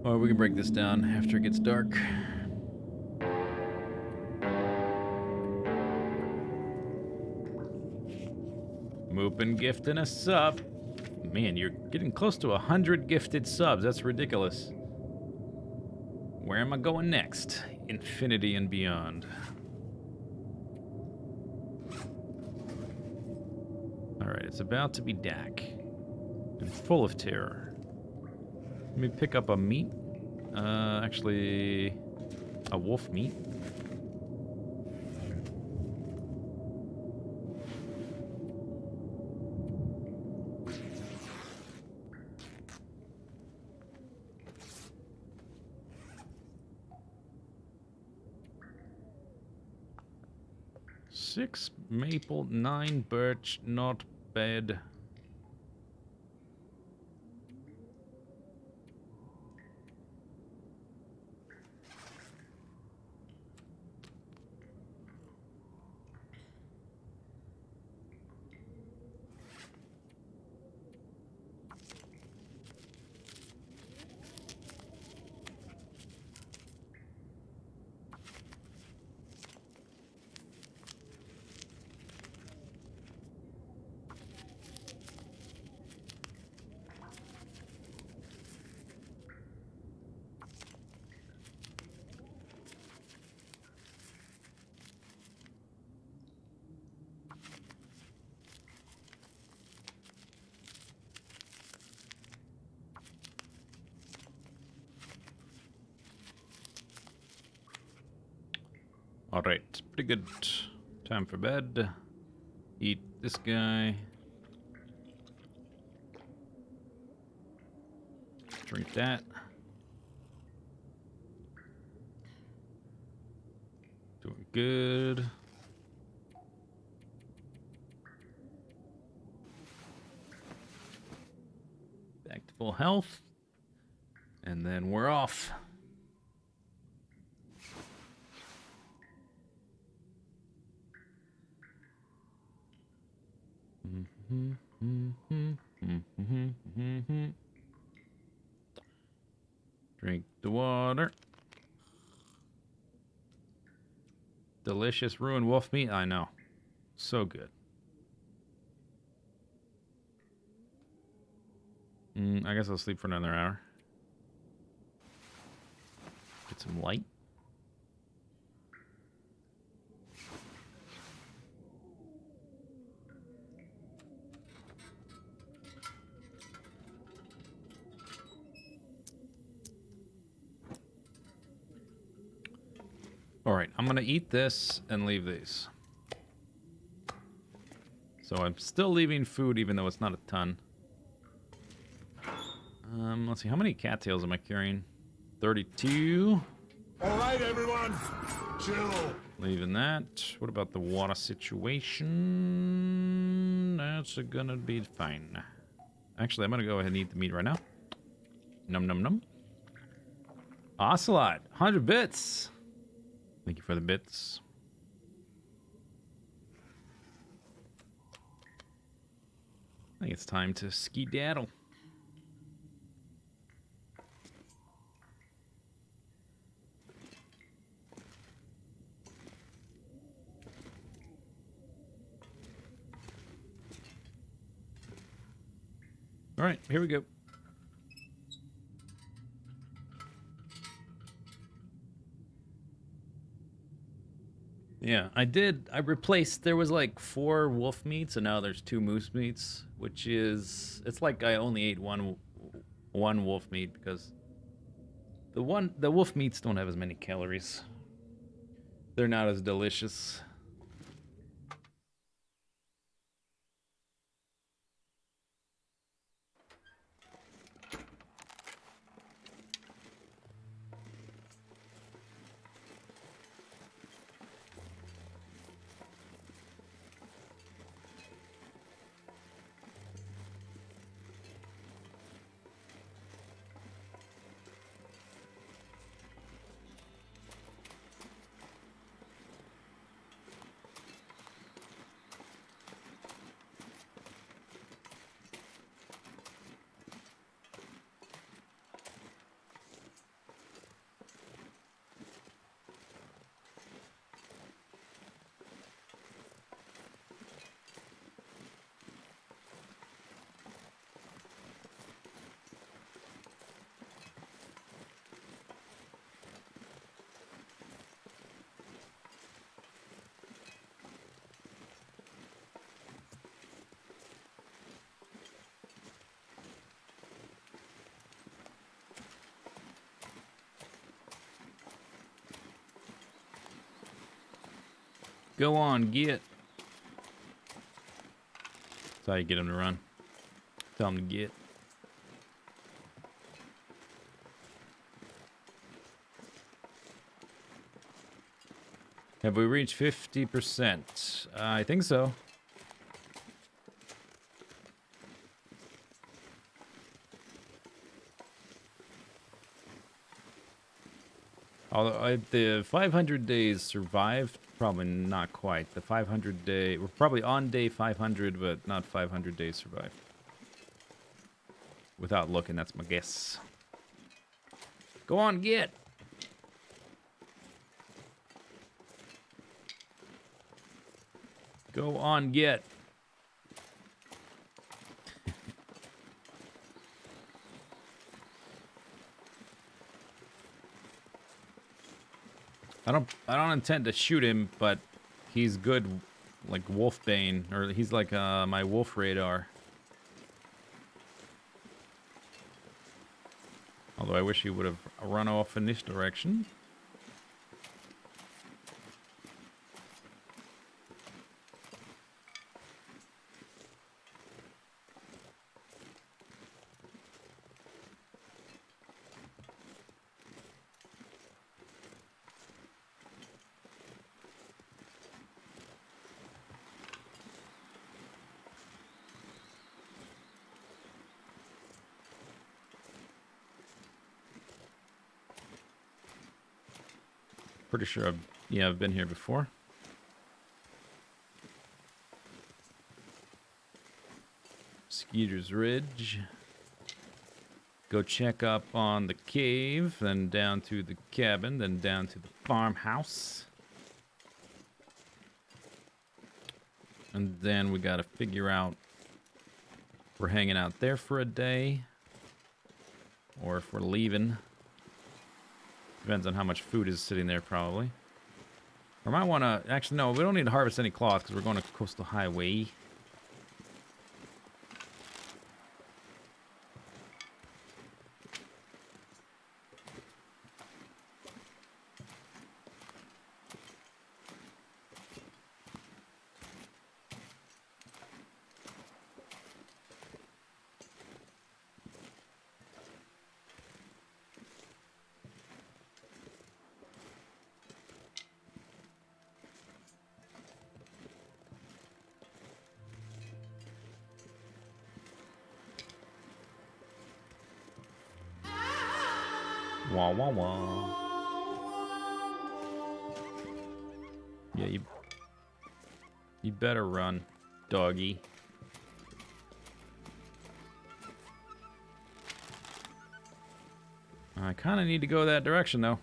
Or we can break this down after it gets dark. Moopin gifting a sub. Man, you're getting close to 100 gifted subs. That's ridiculous. Where am I going next? Infinity and beyond. Alright, it's about to be dark. And full of terror. Let me pick up a meat. Actually, a wolf meat. Six maple, 9 birch, not bad. Alright, pretty good time for bed. Eat this guy. Drink that. Doing good. Back to full health. And then we're off. Drink the water. Delicious ruined wolf meat. I know. So good. I guess I'll sleep for another hour. Get some light. All right, I'm going to eat this and leave these. So I'm still leaving food even though it's not a ton. Let's see, how many cattails am I carrying? 32. All right, everyone. Chill. Leaving that. What about the water situation? That's gonna be fine. Actually, I'm gonna go ahead and eat the meat right now. Num num num. Ocelot, 100 bits. Thank you for the bits. I think it's time to skedaddle. All right, here we go. Yeah, I replaced, there was like 4 wolf meats and now there's 2 moose meats, which is, it's like I only ate one wolf meat because the wolf meats don't have as many calories. They're not as delicious. Go on, get. That's how you get him to run. Tell him to get. Have we reached 50%? I think so. Although the 500 days survived, probably not quite. The 500 day, we're probably on day 500, but not 500 days survived. Without looking, that's my guess. Go on, get. Go on, get. I don't intend to shoot him, but he's good, like Wolfbane, or he's like my wolf radar. Although I wish he would have run off in this direction. Pretty sure I've been here before. Eater's Ridge. Go check up on the cave, then down to the cabin, then down to the farmhouse. And then we gotta figure out if we're hanging out there for a day or if we're leaving. Depends on how much food is sitting there, probably. Or might want to... Actually, no, we don't need to harvest any cloth because we're going to Coastal Highway. Wah, wah, wah. Yeah, you better run, doggy. I kind of need to go that direction, though.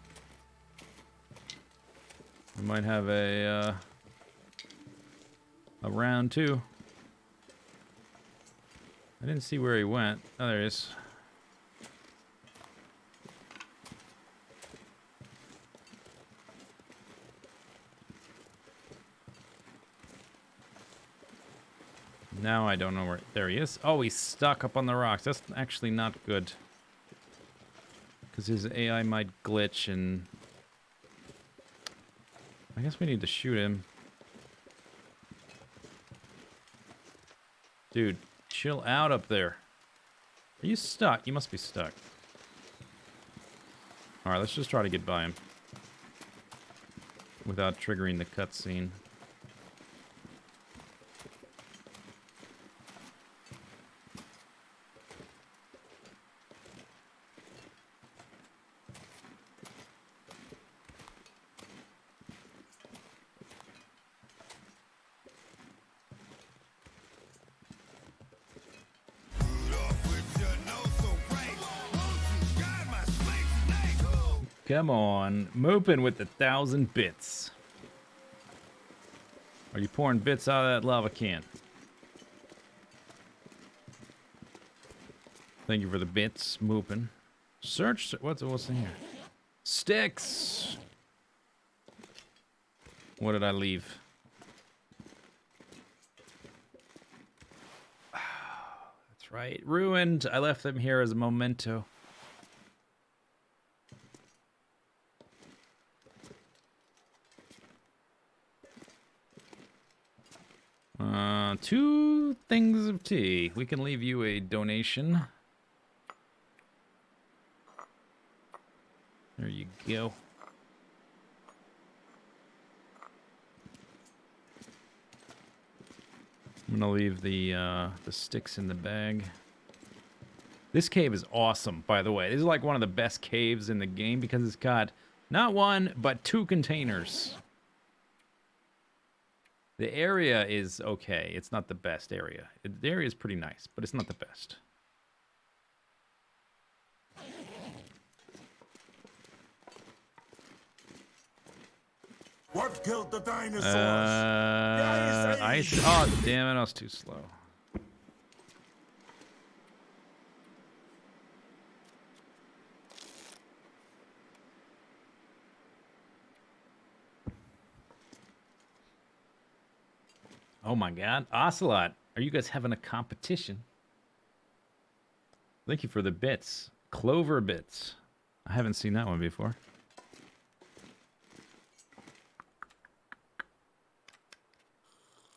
We might have a round two. I didn't see where he went. Oh, there he is. Now I don't know where... There he is. Oh, he's stuck up on the rocks. That's actually not good. Because his AI might glitch and... I guess we need to shoot him. Dude, chill out up there. Are you stuck? You must be stuck. Alright, let's just try to get by him. Without triggering the cutscene. Come on, Moopin with the 1,000 bits. Are you pouring bits out of that lava can? Thank you for the bits, Moopin. Search, what's in here? Sticks! What did I leave? That's right, ruined. I left them here as a memento. Two things of tea. We can leave you a donation. There you go. I'm gonna leave the sticks in the bag. This cave is awesome, by the way. This is like one of the best caves in the game because it's got not one, but 2 containers. The area is okay. It's not the best area. The area is pretty nice, but it's not the best. What killed the dinosaurs? Ice. Oh, damn it. I was too slow. Oh my god. Ocelot, are you guys having a competition? Thank you for the bits. Clover bits. I haven't seen that one before.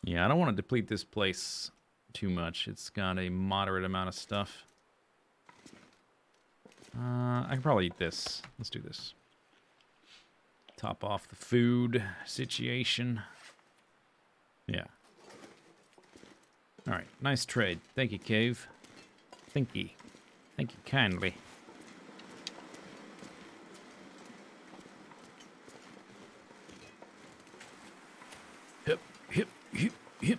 Yeah, I don't want to deplete this place too much. It's got a moderate amount of stuff. I can probably eat this. Let's do this. Top off the food situation. Yeah. All right, nice trade. Thank you, Cave. Thank you. Thank you kindly. Hip, hip, hip, hip.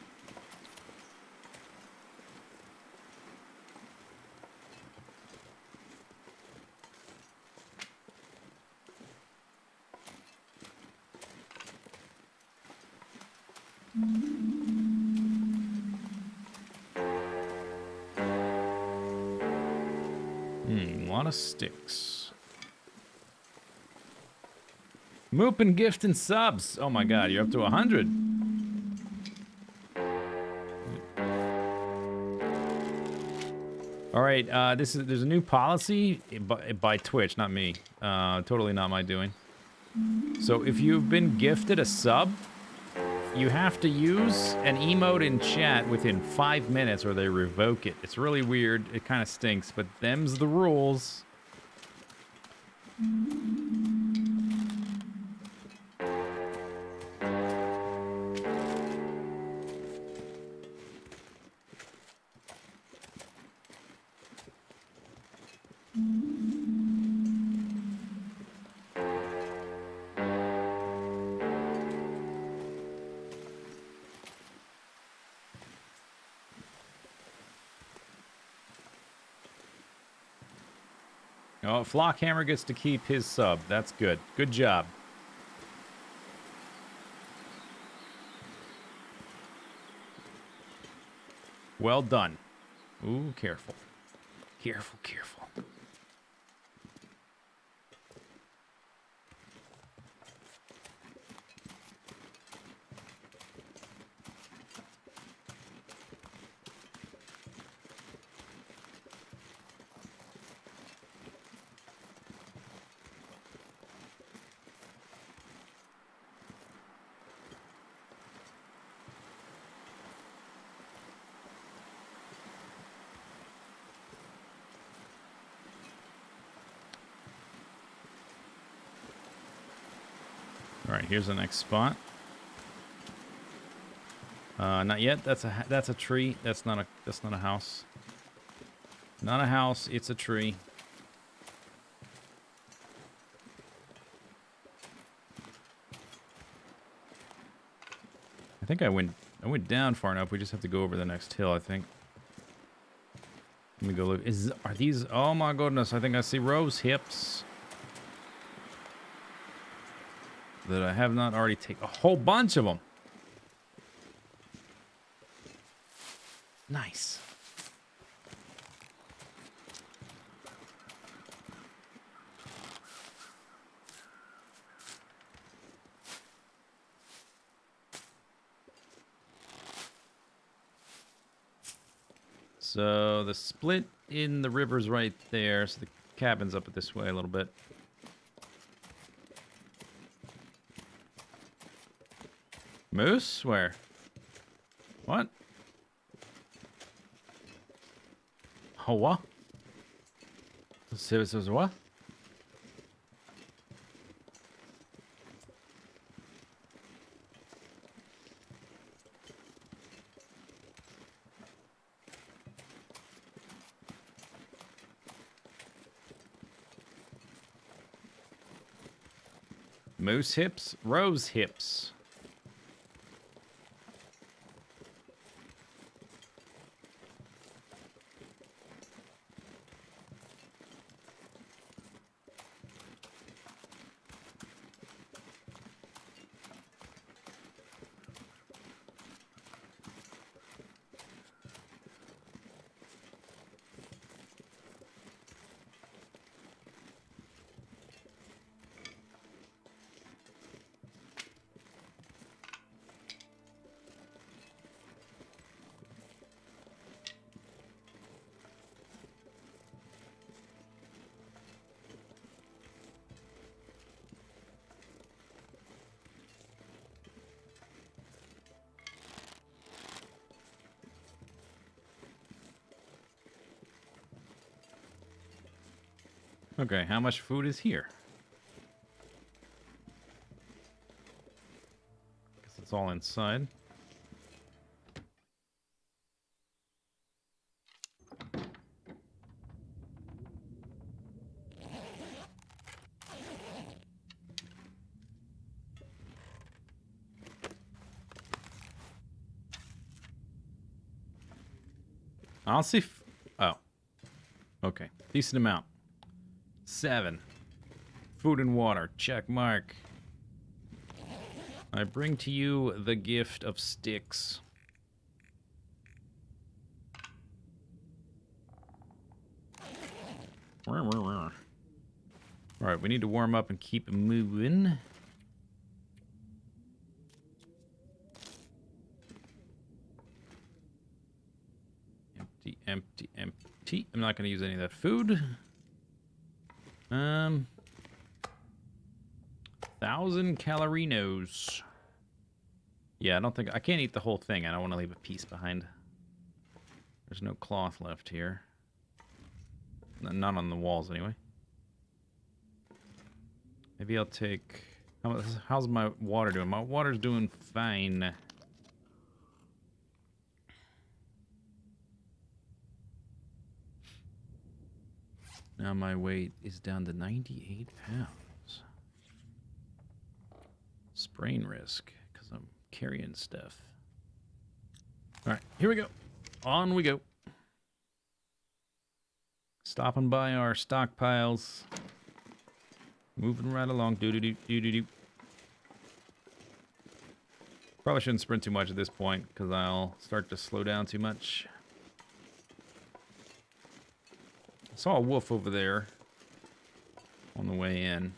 A lot of sticks. Moop and gift and subs. Oh my god, you're up to 100. All right, there's a new policy by Twitch, not me. Totally not my doing. So if you've been gifted a sub, you have to use an emote in chat within 5 minutes or they revoke it. It's really weird. It kind of stinks, but them's the rules. Oh, Flockhammer gets to keep his sub. That's good. Good job. Well done. Ooh, careful. Careful, careful. All right, here's the next spot. Not yet. That's a tree. That's not a house. Not a house. It's a tree. I think I went down far enough. We just have to go over the next hill, I think. Let me go look. Are these? Oh my goodness! I think I see rose hips that I have not already taken. A whole bunch of them. Nice. So the split in the river's right there. So the cabin's up this way a little bit. Moose? Where? What? Oh, what? This is what? Moose hips? Rose hips. Okay, how much food is here? Guess it's all inside. I'll see if... Oh. Okay. Decent amount. 7. Food and water. Check mark. I bring to you the gift of sticks. All right, we need to warm up and keep moving. Empty, empty, empty. I'm not going to use any of that food. 1,000 calorinos. Yeah, I don't think I can't eat the whole thing. I don't want to leave a piece behind. There's no cloth left here. Not on the walls, anyway. Maybe I'll take... How's my water doing? My water's doing fine. Now my weight is down to 98 pounds. Sprain risk, because I'm carrying stuff. Alright, here we go. On we go. Stopping by our stockpiles. Moving right along. Do-do-do-do-do-do. Probably shouldn't sprint too much at this point, because I'll start to slow down too much. I saw a wolf over there on the way in.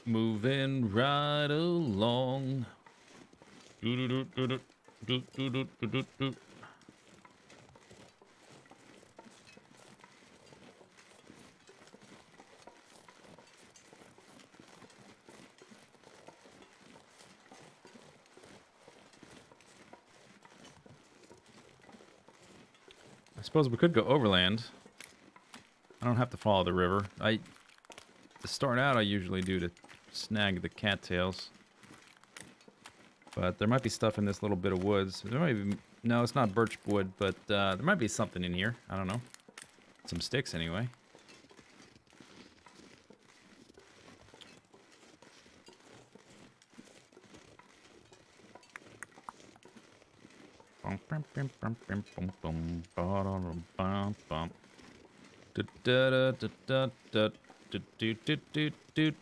Moving right along. Do-do-do-do-do-do-do-do-do-do. I suppose we could go overland. I don't have to follow the river. To start out, I usually do to snag the cattails. But there might be stuff in this little bit of woods. There might be, no, it's not birch wood, but there might be something in here. I don't know. Some sticks, anyway.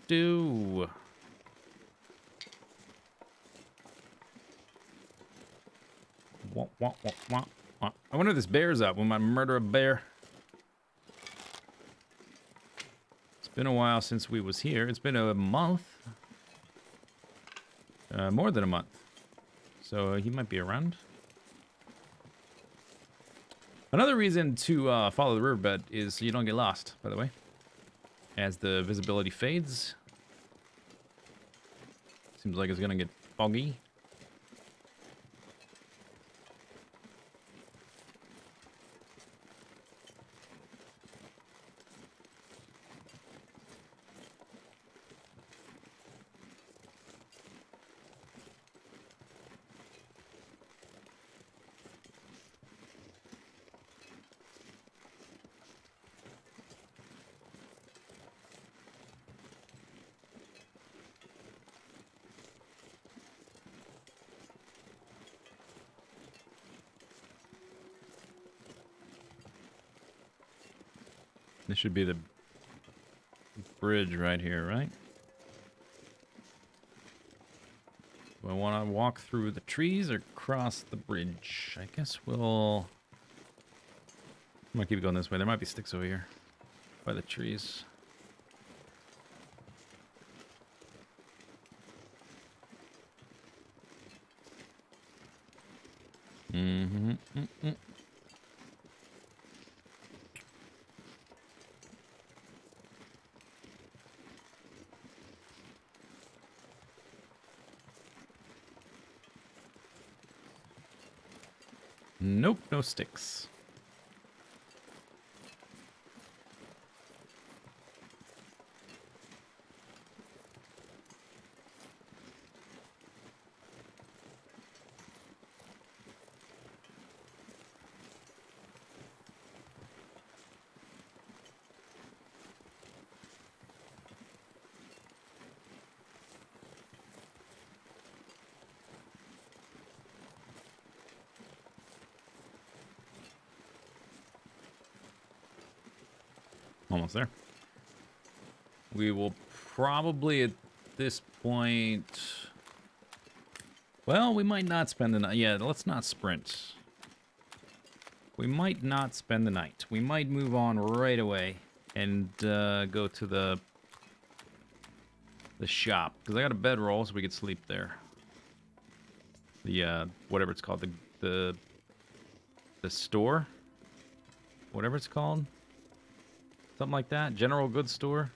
Do. Wah, wah, wah, wah, wah. I wonder if this bear's up. We might murder a bear. It's been a while since we was here. It's been a month. More than a month. So he might be around. Another reason to follow the riverbed is so you don't get lost, by the way. As the visibility fades. Seems like it's gonna get foggy. This should be the bridge right here, right? Do I want to walk through the trees or cross the bridge? I guess we'll... I'm going to keep going this way. There might be sticks over here by the trees. Nope, no sticks. Almost there. We will probably at this point... Well, we might not spend the night. Yeah, let's not sprint. We might not spend the night. We might move on right away and go to the shop. Because I got a bedroll, so we could sleep there. The, whatever it's called. The store? Whatever it's called. Something like that. General goods store.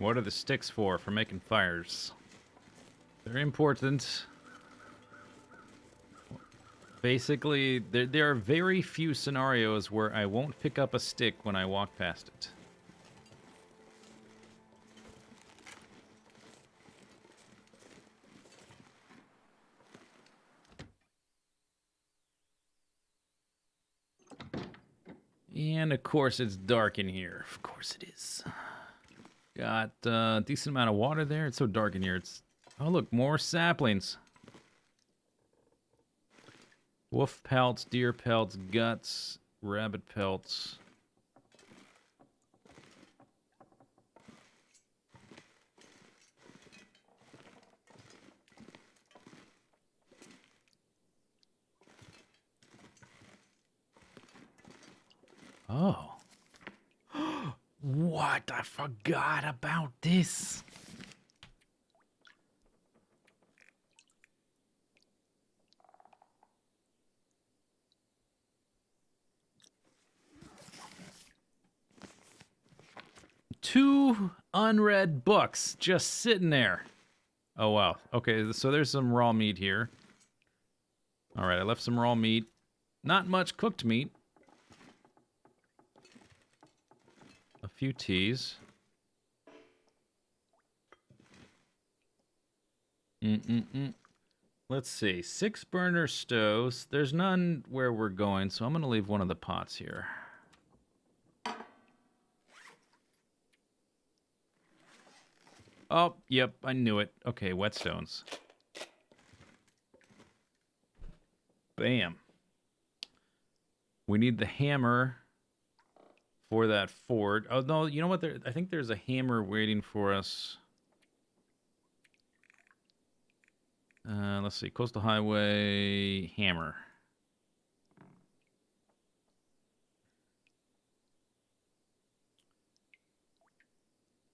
What are the sticks for? For making fires. They're important. Basically, there are very few scenarios where I won't pick up a stick when I walk past it. And of course it's dark in here. Of course it is. Got a decent amount of water there. It's so dark in here. It's... Oh, look, more saplings. Wolf pelts, deer pelts, guts, rabbit pelts. Oh. What? I forgot about this. Two unread books just sitting there. Oh, wow. Okay, so there's some raw meat here. All right, I left some raw meat. Not much cooked meat. A few teas. Let's see. 6 burner stoves. There's none where we're going, so I'm going to leave one of the pots here. Oh, yep, I knew it. Okay, whetstones. Bam. We need the hammer for that fort. Oh, no, you know what? I think there's a hammer waiting for us. Let's see. Coastal Highway hammer.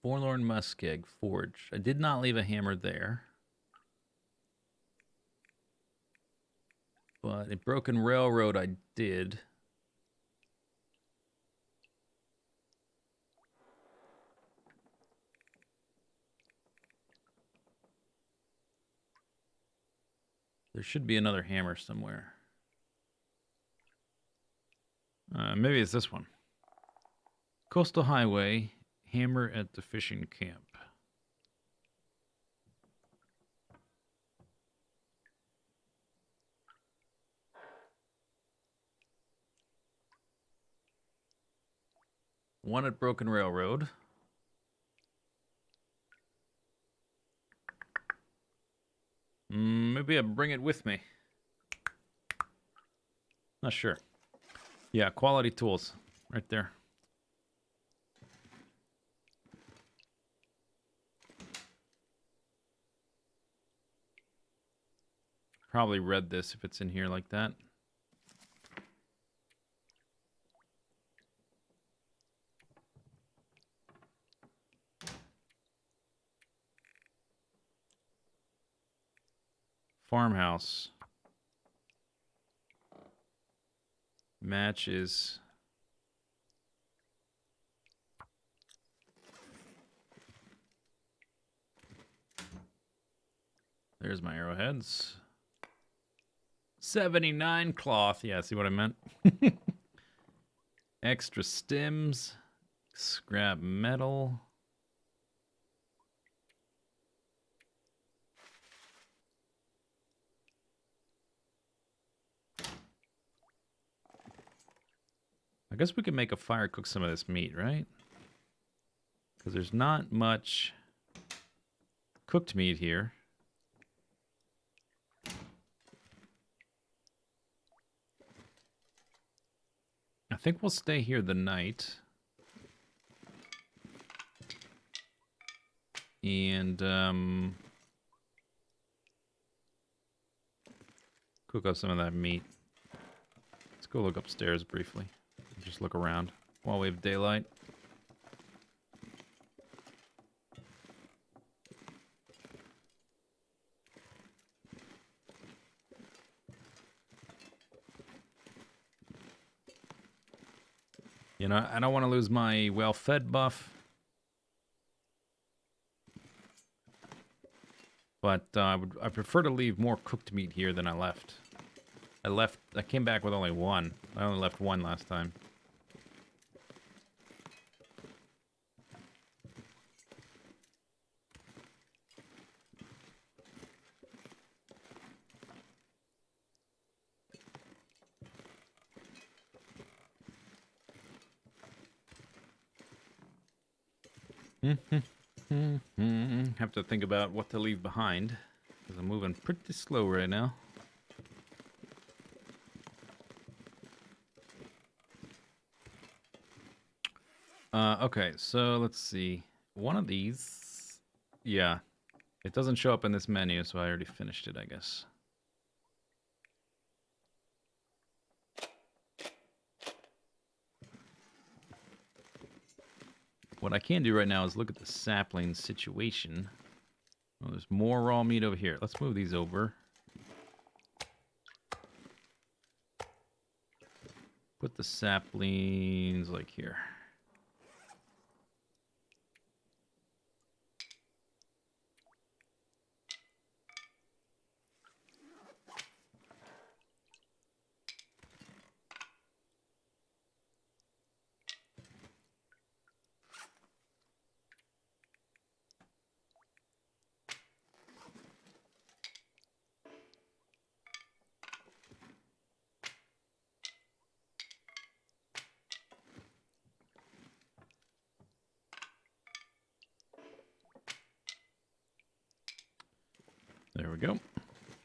Forlorn Muskeg Forge. I did not leave a hammer there. But a broken railroad I did. There should be another hammer somewhere. Maybe it's this one. Coastal Highway, hammer at the fishing camp. One at Broken Railroad. Maybe I'll bring it with me. Not sure. Yeah, quality tools. Right there. Probably read this if it's in here like that. Farmhouse. Matches. There's my arrowheads. 79 cloth. Yeah, see what I meant? Extra stems. Scrap metal. I guess we can make a fire, cook some of this meat, right? Because there's not much cooked meat here. I think we'll stay here the night. And, cook up some of that meat. Let's go look upstairs briefly. Just look around while we have daylight. You know, I don't want to lose my well-fed buff. But I prefer to leave more cooked meat here than I left. I came back with only one. I only left one last time. Have to think about what to leave behind, because I'm moving pretty slow right now. Okay, so let's see. One of these, yeah, it doesn't show up in this menu, so I already finished it, I guess. What I can do right now is look at the sapling situation. Oh, there's more raw meat over here. Let's move these over. Put the saplings like here. There we go.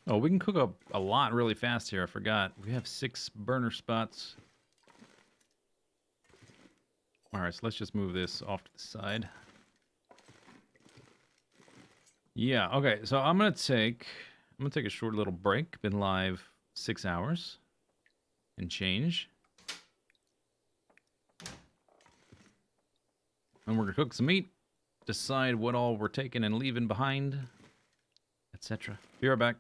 Oh, we can cook up a lot really fast here. I forgot. We have 6 burner spots. All right, so let's just move this off to the side. Yeah, okay. So I'm gonna take a short little break. Been live 6 hours and change. And we're gonna cook some meat, decide what all we're taking and leaving behind, etc. Be right back.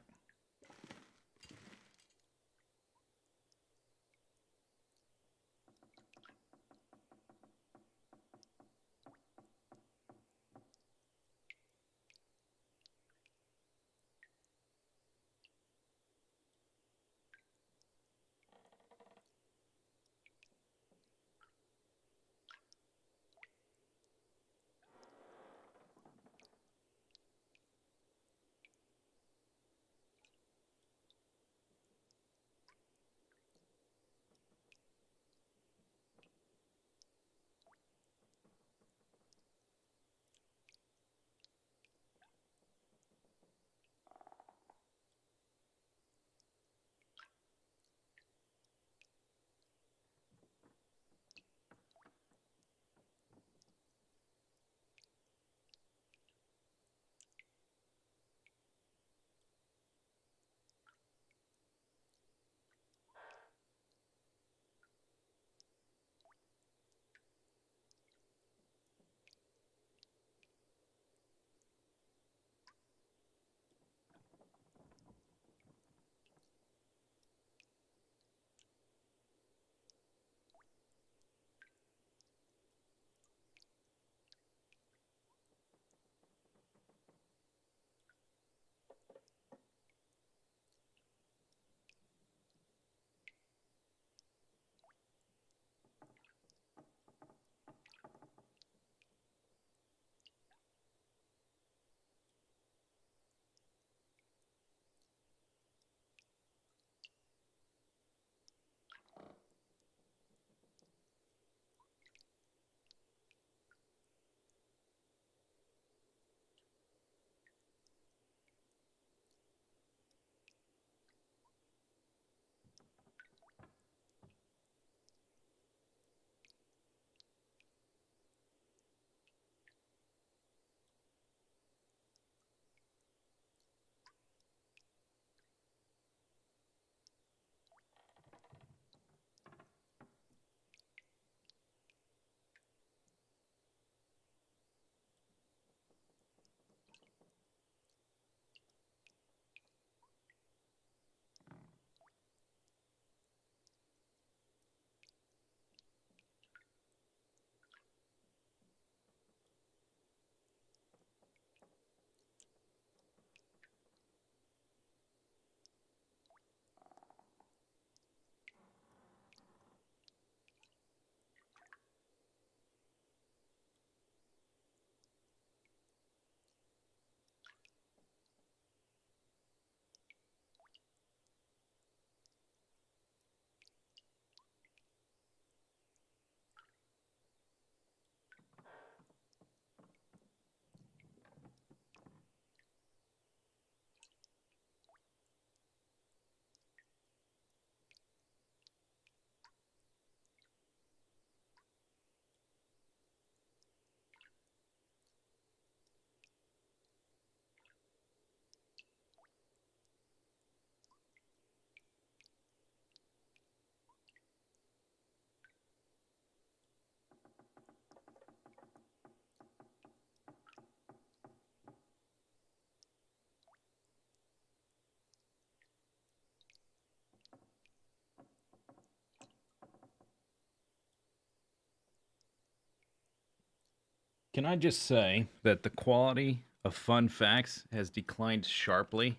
Can I just say that the quality of fun facts has declined sharply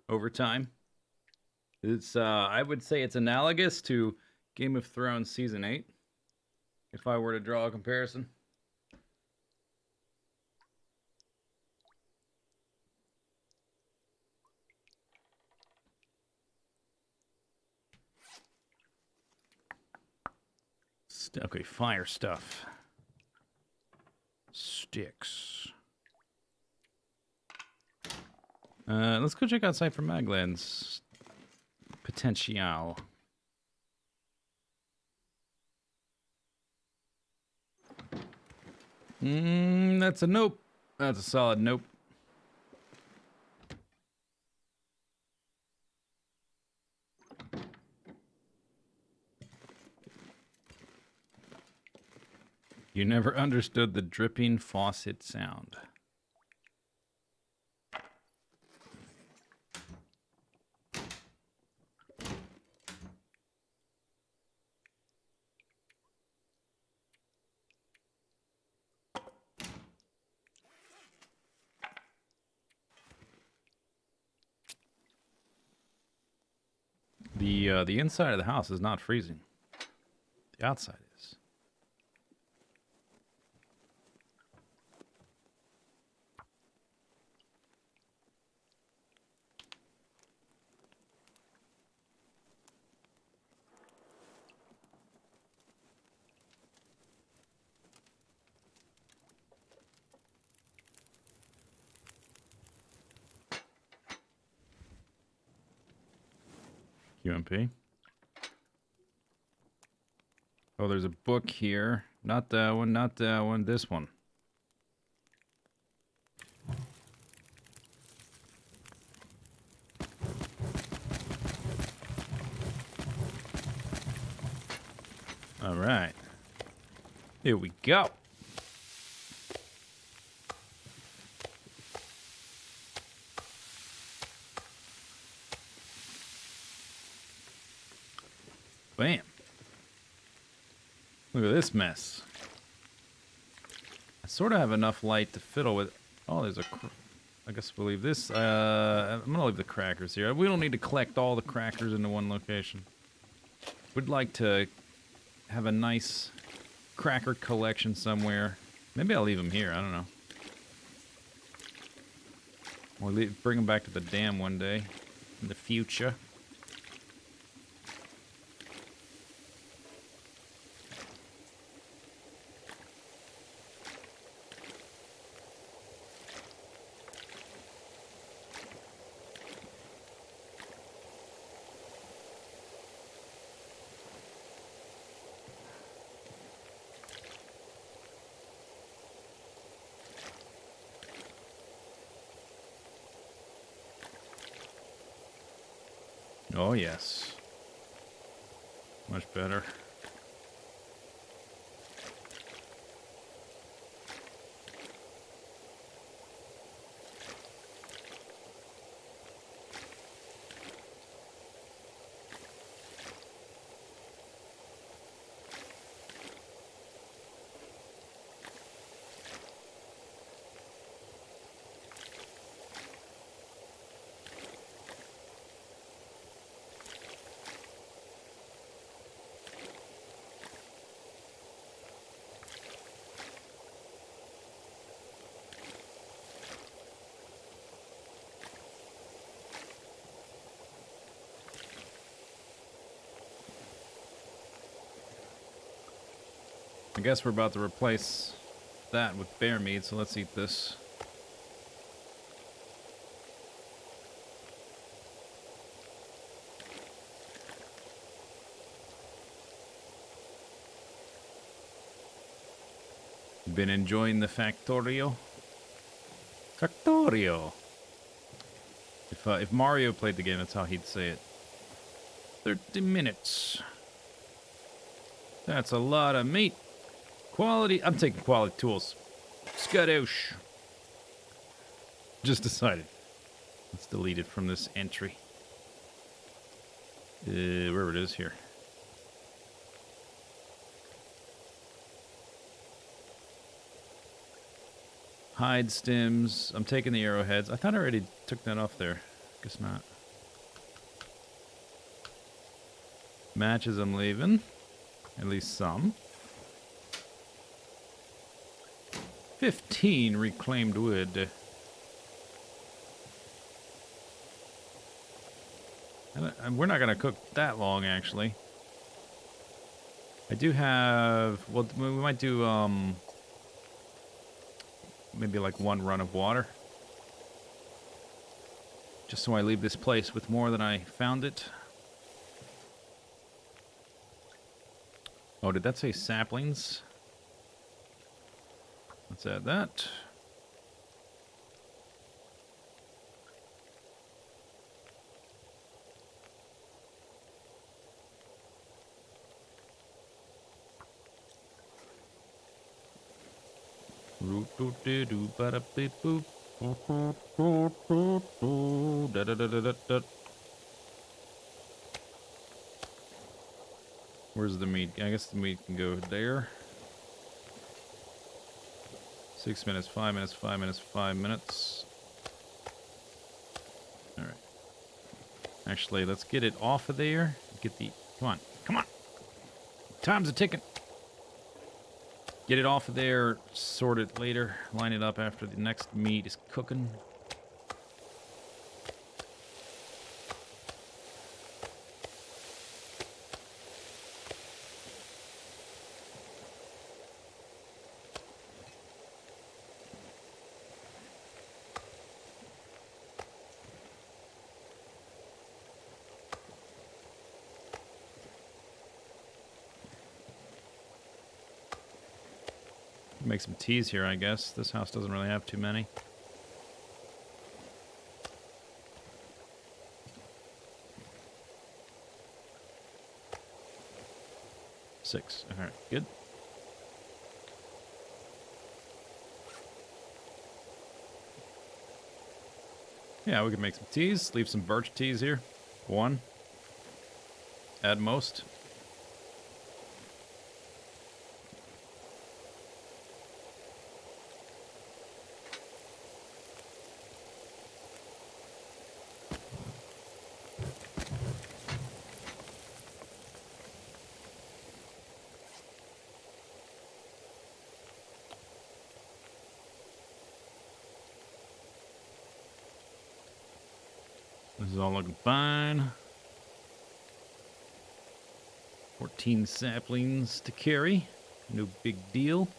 over time? It's I would say it's analogous to Game of Thrones season 8 if I were to draw a comparison. Okay, fire stuff. Sticks. Let's go check outside for Maglan's potential. That's a nope. That's a solid nope. You never understood the dripping faucet sound. The inside of the house is not freezing. The outside is. UMP. Oh, there's a book here. Not that one, not that one, this one. All right. Here we go. Bam. Look at this mess. I sort of have enough light to fiddle with. Oh, there's a... I guess we'll leave this. I'm going to leave the crackers here. We don't need to collect all the crackers into one location. Would like to have a nice cracker collection somewhere. Maybe I'll leave them here. I don't know. Or bring them back to the dam one day in the future. Oh, yes. Much better. I guess we're about to replace that with bear meat, so let's eat this. Been enjoying the Factorio? Factorio! If Mario played the game, that's how he'd say it. 30 minutes. That's a lot of meat. Quality. I'm taking quality tools. Skadoosh. Just decided. Let's delete it from this entry. Wherever it is here. Hide stems. I'm taking the arrowheads. I thought I already took that off there. Guess not. Matches I'm leaving. At least some. 15 reclaimed wood. And we're not going to cook that long, actually. I do have... Well, we might do, maybe like one run of water. Just so I leave this place with more than I found it. Oh, did that say saplings? Let's add that. Where's the meat? I guess the meat can go there. 6 minutes, 5 minutes, 5 minutes, 5 minutes. Alright. Actually, let's get it off of there. Get the... Come on. Come on! Time's a ticking. Get it off of there, sort it later, line it up after the next meat is cooking. Make some teas here, I guess. This house doesn't really have too many. Six. Alright, good. Yeah, we could make some teas. Leave some birch teas here. One. At most. This is all looking fine. 14 saplings to carry. No big deal.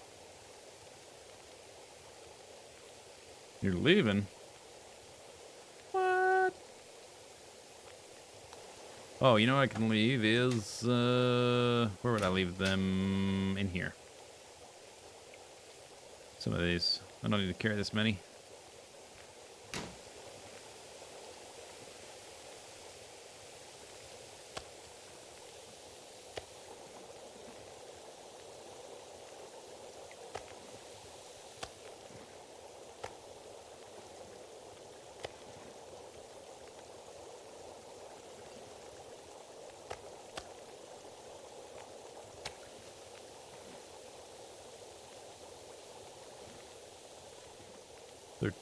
You're leaving? What? Oh, you know what I can leave is, where would I leave them? In here. Some of these. I don't need to carry this many.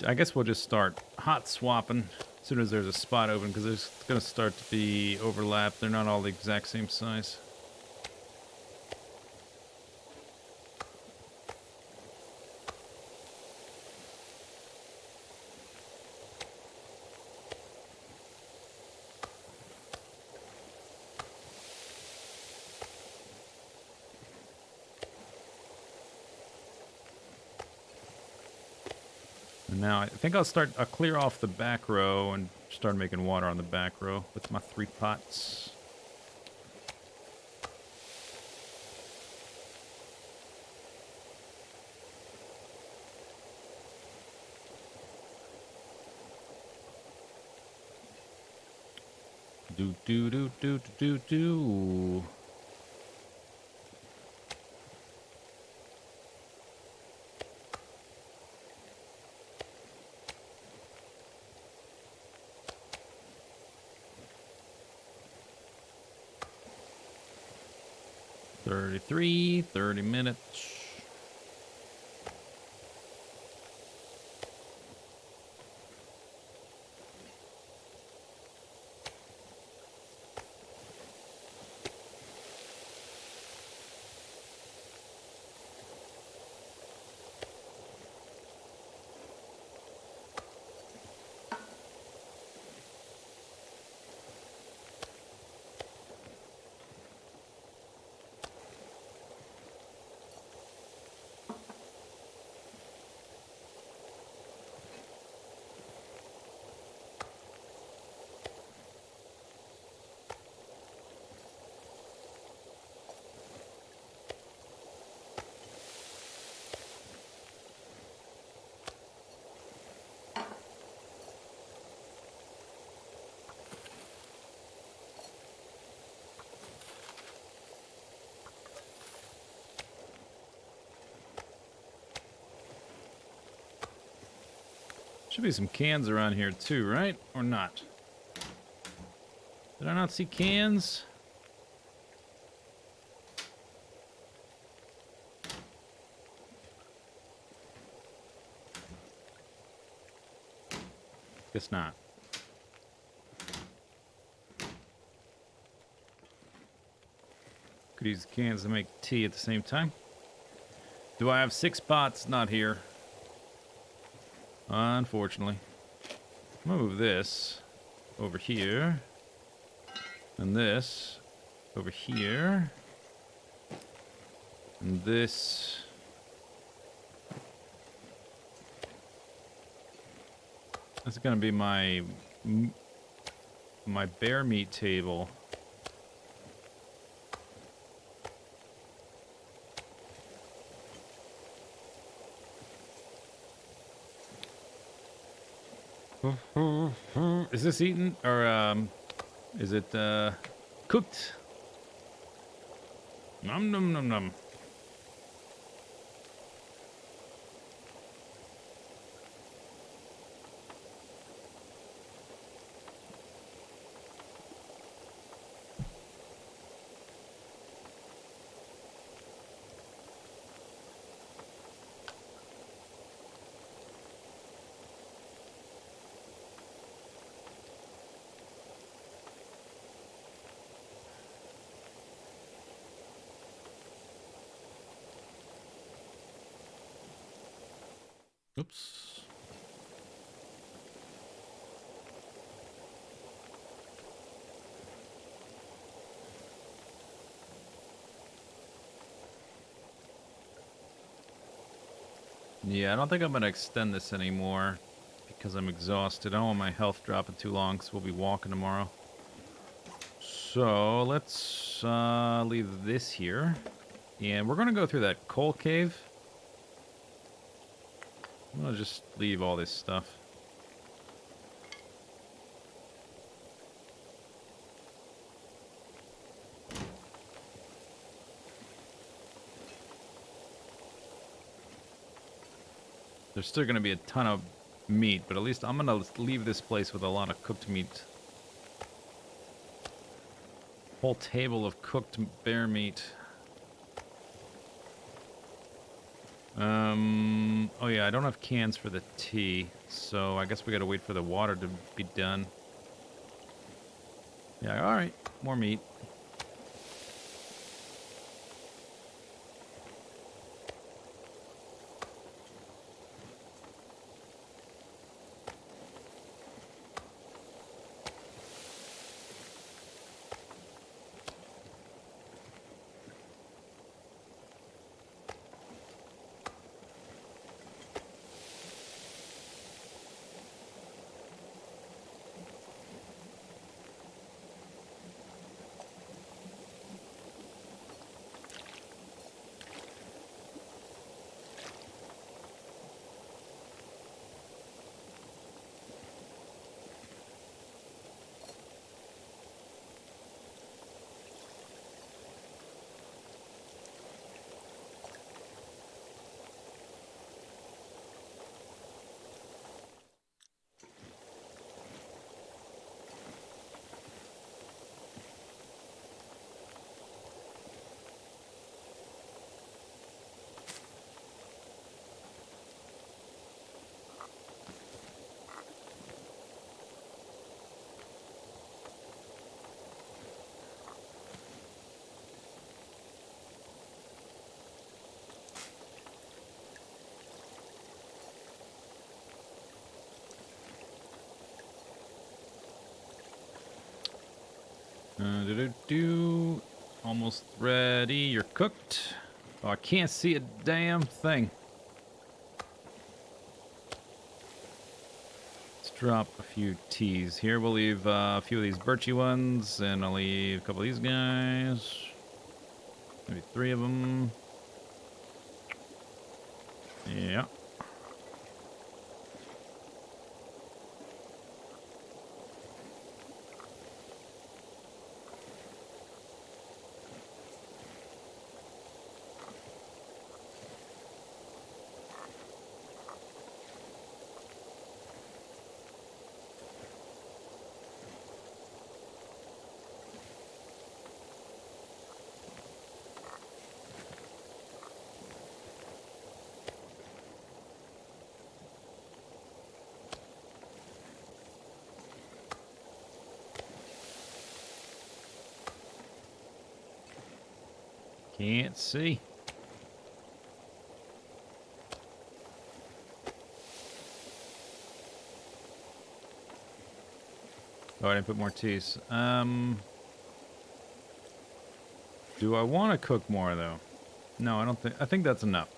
I guess we'll just start hot swapping as soon as there's a spot open, because there's going to start to be overlap. They're not all the exact same size. Now, I think I'll clear off the back row and start making water on the back row with my 3 pots. Do do do do do do. $30 minutes. Should be some cans around here too, right? Or not? Did I not see cans? Guess not. Could use cans to make tea at the same time. Do I have 6 pots? Not here. Unfortunately. I'm gonna move this over here. And this over here. And this. That's gonna be my bear meat table. Is this eaten or is it cooked? Nom nom nom nom. Oops. Yeah, I don't think I'm going to extend this anymore because I'm exhausted. I don't want my health dropping too long because we'll be walking tomorrow. So let's leave this here. And we're going to go through that coal cave. I'm going to just leave all this stuff. There's still going to be a ton of meat, but at least I'm going to leave this place with a lot of cooked meat. Whole table of cooked bear meat. Oh yeah, I don't have cans for the tea, so I guess we gotta wait for the water to be done. Yeah, alright, more meat. Almost ready. You're cooked. Oh, I can't see a damn thing. Let's drop a few teas here. We'll leave a few of these birchy ones, and I'll leave a couple of these guys. Maybe 3 of them. Yeah. Can't see. Oh, I didn't put more teas. Do I want to cook more, though? No, I don't think... I think that's enough.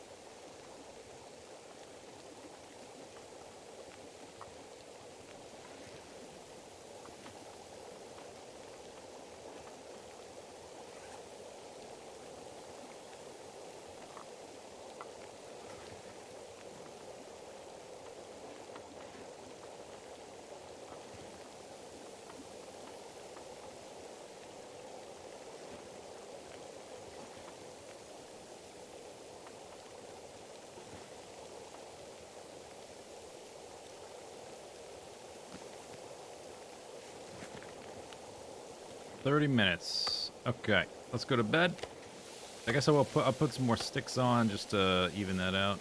$30. Okay, let's go to bed. I guess I'll put some more sticks on just to even that out.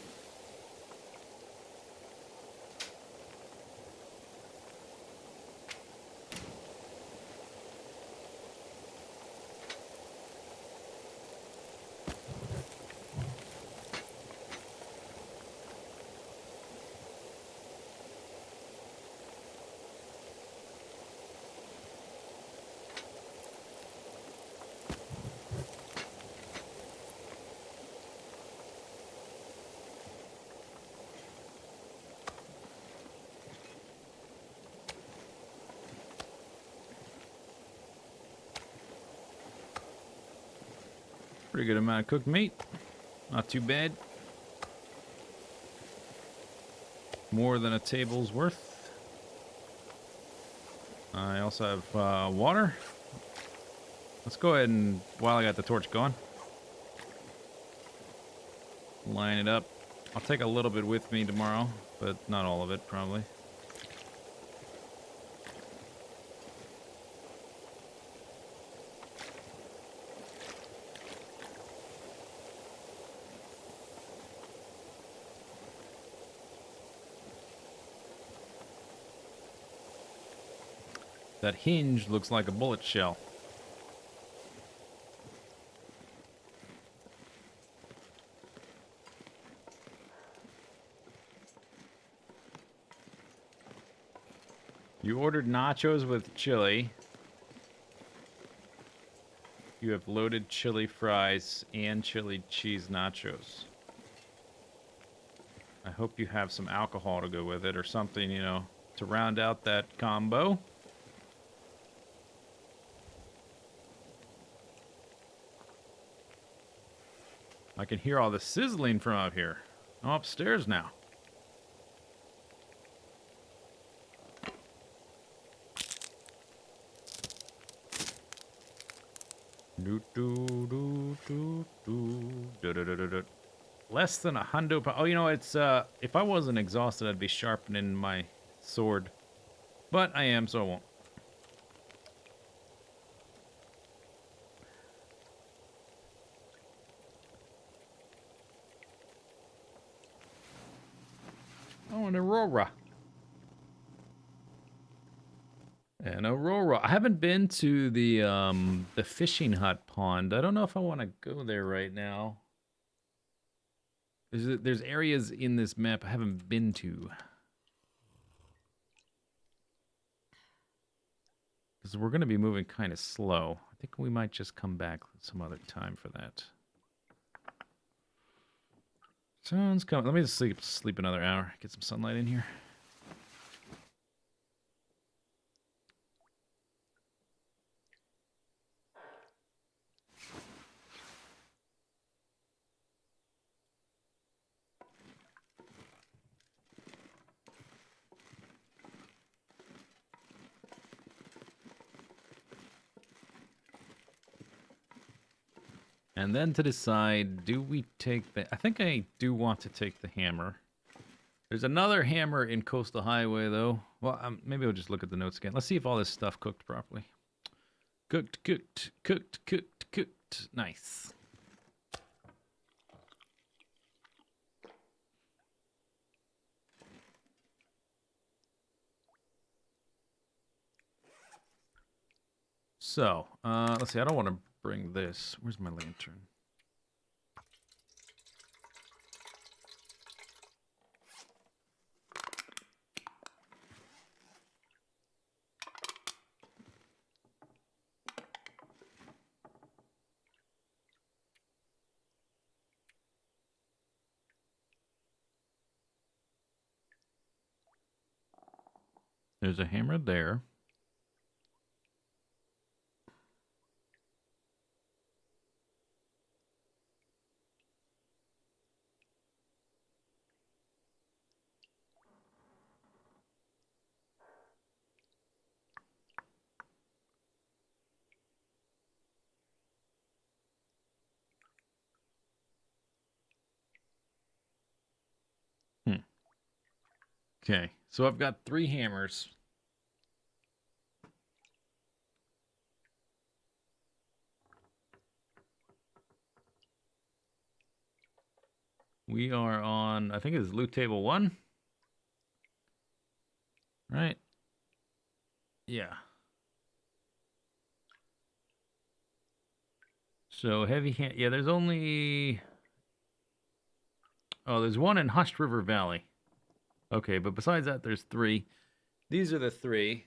Pretty good amount of cooked meat. Not too bad. More than a table's worth. I also have water. Let's go ahead and, while I got the torch going, line it up. I'll take a little bit with me tomorrow, but not all of it, probably. That hinge looks like a bullet shell. You ordered nachos with chili. You have loaded chili fries and chili cheese nachos. I hope you have some alcohol to go with it or something, you know, to round out that combo. I can hear all the sizzling from up here. I'm upstairs now. Less than £100. Oh, you know, it's if I wasn't exhausted, I'd be sharpening my sword, but I am, so I won't. Oh, an aurora. An aurora. I haven't been to the fishing hut pond. I don't know if I want to go there right now. There's areas in this map I haven't been to. Because we're going to be moving kind of slow. I think we might just come back some other time for that. Sun's coming. Let me just sleep another hour. Get some sunlight in here. And then to decide, do we take the... I think I do want to take the hammer. There's another hammer in Coastal Highway, though. Well, maybe I'll just look at the notes again. Let's see if all this stuff cooked properly. Cooked, cooked, cooked, cooked, cooked. Nice. So, let's see. I don't want to bring this. Where's my lantern? There's a hammer there. Okay, so I've got 3 hammers. We are on, I think it's loot table 1. Right? Yeah. So heavy hand. Yeah, there's only. Oh, there's one in Hushed River Valley. Okay, but besides that, there's 3. These are the 3.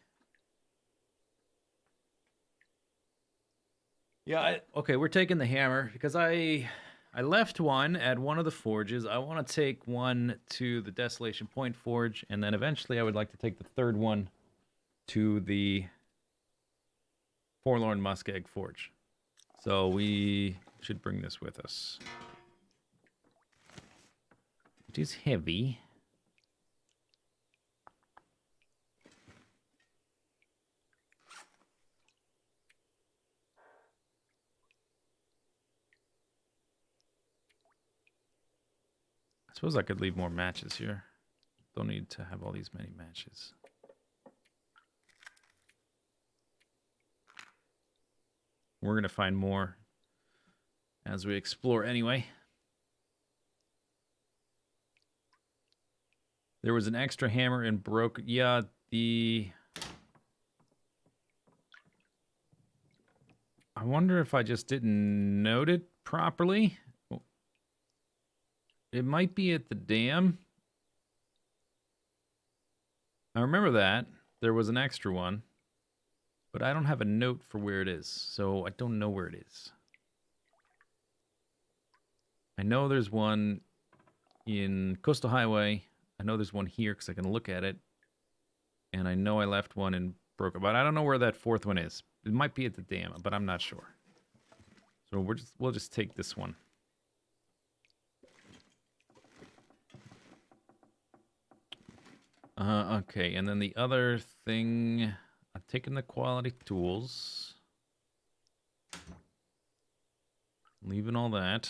Yeah. Okay, we're taking the hammer because I left one at one of the forges. I want to take one to the Desolation Point Forge, and then eventually I would like to take the 3rd one to the Forlorn Muskeg Forge. So we should bring this with us. It is heavy. I suppose I could leave more matches here. Don't need to have all these many matches. We're going to find more as we explore anyway. There was an extra hammer and broke. Yeah, I wonder if I just didn't note it properly. It might be at the dam. I remember that. There was an extra one. But I don't have a note for where it is, so I don't know where it is. I know there's one in Coastal Highway. I know there's one here because I can look at it. And I know I left one in Broken, but I don't know where that 4th one is. It might be at the dam, but I'm not sure. So we'll just take this one. Okay, and then the other thing, I've taken the quality tools. Leaving all that.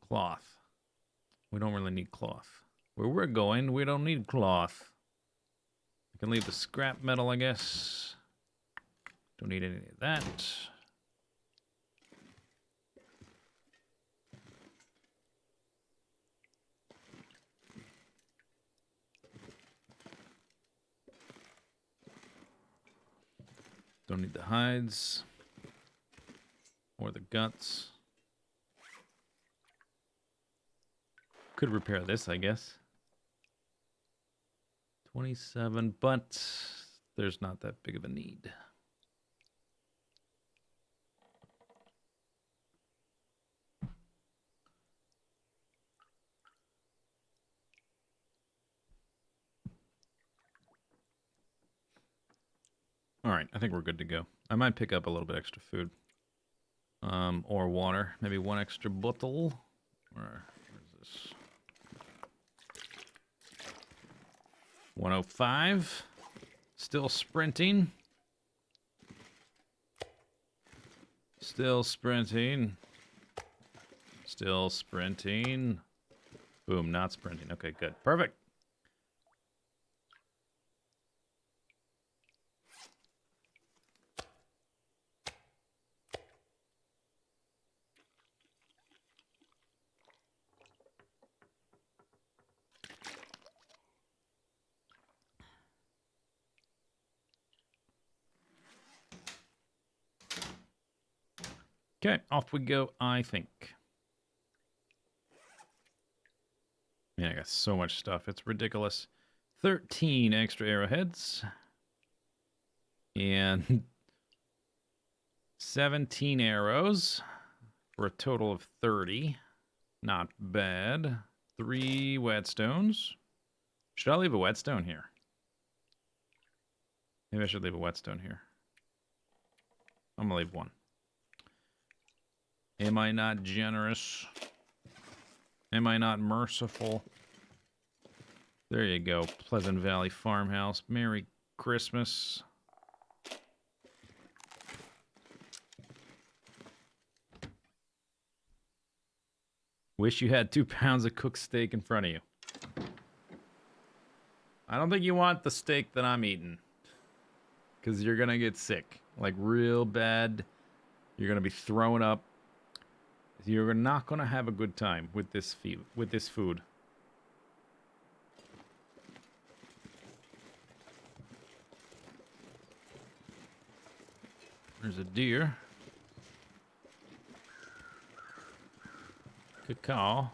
Cloth. We don't really need cloth. Where we're going, we don't need cloth. I can leave the scrap metal, I guess. Don't need any of that. Don't need the hides. Or the guts. Could repair this, I guess. 27, but there's not that big of a need. All right, I think we're good to go. I might pick up a little bit extra food. Or water. Maybe one extra bottle. Where's this? 105. Still sprinting. Still sprinting. Still sprinting. Boom, not sprinting. Okay, good. Perfect. Okay, off we go, I think. Man, I got so much stuff. It's ridiculous. 13 extra arrowheads. And 17 arrows for a total of 30. Not bad. 3 whetstones. Should I leave a whetstone here? Maybe I should leave a whetstone here. I'm gonna leave one. Am I not generous? Am I not merciful? There you go. Pleasant Valley Farmhouse. Merry Christmas. Wish you had 2 pounds of cooked steak in front of you. I don't think you want the steak that I'm eating. Because you're going to get sick. Like, real bad. You're going to be throwing up. You're not going to have a good time with this food. There's a deer. Cacao.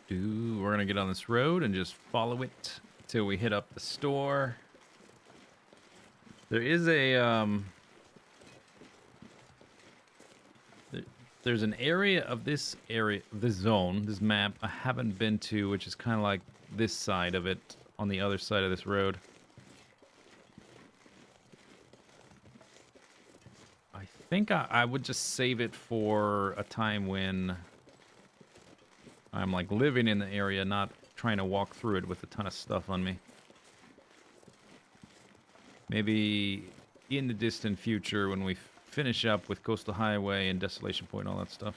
We're gonna get on this road and just follow it till we hit up the store. There is a there's an area of this zone, this map I haven't been to, which is kind of like this side of it on the other side of this road. I think I would just save it for a time when I'm like living in the area, not trying to walk through it with a ton of stuff on me. Maybe in the distant future when we finish up with Coastal Highway and Desolation Point and all that stuff.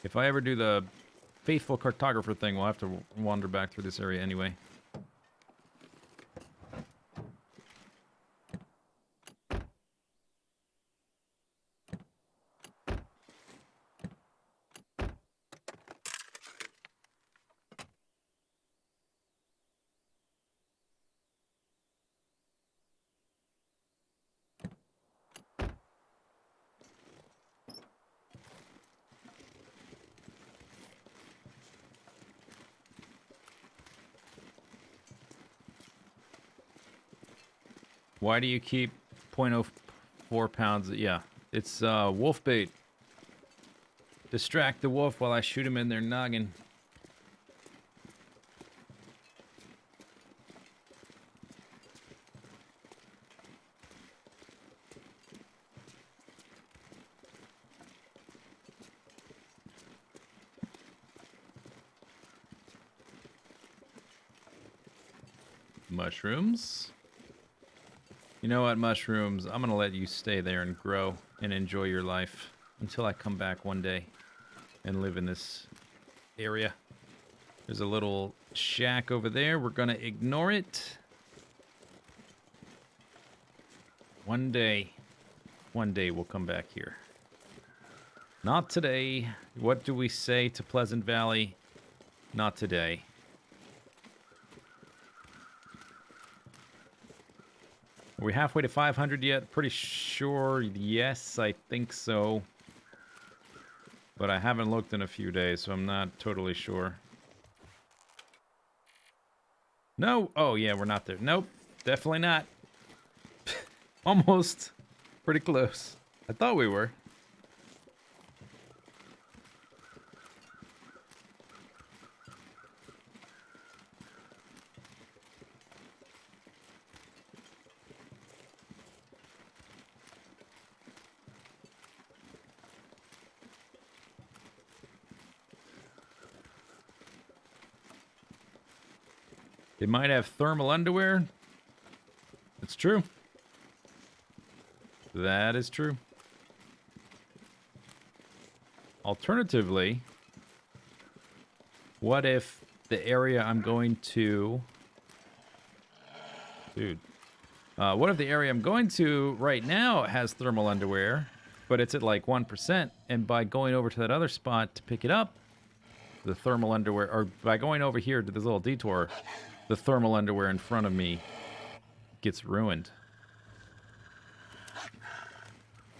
If I ever do the faithful cartographer thing, we'll have to wander back through this area anyway. Why do you keep 0.04 pounds? Yeah, it's wolf bait. Distract the wolf while I shoot him in their noggin. Mushrooms. You know what, mushrooms? I'm gonna let you stay there and grow and enjoy your life until I come back one day and live in this area. There's a little shack over there. We're gonna ignore it. One day we'll come back here. Not today. What do we say to Pleasant Valley? Not today. Are we halfway to 500 yet? Pretty sure, yes, I think so. But I haven't looked in a few days, so I'm not totally sure. No! Oh, yeah, we're not there. Nope, definitely not. Almost. Pretty close. I thought we were. They might have thermal underwear. It's true. That is true. Alternatively, what if the area I'm going to... Dude. What if the area I'm going to right now has thermal underwear, but it's at like 1%, and by going over to that other spot to pick it up, the thermal underwear, or by going over here to this little detour, the thermal underwear in front of me gets ruined.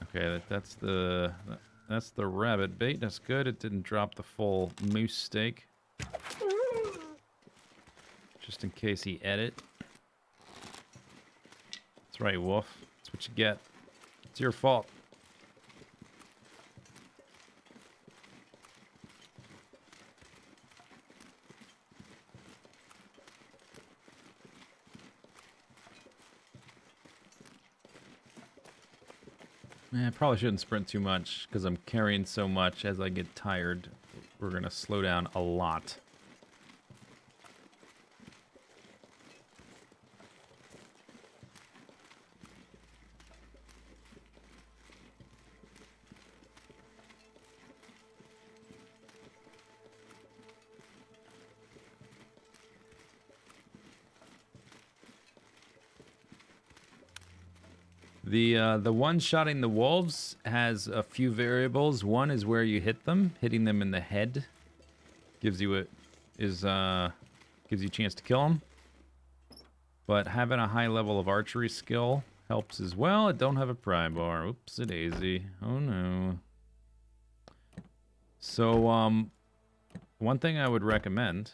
Okay, that's the rabbit bait. That's good. It didn't drop the full moose steak. Just in case he ate it. That's right, Wolf. That's what you get. It's your fault. I probably shouldn't sprint too much because I'm carrying so much. As I get tired, we're going to slow down a lot. The one-shotting the wolves has a few variables. One is where you hit them. Hitting them in the head gives you gives you a chance to kill them. But having a high level of archery skill helps as well. I don't have a pry bar. Oopsie daisy. Oh no. So one thing I would recommend,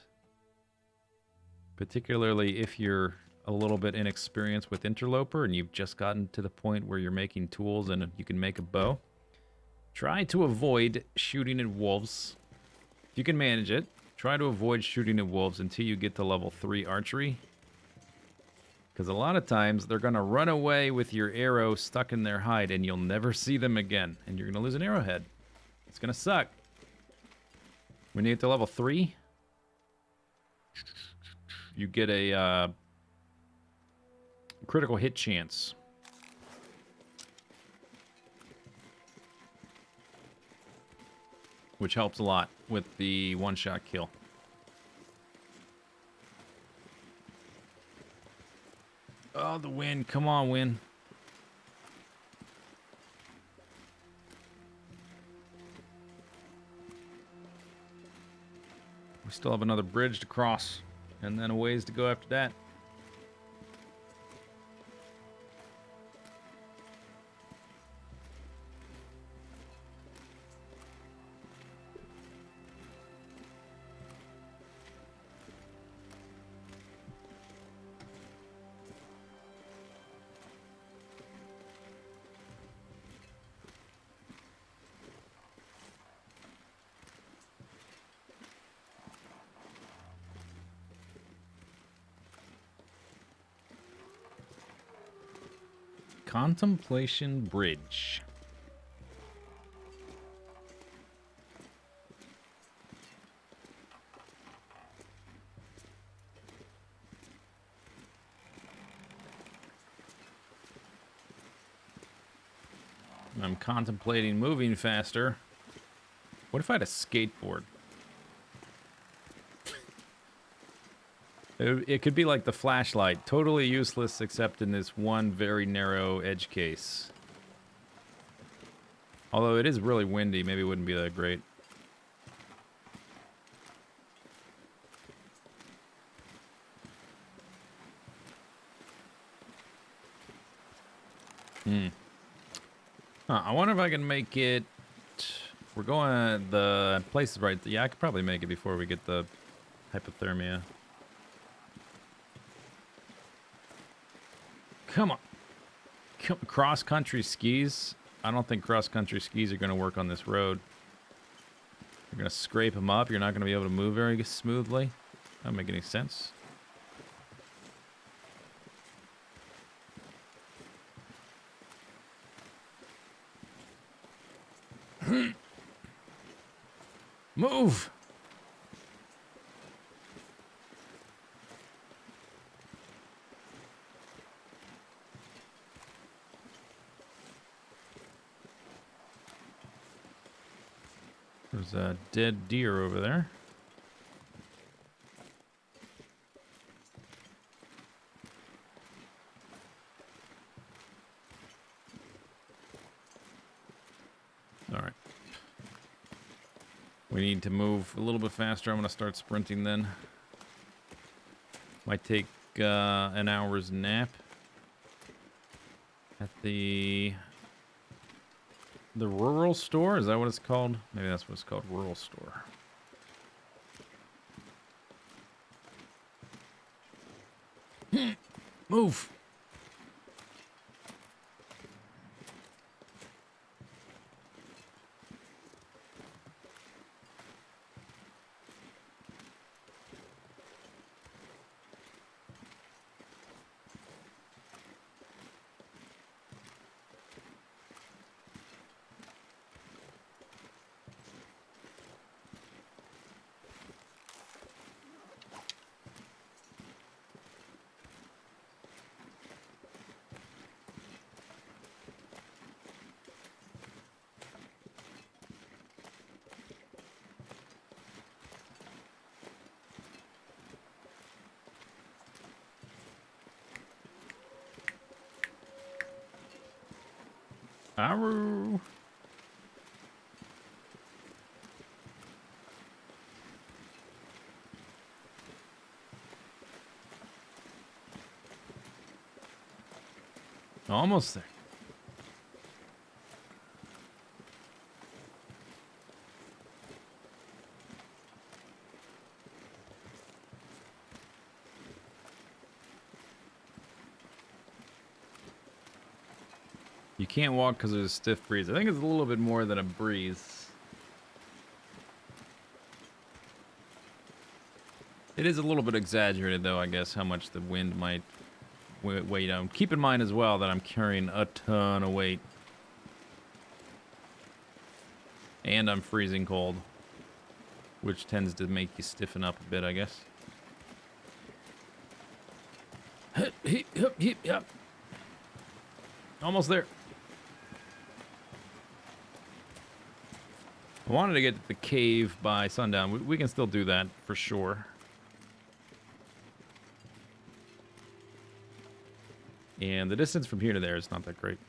particularly if you're a little bit inexperienced with Interloper and you've just gotten to the point where you're making tools and you can make a bow, try to avoid shooting at wolves. If you can manage it, try to avoid shooting at wolves until you get to level 3 archery. Because a lot of times they're going to run away with your arrow stuck in their hide and you'll never see them again. And you're going to lose an arrowhead. It's going to suck. When you get to level 3, you get a critical hit chance. Which helps a lot with the one-shot kill. Oh, the wind. Come on, wind. We still have another bridge to cross, and then a ways to go after that. Contemplation Bridge. I'm contemplating moving faster. What if I had a skateboard? It could be like the flashlight, totally useless except in this one very narrow edge case. Although it is really windy, maybe it wouldn't be that great. I wonder if I can make it... We're going... The place is right... Yeah, I could probably make it before we get the hypothermia. Come on. Cross-country skis? I don't think cross-country skis are going to work on this road. You're going to scrape them up. You're not going to be able to move very smoothly. That doesn't make any sense. Move! There's a dead deer over there. All right. We need to move a little bit faster. I'm going to start sprinting then. Might take an hour's nap at the rural store. Is that what it's called? Maybe that's what it's called, rural store. Move. Arrow. Almost there. You can't walk because there's a stiff breeze. I think it's a little bit more than a breeze. It is a little bit exaggerated, though, I guess, how much the wind might weigh down. Keep in mind as well that I'm carrying a ton of weight. And I'm freezing cold, which tends to make you stiffen up a bit, I guess. Yep. Almost there. I wanted to get to the cave by sundown. We can still do that for sure. And the distance from here to there is not that great.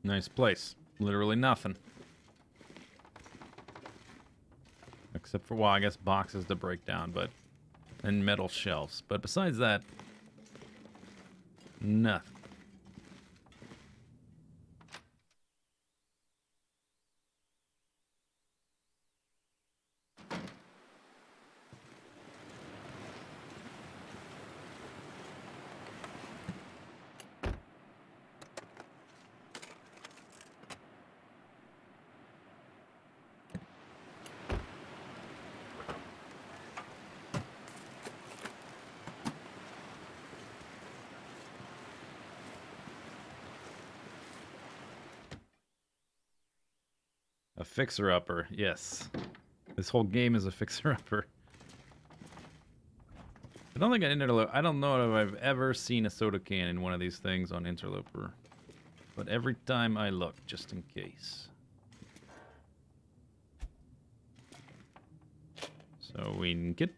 Nice place. Literally nothing. Except for, well, I guess boxes to break down, but... and metal shelves. But besides that... nothing. A fixer-upper, yes. This whole game is a fixer-upper. I don't think I don't know if I've ever seen a soda can in one of these things on Interloper. But every time I look, just in case. So we can get...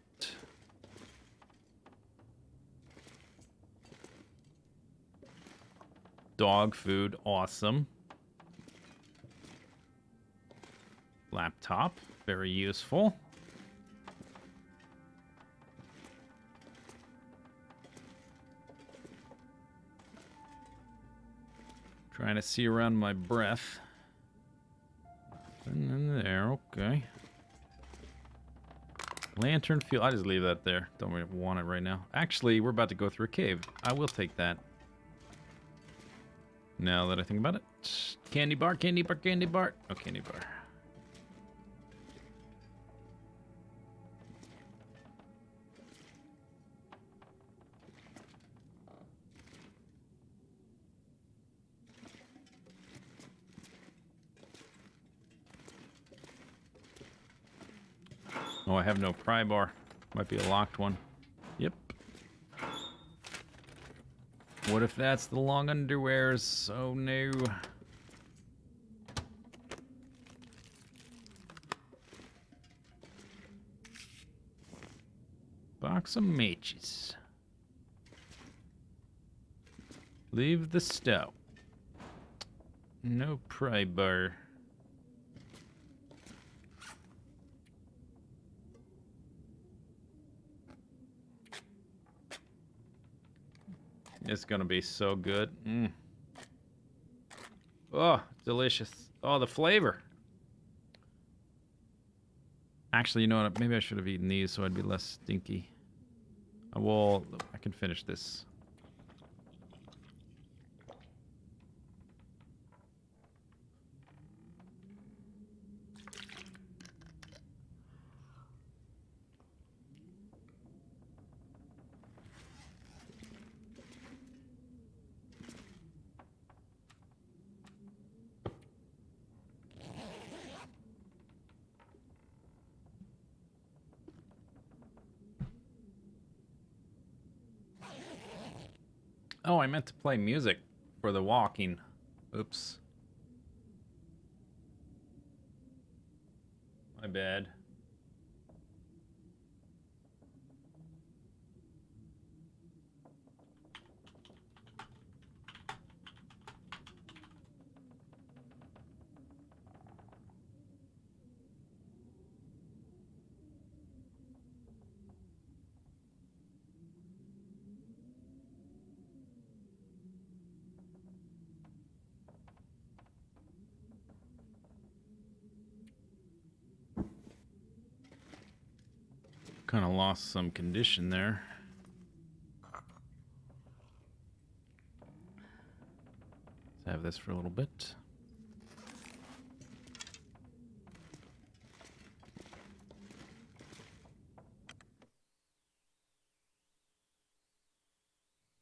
dog food, awesome. Laptop, very useful. Trying to see around my breath. And then there, okay. Lantern fuel, I just leave that there. Don't really want it right now. Actually, we're about to go through a cave. I will take that. Now that I think about it. Candy bar, candy bar, candy bar. Oh, candy bar. Oh, I have no pry bar. Might be a locked one. Yep. What if that's the long underwears? Oh no. Box of matches. Leave the stow. No pry bar. It's gonna be so good. Oh, delicious. Oh, the flavor. Actually, you know what? Maybe I should have eaten these so I'd be less stinky. I can finish this. Oh, I meant to play music for the walking. Oops. My bad. Kind of lost some condition there. Let's have this for a little bit.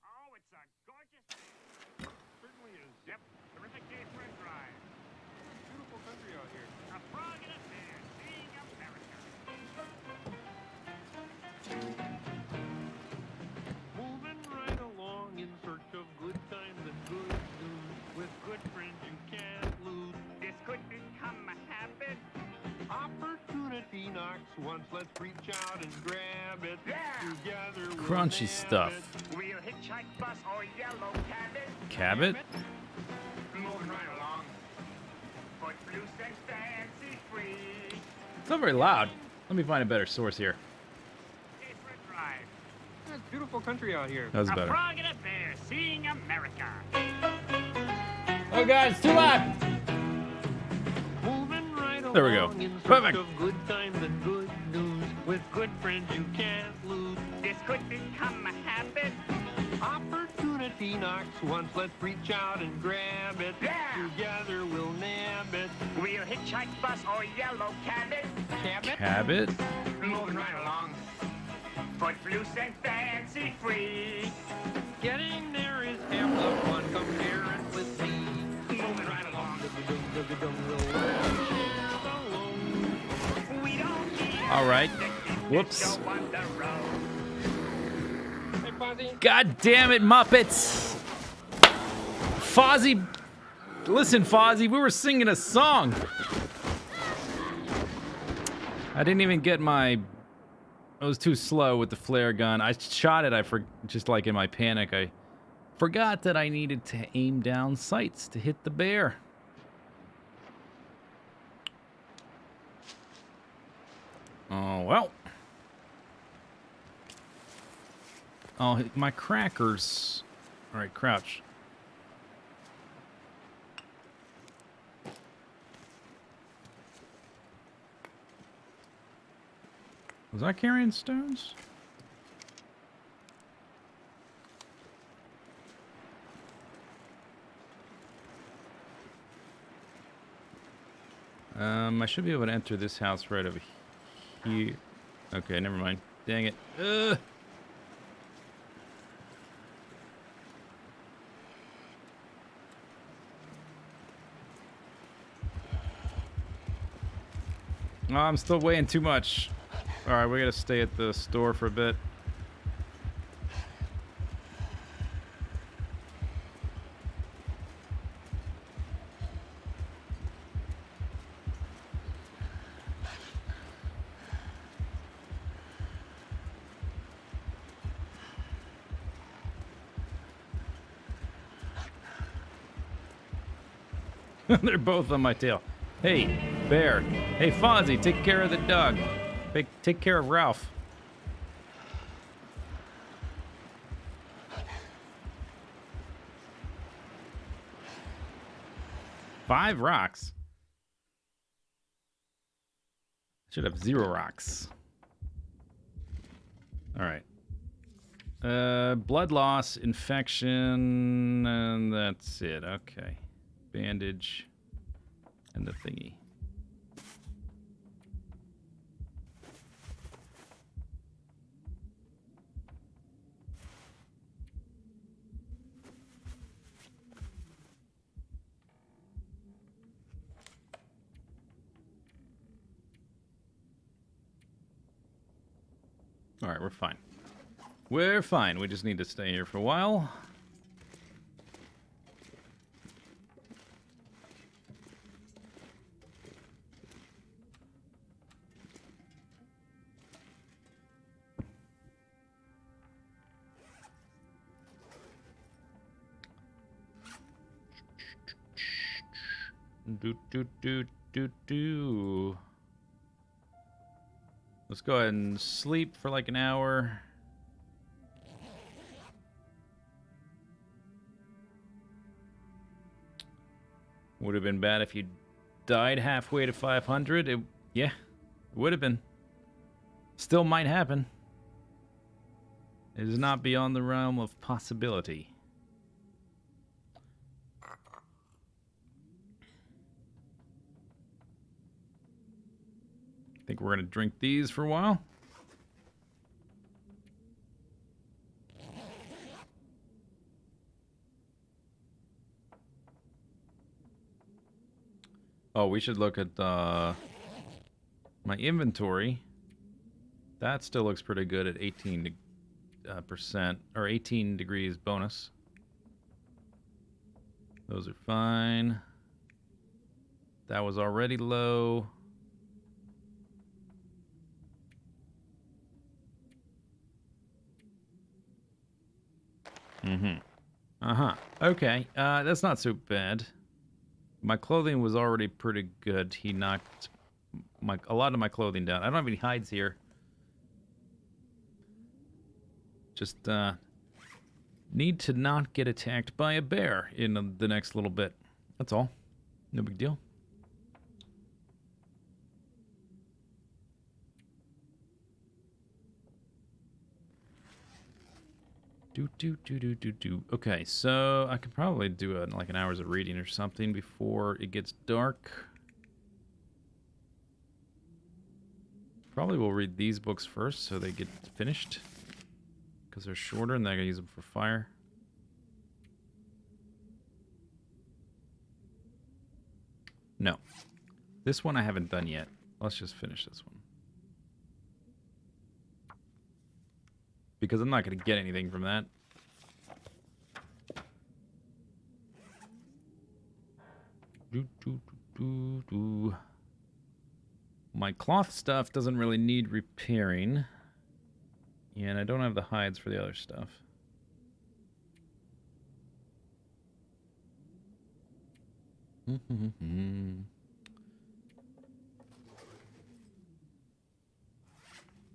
Oh, it's a gorgeous day. Certainly is. Yep, terrific day for a drive. Beautiful country out here. A frog in a bear, seeing America. Moving right along in search of good times and good news. With good friends you can't lose. This could become a habit. Opportunity knocks once, let's reach out and grab it. Yeah! Together we'll Crunchy nab stuff. it. We'll hitchhike, bus, or yellow Cabot? moving right along. Foot loose and fancy free. It's not very loud. Let me find a better source here. It's a drive. It's beautiful country out here. That was A better. frog and a bear seeing America. Oh god, it's too loud! Moving right There we go. along in search Perfect. of good times and good news. With good friends you can't lose. This could become a habit. Opportunity knocks once, let's reach out and grab it. Yeah! Together we'll nab it. We'll hitchhike, bus, or yellow cabot. Cabot? Moving right along. Foot loose and fancy free. Getting there is half the fun. Come share it with me. Moving right along. We don't need All right. a Whoops. go on the road. Hey, Fuzzy. God damn it, Muppets! Fozzie! Listen, Fozzie, we were singing a song! I didn't even get my... I was too slow with the flare gun. I shot it, just like in my panic, I forgot that I needed to aim down sights to hit the bear. Oh, well. Oh, my crackers. All right, crouch. Was I carrying stones? I should be able to enter this house right over here. Okay, never mind. Dang it. Ugh. Oh, I'm still weighing too much. Alright, we gotta stay at the store for a bit. They're both on my tail. Hey, Bear. Hey, Fonzie, take care of the dog. Take care of Ralph. Five rocks. Should have 0 rocks. All right. Blood loss, infection, and that's it. Okay. Bandage and the thingy. All right, we're fine. We're fine. We just need to stay here for a while. Do. Let's go ahead and sleep for like an hour. Would have been bad if you died halfway to 500. Yeah, it would have been. Still might happen. It is not beyond the realm of possibility. I think we're going to drink these for a while. Oh, we should look at my inventory. That still looks pretty good at 18% or 18 degrees bonus. Those are fine. That was already low. Okay, that's not so bad. My clothing was already pretty good. He knocked a lot of my clothing down. I don't have any hides here. Just need to not get attacked by a bear in the next little bit. That's all. No big deal. Okay, so I could probably do like an hour's of reading or something before it gets dark. Probably will read these books first so they get finished. Because they're shorter and then I can use them for fire. No. This one I haven't done yet. Let's just finish this one. Because I'm not going to get anything from that. My cloth stuff doesn't really need repairing. And I don't have the hides for the other stuff.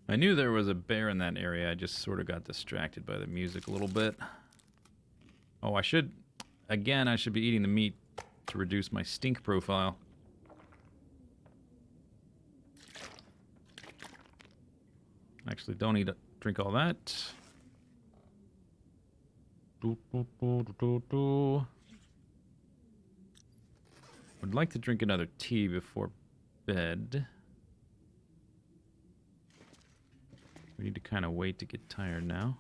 I knew there was a bear in that area. I just sort of got distracted by the music a little bit. Oh, I should be eating the meat to reduce my stink profile. Actually, don't drink all that. Would like to drink another tea before bed. We need to kind of wait to get tired now.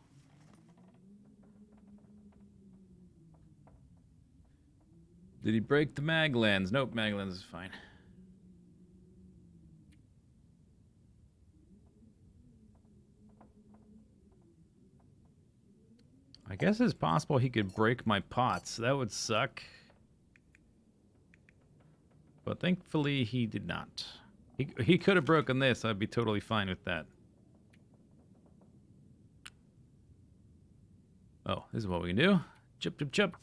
Did he break the mag lens? Nope, mag lens is fine. I guess it's possible he could break my pots. That would suck. But thankfully he did not. He could have broken this. I'd be totally fine with that. Oh, this is what we can do. Chip, chip, chip.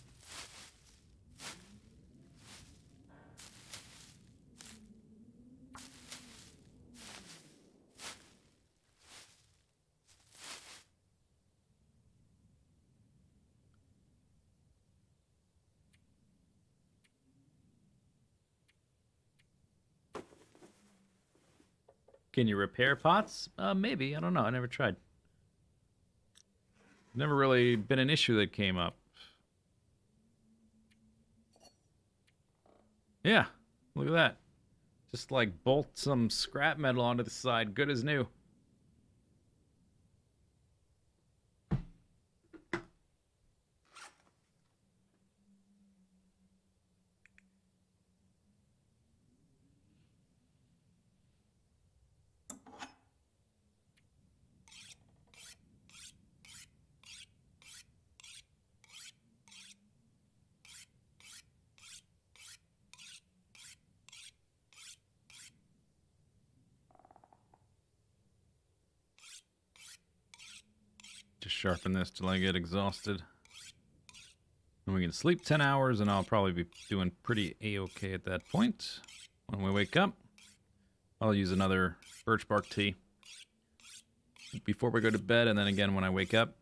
Can you repair pots? Maybe. I don't know. I never tried. Never really been an issue that came up. Yeah, look at that. Just like bolt some scrap metal onto the side. Good as new. Just sharpen this till I get exhausted. And we can sleep 10 hours, and I'll probably be doing pretty A-okay at that point. When we wake up, I'll use another birch bark tea before we go to bed, and then again when I wake up.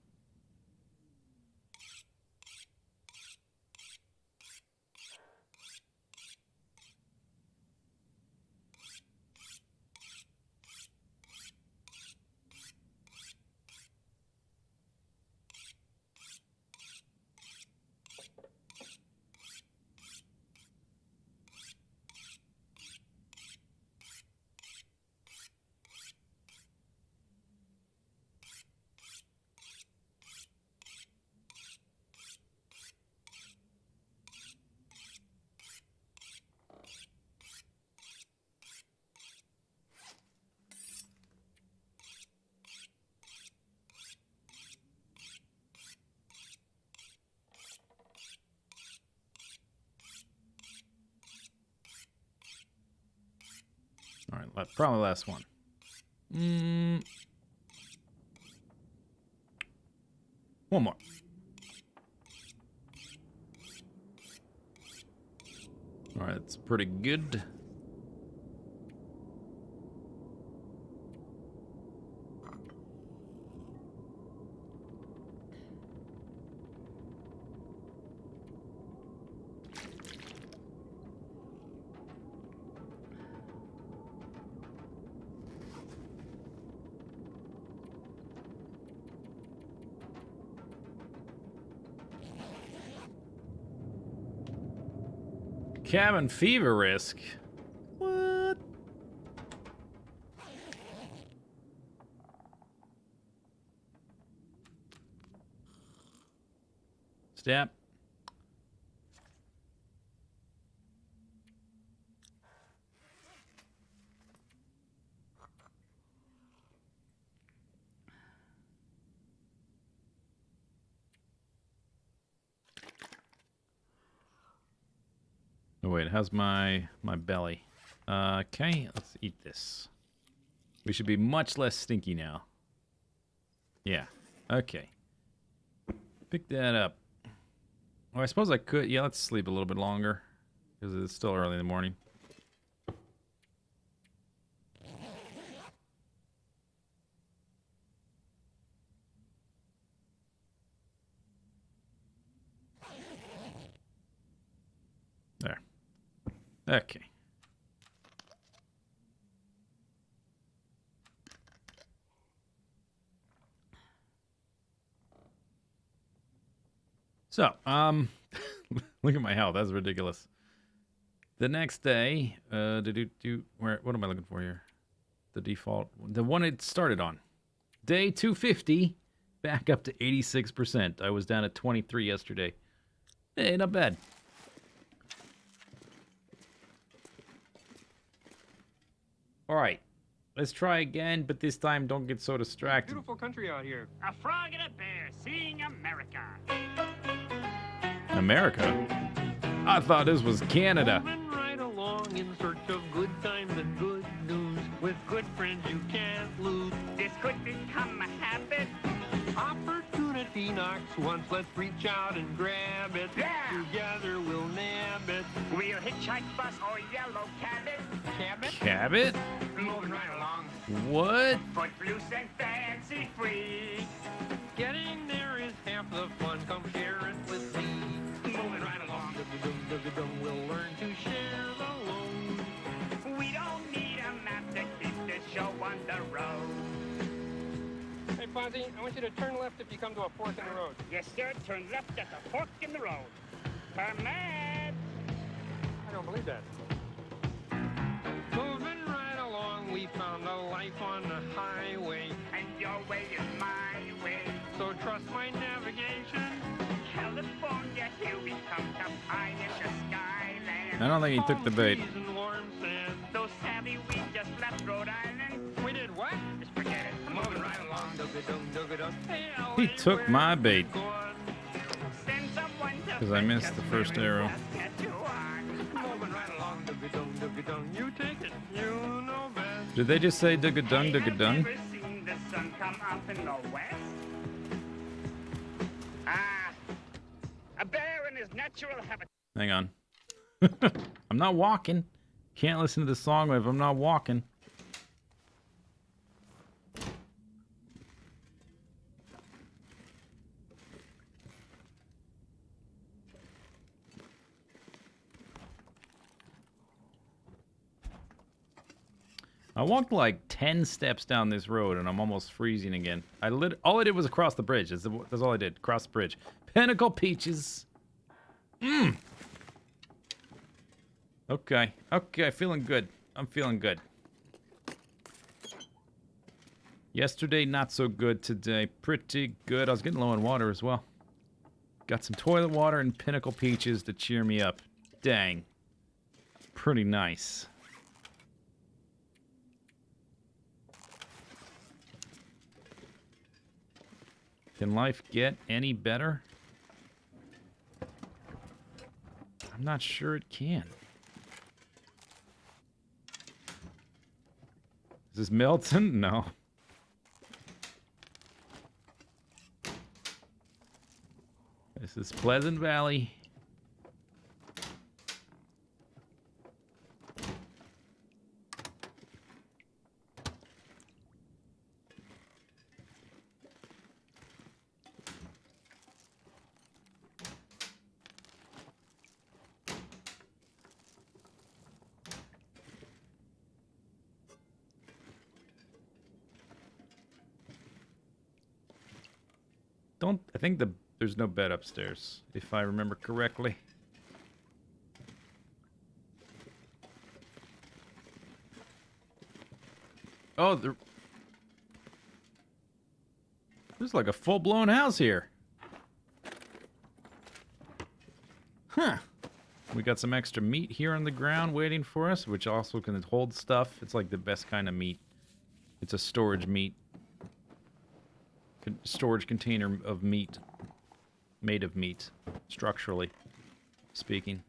All right, probably last one. One more. All right, that's pretty good. Cabin fever risk? What? Step. Oh wait, how's my belly? Okay, let's eat this. We should be much less stinky now. Yeah. Okay. Pick that up. Oh, I suppose I could. Yeah, let's sleep a little bit longer because it's still early in the morning. There. Okay. So, look at my health. That's ridiculous. The next day, what am I looking for here? The default, the one it started on. Day 250, back up to 86%. I was down at 23 yesterday. Hey, not bad. All right, let's try again, but this time don't get so distracted. Beautiful country out here. A frog and a bear seeing America. America? I thought this was Canada. Moving right along in search of good times and good news. With good friends you can't lose. This could become a habit. Opportunity knocks once, let's reach out and grab it. Yeah! Together we'll nab it. We'll hitchhike, bus, or yellow cabin. Cabot? Cabot? Moving right along. What? Footloose and fancy free. Getting there is half the fun. Come share it with me. Moving right along. Dum-dum-dum-dum, we'll learn to share the load. We don't need a map to keep this show on the road. Hey, Fozzie, I want you to turn left if you come to a fork in the road. Yes, sir. Turn left at the fork in the road. Permit. I don't believe that. Moving right along, we found a life on the highway. And your way is my way. So trust my navigation. California, here we come to pine in the skyland. I don't think he took the bait. Palm trees and warm sand. So savvy, we just left Rhode Island. We did what? Just forget it. Moving right along. Dug-a-dum. Hey, He LA, took where my you bait. gone? Send someone to 'Cause I missed the first arrow. Moving right along. Dug-a-dum. You take it. You know best. Did they just say dug-a-dung, dug-a-dung? Have you ever seen the sun come up in the west? Ah, a bear in his natural habitat. Hang on. I'm not walking. Can't listen to the song if I'm not walking. I walked like 10 steps down this road and I'm almost freezing again. All I did was cross the bridge. That's all I did. Cross the bridge. Pinnacle Peaches. Okay. Okay, feeling good. I'm feeling good. Yesterday, not so good. Today, pretty good. I was getting low on water as well. Got some toilet water and Pinnacle Peaches to cheer me up. Dang. Pretty nice. Can life get any better? I'm not sure it can. Is this Milton? No. This is Pleasant Valley. I think there's no bed upstairs, if I remember correctly. Oh, there's like a full-blown house here. Huh. We got some extra meat here on the ground waiting for us, which also can hold stuff. It's like the best kind of meat. It's a storage meat. Storage container of meat. Made of meat, structurally speaking.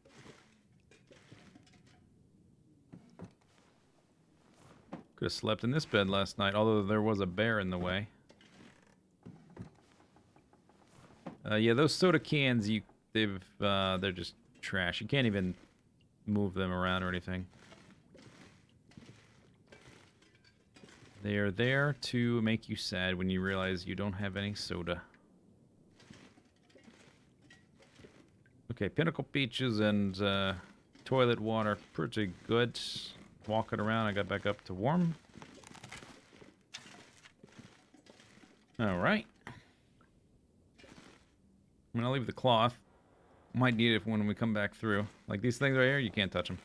Could have slept in this bed last night, although there was a bear in the way. Yeah, those soda cans, they're just trash. You can't even move them around or anything. They are there to make you sad when you realize you don't have any soda. Okay, Pinnacle Peaches and toilet water, pretty good. Walking around, I got back up to warm. Alright. I'm gonna leave the cloth. Might need it when we come back through. Like these things right here, you can't touch them.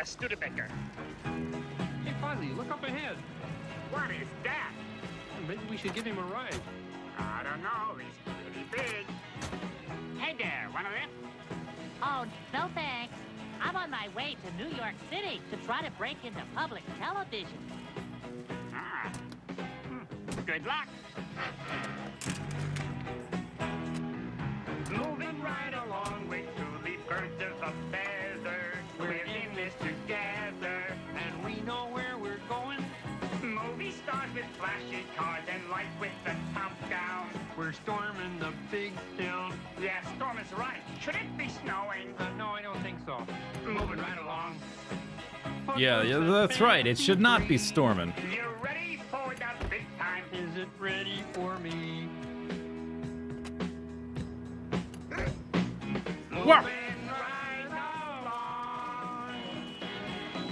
a Studebaker. Hey, Fuzzy, look up ahead. What is that? Maybe we should give him a ride. I don't know. He's pretty big. Hey there, one of them? Oh, no thanks. I'm on my way to New York City to try to break into public television. Ah. Good luck. Moving right along with two leaf birds of a feather. We're in this together. And we know where we're going. Movie stars with flashy cars and lights with the top down. We're storming the big town. Yeah, storm is right. Should it be snowing? No, I don't think so. Moving right along. Yeah, that's right. It should not be storming. You ready for the big time? Is it ready for me? Wow. Moving right along.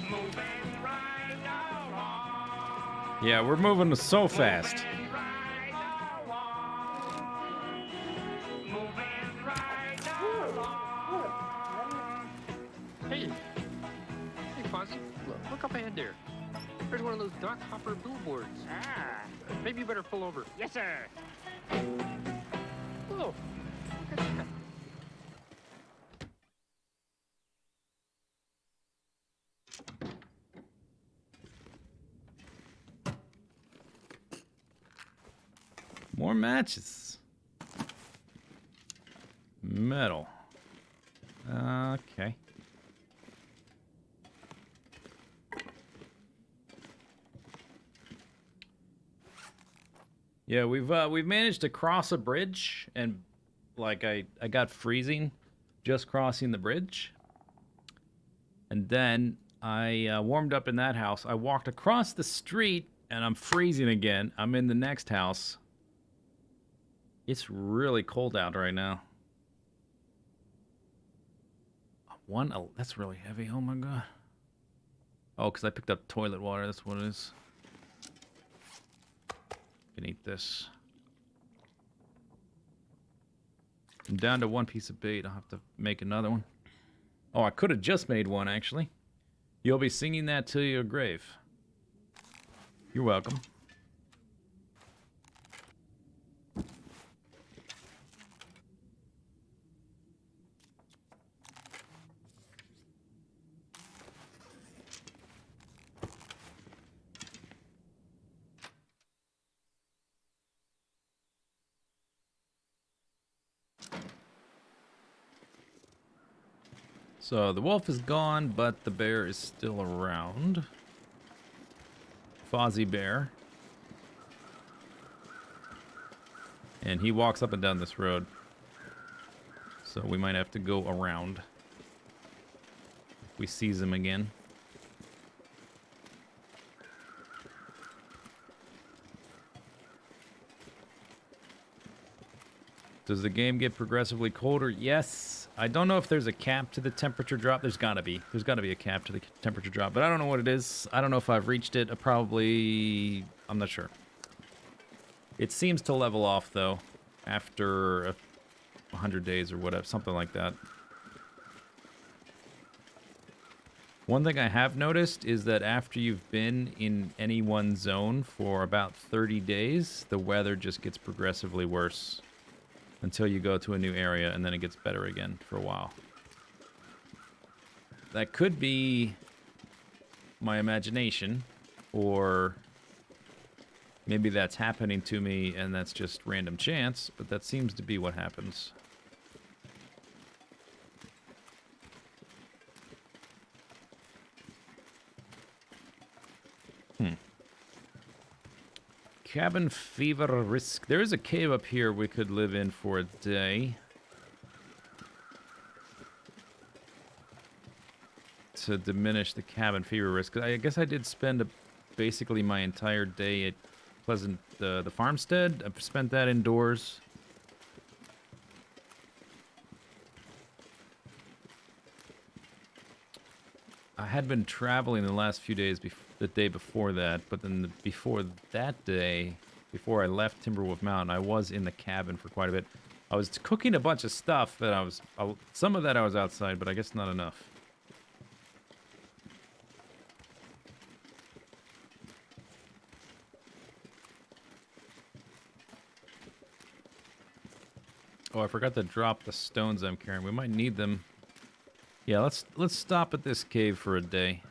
Moving right along. Yeah, we're moving so fast. Moving right along. Moving right along. Hey. Hey, Fuzzy, look up ahead there. There's one of those duck hopper billboards. Ah, Maybe you better pull over. yes, sir. Whoa. Look at that. More matches. Metal. Okay. Yeah, we've managed to cross a bridge, and like I got freezing just crossing the bridge, and then I warmed up in that house. I walked across the street, and I'm freezing again. I'm in the next house. It's really cold out right now. That's really heavy. Oh my god. Oh, because I picked up toilet water. That's what it is. Can eat this. I'm down to one piece of bait. I'll have to make another one. Oh, I could have just made one, actually. You'll be singing that to your grave. You're welcome. So the wolf is gone, but the bear is still around. Fozzie Bear. And he walks up and down this road. So we might have to go around. If we seize him again. Does the game get progressively colder? Yes. I don't know if there's a cap to the temperature drop. There's gotta be. There's gotta be a cap to the temperature drop, but I don't know what it is. I don't know if I've reached it. I'm not sure. It seems to level off, though, after 100 days or whatever, something like that. One thing I have noticed is that after you've been in any one zone for about 30 days, the weather just gets progressively worse. Until you go to a new area, and then it gets better again for a while. That could be my imagination, or maybe that's happening to me and that's just random chance, but that seems to be what happens. Cabin fever risk. There is a cave up here we could live in for a day. To diminish the cabin fever risk. I guess I did spend basically my entire day at the farmstead. I've spent that indoors. I had been traveling the last few days, the day before that, but then before that day, before I left Timberwolf Mountain, I was in the cabin for quite a bit. I was cooking a bunch of stuff that some of that I was outside, but I guess not enough. Oh, I forgot to drop the stones I'm carrying. We might need them. Yeah, let's stop at this cave for a day.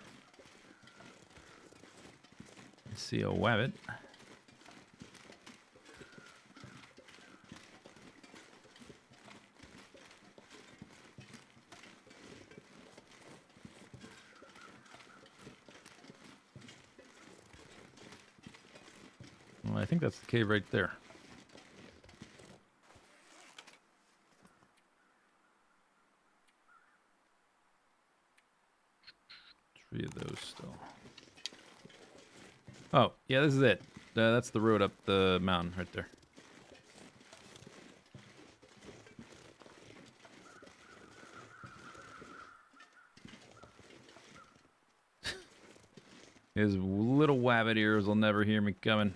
See a wabbit. Well, I think that's the cave right there. Three of those still. Oh, yeah, this is it. That's the road up the mountain right there. His little wabbit ears will never hear me coming.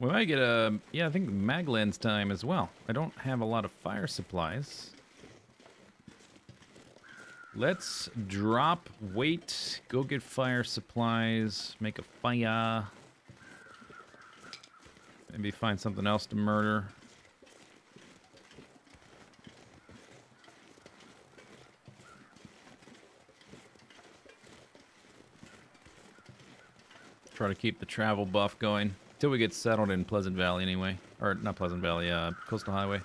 We might get a... Yeah, I think Maglan's time as well. I don't have a lot of fire supplies. Let's drop weight, go get fire supplies, make a fire. Maybe find something else to murder. Try to keep the travel buff going. Till we get settled in Pleasant Valley anyway. Or, not Pleasant Valley, Coastal Highway.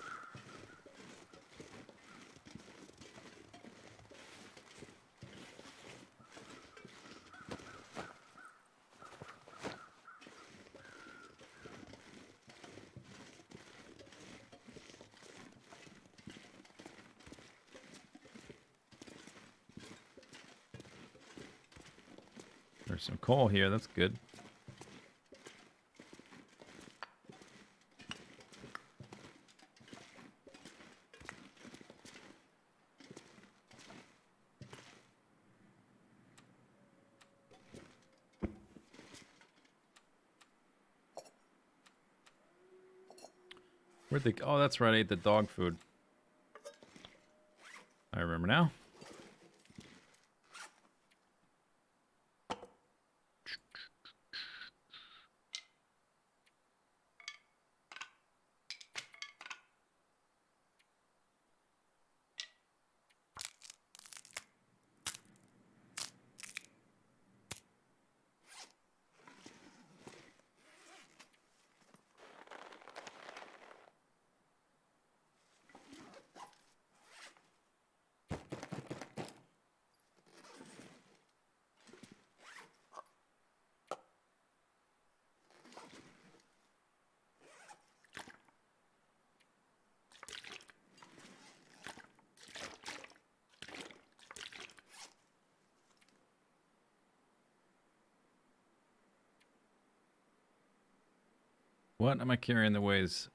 There's some coal here, that's good. Where'd they... Oh, that's right, I ate the dog food. I remember now. What am I carrying the ways?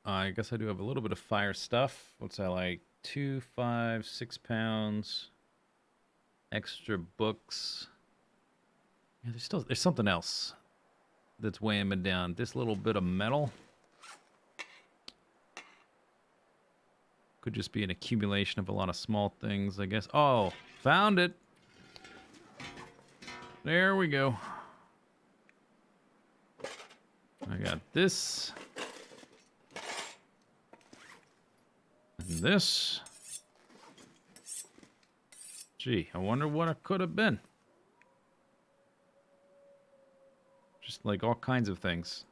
I guess I do have a little bit of fire stuff. What's that, like 2, 5, 6 pounds? Extra books. Yeah, there's something else that's weighing me down. This little bit of metal could just be an accumulation of a lot of small things, I guess. Oh, found it. There we go. I got this. And this. Gee, I wonder what it could have been. Just like all kinds of things.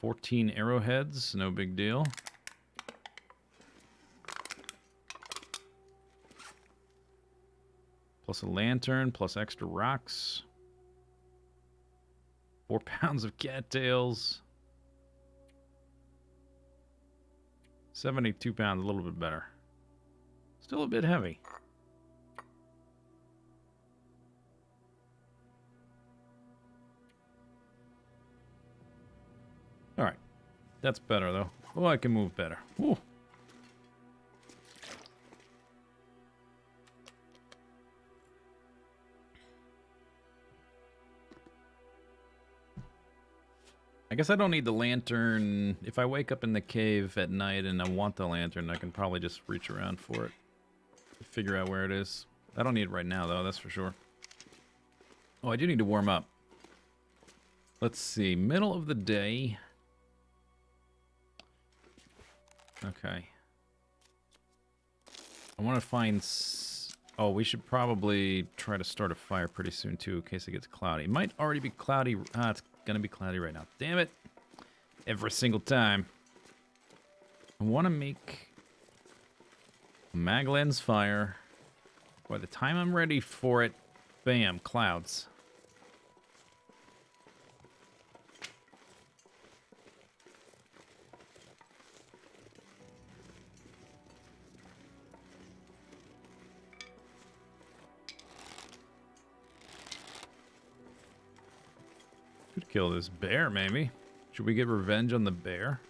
$14 arrowheads, no big deal. Plus a lantern, plus extra rocks. 4 pounds of cattails. 72 pounds, a little bit better. Still a bit heavy. Alright. That's better, though. Oh, I can move better. Ooh. I guess I don't need the lantern. If I wake up in the cave at night and I want the lantern, I can probably just reach around for it. Figure out where it is. I don't need it right now, though, that's for sure. Oh, I do need to warm up. Let's see. Middle of the day. Okay. I want to find... Oh, we should probably try to start a fire pretty soon, too, in case it gets cloudy. It might already be cloudy. Ah, it's going to be cloudy right now. Damn it. Every single time. I want to make a mag lens fire. By the time I'm ready for it, bam, clouds. Could kill this bear, maybe. Should we get revenge on the bear?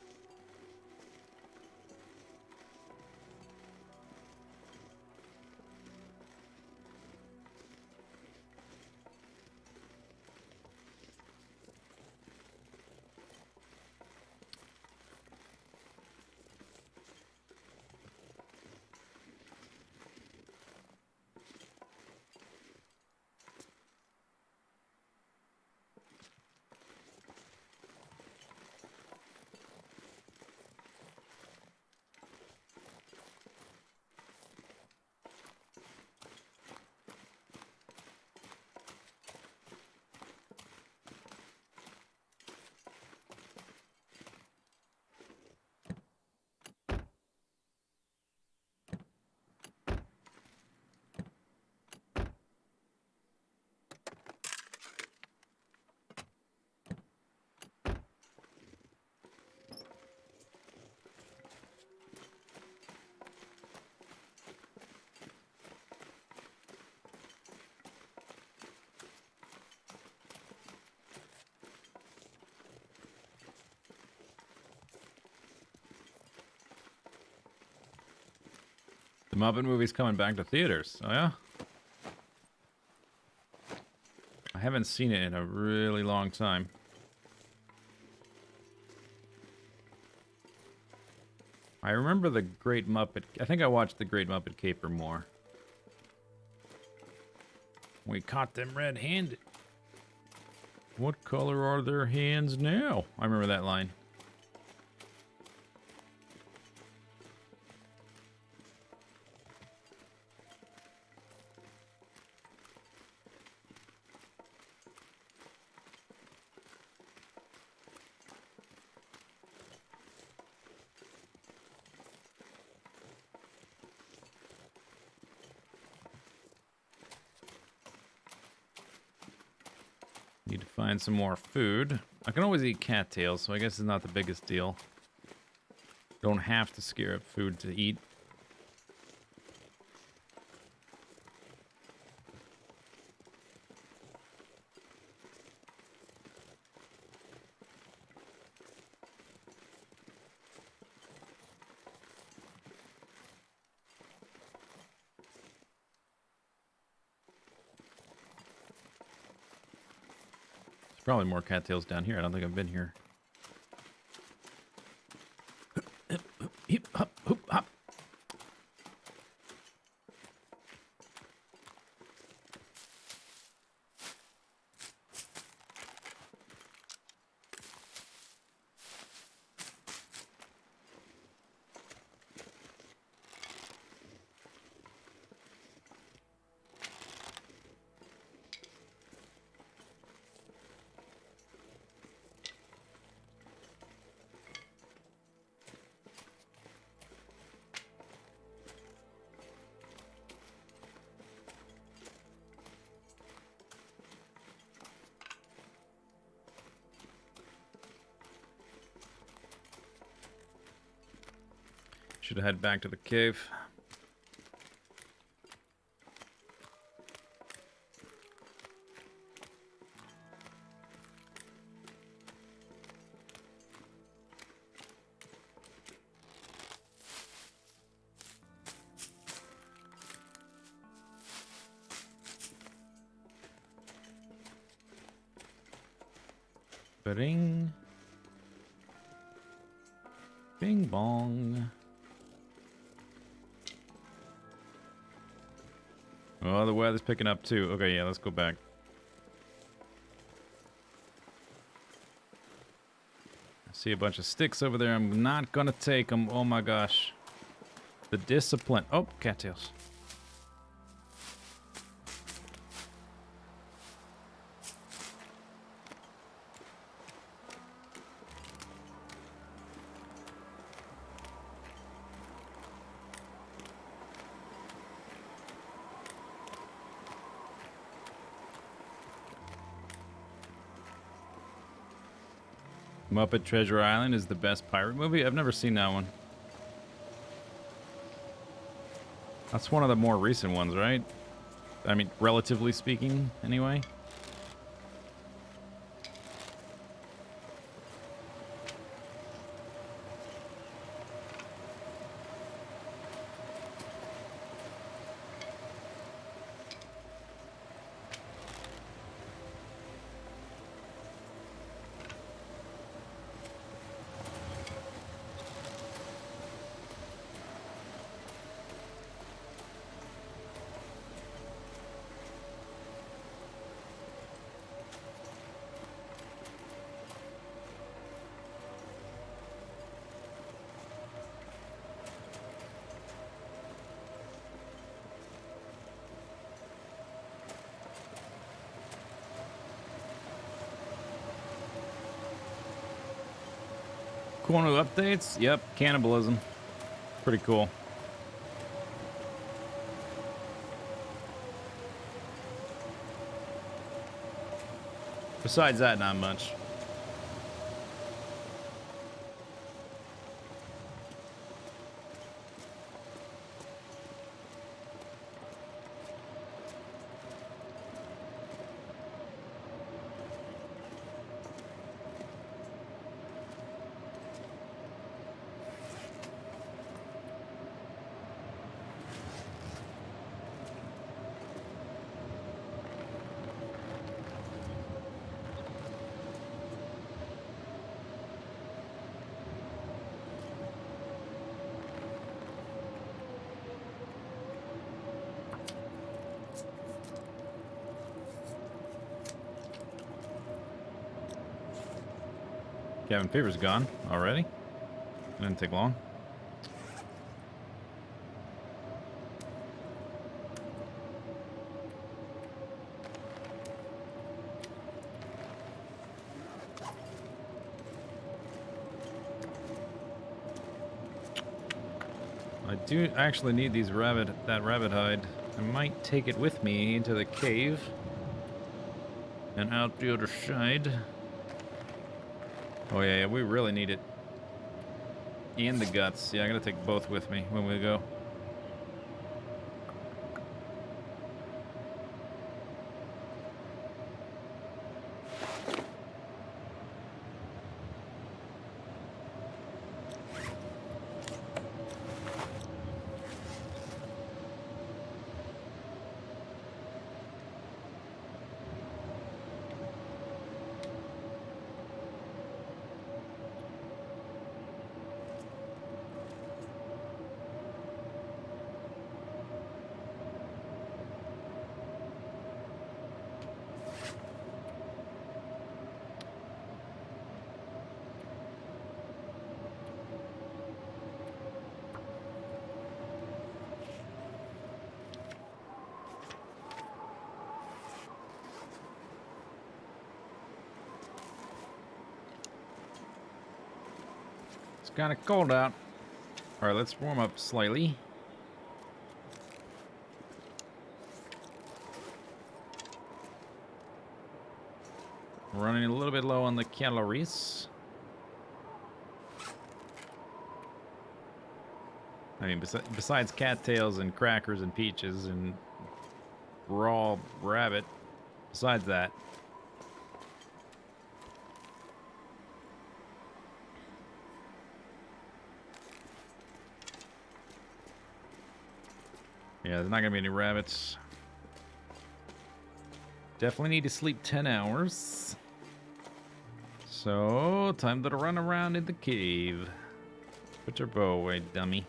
The Muppet movie's coming back to theaters. Oh, yeah? I haven't seen it in a really long time. I remember the Great Muppet... I think I watched the Great Muppet Caper more. We caught them red-handed. What color are their hands now? I remember that line. Need to find some more food. I can always eat cattails, so I guess it's not the biggest deal. Don't have to scare up food to eat. Probably more cattails down here. I don't think I've been here. Hop, hoop, hop. Should head back to the cave. Ba-ding. Bing bong. Oh, the weather's picking up too. Okay, yeah, let's go back. I see a bunch of sticks over there. I'm not gonna take them. Oh my gosh. The discipline. Oh, cattails. Muppet Treasure Island is the best pirate movie? I've never seen that one. That's one of the more recent ones, right? I mean, relatively speaking, anyway. Cool new updates? Yep, cannibalism. Pretty cool. Besides that, not much. Cabin fever's gone already. Didn't take long. I do actually need that rabbit hide. I might take it with me into the cave and out the other side. Oh yeah, we really need it. And the guts. Yeah, I gotta take both with me when we go. It's kind of cold out. All right, let's warm up slightly. Running a little bit low on the calories. I mean, besides cattails and crackers and peaches and raw rabbit, besides that. Yeah, there's not gonna be any rabbits. Definitely need to sleep 10 hours. So, time to run around in the cave. Put your bow away, dummy.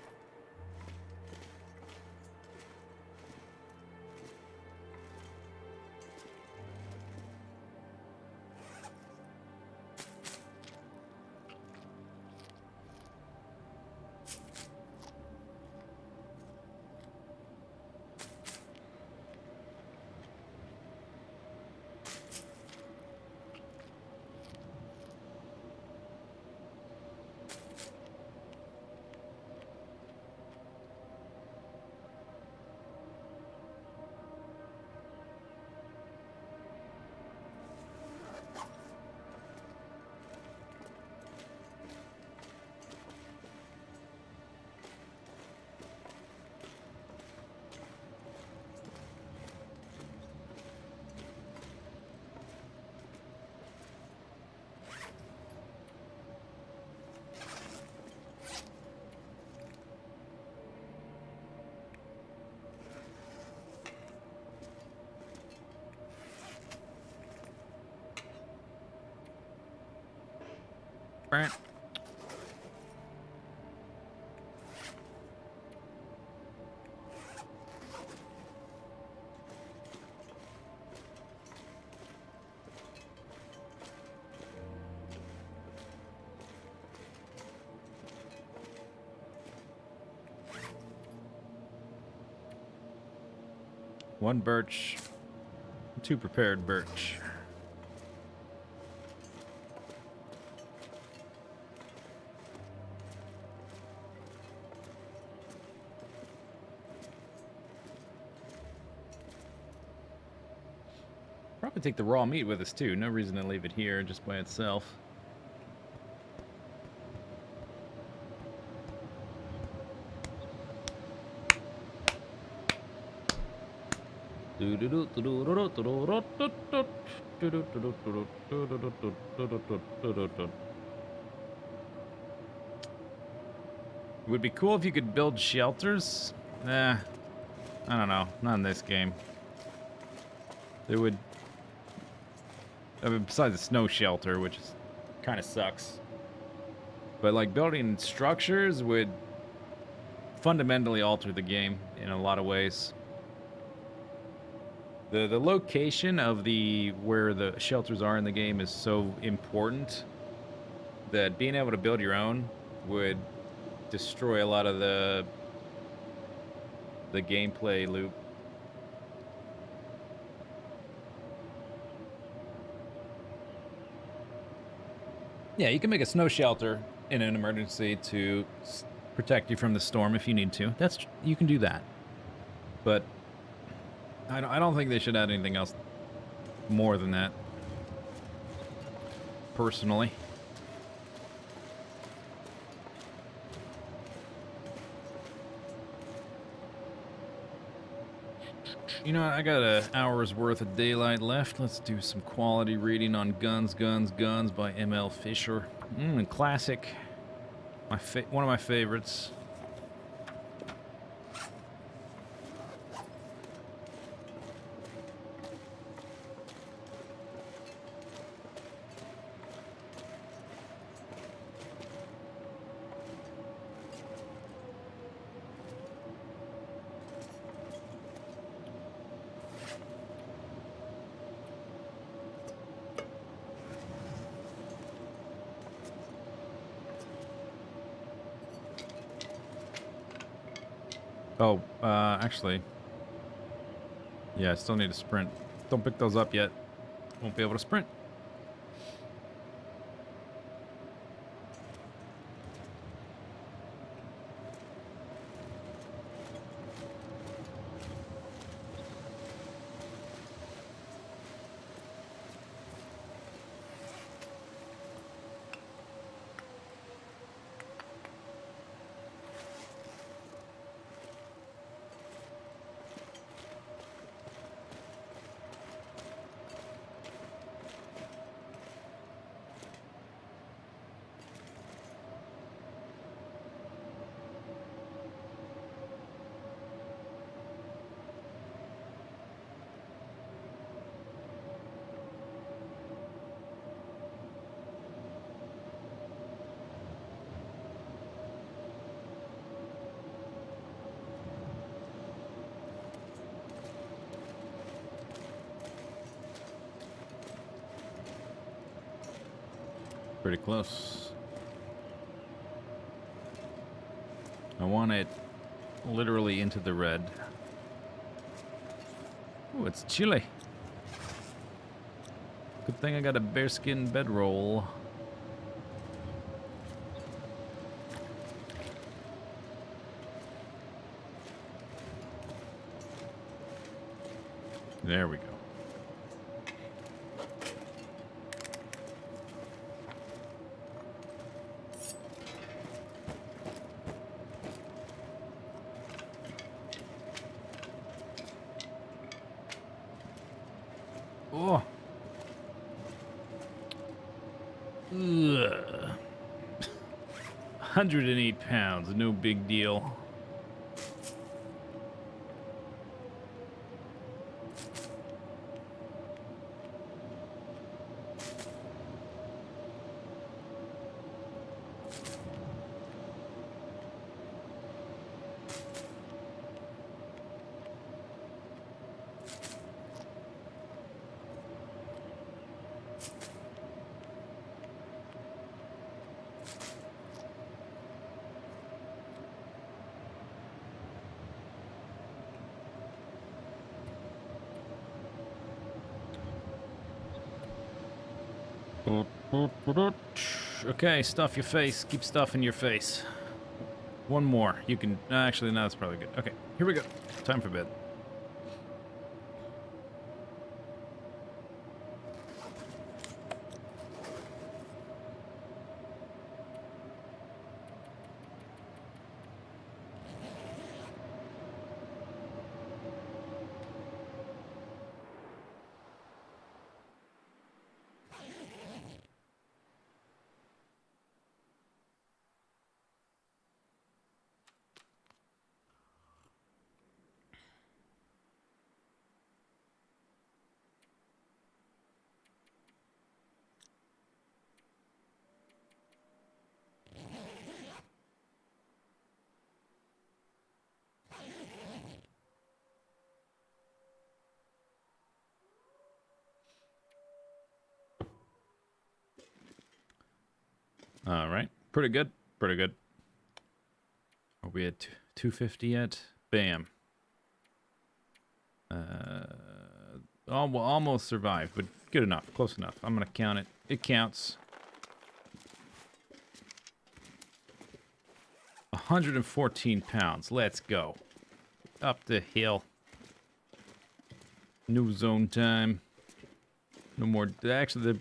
Brant. One birch, two prepared birch. Probably take the raw meat with us too. No reason to leave it here just by itself. It would be cool if you could build shelters. I don't know. Not in this game. There would... I mean, besides the snow shelter, which is kind of sucks. But like building structures would fundamentally alter the game in a lot of ways. The location of where the shelters are in the game is so important that being able to build your own would destroy a lot of the gameplay loop. Yeah, you can make a snow shelter in an emergency to protect you from the storm if you need to. You can do that. But I don't think they should add anything else more than that. Personally. You know, I got an hour's worth of daylight left. Let's do some quality reading on Guns, Guns, Guns by M.L. Fisher. Classic. One of my favorites. Oh, actually. Yeah, I still need to sprint. Don't pick those up yet. Won't be able to sprint. Pretty close. I want it literally into the red. Oh, it's chilly. Good thing I got a bearskin bedroll. There we go. Oh. Ugh. 108 pounds, no big deal. Okay, stuff your face. Keep stuffing your face. One more. You can... actually, no, that's probably good. Okay, here we go. Time for bed. All right. Pretty good. Pretty good. Are we at 250 yet? Bam. Almost survived, but good enough. Close enough. I'm going to count it. It counts. 114 pounds. Let's go. Up the hill. New zone time. No more. Actually, there's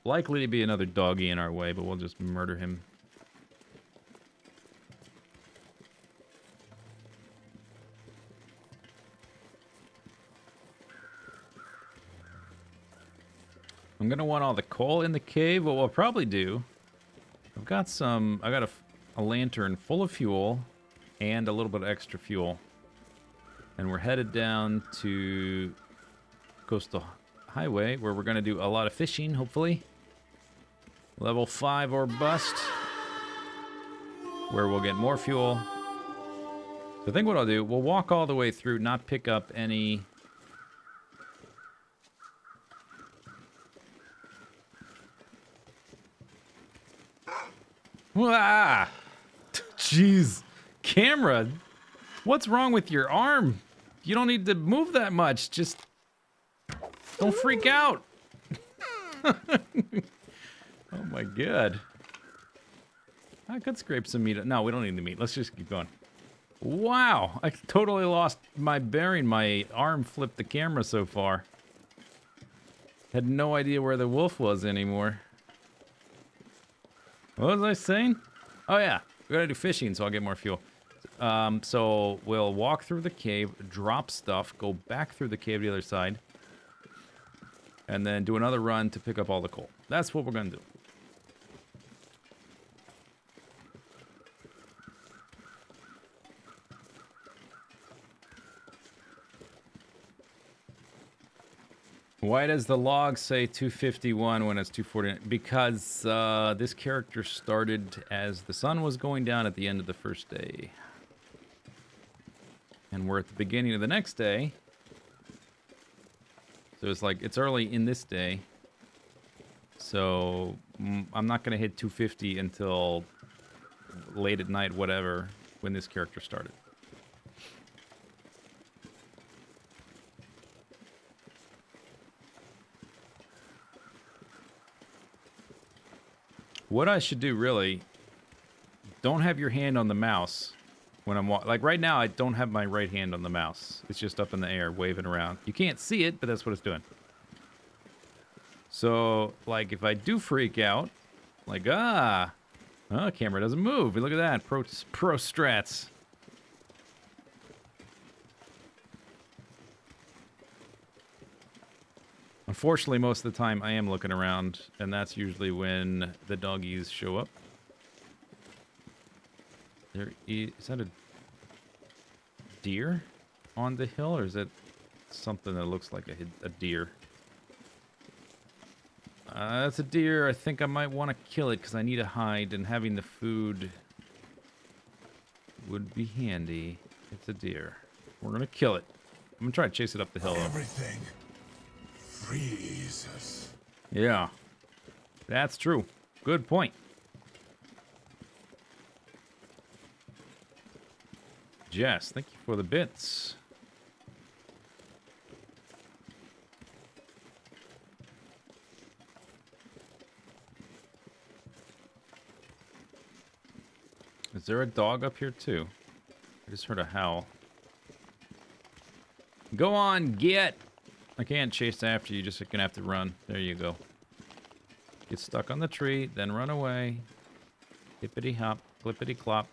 likely to be another doggy in our way, but we'll just murder him. I'm gonna want all the coal in the cave. What we'll probably do, I got a lantern full of fuel and a little bit of extra fuel, and we're headed down to Coastal Highway where we're gonna do a lot of fishing, hopefully. Level 5 or bust, where we'll get more fuel. So I think what I'll do, we'll walk all the way through, not pick up any... Ah! Jeez. Camera, what's wrong with your arm? You don't need to move that much. Just don't freak out. Oh my god. I could scrape some meat. No, we don't need the meat. Let's just keep going. Wow, I totally lost my bearing. My arm flipped the camera so far. Had no idea where the wolf was anymore. What was I saying? Oh yeah, we gotta do fishing so I'll get more fuel. So we'll walk through the cave, drop stuff, go back through the cave to the other side, and then do another run to pick up all the coal. That's what we're gonna do. Why does the log say 251 when it's 249? Because this character started as the sun was going down at the end of the first day. And we're at the beginning of the next day. So it's like, it's early in this day. So I'm not going to hit 250 until late at night, whatever, when this character started. What I should do, really, don't have your hand on the mouse when I'm like right now. I don't have my right hand on the mouse. It's just up in the air, waving around. You can't see it, but that's what it's doing. So, like, if I do freak out, like, oh, camera doesn't move. Look at that, pro strats. Unfortunately, most of the time I am looking around, and that's usually when the doggies show up. Is that a deer on the hill, or is it something that looks like a deer? That's a deer. I think I might want to kill it because I need a hide, and having the food would be handy. It's a deer. We're going to kill it. I'm going to try to chase it up the hill. Everything freezes. Yeah, that's true. Good point. Jess, thank you for the bits. Is there a dog up here too? I just heard a howl. Go on, get! I can't chase after you, just gonna have to run. There you go. Get stuck on the tree, then run away. Hippity hop, clippity clop.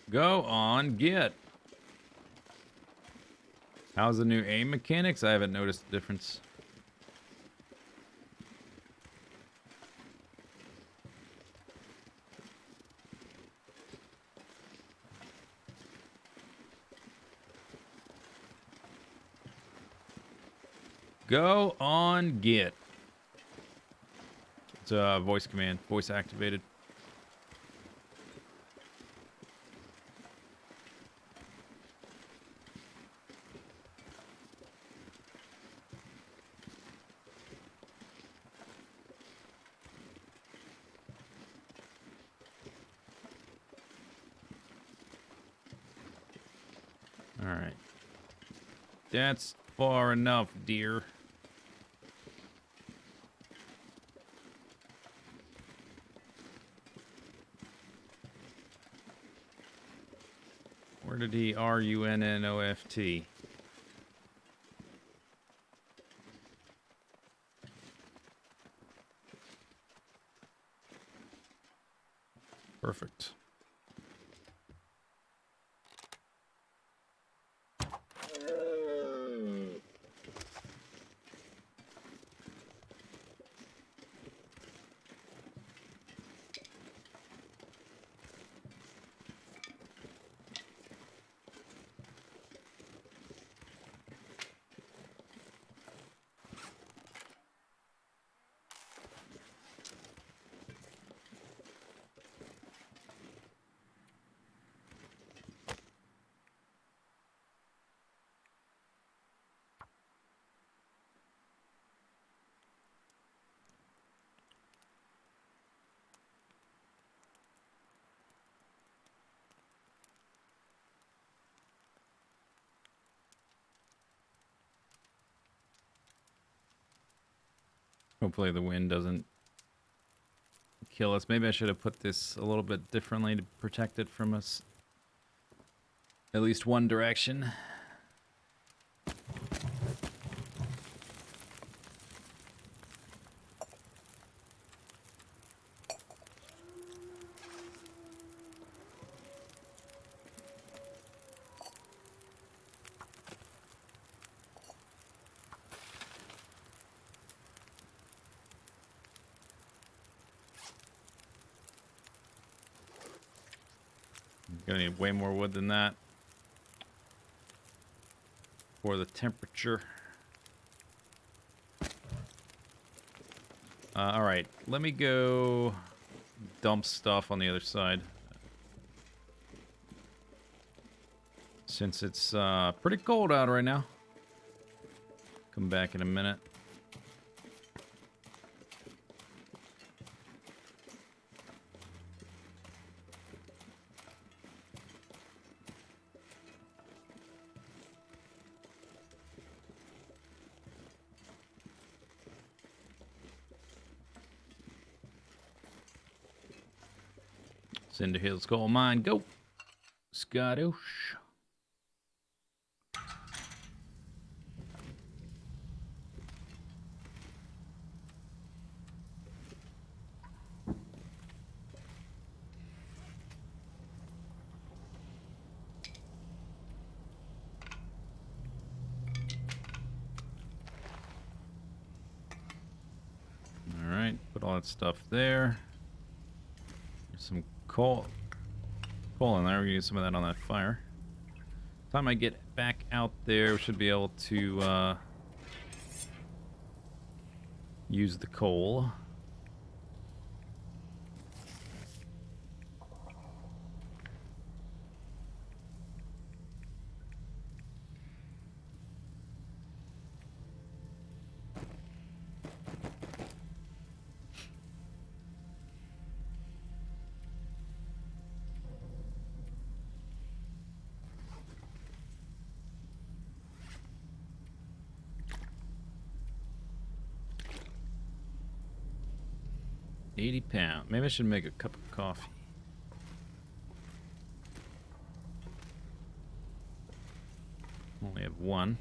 Go on, get. How's the new aim mechanics? I haven't noticed the difference. Go on, get. It's a voice command, voice activated. Alright. That's far enough, dear. Where did he R-U-N-N-O-F-T? Perfect. Hopefully the wind doesn't kill us. Maybe I should have put this a little bit differently to protect it from us. At least one direction. Gonna need way more wood than that for the temperature. All right, let me go dump stuff on the other side. Since it's pretty cold out right now. Come back in a minute. Cinder Hills Coal Mine, go! Scottish. Alright, put all that stuff there. There's some coal in there. We're gonna use some of that on that fire. Time I get back out there, we should be able to use the coal. £80. Maybe I should make a cup of coffee. Only have one.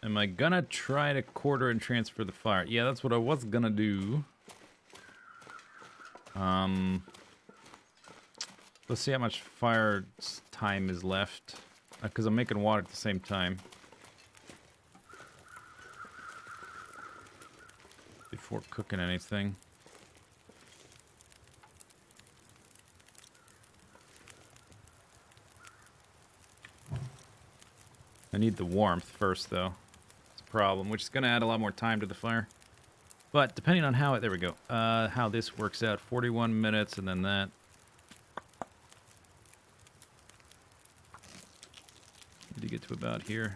Am I gonna try to quarter and transfer the fire? Yeah, that's what I was gonna do. Let's see how much fire time is left. Because I'm making water at the same time. Before cooking anything. I need the warmth first, though. It's a problem, which is going to add a lot more time to the fire. But depending on how it... There we go. How this works out. 41 minutes and then that. Need to get to about here.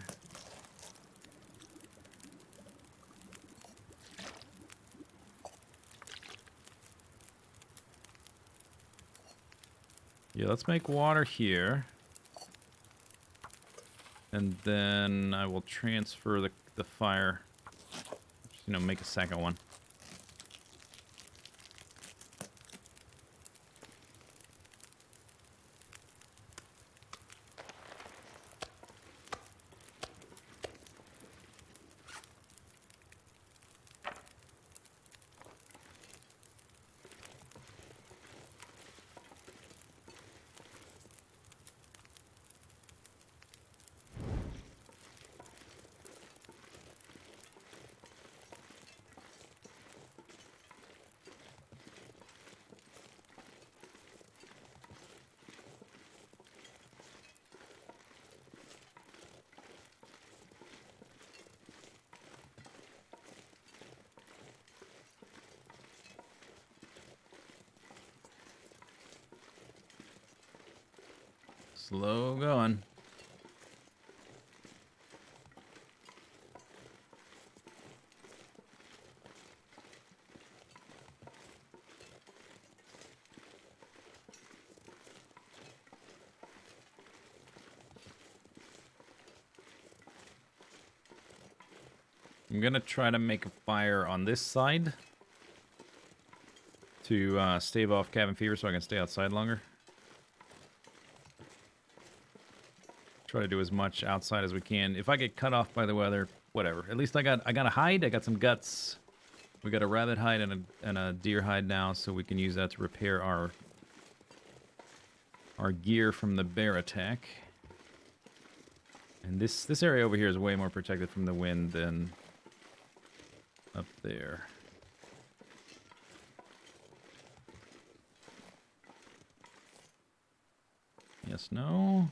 Yeah, let's make water here. And then I will transfer the fire. Just, make a second one. Slow going. I'm gonna try to make a fire on this side to stave off cabin fever so I can stay outside longer. Try to do as much outside as we can. If I get cut off by the weather, whatever. At least I got a hide. I got some guts. We got a rabbit hide and a deer hide now, so we can use that to repair our gear from the bear attack. And this area over here is way more protected from the wind than up there. Yes, no.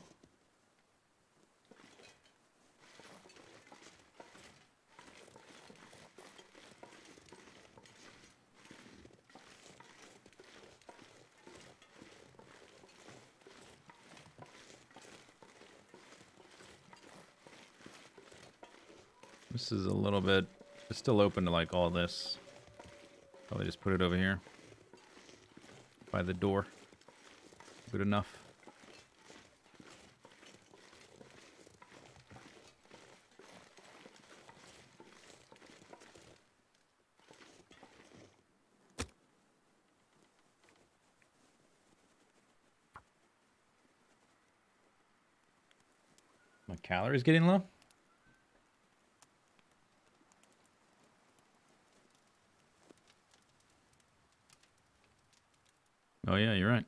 This is a little bit... It's still open to like all this. Probably just put it over here. By the door. Good enough. My calories getting low? Oh yeah, you're right.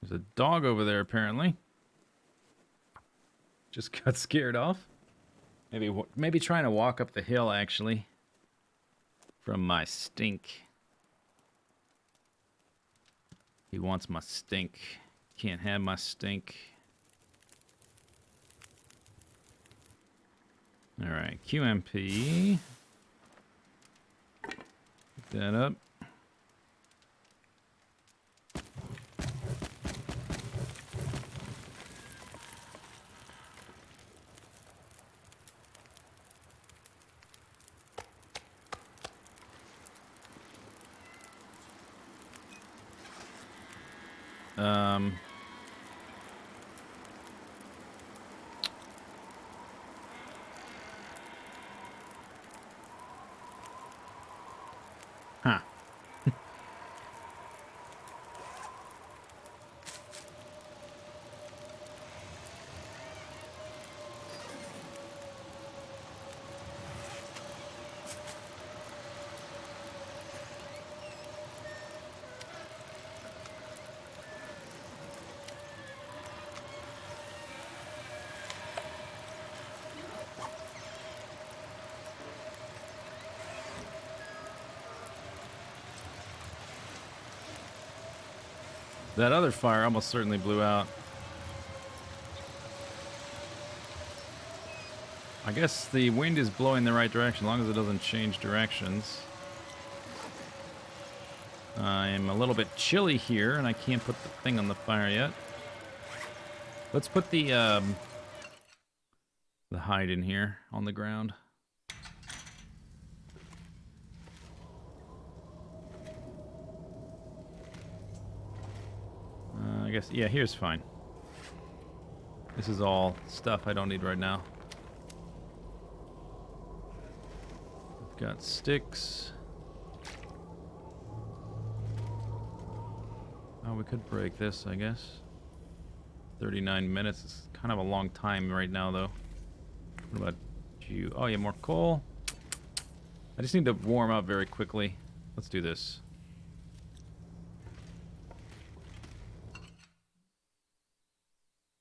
There's a dog over there apparently. Just got scared off. Maybe trying to walk up the hill actually. From my stink. He wants my stink. Can't have my stink. Alright, QMP. Pick that up. Huh. That other fire almost certainly blew out. I guess the wind is blowing the right direction, as long as it doesn't change directions. I'm a little bit chilly here, and I can't put the thing on the fire yet. Let's put the hide in here on the ground. I guess, yeah, here's fine. This is all stuff I don't need right now. I've got sticks. Oh, we could break this, I guess. 39 minutes is kind of a long time right now, though. What about you? Oh, yeah, more coal. I just need to warm up very quickly. Let's do this.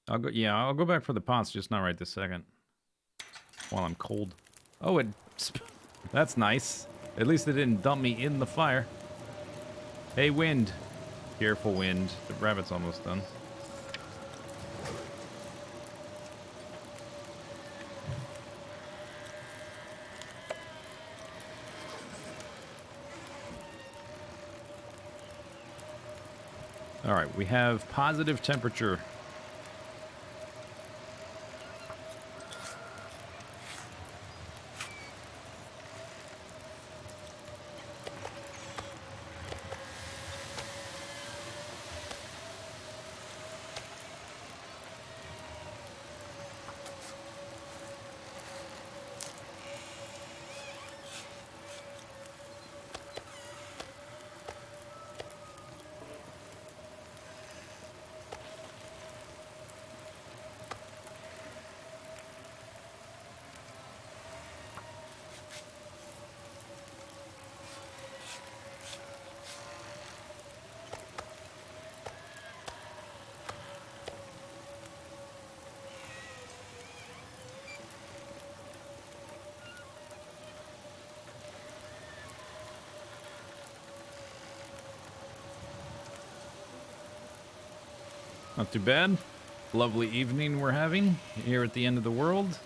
I'll go back for the pots, just not right this second. While I'm cold. Oh, that's nice. At least it didn't dump me in the fire. Hey, wind. Careful, wind. The rabbit's almost done. All right, we have positive temperature. Not too bad. Lovely evening we're having here at the end of the world.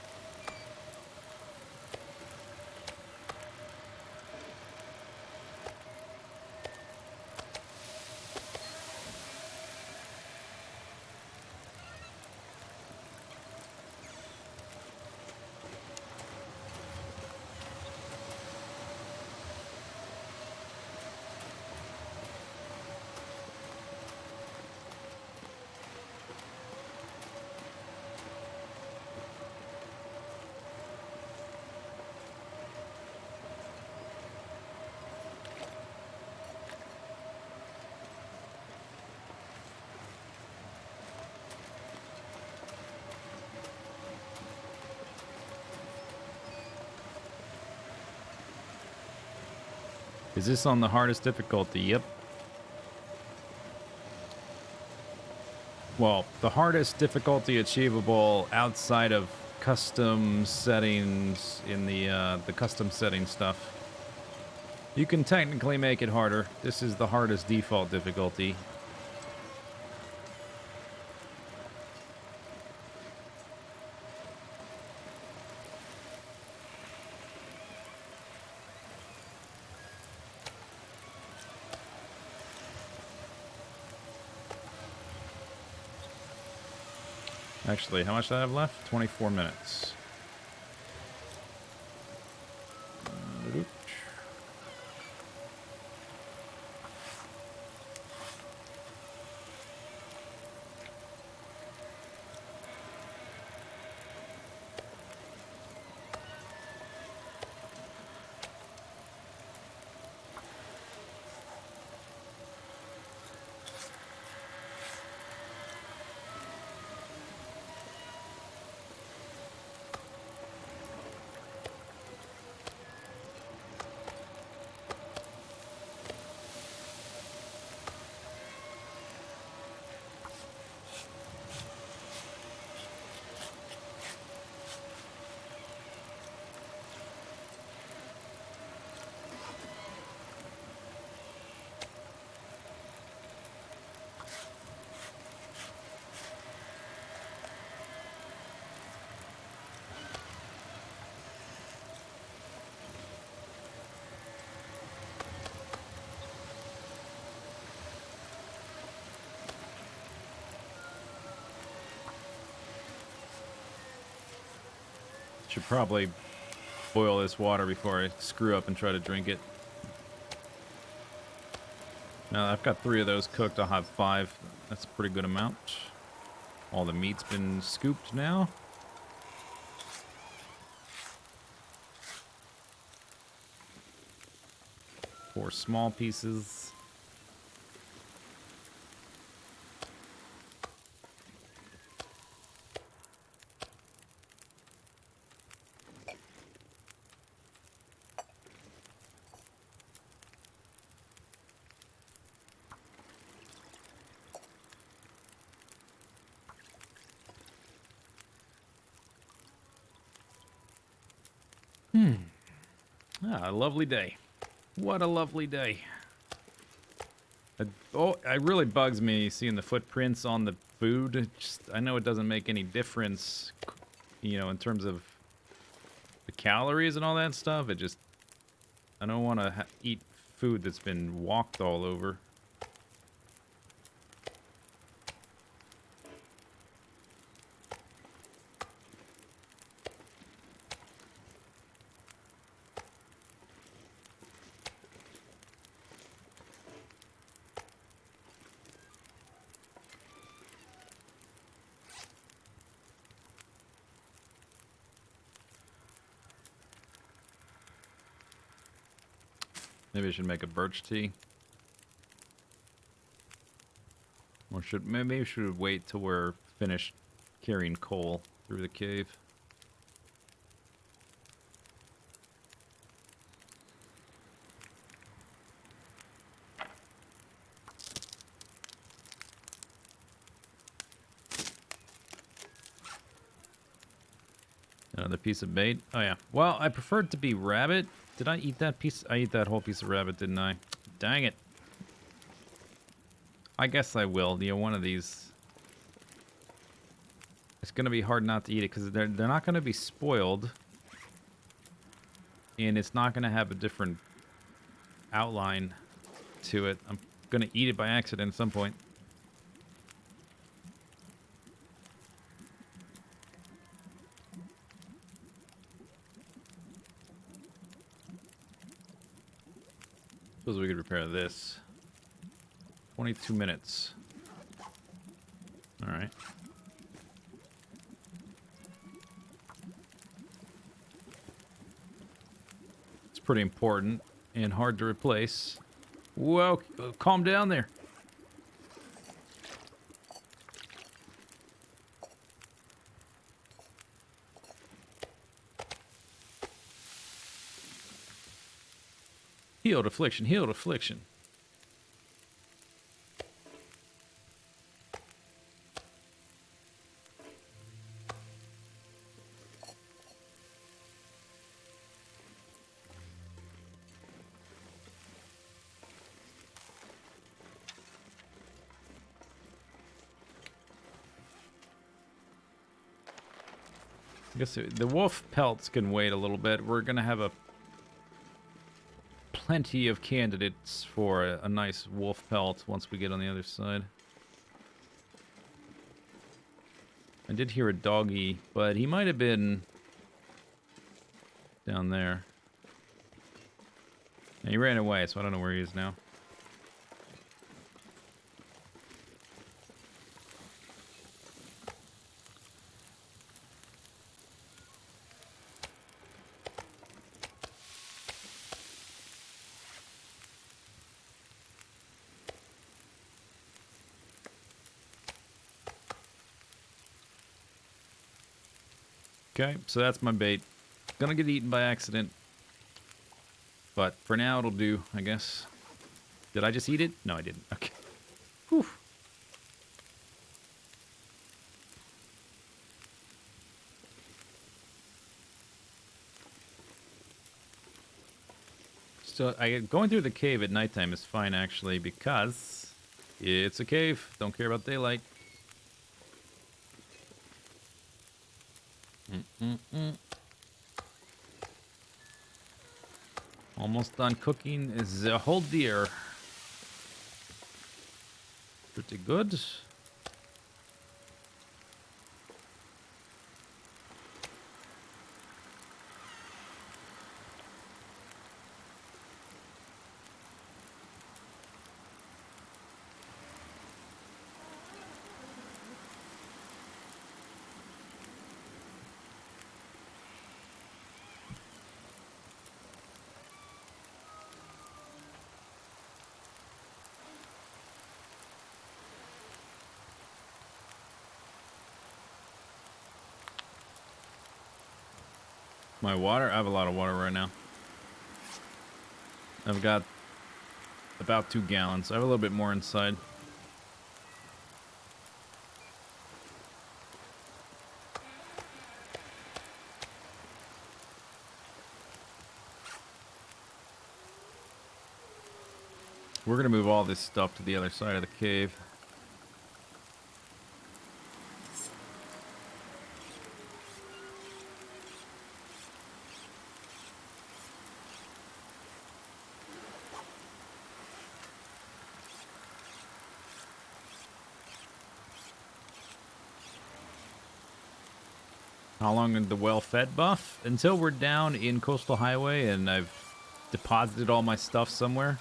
Is this on the hardest difficulty? Yep. Well, the hardest difficulty achievable outside of custom settings in the custom setting stuff. You can technically make it harder. This is the hardest default difficulty. Actually, how much do I have left? 24 minutes. Should probably boil this water before I screw up and try to drink it. Now I've got 3 of those cooked. I'll have 5. That's a pretty good amount. All the meat's been scooped now. Four small pieces. Ah, a lovely day. What a lovely day. It really bugs me seeing the footprints on the food. I know it doesn't make any difference, you know, in terms of the calories and all that stuff. I don't want to eat food that's been walked all over. Maybe I should make a birch tea. Or maybe we should wait till we're finished carrying coal through the cave. Another piece of bait. Oh yeah. Well, I prefer it to be rabbit. Did I eat that piece? I ate that whole piece of rabbit, didn't I? Dang it. I guess I will. You know, one of these It's going to be hard not to eat it because they're not going to be spoiled. And it's not going to have a different outline to it. I'm going to eat it by accident at some point. Suppose we could repair this. 22 minutes. All right. It's pretty important and hard to replace. Whoa, calm down there. Healed affliction, healed affliction. I guess the wolf pelts can wait a little bit. We're gonna have plenty of candidates for a nice wolf pelt once we get on the other side. I did hear a doggy, but he might have been down there. And he ran away, so I don't know where he is now. Okay, so that's my bait. Gonna get eaten by accident. But for now, it'll do, I guess. Did I just eat it? No, I didn't. Okay. Whew. So, going through the cave at nighttime is fine, actually, because it's a cave. Don't care about daylight. Almost done cooking the whole deer. Pretty good. My water? I have a lot of water right now. I've got about 2 gallons. I have a little bit more inside. We're going to move all this stuff to the other side of the cave. How long is the well-fed buff? Until we're down in Coastal Highway and I've deposited all my stuff somewhere.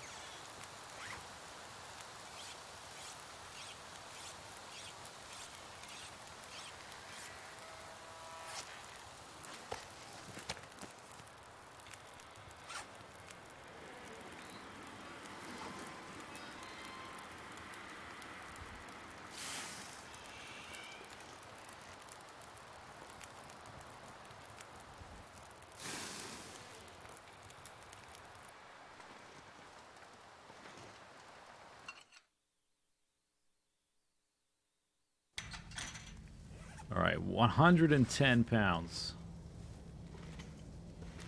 All right, 110 pounds.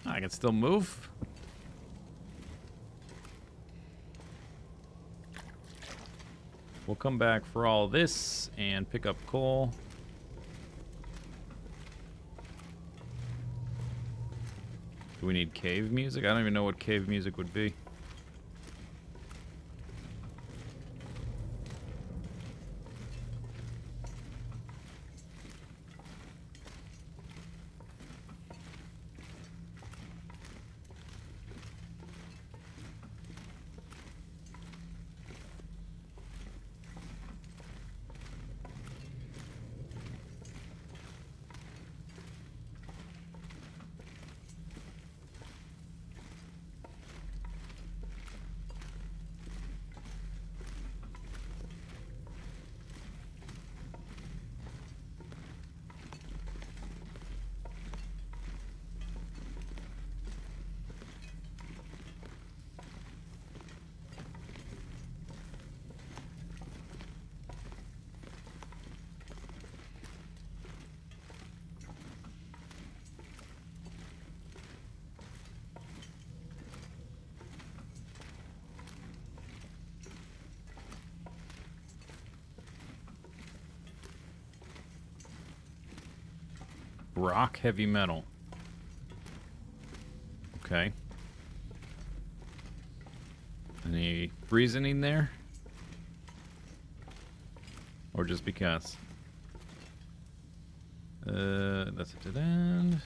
I can still move. We'll come back for all this and pick up coal. Do we need cave music? I don't even know what cave music would be. Rock heavy metal. Okay. Any reasoning there? Or just because? That's a dead end.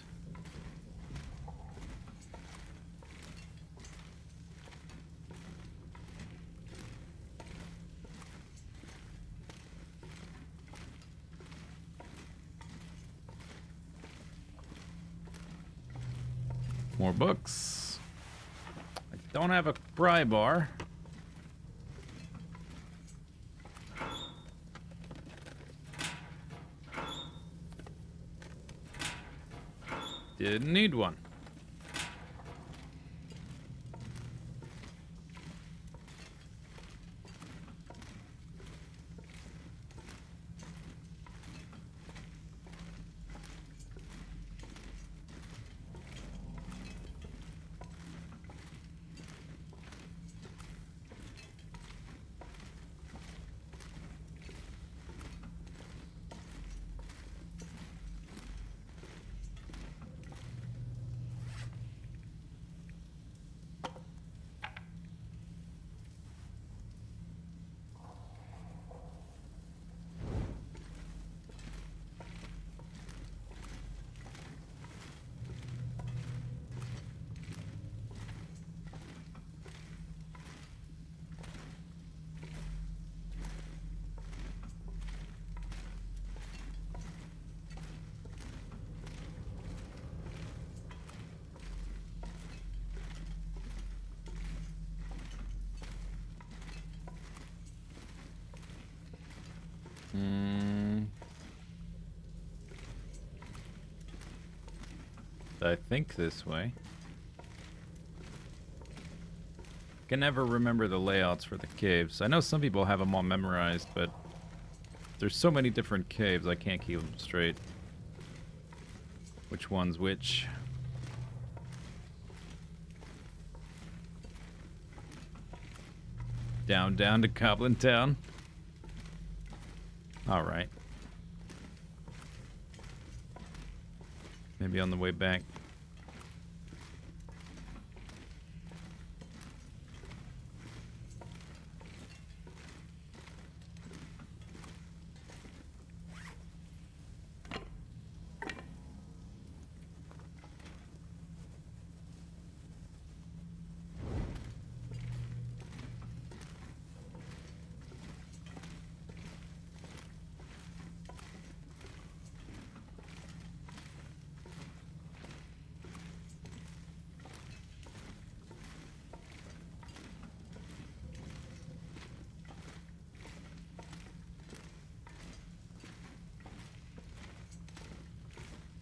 More books. I don't have a pry bar. Didn't need one. I think this way. Can never remember the layouts for the caves. I know some people have them all memorized, but there's so many different caves I can't keep them straight. Which one's which? Down to Goblin Town. Alright. Maybe on the way back.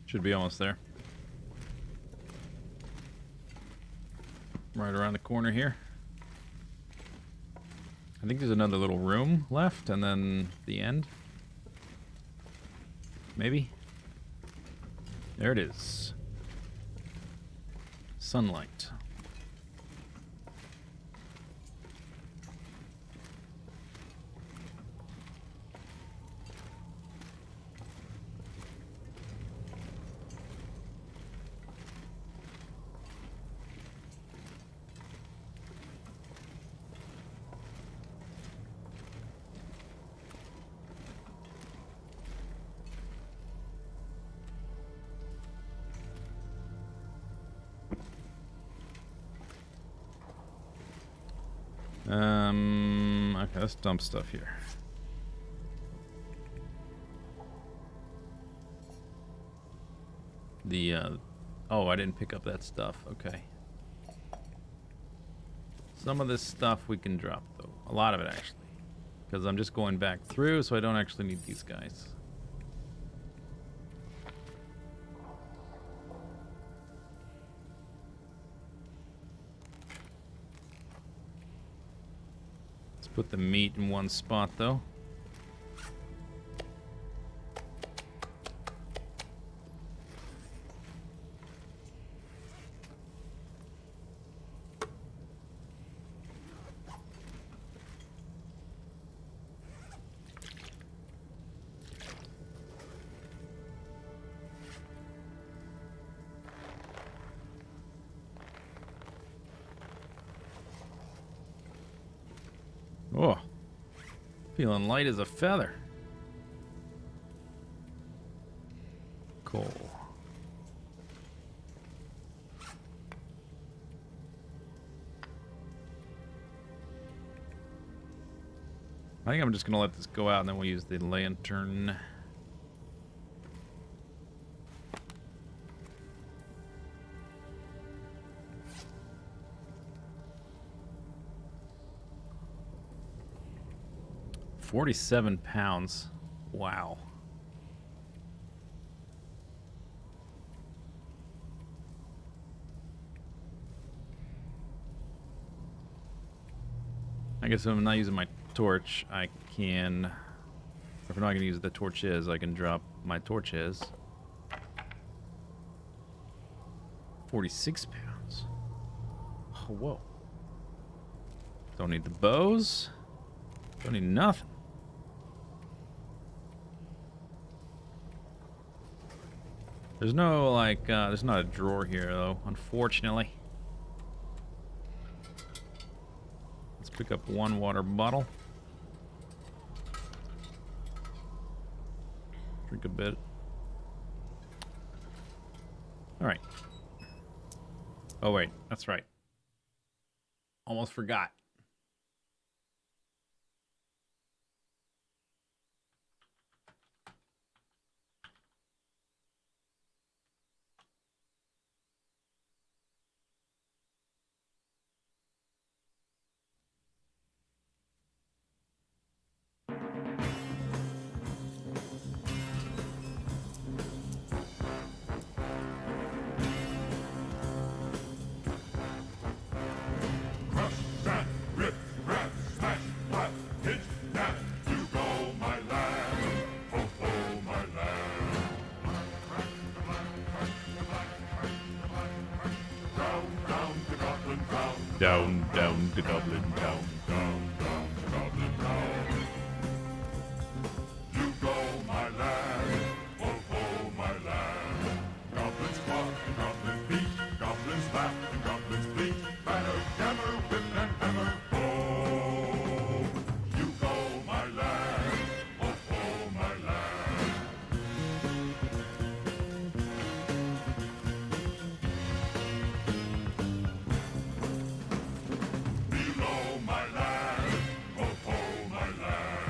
Should be almost there. Right around the corner here. I think there's another little room left, and then the end. Maybe? There it is. Sunlight. Okay, let's dump stuff here. Oh, I didn't pick up that stuff. Okay. Some of this stuff we can drop, though. A lot of it, actually. Because I'm just going back through, so I don't actually need these guys. Let's put the meat in one spot, though. Oh, feeling light as a feather. Cool. I think I'm just gonna let this go out and then we'll use the lantern. £47. Wow. I guess if I'm not using my torch, I can... If I'm not going to use the torches, I can drop my torches. 46 pounds. Oh, whoa. Don't need the bows. Don't need nothing. There's no, like, there's not a drawer here, though, unfortunately. Let's pick up one water bottle. Drink a bit. Alright. Oh, wait, that's right. Almost forgot. Down, down to Dublin town. Down, down to Dublin town. You go, my lad. Oh, oh, my lad. Goblins squawk and goblins beat. Goblins laugh and goblins bleat. Banner, hammer, whip and hammer. Oh, you go, my lad. Oh, oh, my lad. Below, my lad. Oh, oh, my lad.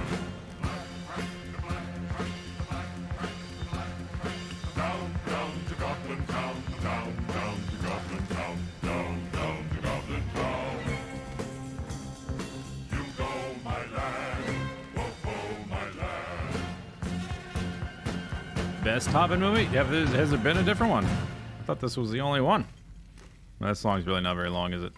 Down, down to Goblin town. Down, down to Goblin town. Down, down to Goblin town. You go, my lad. Oh, oh, my lad. Best Hobbit movie? Yeah, has there been a different one? I thought this was the only one. Well, that song's really not very long, is it?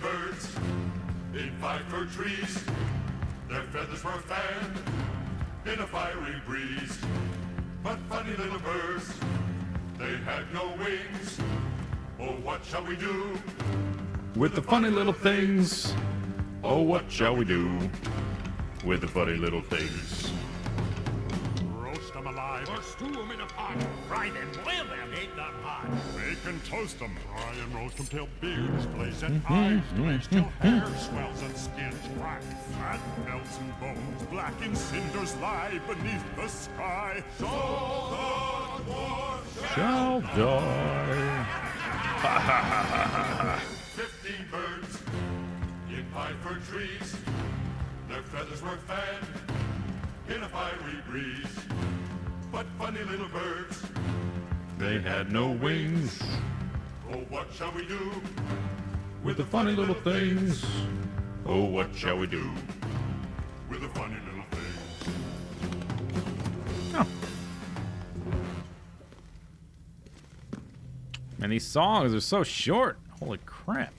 Birds in 5 fir trees, their feathers were fanned in a fiery breeze. But funny little birds, they had no wings. Oh, what shall we do With the funny little things. Oh, what shall we do with the funny little things? Roast them alive or stew them in a pot. Fry them, boil them, eat them hot. Bake and toast them, fry and roast them till beards blaze and eyes glaze, till hair swells and skin's black. Fat melts and bones black in cinders lie beneath the sky. So the dwarf Shall die. 15 birds in pine fir trees, their feathers were fanned in a fiery breeze. But funny little birds, They had no wings oh what shall we do with the funny little things. Oh what shall we do with the funny little things? Oh. And these songs are so short. Holy crap.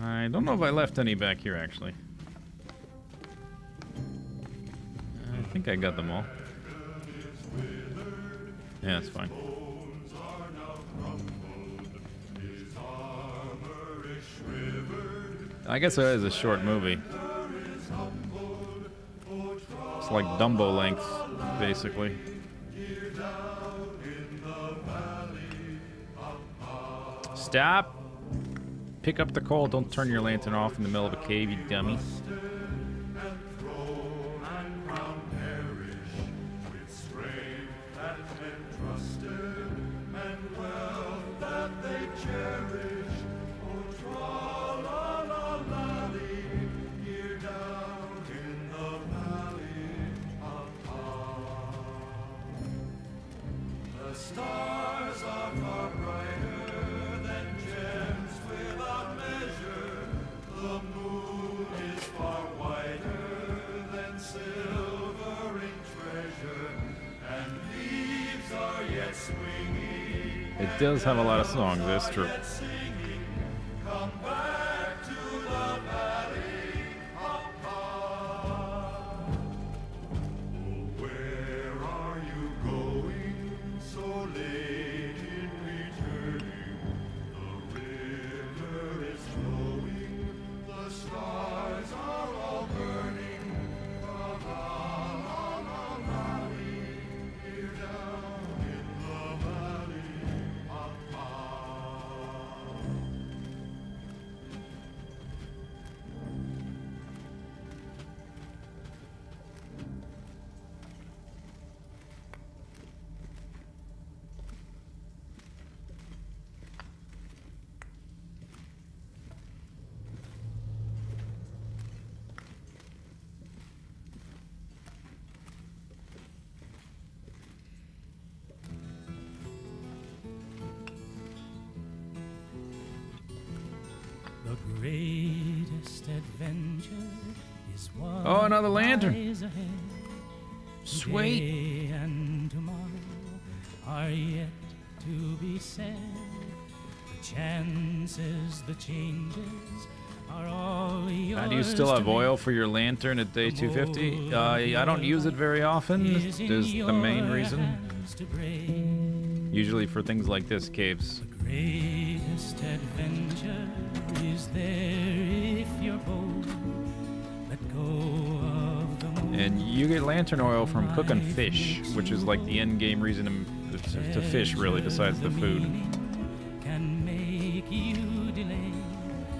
I don't know if I left any back here, actually. I think I got them all. Yeah, that's fine. I guess it is a short movie. It's like Dumbo length, basically. Stop! Pick up the coal. Don't turn your lantern off in the middle of a cave, you dummy. Stars are far brighter than gems without measure. The moon is far whiter than silvering treasure, and leaves are yet swinging. It does have a lot of songs, that's true. Singing, come back to the valley, Papa. Oh, where are you going so late in returning? The river is flowing, the stars are all burning. La la la la, here down in the valley, Papa. The greatest adventure is what Oh, another lantern. lies ahead. Sweet. Today and tomorrow are yet to be said. The chances, the changes are all yours. Do you still have to oil make. for your lantern at day 250? I don't use it very often. Is in Is the main your reason. hands to break. Usually for things like this, caves. The greatest adventure is there if you're bold. Let go of the moment. And you get lantern oil from cooking fish, which is like the end game reason to fish, really, besides the food. Can make you delay.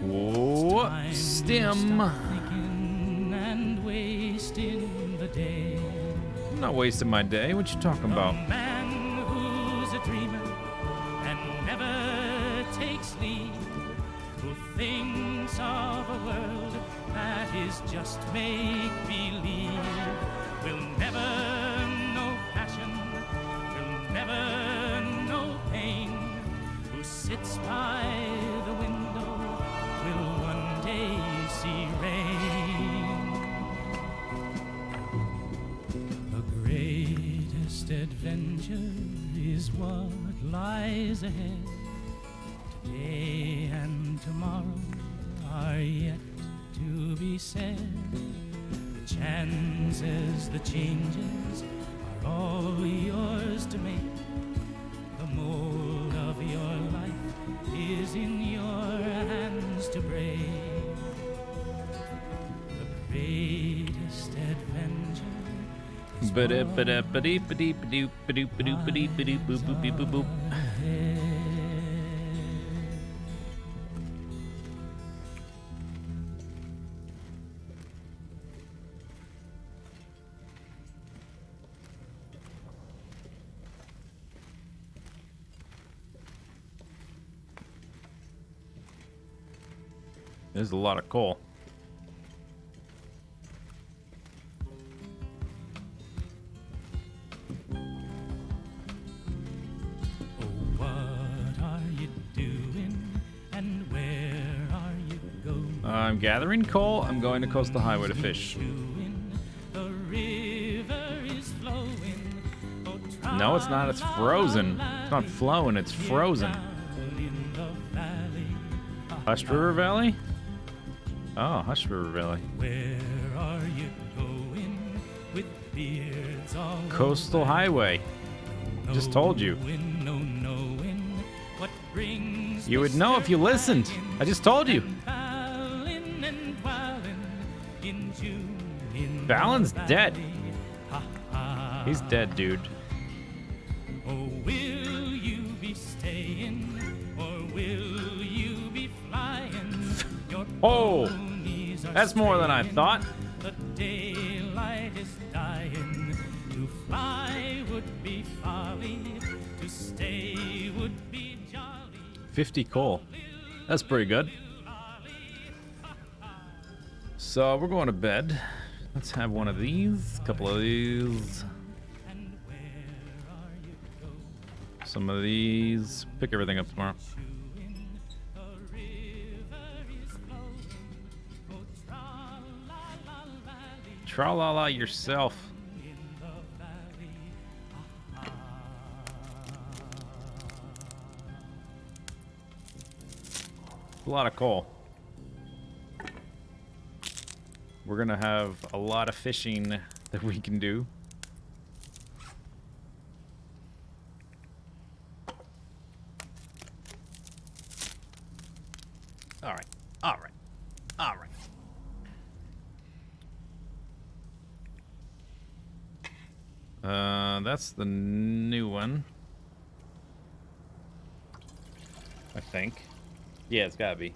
Whoa, Time to stem. stop thinking and wasting the day. I'm not wasting my day. What you talking about? A man who's a dreamer and never takes leave, who thinks of a world that is just make-believe, will never know passion, will never know pain, who sits by the window, will one day see rain. The greatest adventure is what lies ahead. Today and tomorrow are yet to be said. The chances, the changes are all yours to make. The mold of your life is is in your hands to break. The greatest adventure is Ba-da-ba-da-ba-dee-ba-dee-ba-doo-ba-doo-ba-doo-ba-dee-ba-doo-ba-doo-ba-doo-ba-doo-ba-doo. There's a lot of coal. Oh, what are you doing and where are you going? I'm gathering coal. I'm going to Coastal Highway to fish. The river is flowing. Oh, No, it's not. It's frozen. It's not flowing. It's frozen. in the valley. Hushed River Valley? Oh, Hushed River Valley. Where are you going with beards all Coastal Highway. Just told you. no knowing what brings You would know if you listened. I just told you. Balin's dead. He's dead, dude. Oh, will you be staying or will you be flying? Your Oh, ponies are that's more than I straying. thought. The daylight is dying. To fly would be folly. To stay would be jolly. 50 coal. That's pretty good. So we're going to bed. Let's have one of these, a couple of these, And where are you going? some of these. Pick everything up tomorrow. The river is flowing. Oh, tra-la-la-lally. Tra-la-la yourself. In the valley. A lot of coal. We're gonna have a lot of fishing that we can do. All right, all right, all right. That's the new one. I think. Yeah, it's gotta be.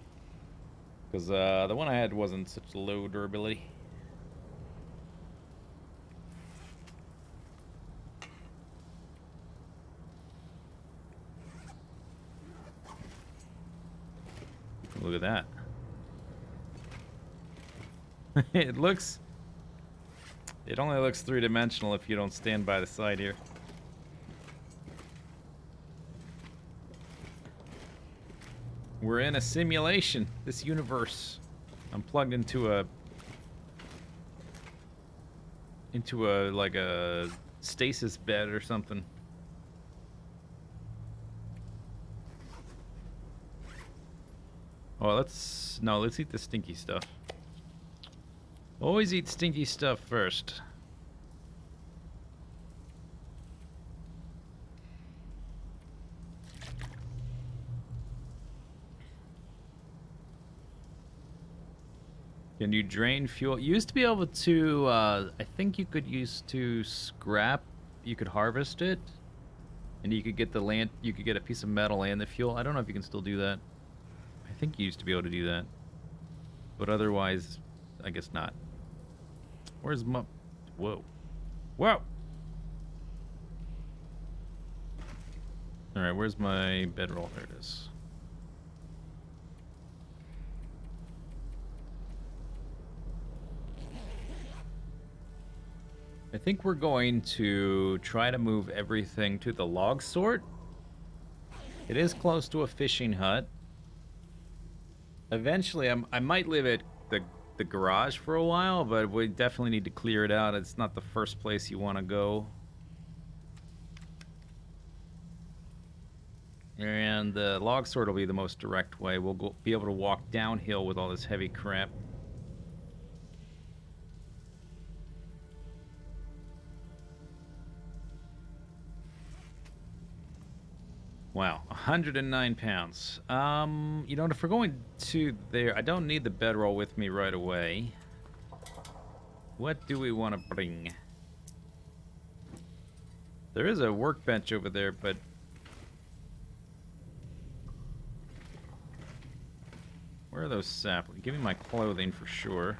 Because the one I had wasn't such low durability. Look at that. It looks... It only looks three-dimensional if you don't stand by the side here. We're in a simulation, this universe. I'm plugged into a like a stasis bed or something. Oh, let's eat the stinky stuff. Always eat stinky stuff first. Can you drain fuel? You used to be able to, I think you could use to scrap, you could harvest it, and you could get the land, you could get a piece of metal and the fuel. I don't know if you can still do that. I think you used to be able to do that. But otherwise, I guess not. Where's my, whoa. Whoa! Alright, where's my bedroll? There it is. I think we're going to try to move everything to the log sort. It is close to a fishing hut. Eventually, I might live at the garage for a while, but we definitely need to clear it out. It's not the first place you want to go. And the log sort will be the most direct way. We'll be able to walk downhill with all this heavy crap. Wow, 109 pounds. You know, if we're going to there, I don't need the bedroll with me right away. What do we want to bring? There is a workbench over there, but... Where are those saplings? Give me my clothing for sure.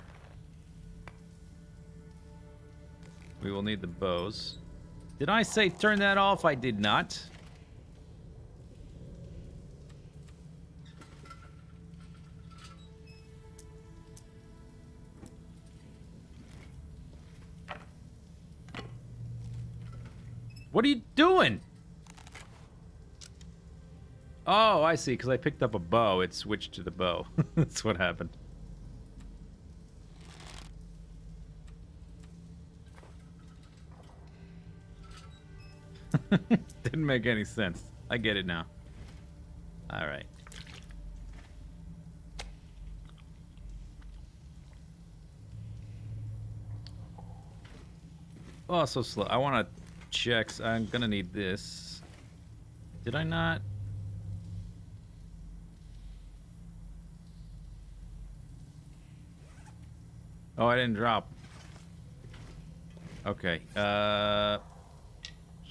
We will need the bows. Did I say turn that off? I did not. What are you doing? Oh, I see. Because I picked up a bow, it switched to the bow. That's what happened. Didn't make any sense. I get it now. All right. Oh, so slow. I want to check. I'm gonna need this. Did I not? Oh, I didn't drop. Okay.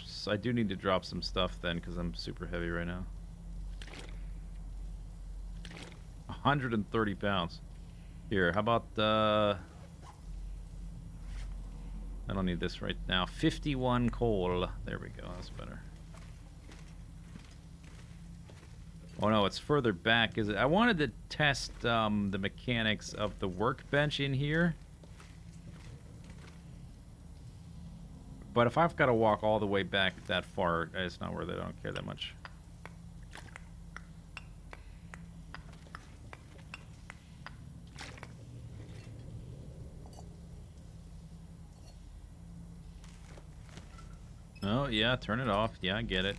So I do need to drop some stuff then, because I'm super heavy right now. 130 pounds. Here, how about I don't need this right now. 51 coal. There we go. That's better. Oh no, it's further back. Is it? I wanted to test the mechanics of the workbench in here. But if I've got to walk all the way back that far, it's not worth it. I don't care that much. Oh, yeah, turn it off. Yeah, I get it.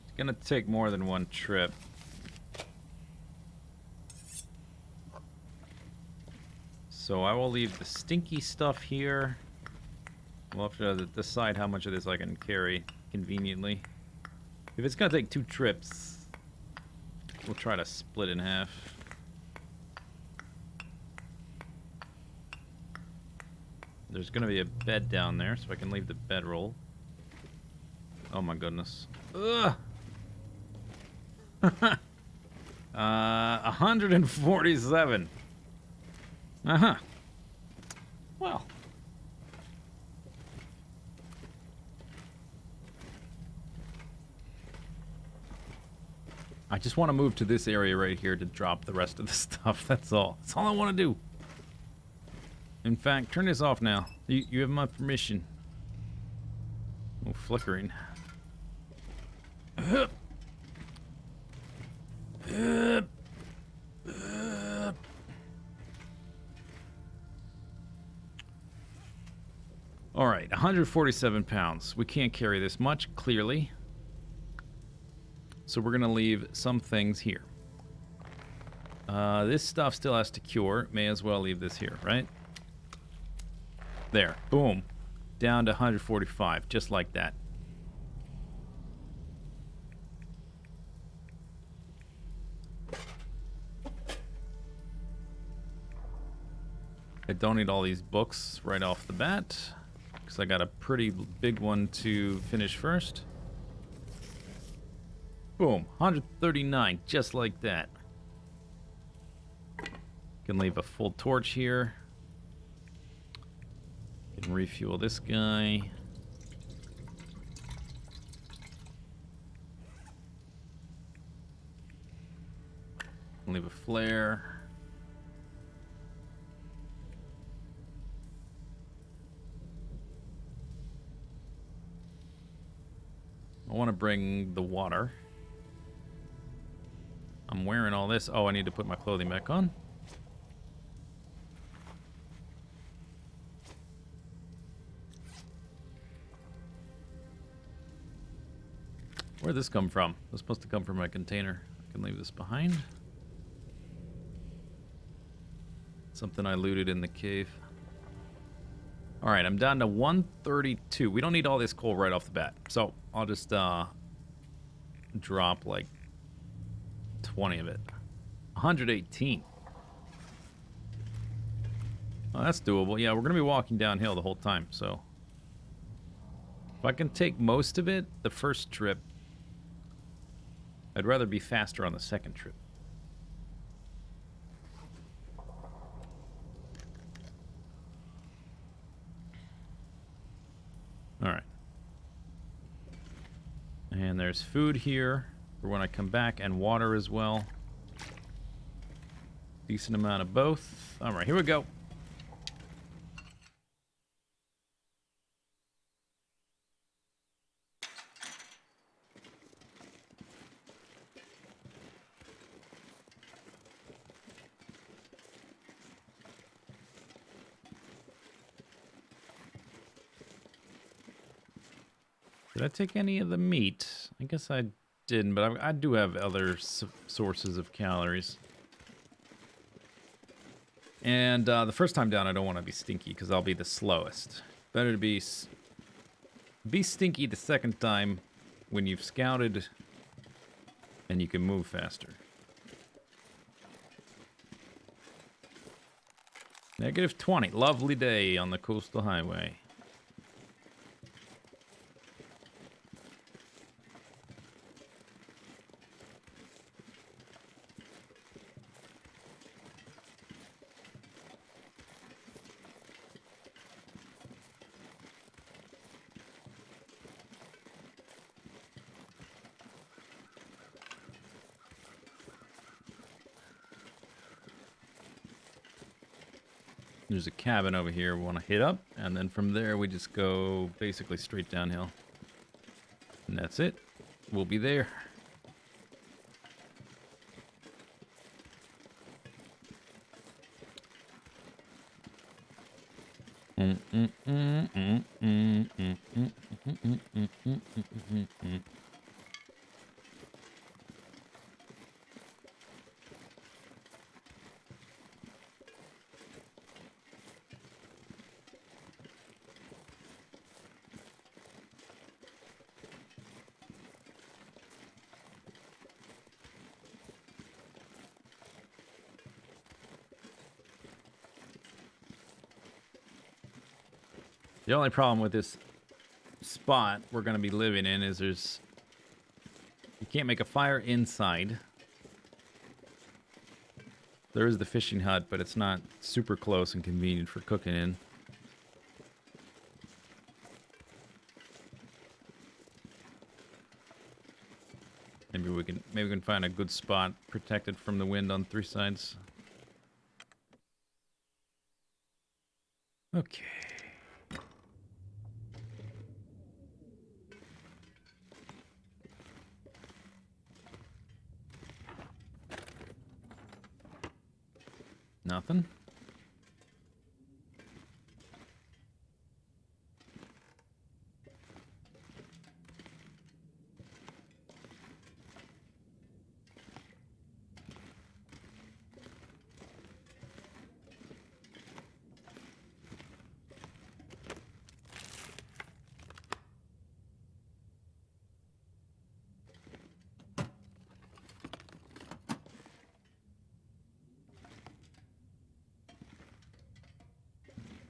It's gonna take more than one trip. So I will leave the stinky stuff here. We'll have to decide how much of this I can carry conveniently. If it's gonna take 2 trips, we'll try to split in half. There's gonna be a bed down there, so I can leave the bedroll. Oh my goodness. Ugh! 147. Uh-huh. Well. I just want to move to this area right here to drop the rest of the stuff. That's all. That's all I want to do. In fact, turn this off now. You have my permission. Oh, flickering. All right, 147 pounds. We can't carry this much, clearly. So we're going to leave some things here. This stuff still has to cure. May as well leave this here, right? There. Boom. Down to 145, just like that. I don't need all these books right off the bat, because I got a pretty big one to finish first. Boom, 139, just like that. Can leave a full torch here. Can refuel this guy. Leave a flare. I want to bring the water. I'm wearing all this. Oh, I need to put my clothing back on. Where'd this come from? It was supposed to come from my container. I can leave this behind. Something I looted in the cave. All right, I'm down to 132. We don't need all this coal right off the bat. So I'll just drop like 20 of it. 118. Oh, that's doable. Yeah, we're going to be walking downhill the whole time, so... If I can take most of it the first trip, I'd rather be faster on the second trip. Alright. And there's food here for when I come back, and water as well. Decent amount of both. Alright, here we go. Did I take any of the meat? I guess I didn't, but I do have other sources of calories. And the first time down, I don't want to be stinky because I'll be the slowest. Better to be stinky the second time when you've scouted and you can move faster. -20. Lovely day on the coastal highway. There's a cabin over here we want to hit up, and then from there we just go basically straight downhill. And that's it. We'll be there. The only problem with this spot we're going to be living in is you can't make a fire inside. There is the fishing hut, but it's not super close and convenient for cooking in. Maybe we can find a good spot protected from the wind on 3 sides. Okay. Nothing.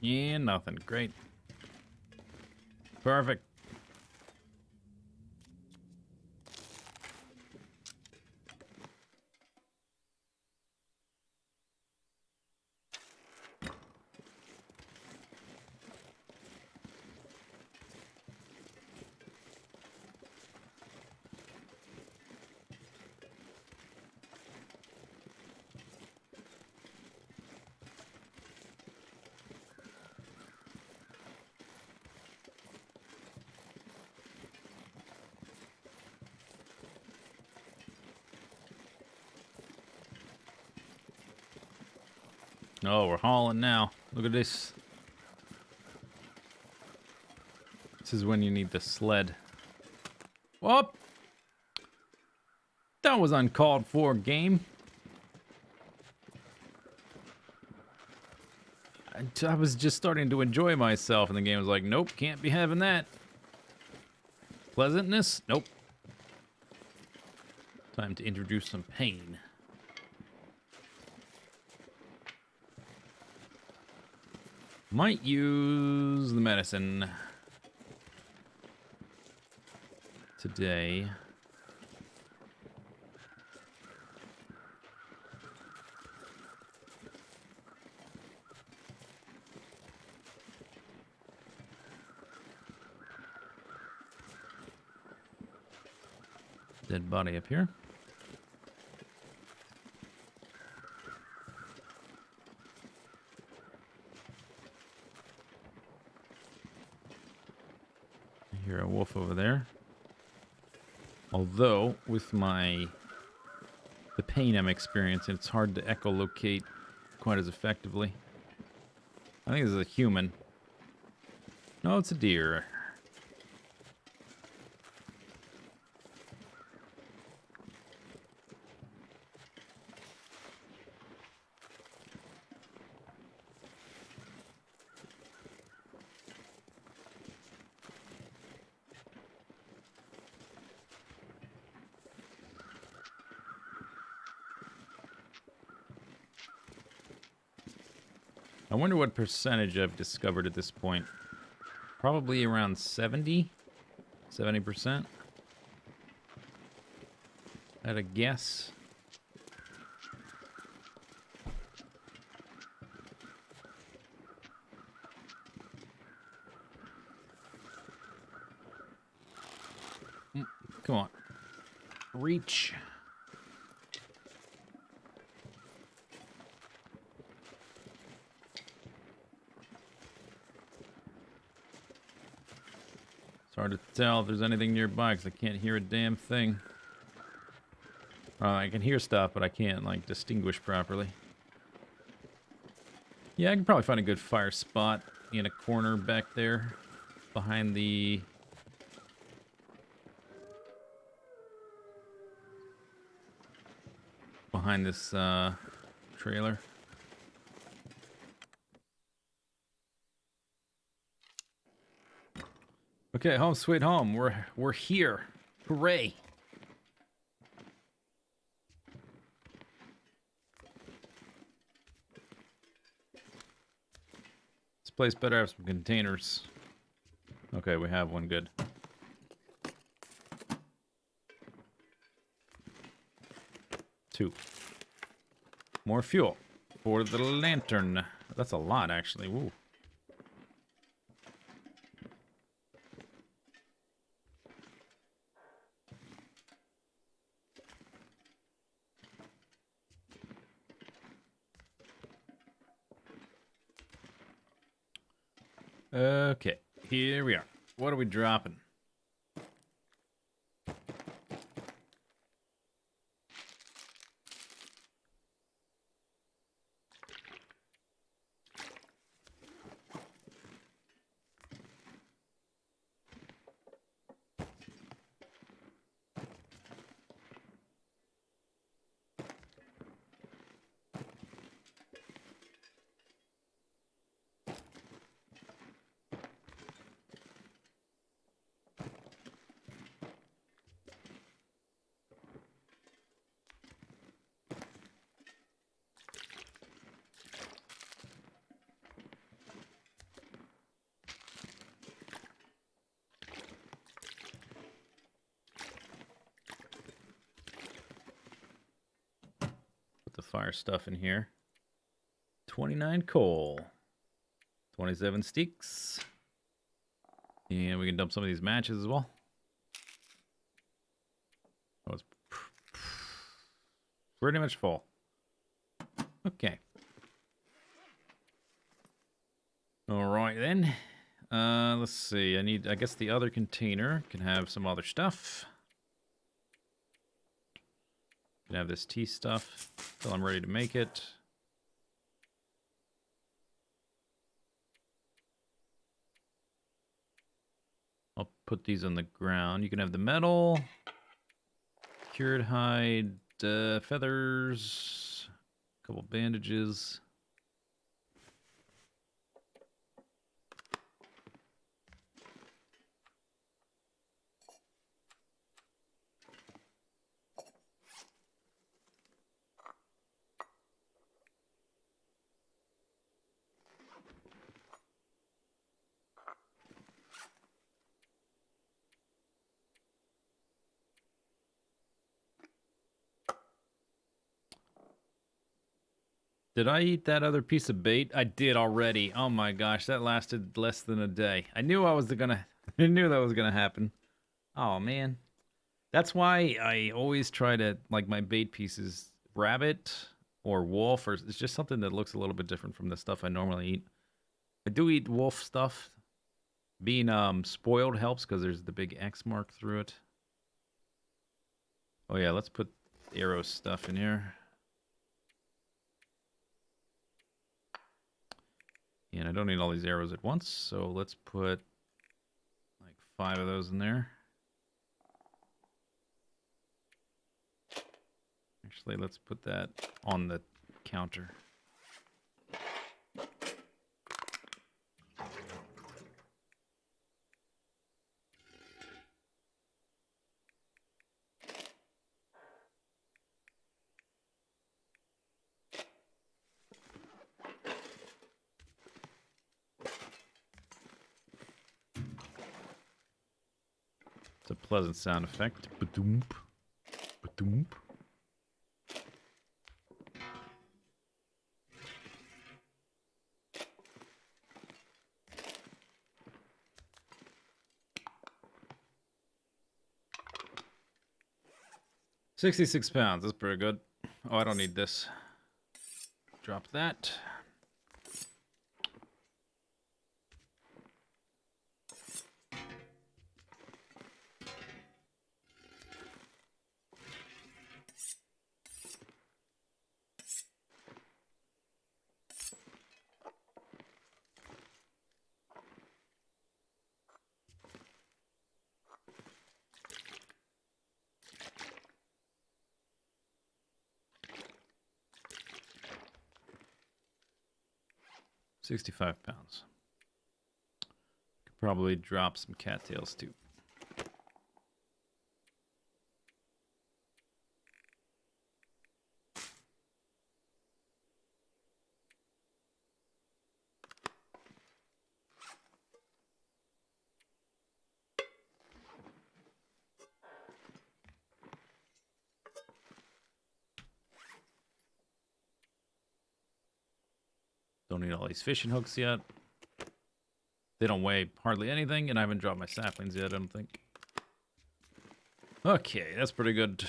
Yeah, nothing. Great. Perfect. Oh, we're hauling now. Look at this. This is when you need the sled. Whoop! That was uncalled for, game. I was just starting to enjoy myself, and the game was like, nope, can't be having that. Pleasantness? Nope. Time to introduce some pain. Might use the medicine today. Dead body up here. I hear a wolf over there. Although, with the pain I'm experiencing, it's hard to echolocate quite as effectively. I think this is a human. No, it's a deer. I wonder what percentage I've discovered at this point. Probably around 70%. At a guess. Come on. Reach. It's hard to tell if there's anything nearby because I can't hear a damn thing. I can hear stuff, but I can't, like, distinguish properly. Yeah, I can probably find a good fire spot in a corner back there behind the... behind this, trailer. Okay, home sweet home. We're here. Hooray. This place better have some containers. Okay, we have one. Good. Two. More fuel for the lantern. That's a lot, actually. Woo. Okay, here we are. What are we dropping? The fire stuff in here. 29 coal. 27 sticks. And we can dump some of these matches as well. Oh, it's pretty much full. Okay. All right then. Let's see. I guess the other container can have some other stuff. Can have this tea stuff till I'm ready to make it. I'll put these on the ground. You can have the metal, cured hide, feathers, a couple bandages. Did I eat that other piece of bait? I did already. Oh my gosh, that lasted less than a day. I knew I was gonna. I knew that was gonna happen. Oh man, that's why I always try to like my bait pieces, rabbit or wolf, or it's just something that looks a little bit different from the stuff I normally eat. I do eat wolf stuff. Being spoiled helps because there's the big X mark through it. Oh yeah, let's put arrow stuff in here. And I don't need all these arrows at once, so let's put like 5 of those in there. Actually, let's put that on the counter. It's a pleasant sound effect. Ba-doomp. Ba-doomp. £66. That's pretty good. Oh, I don't need this. Drop that. £65. Could probably drop some cattails too. Don't need all these fishing hooks yet. They don't weigh hardly anything, and I haven't dropped my saplings yet, I don't think. Okay, that's pretty good.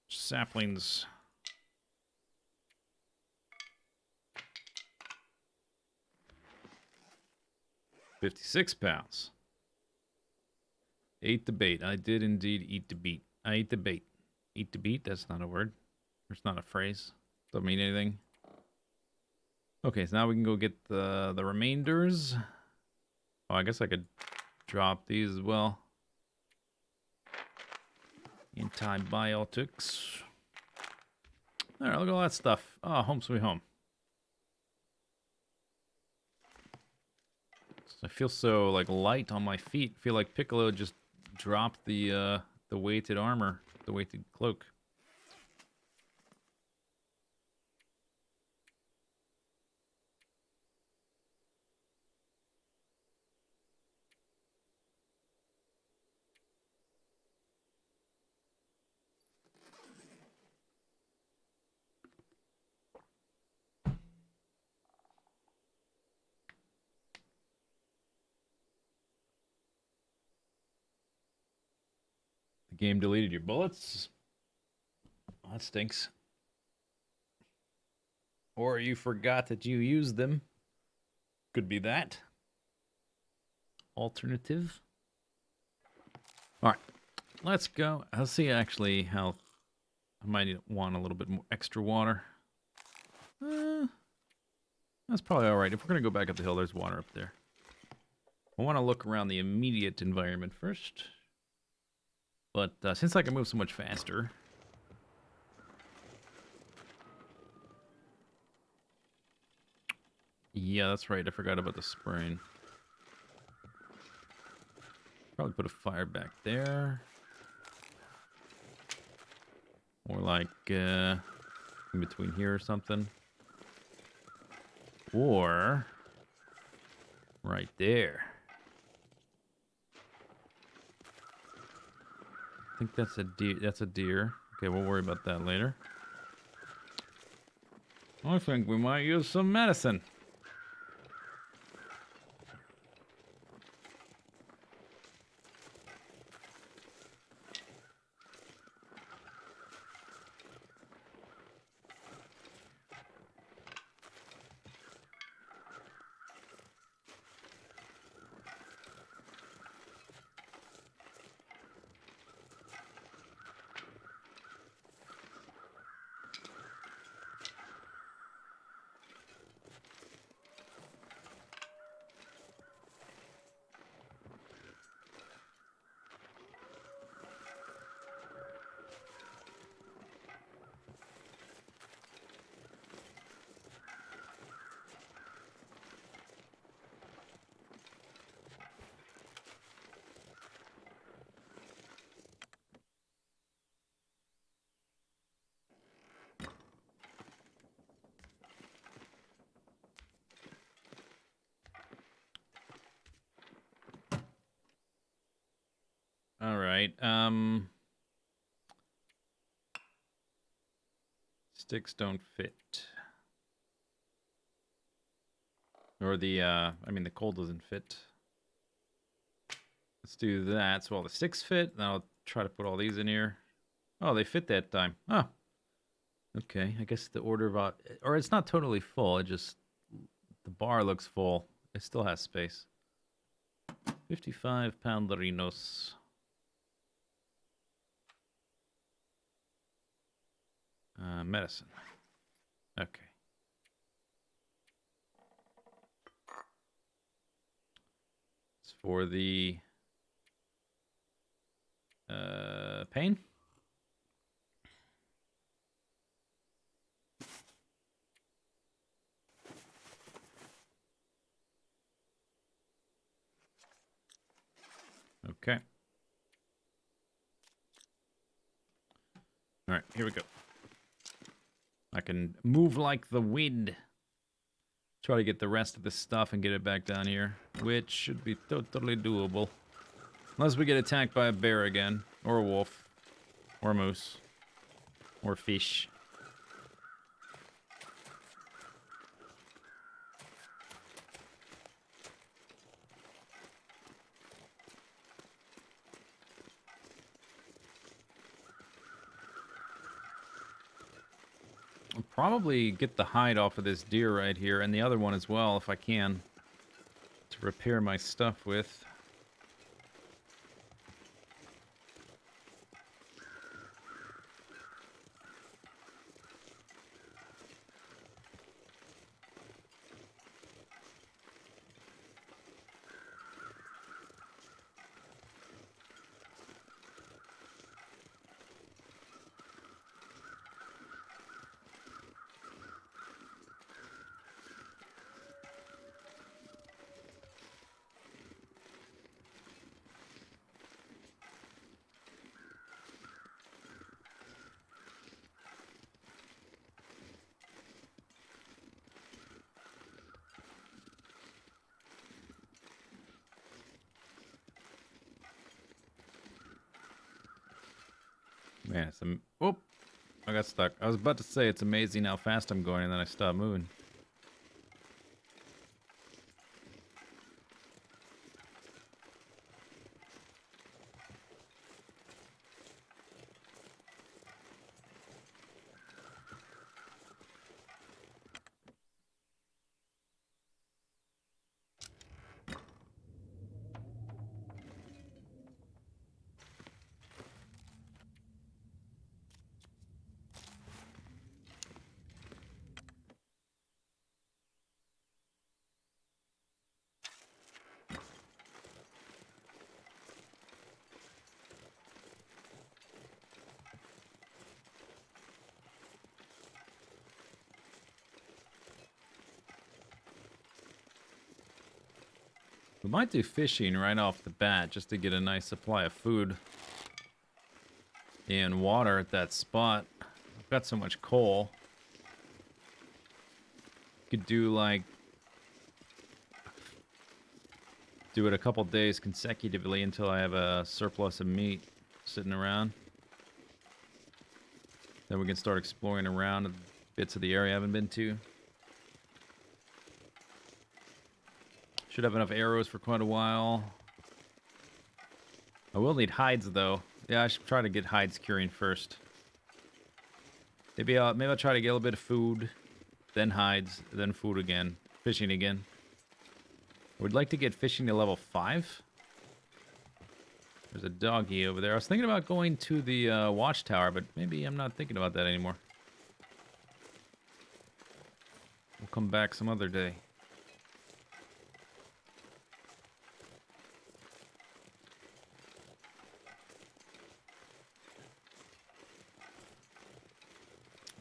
Saplings. £56. Ate the bait. I did indeed eat the beat. I ate the bait. Eat the beat? That's not a word. It's not a phrase. Doesn't mean anything. Okay, so now we can go get the remainders. Oh, I guess I could drop these as well. Antibiotics. Alright, look at all that stuff. Oh, home sweet home. I feel so like light on my feet. I feel like Piccolo just dropped the weighted armor, the weighted cloak. The game deleted your bullets. Oh, that stinks. Or you forgot that you used them. Could be that. Alternative. Alright. Let's go. Let's see actually how... I might want a little bit more extra water. That's probably alright. If we're going to go back up the hill, there's water up there. I want to look around the immediate environment first. But since I can move so much faster... Yeah, that's right. I forgot about the spraying. Probably put a fire back there. Or like in between here or something. Or right there. I think that's a deer. That's a deer. Okay, we'll worry about that later. I think we might use some medicine. All right. Sticks don't fit. Or the the coal doesn't fit. Let's do that. So all the sticks fit. Now I'll try to put all these in here. Oh, they fit that time. Oh. Okay. I guess the order about, or it's not totally full. It just, the bar looks full. It still has space. 55 pounderinos. Medicine. Okay. It's for the pain. Okay. All right, here we go. I can move like the wind. Try to get the rest of this stuff and get it back down here, which should be totally doable. Unless we get attacked by a bear again, or a wolf, or a moose, or fish. I'll probably get the hide off of this deer right here, and the other one as well, if I can, to repair my stuff with. Man, oh, I got stuck. I was about to say it's amazing how fast I'm going, and then I stopped moving. We might do fishing right off the bat just to get a nice supply of food and water at that spot. I've got so much coal. Could do like do it a couple days consecutively until I have a surplus of meat sitting around. Then we can start exploring around bits of the area I haven't been to. Should have enough arrows for quite a while. I will need hides, though. Yeah, I should try to get hides curing first. Maybe I'll try to get a little bit of food, then hides, then food again. Fishing again. I would like to get fishing to level 5. There's a doggy over there. I was thinking about going to the watchtower, but maybe I'm not thinking about that anymore. We'll come back some other day.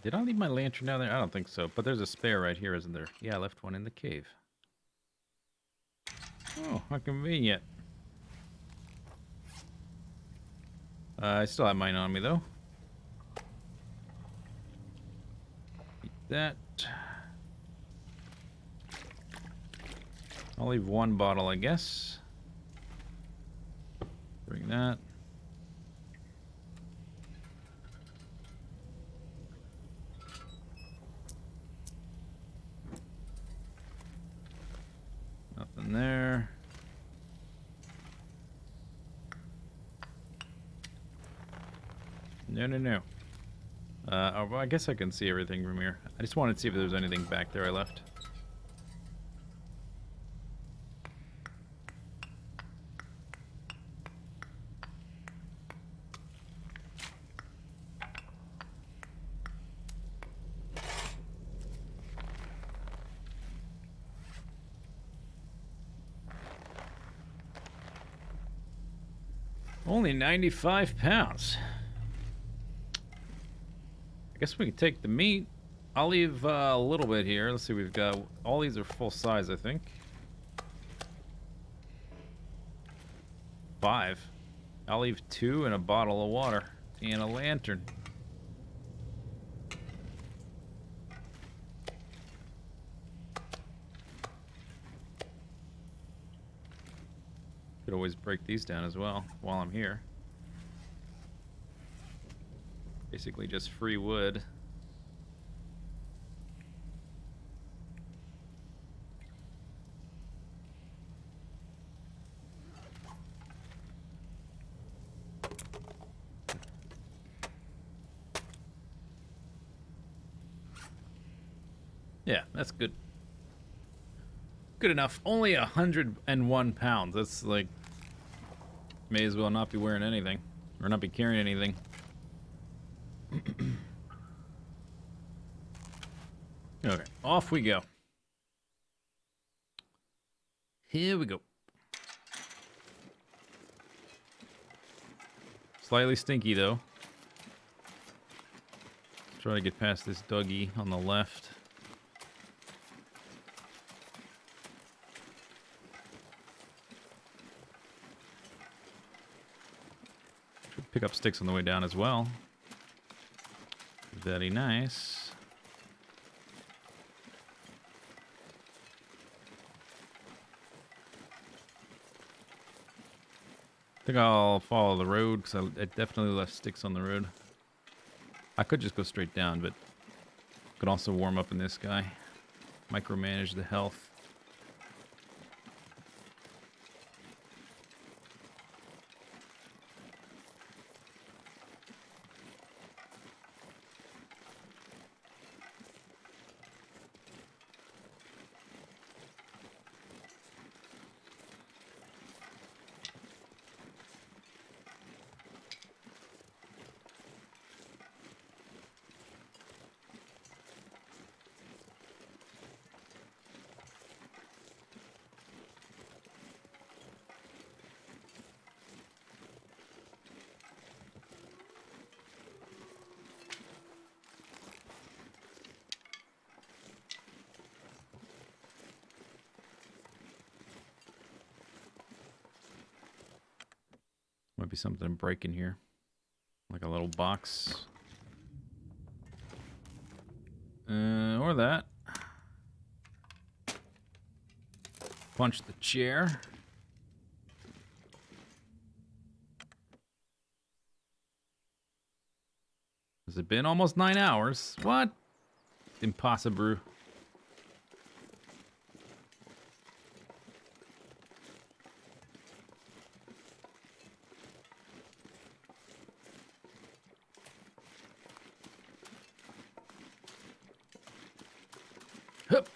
Did I leave my lantern down there? I don't think so. But there's a spare right here, isn't there? Yeah, I left one in the cave. Oh, how convenient. I still have mine on me, though. Eat that. I'll leave one bottle, I guess. Bring that. Nothing there. No. Oh, well, I guess I can see everything from here. I just wanted to see if there was anything back there I left. Only 95 pounds. I guess we can take the meat. I'll leave a little bit here. Let's see, we've got... all these are full size, I think. 5. I'll leave 2 and a bottle of water. And a lantern. Could always break these down as well while I'm here. Basically just free wood. Yeah, that's good. Good enough. Only 101 pounds. That's like... may as well not be wearing anything. Or not be carrying anything. Okay, off we go. Here we go. Slightly stinky, though. Try to get past this Dougie on the left. Should pick up sticks on the way down as well. Very nice. I think I'll follow the road because I definitely left sticks on the road. I could just go straight down, but could also warm up in this guy. Micromanage the health. Might be something breaking here. Like a little box. Or that. Punch the chair. Has it been almost 9 hours? What? impossible. Hup.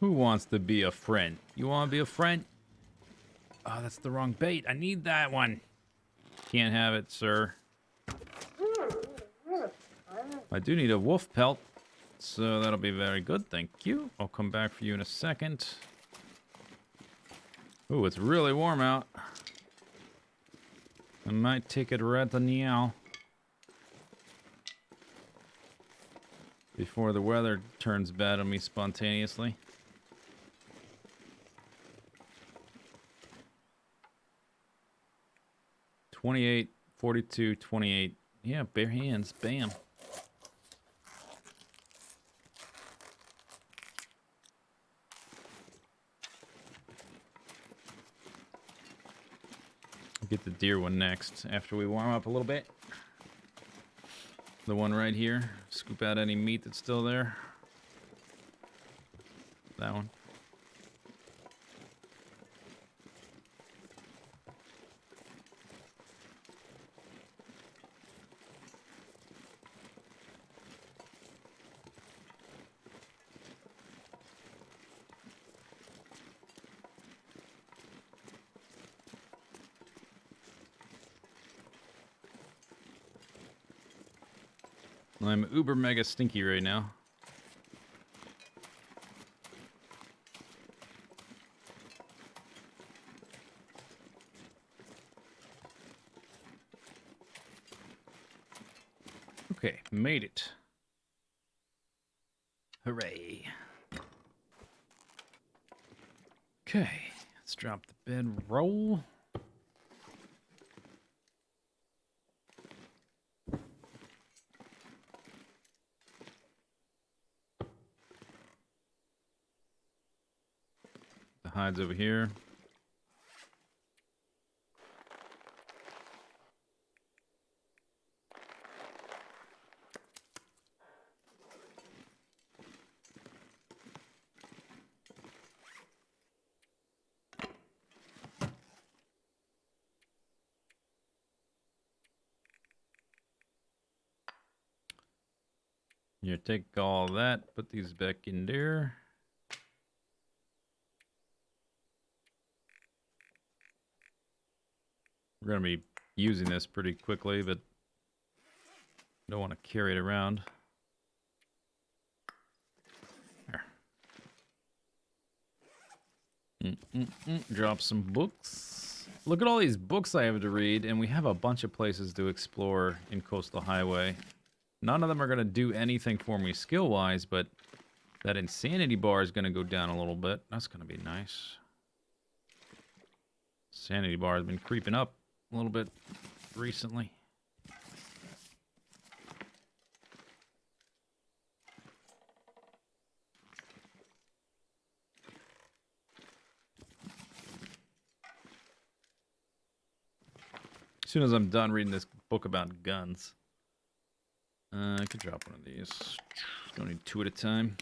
Who wants to be a friend? You want to be a friend? Oh, that's the wrong bait. I need that one. Can't have it, sir. I do need a wolf pelt, so that'll be very good. Thank you. I'll come back for you in a second. Ooh, it's really warm out. I might take it right now before the weather turns bad on me spontaneously. $28, $42, $28. Yeah, bare hands. Bam. Get the deer one next after we warm up a little bit. The one right here. Scoop out any meat that's still there. That one. I'm uber mega stinky right now. Okay, made it. Hooray. Okay, let's drop the bedroll. The hides over here. Here, take all that, put these back in there. We're going to be using this pretty quickly, but don't want to carry it around. There. Drop some books. Look at all these books I have to read, and we have a bunch of places to explore in Coastal Highway. None of them are going to do anything for me skill-wise, but that insanity bar is going to go down a little bit. That's going to be nice. Sanity bar has been creeping up a little bit recently. As soon as I'm done reading this book about guns, I could drop one of these. Don't need two at a time.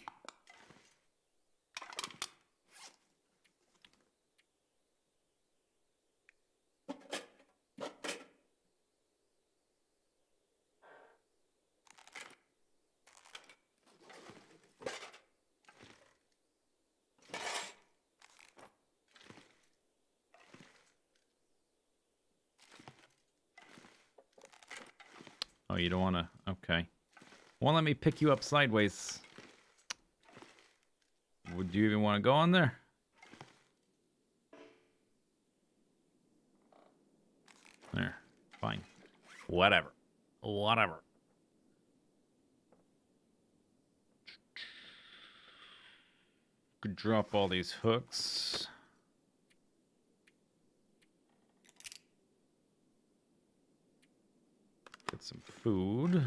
Oh, you don't want to? Okay. Won't let me pick you up sideways. Would you even want to go on there? There. Fine. Whatever. Whatever. could drop all these hooks. Get some food.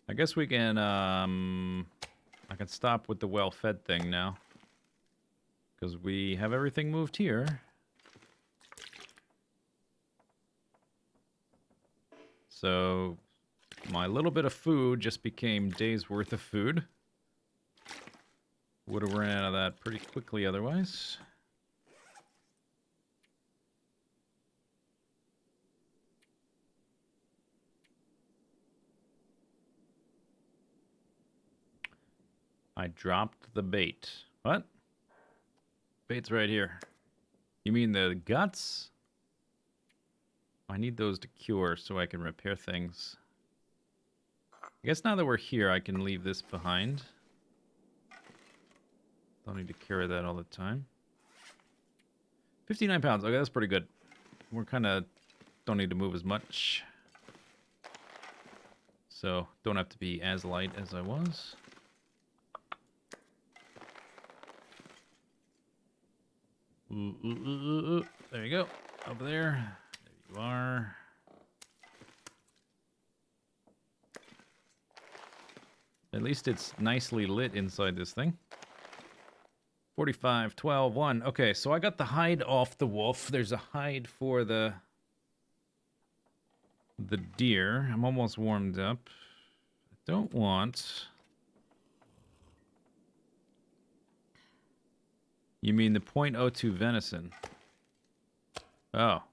I guess we can, I can stop with the well-fed thing now. Because we have everything moved here. So, my little bit of food just became days worth of food. Would have ran out of that pretty quickly otherwise. I dropped the bait. What? Bait's right here. You mean the guts? I need those to cure so I can repair things. I guess now that we're here, I can leave this behind. Don't need to carry that all the time. 59 pounds. Okay, that's pretty good. We're kind of... don't need to move as much. So, don't have to be as light as I was. There you go. Up there. There you are. At least it's nicely lit inside this thing. 45, 12, 1. Okay, so I got the hide off the wolf. There's a hide for the deer. I'm almost warmed up. I don't want... You mean the .02 venison? Oh.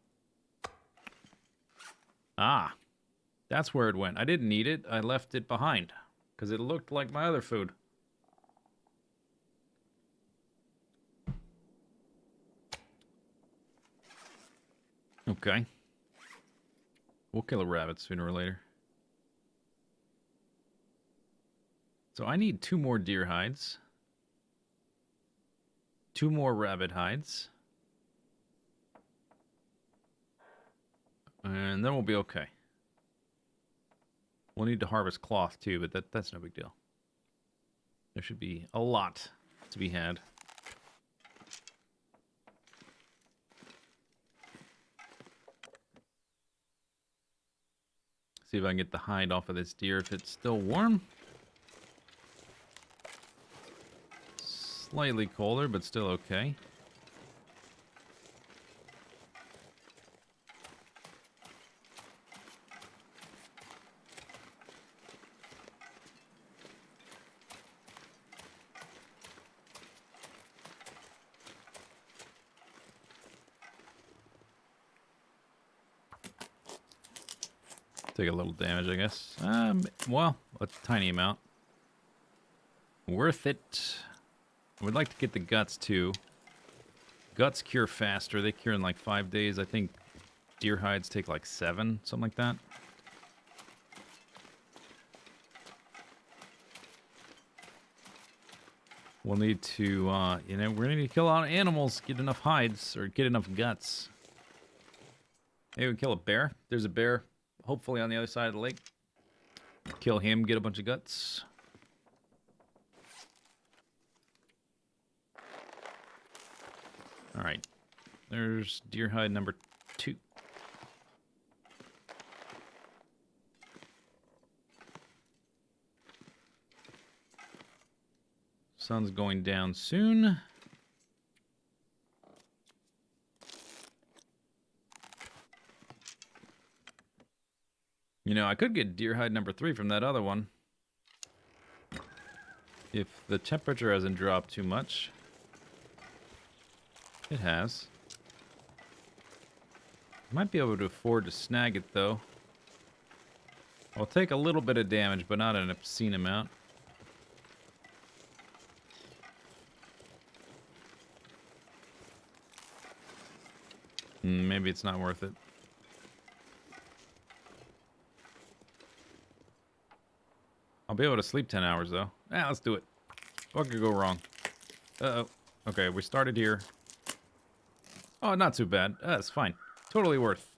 Ah. That's where it went. I didn't need it. I left it behind. Because it looked like my other food. Okay. We'll kill a rabbit sooner or later. So I need 2 more deer hides. 2 more rabbit hides. And then we'll be okay. We'll need to harvest cloth too, but that's no big deal. There should be a lot to be had. See if I can get the hide off of this deer if it's still warm. Slightly colder, but still okay. Take a little damage, I guess. Well, a tiny amount. Worth it. I would like to get the guts, too. Guts cure faster. They cure in like 5 days. I think deer hides take like 7, something like that. We'll need to, you know, we're going to need to kill a lot of animals, get enough hides, or get enough guts. Maybe we can kill a bear. There's a bear, hopefully on the other side of the lake. Kill him, get a bunch of guts. All right, there's deer hide number 2. Sun's going down soon. You know, I could get deer hide number 3 from that other one. If the temperature hasn't dropped too much. It has. Might be able to afford to snag it, though. I'll take a little bit of damage, but not an obscene amount. Maybe it's not worth it. I'll be able to sleep 10 hours, though. Let's do it. What could go wrong? Uh-oh. Okay, we started here. Oh, not too bad. That's fine. Totally worth.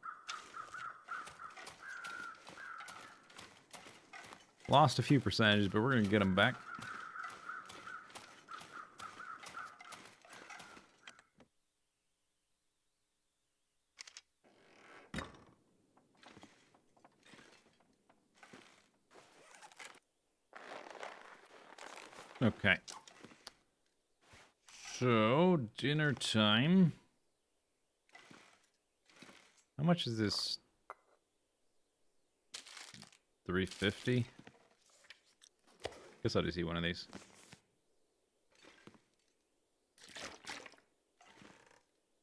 Lost a few percentages, but we're going to get them back. Okay. So, dinner time. How much is this? 350. Guess I'll just eat one of these.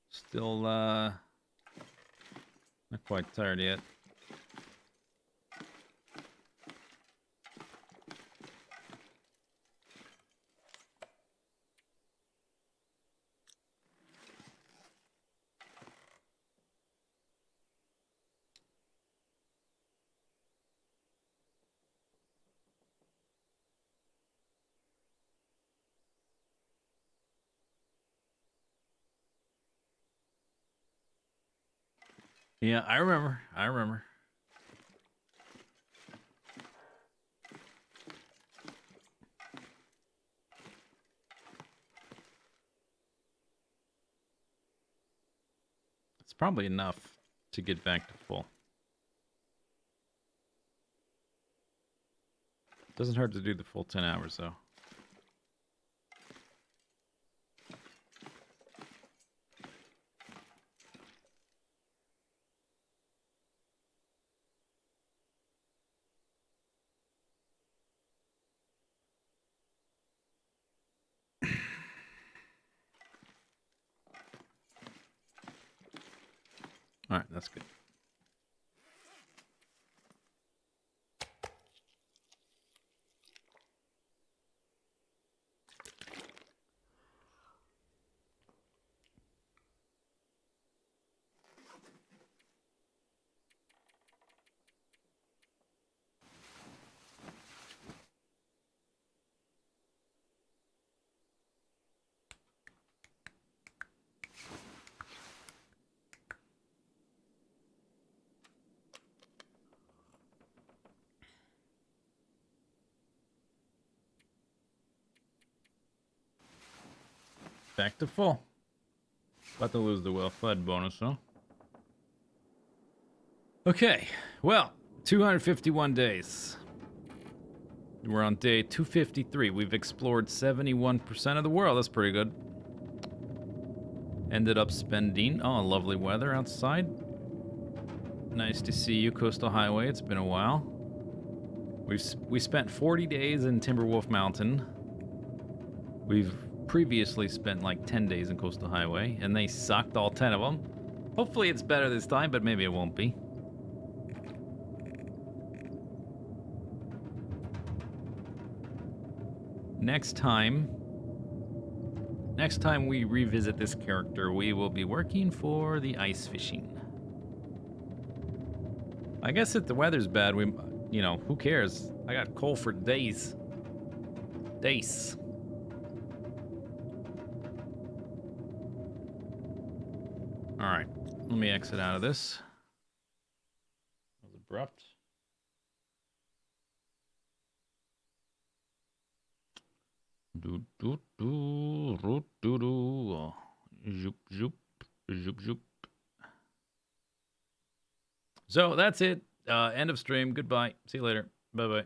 Still, not quite tired yet. Yeah, I remember. I remember. It's probably enough to get back to full. Doesn't hurt to do the full 10 hours, though. All right, that's good. Back to full. About to lose the well-fed bonus, though. Okay, well, 251 days. We're on day 253. We've explored 71% of the world. That's pretty good. Ended up spending... Oh, lovely weather outside. Nice to see you, Coastal Highway. It's been a while. We spent 40 days in Timberwolf Mountain. We've previously spent like 10 days in Coastal Highway, and they sucked all 10 of them. Hopefully it's better this time, but maybe it won't be. Next time we revisit this character, we will be working for the ice fishing. I guess if the weather's bad, you know, who cares? I got coal for days. Days. All right, let me exit out of this. That was abrupt. Do do do root do do. Zoop zoop zoop zoop. So that's it. End of stream. Goodbye. See you later. Bye bye.